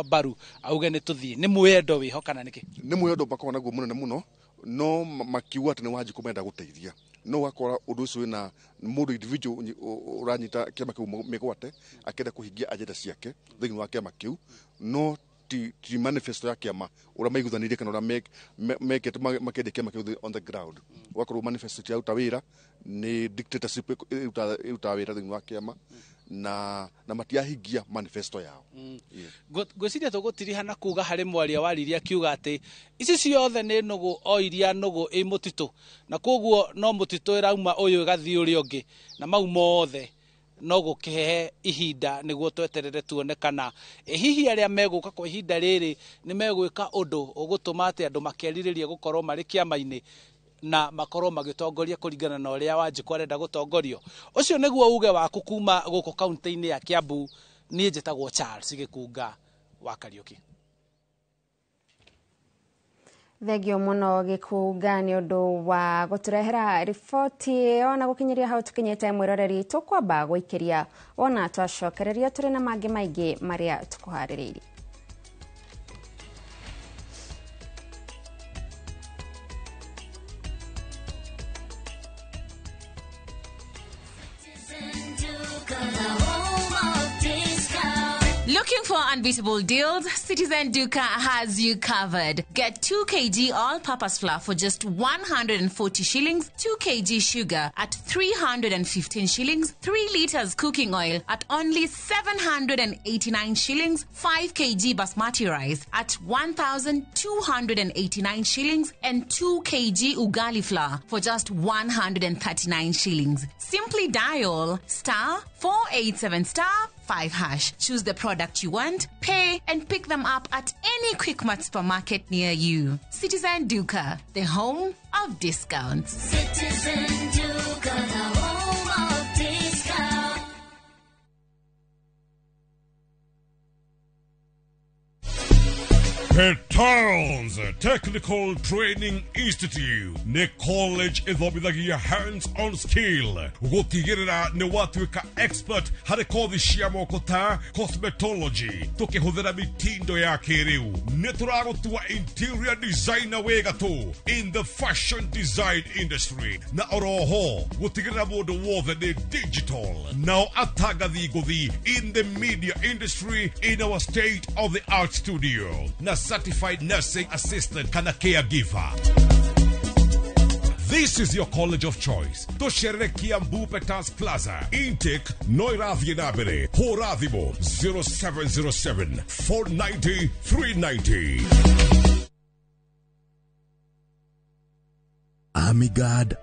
baru auge ni tuthie ni mwendo wiho kana niki ni mwendo bakona guo munene muno no makiuga ati ni Wanjiku menda guteithia no wakora undu ucio na mundu individual uranyita kiama kiu migwate akenda kuhingia agenda ciake thini wa kiama kiu no ti manifesto ya kiama ura maiguthanirie kana ura mekete makende kiama kiu on the ground wakora manifesto ya utawira ni dictatorship utawira thini wa kiama na matiahingia manifesto yao. Gwiciria tugutirihana kuga hari mwaria wariria kiuga ati ici ciothe ni nugu o iria nugu i mutitu na koguo no mutitu irauma uyu gathi uri ungi na mau mothe no gukihe ihinda niguo tweterere tuone kana hihi aria meguka kwa ihinda riri ni megwika undu ugutuma ati andu makeriririe gukorwo mari kiama-ini na makorwo magitongoria kuringana na uria Wanjiku arenda gutongorio. Ucio niguo uge waku kuma guku kaunti-ini ya Kiambu. Ni njitagwo Charles Gikunga wa Kariuki. Thegio muno Gikunga ni undu wa guturehera riboti ona gukinyiria hau tukinyete mwiroreri tukwamba guikiria ona twacokereria turi na mangi maingi maria tukuhaririirie. Looking for unbeatable deals? Citizen Duka has you covered. Get 2 kg all-purpose flour for just 140 shillings, 2 kg sugar at 315 shillings, 3 liters cooking oil at only 789 shillings, 5 kg basmati rice at 1,289 shillings, and 2 kg ugali flour for just 139 shillings. Simply dial *487*5#. Choose the product you want, pay, and pick them up at any Quickmart supermarket near you. Citizen Duka, the home of discounts. Citizen Duka, the home of discounts. Petals Technical Training Institute ne college ithobithagia hands-on skill gutigirira ni watuika expert hari kothi cia moko ta cosmetology tukihuthira mitindo ya kiriu ni turagutua interior designer wega tu in the fashion design industry na oroho gutigirira mundu wothe ni digital now atagathi guthi in the media industry in our state of the art studio na certified nursing assistant kana caregiver. This is your college of choice. Toshere Kiambu Petals Plaza. Intake Noirathi Nabere. Horathimo 0707 490 390. Amigad.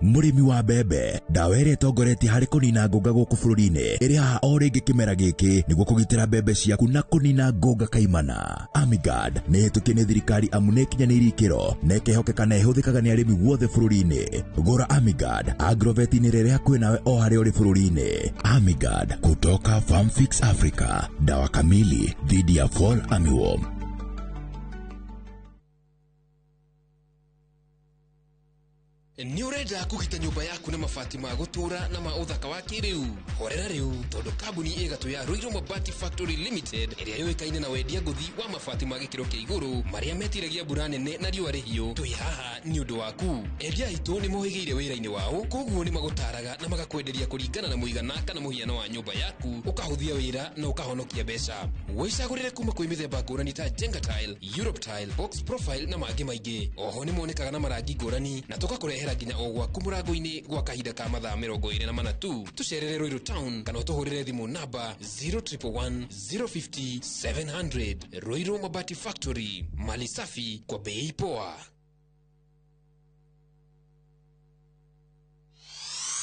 Murimi wa bebe. Dawere togoreti hari kunina ngoga guku bururi-ini. Iri haha o ringi kimera giki niguo kugitira bebe ciaku na kunina ngoga kaimana. Amigad ni hitukie ni thirikari amu ni kinyanĩirie ikĩro na ĩkehokeka na ĩhũthĩkaga nĩ arĩmi wothe bũrũri-inĩ. Gũra Amigad agrovet-inĩ rĩrĩ hakuhĩ nawe o harĩa ũrĩ bũrũri-inĩ. Amigad kutoka Farm Fix Africa. Dawa kamili dhidi ya fall armyworm. Ni urenda kugita nyumba yaku na mabati ma gutura na ma uthaka wa kiriu. Horera riu tondu kambuni igatu ya Ruiru Mabati Factory Limited iria yoikaine na wendia nguthi wa mabati ma gikiro kia iguru maria metiragia mbura nene na riua rihio. Twi haha ni undu waku. Endia itu ni mohigeire wira-ini wao, koguo ni magutaraga na magakwenderia kuringana na muigana kana muhiano wa nyumba yaku, ukahuthia wira na ukahonokia mbeca. Wicagurire kuma kwi mithemba ngurani ta Jenga Tile, Europe Tile, Box Profile na mangi maingi. Oho ni monekaga na marangi ngurani na tugakurehera nginya o gwaku murango-ini gwa kahinda ka mathaa 24 tu. Tucerere Ruiru Town kana utuhurire thimu namba 0111 050 700. Ruiru Mabati Factory, mali safi kwa bei poa.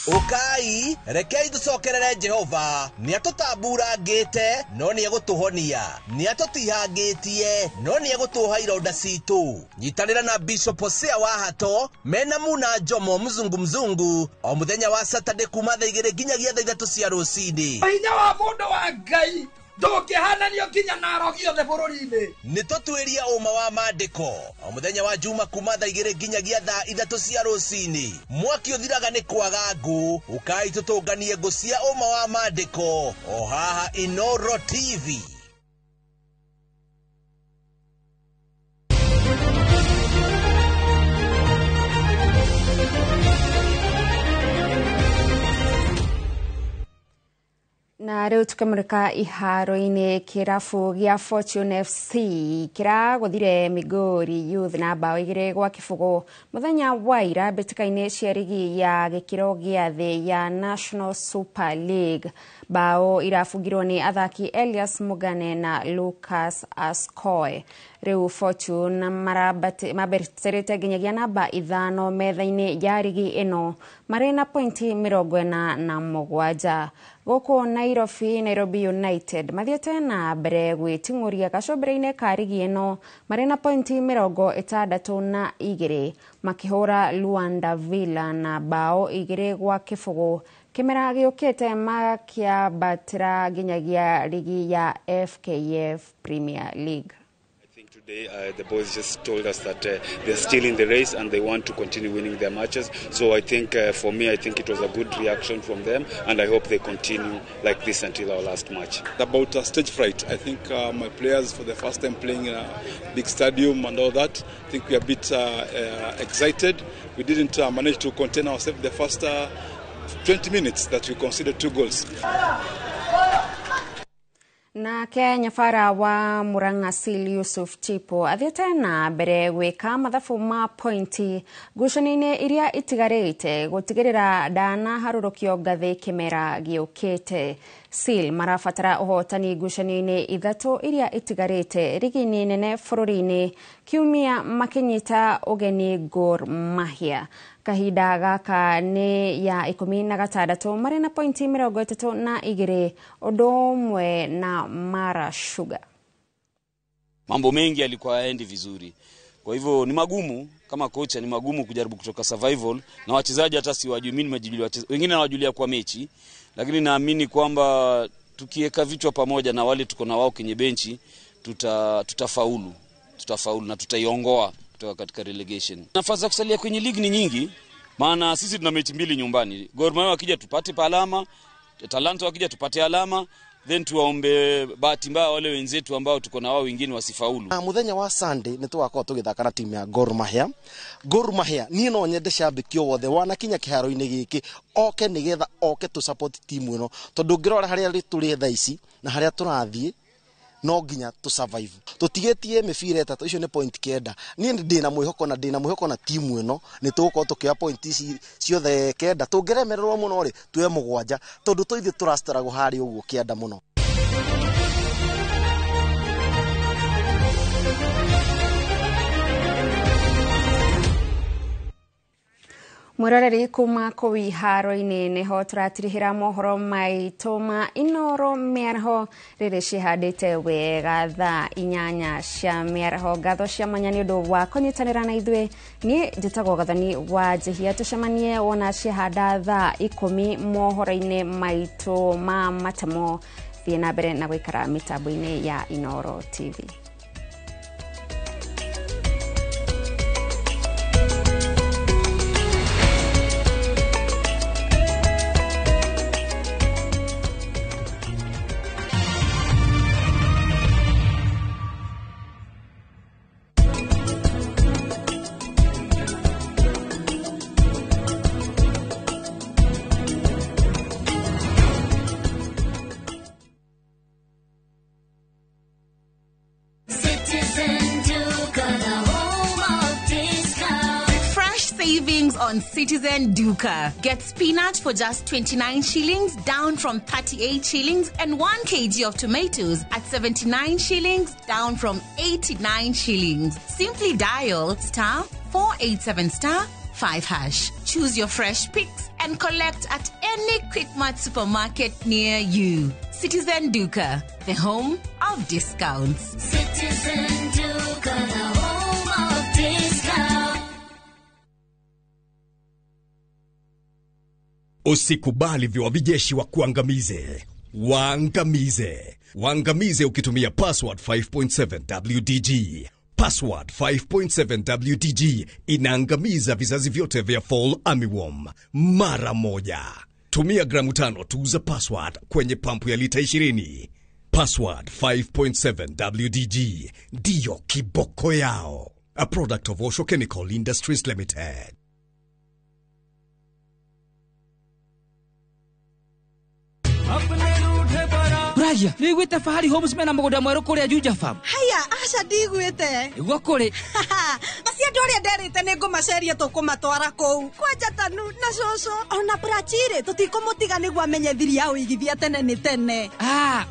Ukai, rekei tucokerere Jehova. Ni atutambũrangĩte no ni egutuhonia. Ni atutihangitie no ni egutuha ironda citu. Nyitanĩra na Bishop Hosea Wahato mena Muna Jomo mzungu o muthenya wa Saturday kuma thaa 2 nginyagia thaa 3 cia rũcinĩ. Hinya wa mundu wa Ngai ndukihananio nginya na arogio the bururi-ini. Ni tutwiria uma wa maandiko o muthenya wa Juma kuma thaa 2 nginyagia thaa 3 cia rũcinĩ. Mwaki uthiraga ni kwaga ngũ. Ukai tutunganie ngũ cia uma wa maandiko o haha Inoro TV. Na riu tukamurika iharo-ini kirabu gia Fortune FC kiraguthire Migori Youth na bao 2-0 muthenya wa ira mbĩtĩka-inĩ cia rigi ya gĩkĩro gĩa thĩ ya National Super League. Bao irafungirwo ni athaki Elias Mugane na Lucas Ascoy. Riu Fortune maberterete nginyagia namba 5 metha-inĩ ya rigi ĩno marĩ na pointi 47. Goko Nairobi United mathiete na mbere gwĩting'ũria gacũmbĩrĩ-inĩ ka rigi ĩno marĩ na pointi 62 makĩhũra Luanda Villa na bao 2-0. Kimera gĩũkĩte makĩambatĩra nginyagia rigi ya FKF Premier League. Today, the boys just told us that they're still in the race and they want to continue winning their matches. So I think, for me, I think it was a good reaction from them, and I hope they continue like this until our last match. About stage fright, I think my players, for the first time playing in a big stadium and all that, I think we are a bit excited. We didn't manage to contain ourselves the first 20 minutes that we conceded 2 goals. Na Kenya fara wa Murang'a Sil Yusuf Chipo athiete na mbere gwika mathabu ma pointi ngucanio-inĩ iria itigarĩte gũtigĩrĩra ndana harũrũkio ngathĩ kĩmera gĩũkĩte. Sil marabatara ũhotani ngucanio-inĩ ithatũ iria itigarĩte rigi-inĩ nene bũrũri-inĩ kiumia makinyita ũgeni Gor Mahia. Kahinda gaka nĩ ya 16 marĩ na pointi 32 ũndũ ũmwe na Mara Sugar. Mambo mengi yalikuwa yaendi vizuri. Kwa hivyo ni magumu kama kocha, ni magumu kujaribu kutoka survival na wachezaji hata si wajui. Mimi nimejibilia wachezaji wengine nawajulia kwa mechi, lakini naamini kwamba tukiweka vichwa pamoja na wale tuko na wao kwenye benchi tutafaulu na tutaiongoa kutoka katika relegation. Nafasi za kusalia kwenye ligi ni nyingi, maana sisi tuna mechi 2 nyumbani. Gor Mahia wakija tupate alama, Talanta wakija tupate alama, then tuwaombe bahati mbaya wale wenzetu ambao tuko na wao wengine wasifaulu. Muthenya wa Sunday nitwakorwo tugithaka na timu ya Gor Mahia. Gor Mahia ni no nyende shabiki wothe wanakinya kiharo-ini giki oke nigetha oke tu support timu ino, tondu ngirora haria turi tha ici na haria turathie no nginya tu survive. Tutigetie mibira etatu icio ni point kenda. Ni ndina mwihoko na timu ino ni tugukorwo tukioya point ici ciothe kenda. Tungeremererwo muno ri tuwe 7 tondu tuithi turastarago hari uguo kienda muno. Murareri kuma kũu haro-inĩ nĩho tũratirihĩra mohoro maitũ ma Inooro mĩaraho rĩrĩ cihandĩte wega thaa 8 cia mĩaraho. Ngatho cia mwanya nĩ ũndũ wa kũnyitanĩra na ithuĩ. Niĩ njĩtagwo Gathoni wa Njihia. Tũcemanie wona ciahanda thaa 10 mohoro-inĩ maitũ ma matemo. Thiĩ na mbere na gũikara mĩtambo-inĩ ya Inooro TV. On Citizen Duka. Get spinach for just 29 shillings, down from 38 shillings, and 1 kg of tomatoes at 79 shillings, down from 89 shillings. Simply dial *487*5#. Choose your fresh picks and collect at any Quickmart supermarket near you. Citizen Duka, the home of discounts. Citizen Duka, the home of discounts. Usikubali viwavijeshi wa kuangamize. Waangamize ukitumia password 5.7 WDG. Password 5.7 WDG inaangamiza vizazi vyote vya Fall Armyworm mara moja. Tumia gramu 5 tu za password kwenye pampu ya lita 20. Password 5.7 WDG ndiyo kiboko yao. A product of Osho Chemical Industries Limited. Raya, ni gwite Fahari Homes mena mugoda mweru kuria Juja Farm. Haya, aca ndigwite. Igwa kuri. Basi andu aria nderite ni ngumaceria tukumatwara kou. Kwanja Tanu na Coco ona Brachire tutikumutiga niguo amenye thiri ya uigithia tene ni tene.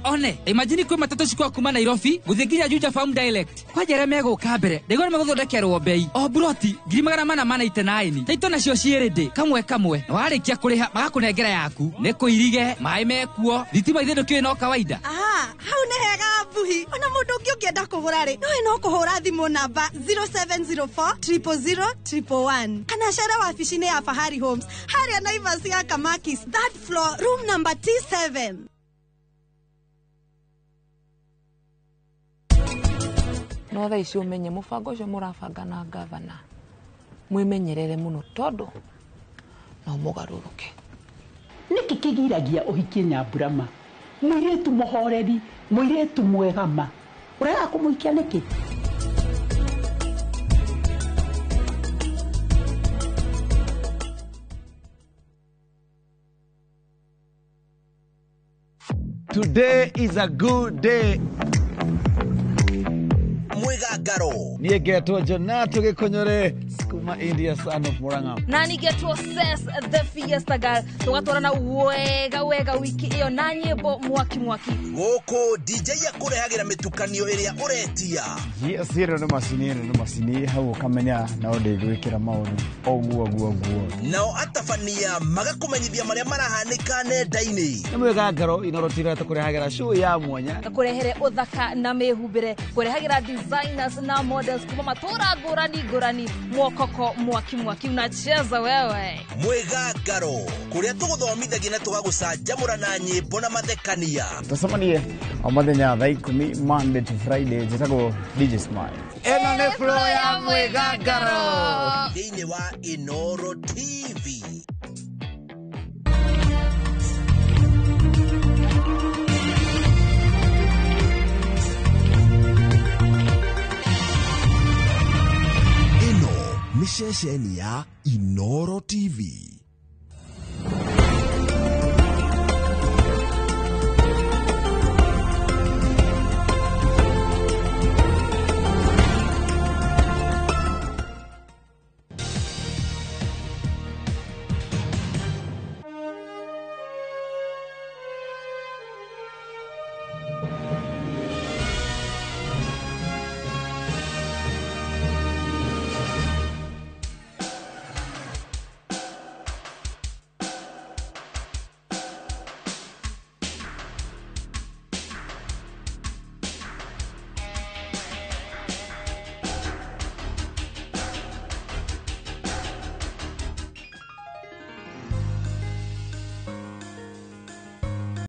One. Imagine kwe matatu cikwa kuma Nairobi guthie nginya Juja Farm direct. Kwanja re meguka mbere. Ndego ni meguthondekerwo bei. O broti 489. Taito nacio ciirinde kamwe. Na warikia kuriha magakunengera yaku. Ni kuirige, mai mekuo, thitima ithindu kio no kawaida. Hau ne hega buhi. Ona mundu ungi ungienda kugura ri. No kuhura thimu namba 0704000111. Kana shara wabici-inĩ ya Fahari Homes. Haria Naivas ya Kamakis, third floor, room number T7. No thaa ici umenye mubango ucio murabanga na gavana. Mwimenyerere muno tondu no mugaruruke. Niki kigiragia uhikie Nyamburama. Mwiretu muhoreri, mwiretu mwegama. Urega kumuikia niki? Today is a good day. Mwigangaro. Niye getwo Jonato Gikonyore kuma India son of Murang'a. Nani getwo Ses the Fiesta Girl. Tugatwarana wega wiki iyo na nyimbo mwaki. Goko DJ yakurehagira mitukanio iria uretia. Yes, hero no masini hau kamenya na ode gwikira maundu. Oguo. Nao atafania magakumenyithia maria marahanika nenda-ini. Mwigangaro inorotira tukurehagira show ya mwanya. Kurehere uthaka na mehumbire. Kurehagira designers na models kuma matura ngurani mwokoko mwaki unacheza wewe. Mwigangaro kuria tuguthomithagia na tugagucanjamura na nyimbo na mathekania. Tusamanie omathenya thaa 10 Monday to Friday jetago DJ Smile. Eno ne flow ya Mwigangaro thĩinĩ wa Inoro TV. Ino ni ceceni ya Inoro TV.